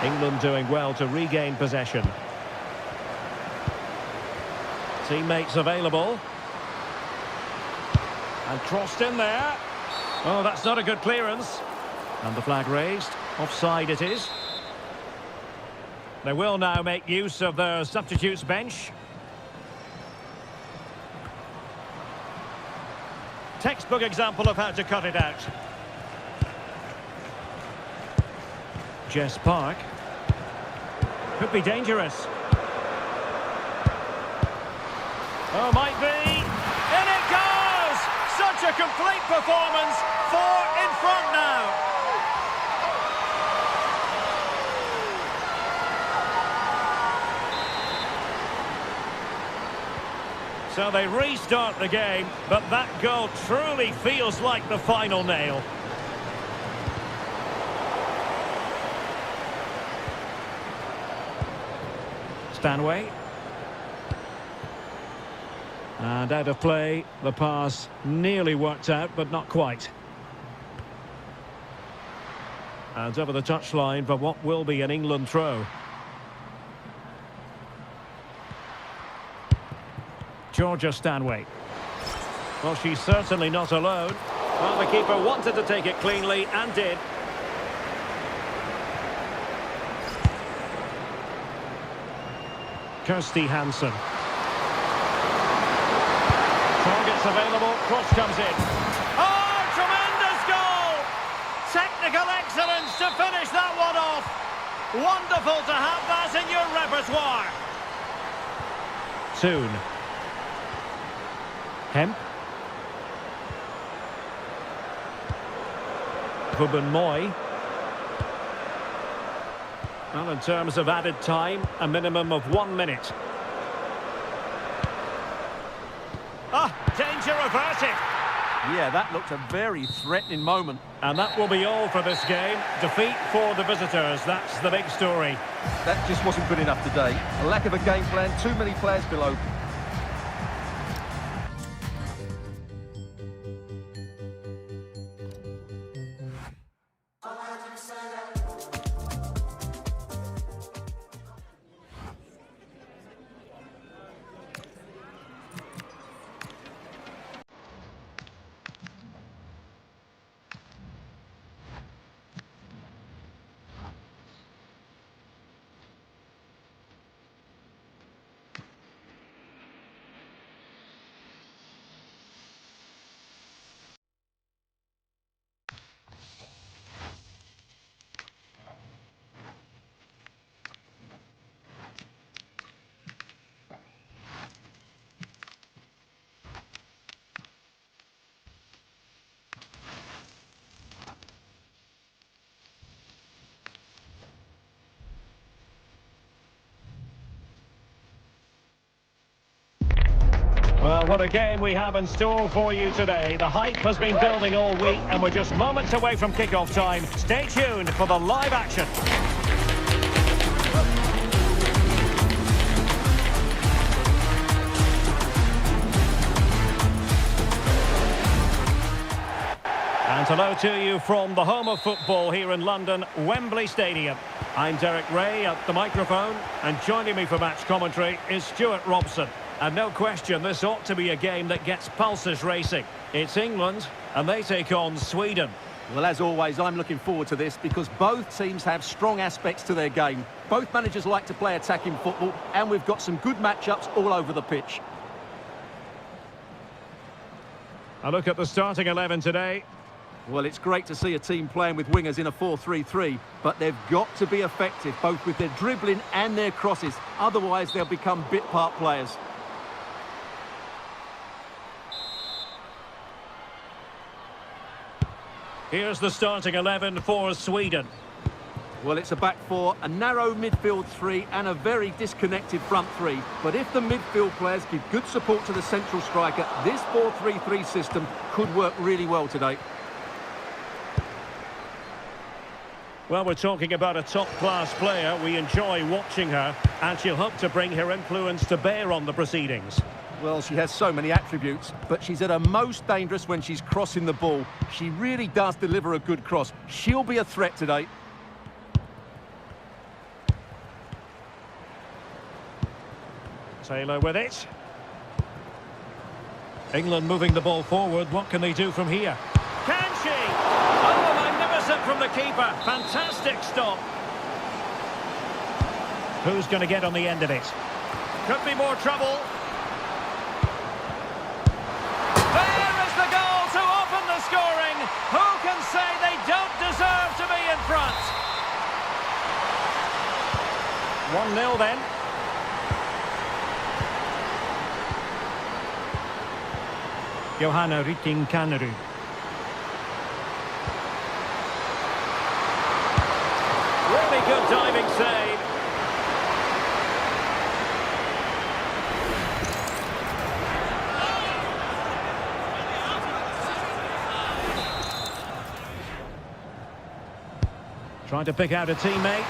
Speaker 3: England doing well to regain possession. Teammates available. And crossed in there. Oh, that's not a good clearance. And the flag raised. Offside it is. They will now make use of their substitutes bench. Textbook example of how to cut it out. Jess Park. Could be dangerous. Oh, might be. In it goes! Such a complete performance. 4 in front now. So they restart the game, but that goal truly feels like the final nail. Stanway. And out of play, the pass nearly worked out, but not quite. And over the touchline for what will be an England throw. Georgia Stanway. Well, she's certainly not alone. Well, the keeper wanted to take it cleanly and did. Kirsty Hansen. Targets available, cross comes in. Oh, tremendous goal! Technical excellence to finish that one off. Wonderful to have that in your repertoire. Soon. Hemp. Ruben Moy. Well, in terms of added time, a minimum of 1 minute. Ah, danger averted.
Speaker 4: Yeah, that looked a very threatening moment.
Speaker 3: And that will be all for this game. Defeat for the visitors, that's the big story.
Speaker 4: That just wasn't good enough today. A lack of a game plan, too many players below.
Speaker 3: Well, what a game we have in store for you today. The hype has been building all week and we're just moments away from kick-off time. Stay tuned for the live action. And hello to you from the home of football here in London, Wembley Stadium. I'm Derek Ray at the microphone, and joining me for match commentary is Stuart Robson. And no question, this ought to be a game that gets pulses racing. It's England, and they take on Sweden.
Speaker 4: Well, as always, I'm looking forward to this because both teams have strong aspects to their game. Both managers like to play attacking football, and we've got some good matchups all over the pitch.
Speaker 3: A look at the starting 11 today.
Speaker 4: Well, it's great to see a team playing with wingers in a 4-3-3, but they've got to be effective, both with their dribbling and their crosses. Otherwise, they'll become bit-part players.
Speaker 3: Here's the starting 11 for Sweden.
Speaker 4: Well, it's a back four, a narrow midfield three, and a very disconnected front three. But if the midfield players give good support to the central striker, this 4-3-3 system could work really well today.
Speaker 3: Well, we're talking about a top-class player. We enjoy watching her, and she'll hope to bring her influence to bear on the proceedings.
Speaker 4: Well, she has so many attributes, but she's at her most dangerous when she's crossing the ball. She really does deliver a good cross. She'll be a threat today.
Speaker 3: Taylor with it. England moving the ball forward. What can they do from here? Can she? Oh, magnificent from the keeper. Fantastic stop. Who's going to get on the end of it? Could be more trouble. There is the goal to open the scoring. Who can say they don't deserve to be in front? 1-0 then. Johanna Rytting Kanerud. Really good diving save. Trying to pick out a teammate.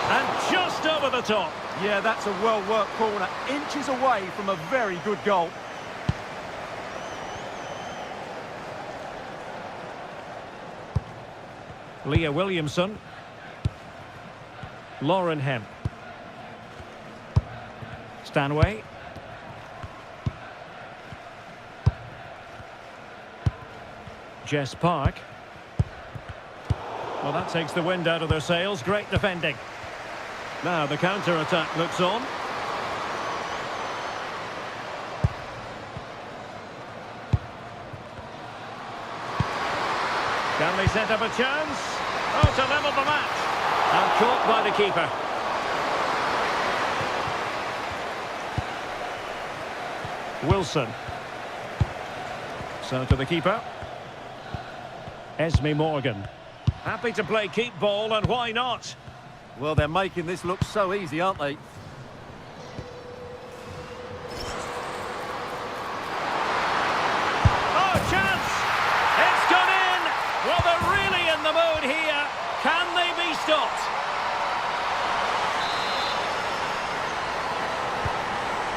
Speaker 3: And just over the top.
Speaker 4: Yeah, that's a well-worked corner. Inches away from a very good goal.
Speaker 3: Leah Williamson. Lauren Hemp. Stanway. Jess Park. Well, that takes the wind out of their sails. Great defending. Now the counter-attack looks on. Can they set up a chance? Oh, to level the match. And caught by the keeper. Wilson. So to the keeper. Esme Morgan. Happy to play keep ball, and why not?
Speaker 4: Well, they're making this look so easy, aren't they?
Speaker 3: Oh, chance! It's gone in! Well, they're really in the mood here. Can they be stopped?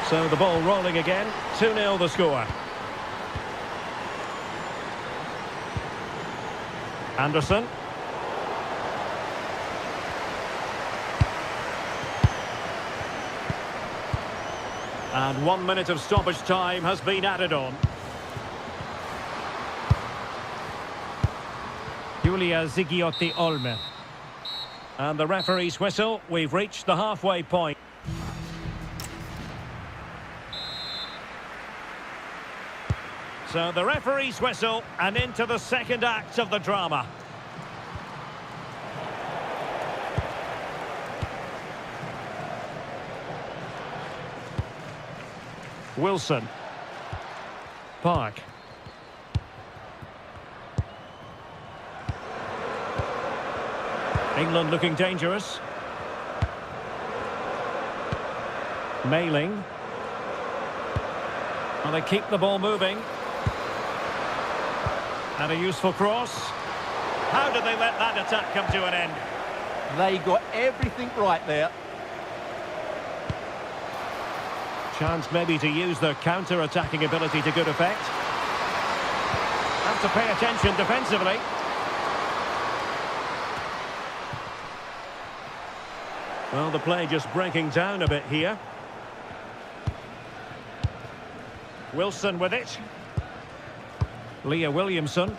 Speaker 3: So the ball rolling again. 2-0 the score. Anderson. And 1 minute of stoppage time has been added on. Julia Zigiotti Olme. And the referee's whistle. We've reached the halfway point. So the referee's whistle, and into the second act of the drama. Wilson. Park. England looking dangerous. Mailing. Well, they keep the ball moving. And a useful cross. How did they let that attack come to an end?
Speaker 4: They got everything right there.
Speaker 3: Chance maybe to use their counter-attacking ability to good effect. Have to pay attention defensively. Well, the play just breaking down a bit here. Wilson with it. Leah Williamson.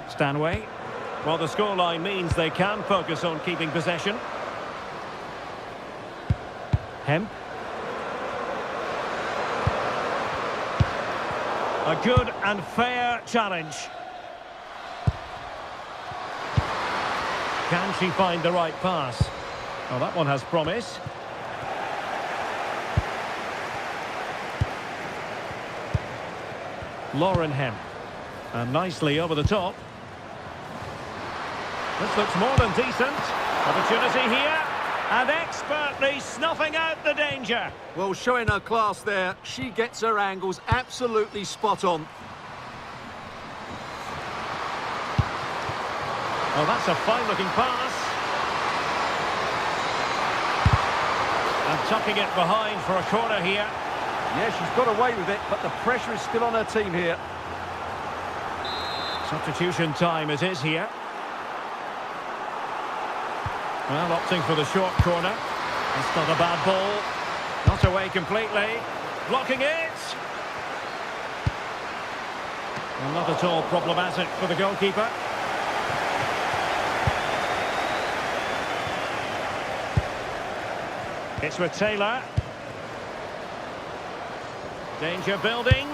Speaker 3: Stanway. Well, the scoreline means they can focus on keeping possession. Hemp. A good and fair challenge. Can she find the right pass? Oh, that one has promise. Lauren Hemp. And nicely over the top. This looks more than decent. Opportunity here. And expertly snuffing out the danger.
Speaker 4: Well, showing her class there. She gets her angles absolutely spot on.
Speaker 3: Oh, that's a fine-looking pass. And tucking it behind for a corner here.
Speaker 4: Yeah, she's got away with it, but the pressure is still on her team here.
Speaker 3: Substitution time it is here. Well, opting for the short corner. That's not a bad ball. Not away completely. Blocking it. Well, not at all problematic for the goalkeeper. It's with Taylor. Danger building.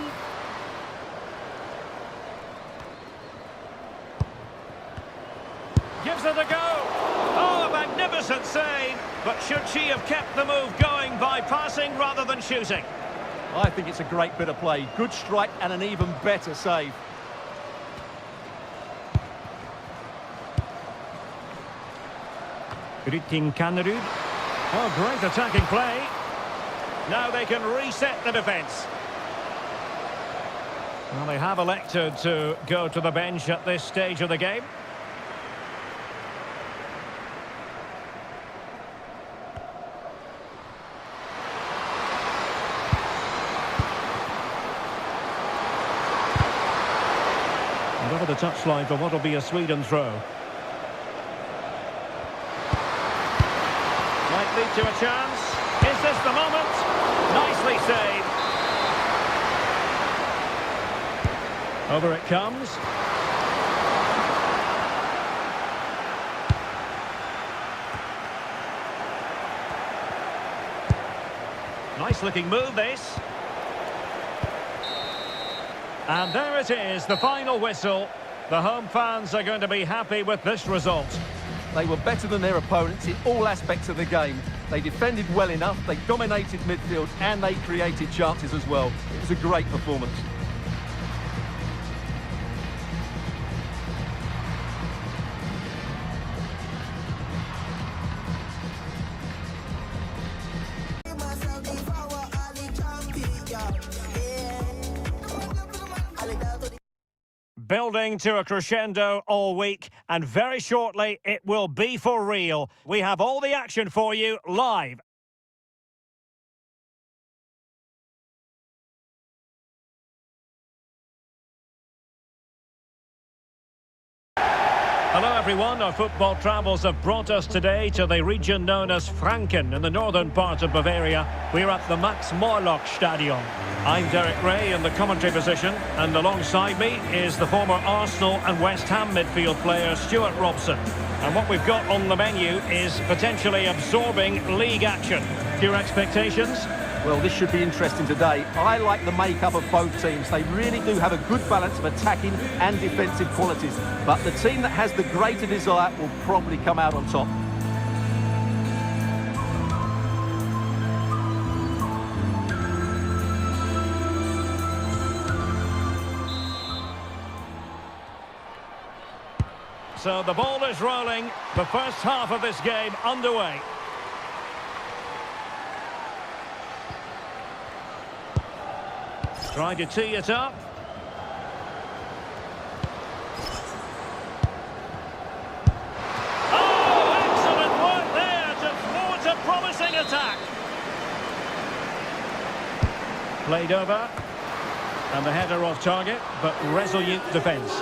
Speaker 3: Gives it a go. Oh, a magnificent save. But should she have kept the move going by passing rather than shooting?
Speaker 4: I think it's a great bit of play. Good strike and an even better save.
Speaker 3: Rytting Kannerud. Oh, great attacking play. Now they can reset the defence. Well, they have elected to go to the bench at this stage of the game. And over the touchline for what will be a Sweden throw. Might lead to a chance. Is this the moment? Nicely saved. Over it comes. Nice looking move this. And there it is, the final whistle. The home fans are going to be happy with this result.
Speaker 4: They were better than their opponents in all aspects of the game. They defended well enough, they dominated midfield, and they created chances as well. It was a great performance.
Speaker 3: Building to a crescendo all week, and very shortly it will be for real. We have all the action for you live. Hello everyone, our football travels have brought us today to the region known as Franken in the northern part of Bavaria. We're at the Max Morlock Stadion. I'm Derek Ray in the commentary position, and alongside me is the former Arsenal and West Ham midfield player Stuart Robson. And what we've got on the menu is potentially absorbing league action. Your expectations?
Speaker 4: Well, this should be interesting today. I like the makeup of both teams. They really do have a good balance of attacking and defensive qualities. But the team that has the greater desire will probably come out on top.
Speaker 3: So the ball is rolling. The first half of this game underway. Trying to tee it up. Oh, excellent work there to thwart a promising attack. Played over. And the header off target, but resolute defence.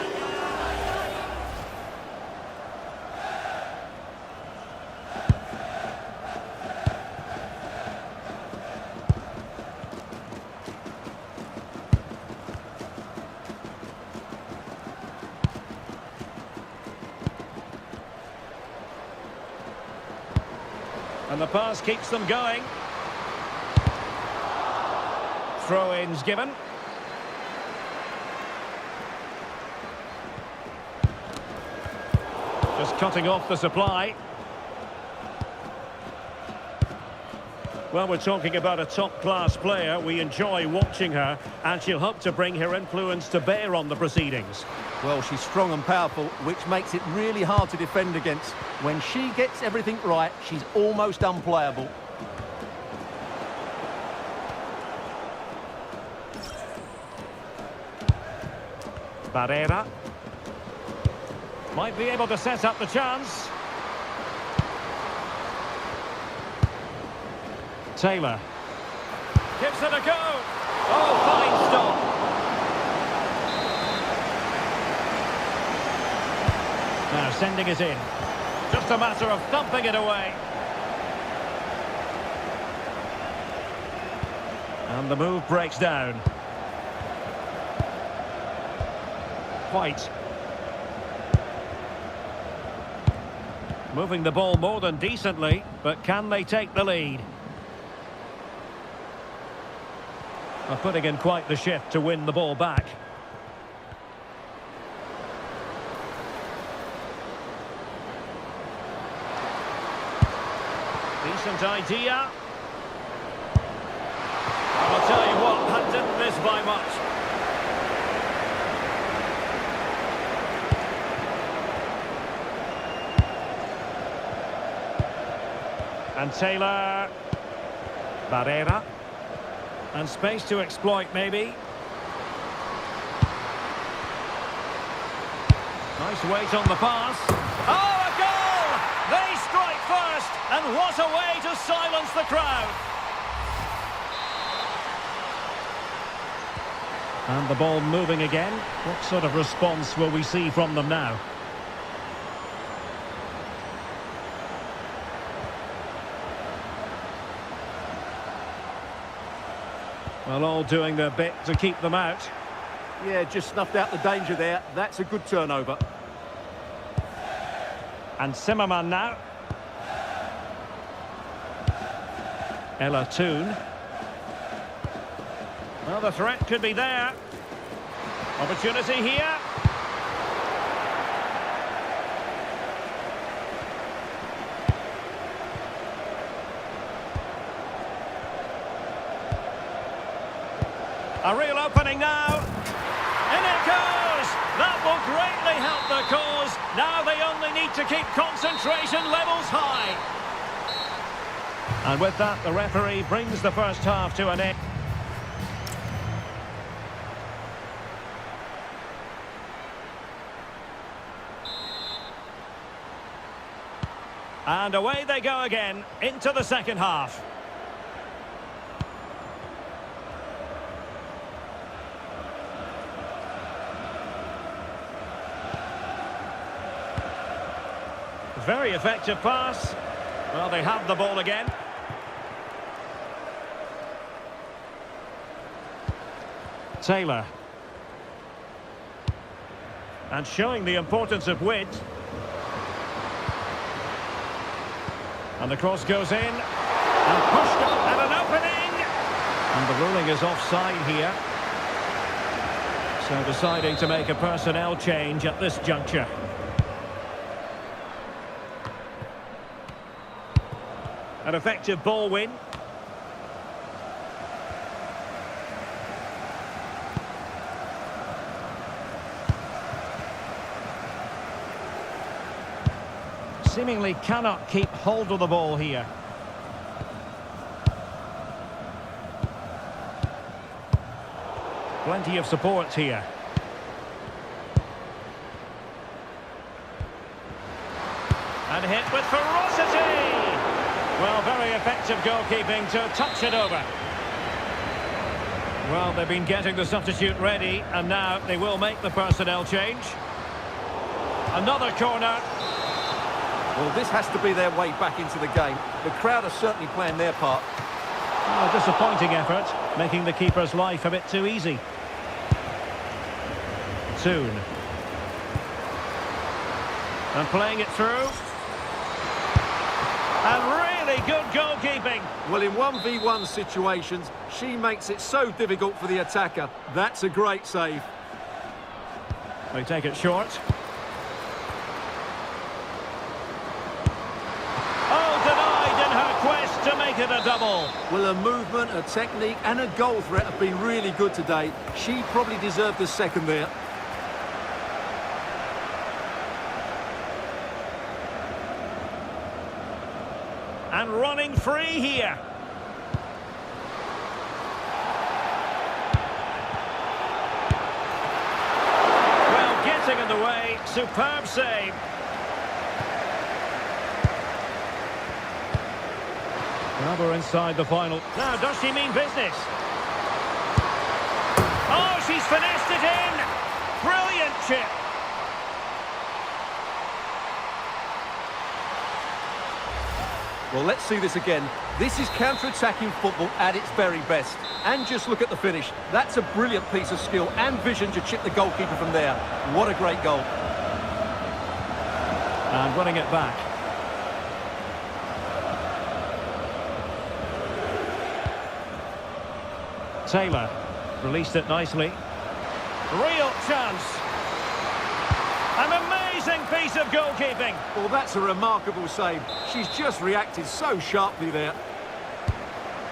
Speaker 3: the pass keeps them going. Throw-ins given. Just cutting off the supply. Well, we're talking about a top-class player. We enjoy watching her, and she'll hope to bring her influence to bear on the proceedings.
Speaker 4: Well, she's strong and powerful, which makes it really hard to defend against. When she gets everything right, she's almost unplayable.
Speaker 3: Barrera. Might be able to set up the chance. Taylor. Gives it a go. Oh, fine stop. Now sending it in. Just a matter of thumping it away. And the move breaks down. White. Moving the ball more than decently, but can they take the lead? Putting in quite the shift to win the ball back. Decent idea. I'll tell you what, that didn't miss by much. And Taylor. Barrera. And space to exploit, maybe. Nice weight on the pass. Oh, a goal! They strike first, and what a way to silence the crowd. And the ball moving again. What sort of response will we see from them now? Well, all doing their bit to keep them out.
Speaker 4: Yeah, just snuffed out the danger there. That's a good turnover.
Speaker 3: And Zimmerman now. Ella Toon. Well, the threat could be there. Opportunity here. A real opening now. In it goes! That will greatly help the cause. Now they only need to keep concentration levels high. And with that, the referee brings the first half to an end. And away they go again, into the second half. Very effective pass. Well, they have the ball again. Taylor. And showing the importance of width. And the cross goes in. And pushed up at an opening. And the ruling is offside here. So deciding to make a personnel change at this juncture. An effective ball win. Seemingly cannot keep hold of the ball here. Plenty of support here. And hit with ferocity! Well, very effective goalkeeping to touch it over. Well, they've been getting the substitute ready, and now they will make the personnel change. Another corner.
Speaker 4: Well, this has to be their way back into the game. The crowd are certainly playing their part.
Speaker 3: A disappointing effort, making the keeper's life a bit too easy. Toon. And playing it through. And really good goalkeeping.
Speaker 4: Well, in 1v1 situations, she makes it so difficult for the attacker. That's a great save.
Speaker 3: They take it short. Oh, denied in her quest to make it a double.
Speaker 4: Well, her movement, her technique and her goal threat have been really good today. She probably deserved the second there.
Speaker 3: And running free here. Well, getting in the way. Superb save. Now we're inside the final. Now, does she mean business? Oh, she's finessed it in. Brilliant chip.
Speaker 4: Well, let's see this again. This is counter-attacking football at its very best. And just look at the finish. That's a brilliant piece of skill and vision to chip the goalkeeper from there. What a great goal.
Speaker 3: And running it back. Taylor released it nicely. Real chance. An amazing piece of goalkeeping.
Speaker 4: Well, that's a remarkable save. She's just reacted so sharply there.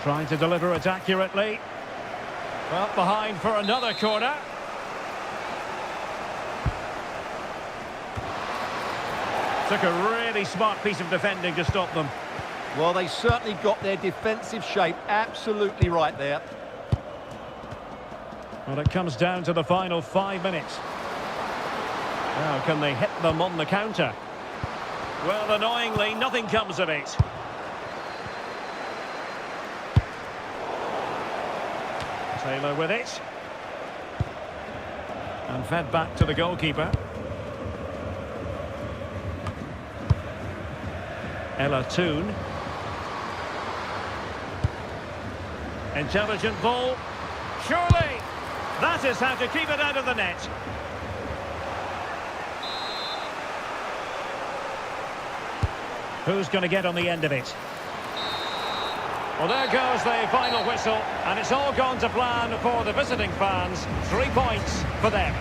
Speaker 3: Trying to deliver it accurately. Up behind for another corner. Took a really smart piece of defending to stop them.
Speaker 4: Well, they certainly got their defensive shape absolutely right there.
Speaker 3: Well, it comes down to the final 5 minutes. Now, can they hit them on the counter? Well, annoyingly, nothing comes of it. Taylor with it. And fed back to the goalkeeper. Ella Toon. Intelligent ball. Surely! That is how to keep it out of the net. Who's going to get on the end of it? Well, there goes the final whistle, and it's all gone to plan for the visiting fans. 3 points for them.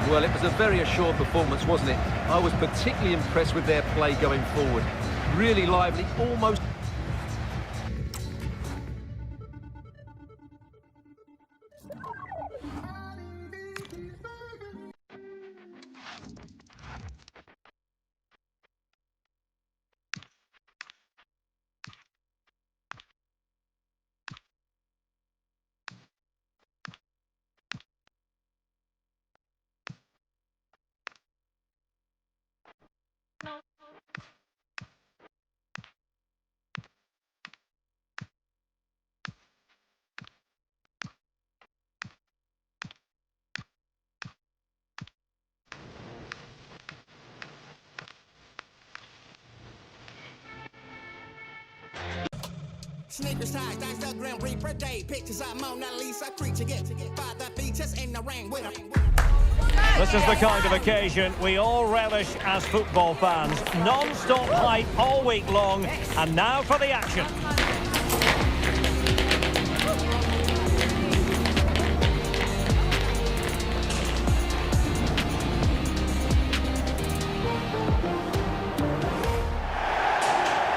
Speaker 4: Well, it was a very assured performance, wasn't it? I was particularly impressed with their play going forward. Really lively, almost...
Speaker 6: Sneakers ties, that's the Grim Reaper day. Pictures of Mona Lisa, creature get by the beaches in the rain with her.
Speaker 3: This is the kind of occasion we all relish as football fans. Non-stop hype all week long, and now for the action.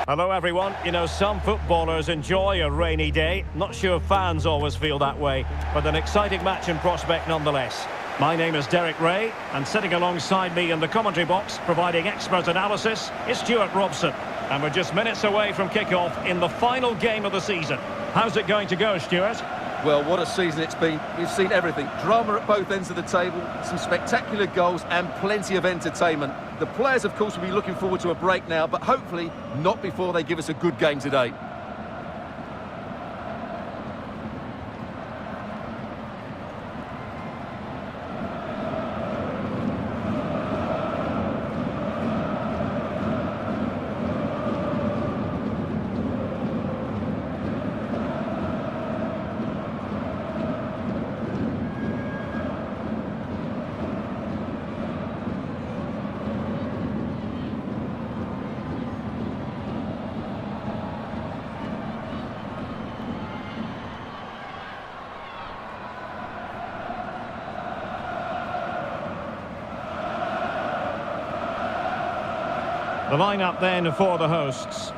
Speaker 3: Hello everyone. You know, some footballers enjoy a rainy day. Not sure fans always feel that way, but an exciting match in prospect nonetheless. My name is Derek Ray, and sitting alongside me in the commentary box, providing expert analysis, is Stuart Robson. And we're just minutes away from kick-off in the final game of the season. How's it going to go, Stuart?
Speaker 4: Well, what a season it's been. We've seen everything. Drama at both ends of the table, some spectacular goals and plenty of entertainment. The players, of course, will be looking forward to a break now, but hopefully not before they give us a good game today.
Speaker 3: The lineup then for the hosts.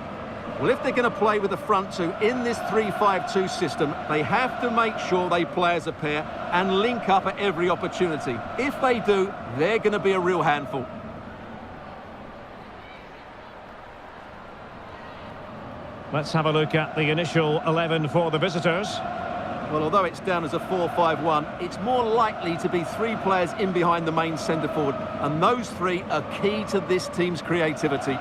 Speaker 4: Well, if they're going to play with the front two in this 3-5-2 system, they have to make sure they play as a pair and link up at every opportunity. If they do, they're going to be a real handful.
Speaker 3: Let's have a look at the initial 11 for the visitors.
Speaker 4: Well, although it's down as a 4-5-1, it's more likely to be three players in behind the main centre forward, and those three are key to this team's creativity.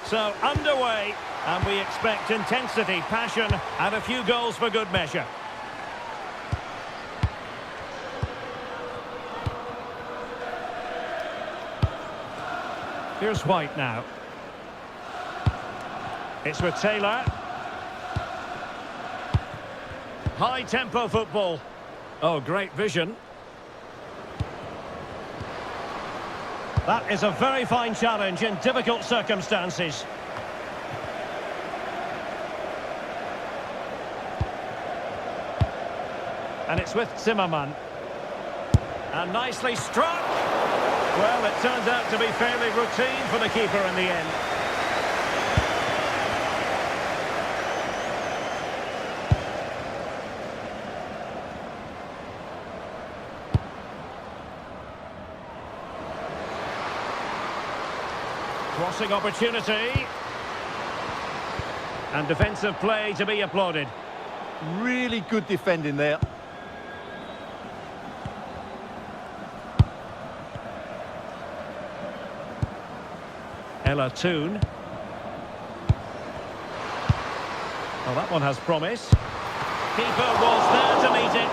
Speaker 3: So, underway, and we expect intensity, passion, and a few goals for good measure. Here's White now. It's with Taylor. High-tempo football. Oh, great vision. That is a very fine challenge in difficult circumstances. And it's with Zimmerman. And nicely struck. Well, it turned out to be fairly routine for the keeper in the end. Crossing opportunity. And defensive play to be applauded.
Speaker 4: Really good defending there.
Speaker 3: Ella Toon. Well, that one has promise. Keeper was there to meet it.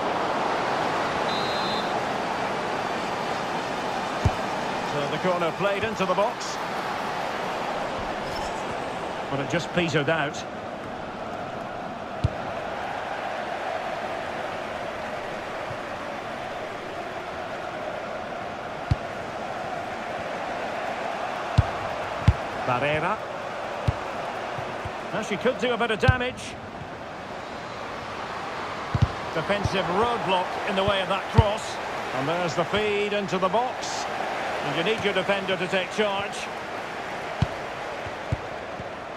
Speaker 3: So the corner played into the box. But it just petered out. Barrera. Now she could do a bit of damage. Defensive roadblock in the way of that cross. And there's the feed into the box. And you need your defender to take charge.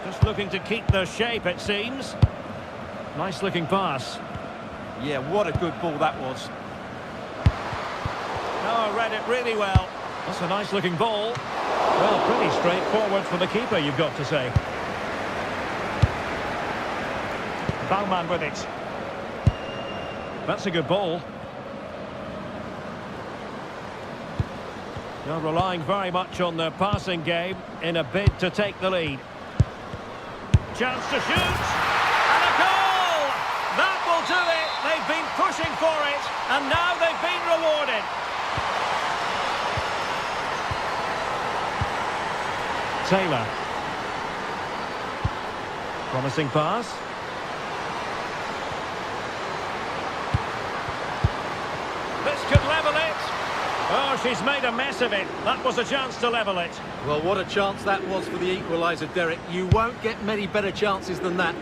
Speaker 3: Just looking to keep the shape, it seems. Nice looking pass.
Speaker 4: Yeah, what a good ball that was.
Speaker 3: Oh, read it really well. That's a nice looking ball. Well, pretty straightforward for the keeper, you've got to say. Baumann with it. That's a good ball. They're relying very much on their passing game in a bid to take the lead. Chance to shoot. And a goal! That will do it. They've been pushing for it, and now they've been rewarded. Taylor. Promising pass. This could level it. Oh, she's made a mess of it. That was a chance to level it.
Speaker 4: Well, what a chance that was for the equaliser, Derek. You won't get many better chances than that.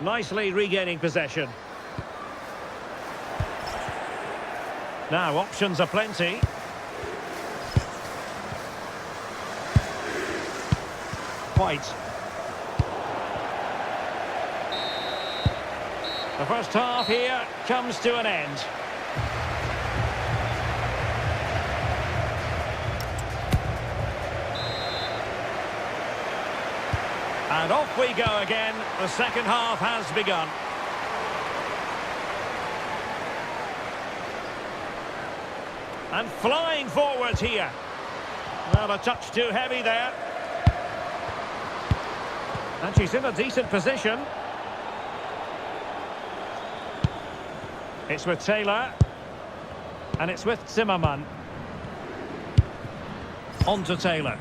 Speaker 3: Nicely regaining possession. Now, options are plenty. White. The first half here comes to an end. And off we go again. The second half has begun. And flying forwards here. Well, a touch too heavy there. And she's in a decent position. It's with Taylor. And it's with Zimmerman. On to Taylor.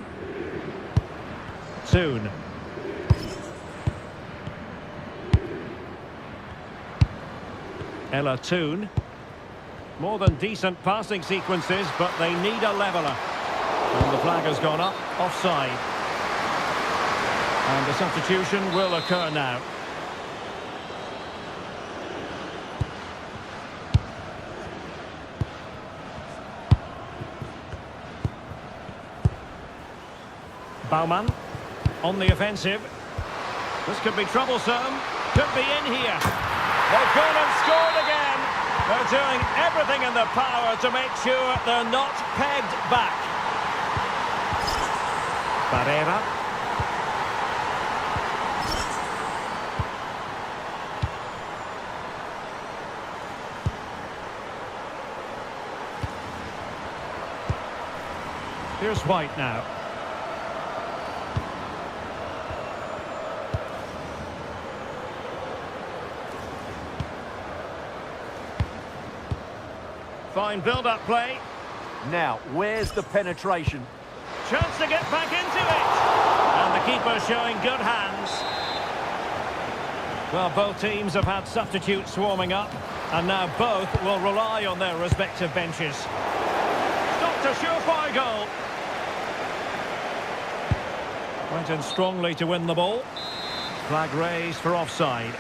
Speaker 3: Toon. Ella Toon. More than decent passing sequences, but they need a leveller. And the flag has gone up, offside. And the substitution will occur now. Baumann on the offensive. This could be troublesome. Could be in here. They've gone and scored again. They're doing everything in their power to make sure they're not pegged back. Barrera. Here's White now. Fine build-up play.
Speaker 4: Now, where's the penetration?
Speaker 3: Chance to get back into it. And the keeper showing good hands. Well, both teams have had substitutes swarming up, and now both will rely on their respective benches. Stopped a surefire goal. Went in strongly to win the ball. Flag raised for offside.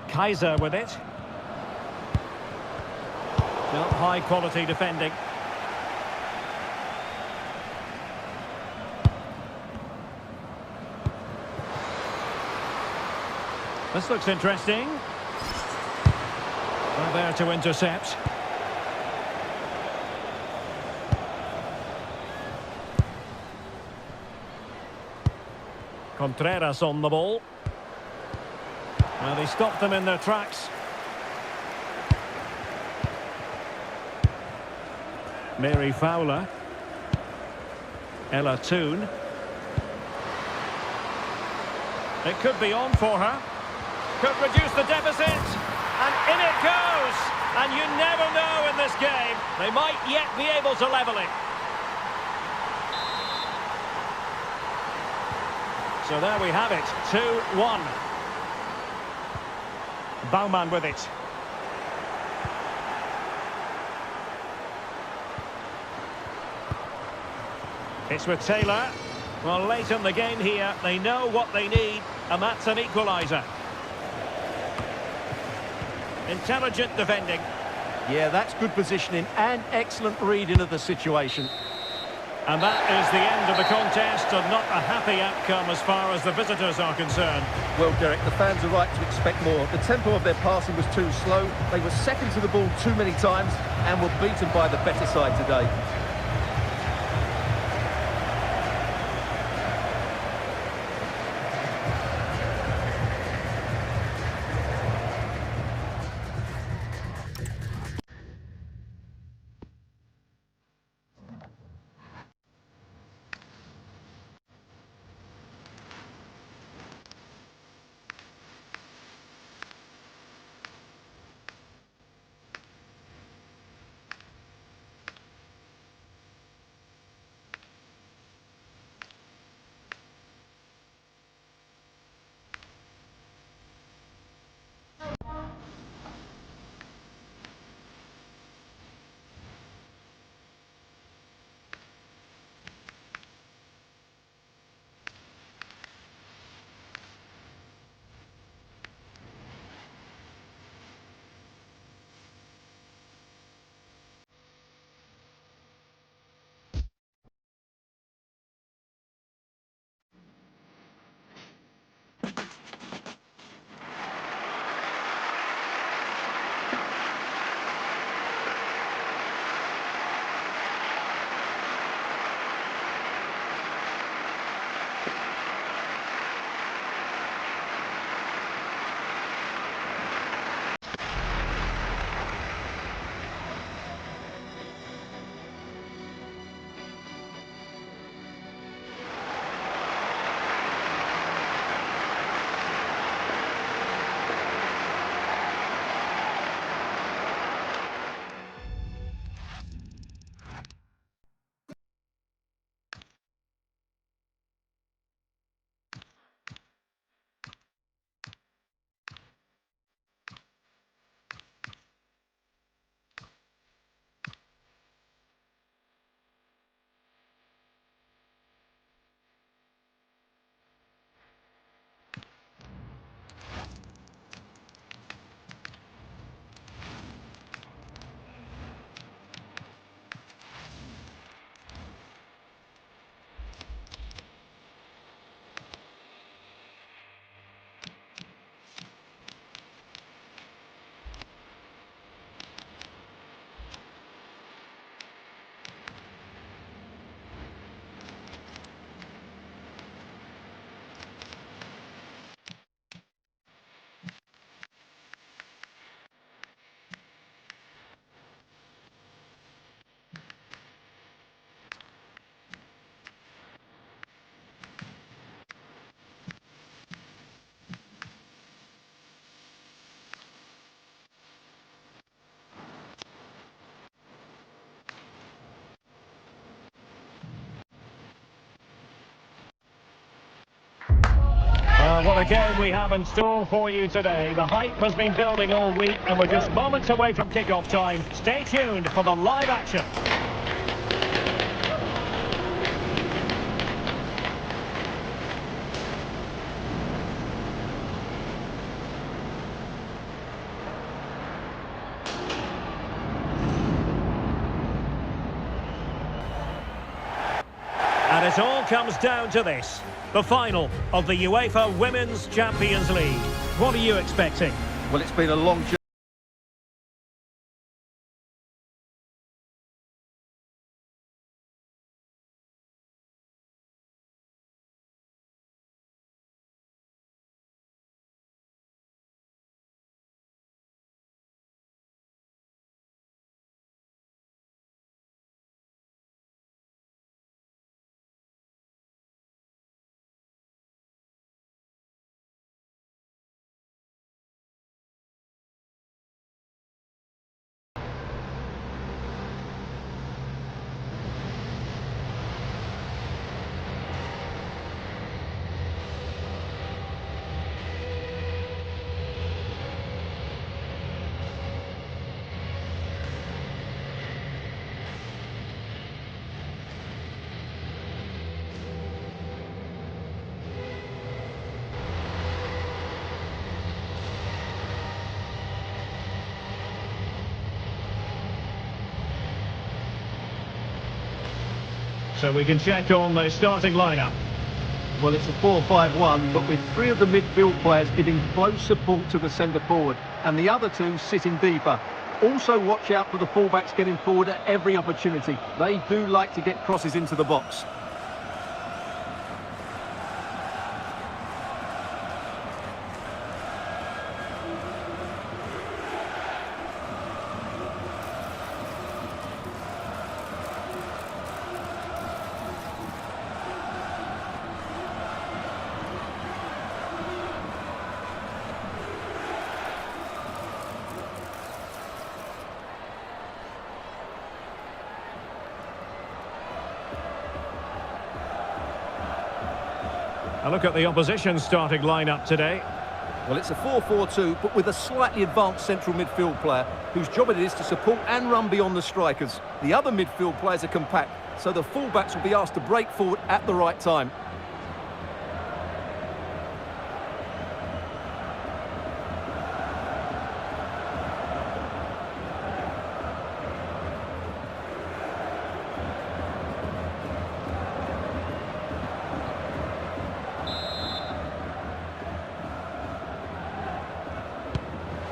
Speaker 3: Kaiser with it. Still high quality defending. This looks interesting. Well, there to intercept. Contreras on the ball. Well, they stopped them in their tracks. Mary Fowler. Ella Toon. It could be on for her. Could reduce the deficit. And in it goes. And you never know in this game. They might yet be able to level it. So there we have it. 2-1. Baumann with it. It's with Taylor. Well, late in the game here, they know what they need, and that's an equaliser. Intelligent defending.
Speaker 4: Yeah, that's good positioning and excellent reading of the situation.
Speaker 3: And that is the end of the contest, and not a happy outcome as far as the visitors are concerned.
Speaker 4: Well, Derek, the fans are right to expect more. The tempo of their passing was too slow. They were second to the ball too many times and were beaten by the better side today.
Speaker 3: what a game we have in store for you today. The hype has been building all week and we're just moments away from kick-off time. Stay tuned for the live action. And it all comes down to this, the final of the UEFA Women's Champions League. What are you expecting?
Speaker 4: Well, it's been a long journey.
Speaker 3: So we can check on the starting lineup.
Speaker 4: Well, it's a 4-5-1, but with three of the midfield players giving close support to the centre forward, and the other two sitting deeper. Also watch out for the fullbacks getting forward at every opportunity. They do like to get crosses into the box.
Speaker 3: A look at the opposition starting lineup today.
Speaker 4: Well, it's a 4-4-2, but with a slightly advanced central midfield player whose job it is to support and run beyond the strikers. The other midfield players are compact, so the fullbacks will be asked to break forward at the right time.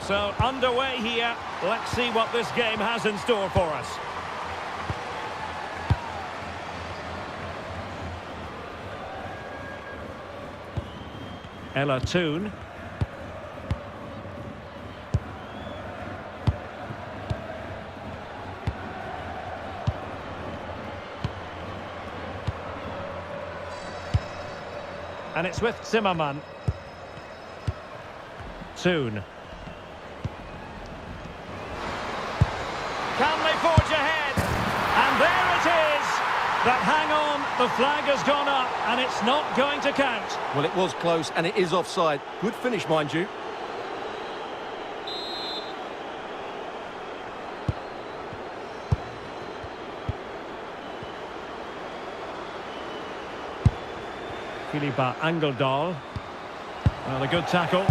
Speaker 3: So underway here. Let's see what this game has in store for us. Ella Toon. And it's with Zimmerman. Toon. Can they forge ahead? And there it is! But hang on, the flag has gone up and it's not going to count.
Speaker 4: Well, it was close and it is offside. Good finish, mind you.
Speaker 3: Philippa Angeldal. Well, a good tackle.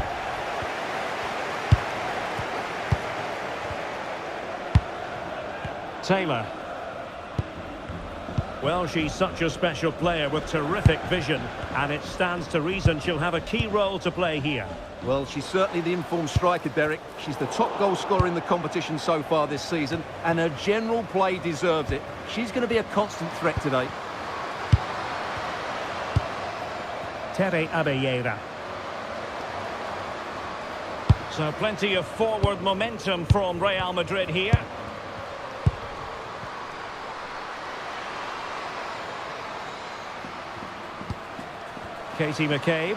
Speaker 3: Taylor. Well, she's such a special player with terrific vision, and it stands to reason she'll have a key role to play here.
Speaker 4: Well, she's certainly the informed striker, Derek. She's the top goal scorer in the competition so far this season, and her general play deserves it. She's going to be a constant threat today.
Speaker 3: Tere Abelleira. So plenty of forward momentum from Real Madrid here. Katie McCabe.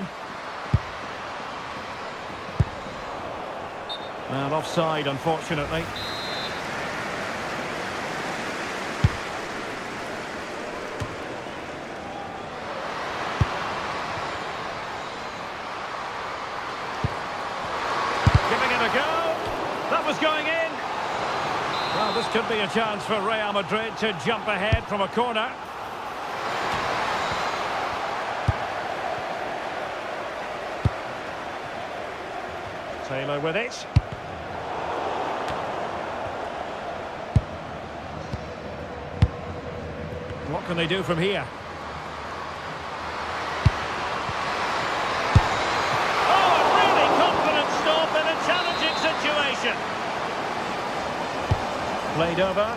Speaker 3: And offside, unfortunately. going in. Well, this could be a chance for Real Madrid to jump ahead from a corner. Taylor with it. What can they do from here? Oh, a really confident stop in a challenging situation. Played over.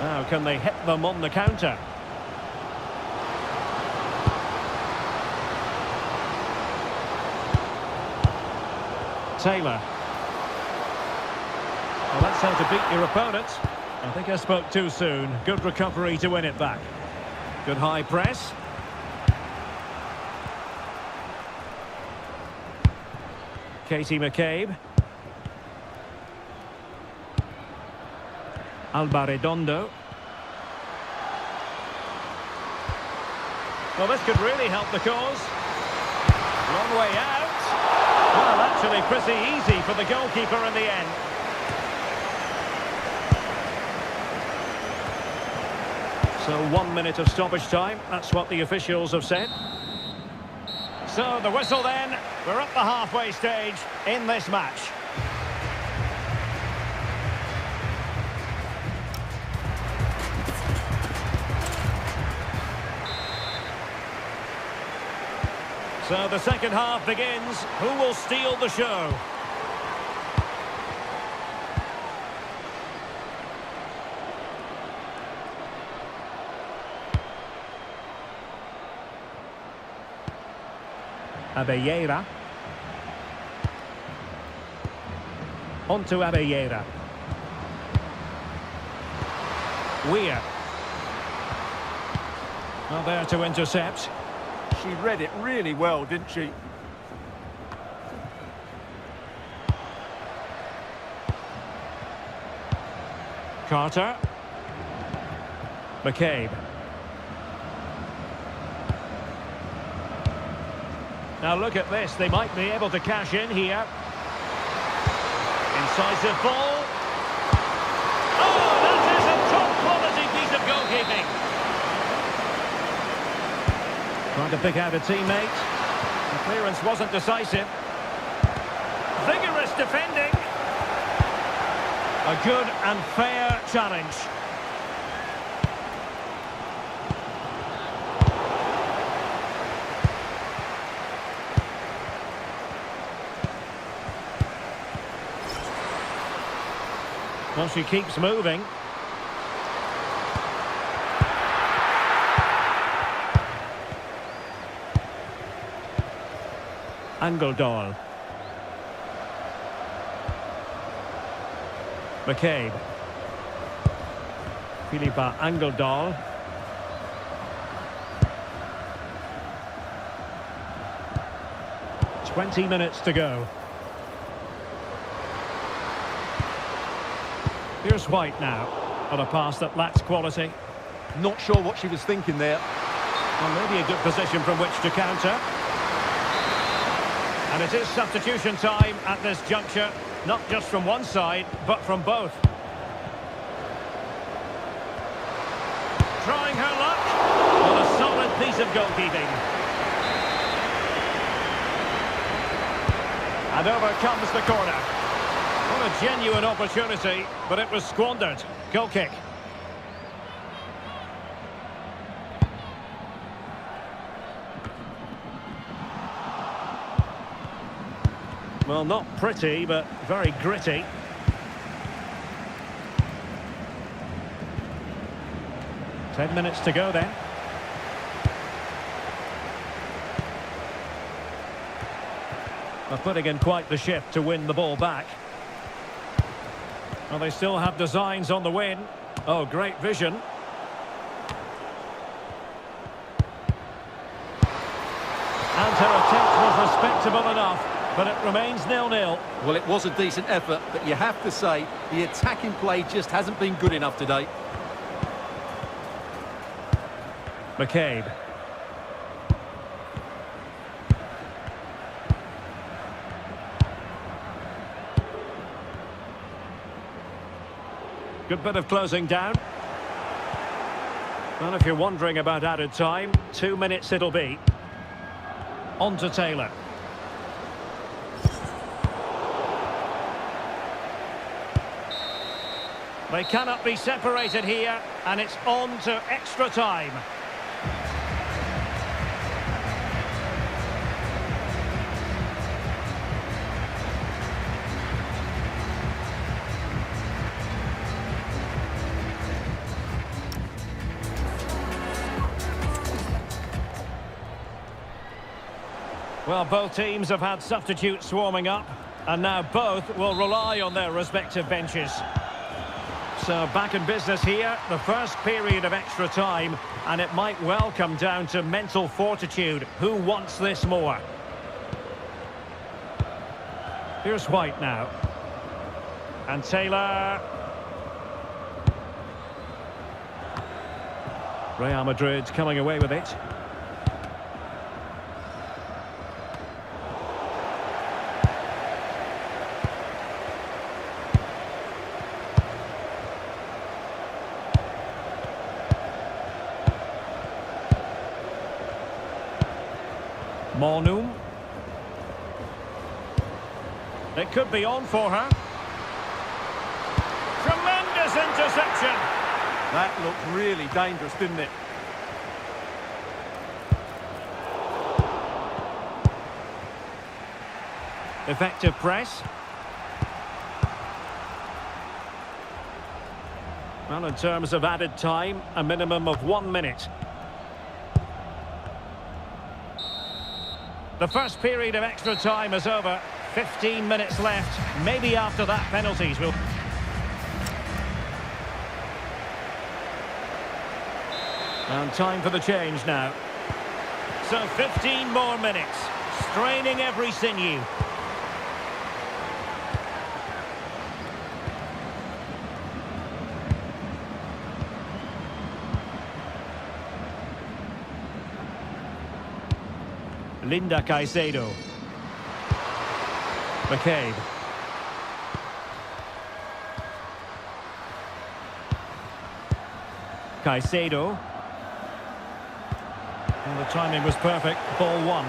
Speaker 3: Now, can they hit them on the counter? Taylor. Well, that's how to beat your opponent. I think I spoke too soon. Good recovery to win it back. Good high press. Katie McCabe. Alba Redondo. Well, this could really help the cause. Long way out. Well, actually pretty easy for the goalkeeper in the end. So 1 minute of stoppage time. That's what the officials have said. So the whistle then. We're at the halfway stage in this match. So the second half begins. Who will steal the show? Abelleira. On to Abelleira. Weir. Well, there to intercept.
Speaker 4: She read it really well, didn't she?
Speaker 3: Carter. McCabe. Now look at this, they might be able to cash in here. Incisive ball. Oh, that is a top-quality piece of goalkeeping. Trying to pick out a teammate. The clearance wasn't decisive. Vigorous defending. A good and fair challenge. Well, she keeps moving. Angeldal. McCabe. Philippa Angeldal. Twenty minutes to go. Here's White now, on a pass that lacks quality.
Speaker 4: Not sure what she was thinking there.
Speaker 3: Well, maybe a good position from which to counter. And it is substitution time at this juncture, not just from one side, but from both. Trying her luck. Well, a solid piece of goalkeeping. And over comes the corner. What a genuine opportunity, but it was squandered. Goal kick. Well, not pretty, but very gritty. Ten minutes to go then. They're putting in quite the shift to win the ball back. Well, they still have designs on the win. Oh, great vision. And her attempt was respectable enough, but it remains 0-0.
Speaker 4: Well, it was a decent effort, but you have to say the attacking play just hasn't been good enough today.
Speaker 3: Good bit of closing down. Well, if you're wondering about added time, 2 minutes it'll be. On to Taylor. They cannot be separated here, and it's on to extra time. Well, both teams have had substitutes warming up, and now both will rely on their respective benches. So back in business here, the first period of extra time, and it might well come down to mental fortitude. Who wants this more? Here's White now. And Taylor. Real Madrid coming away with it. Mornum. It could be on for her. Tremendous interception.
Speaker 4: That looked really dangerous, didn't it?
Speaker 3: Effective press. Well, in terms of added time, a minimum of 1 minute. The first period of extra time is over. 15 minutes left. Maybe after that, penalties will... And time for the change now. So 15 more minutes. Straining every sinew. Linda Caicedo. McCabe. Caicedo. And the timing was perfect. Ball one.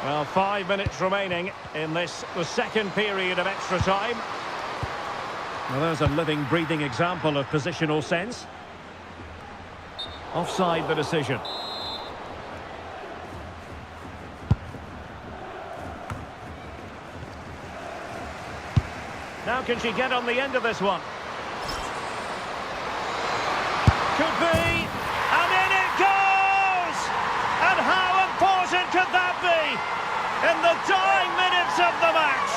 Speaker 3: Well, 5 minutes remaining in this, the second period of extra time. Well, there's a living, breathing example of positional sense. Offside the decision. Now can she get on the end of this one? Could be, and in it goes! And how important could that be? In the dying minutes of the match.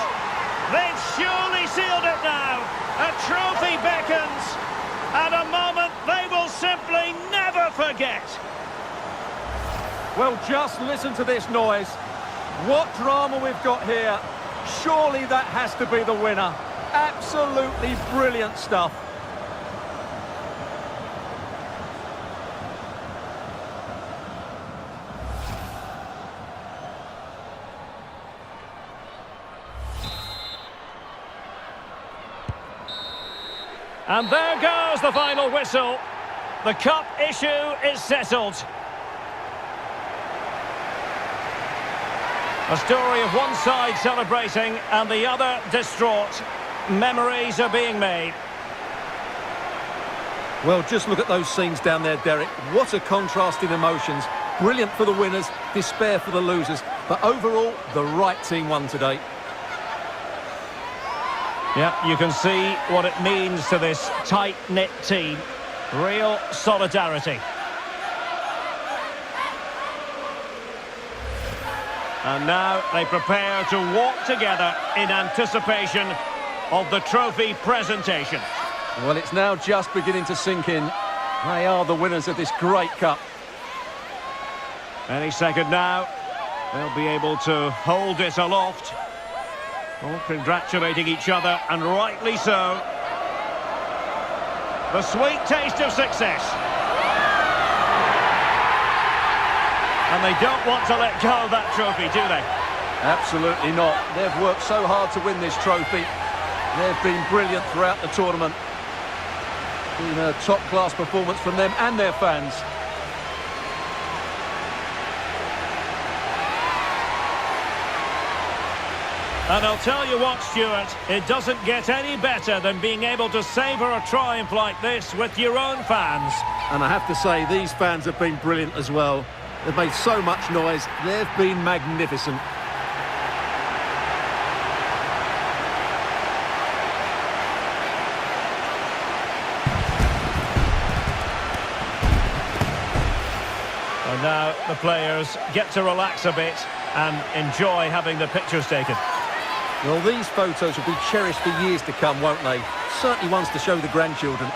Speaker 3: They've surely sealed it now. A trophy beckons, and a moment they will simply never forget.
Speaker 4: Well, just listen to this noise. What drama we've got here. Surely that has to be the winner. Absolutely brilliant stuff.
Speaker 3: And there goes the final whistle. The cup issue is settled. A story of one side celebrating and the other distraught. Memories are being made.
Speaker 4: Well, just look at those scenes down there, Derek. What a contrast in emotions. Brilliant for the winners, despair for the losers. But overall, the right team won today.
Speaker 3: Yeah, you can see what it means to this tight-knit team. Real solidarity. And now they prepare to walk together in anticipation of the trophy presentation.
Speaker 4: Well, it's now just beginning to sink in. They are the winners of this great cup.
Speaker 3: Any second now, they'll be able to hold it aloft. All congratulating each other, and rightly so. The sweet taste of success. And they don't want to let go of that trophy, do they?
Speaker 4: Absolutely not. They've worked so hard to win this trophy. They've been brilliant throughout the tournament. Been a top-class performance from them and their fans.
Speaker 3: And I'll tell you what, Stuart, it doesn't get any better than being able to savour a triumph like this with your own fans.
Speaker 4: And I have to say, these fans have been brilliant as well. They've made so much noise. They've been magnificent.
Speaker 3: And now the players get to relax a bit and enjoy having the pictures taken.
Speaker 4: Well, these photos will be cherished for years to come, won't they? Certainly ones to show the grandchildren.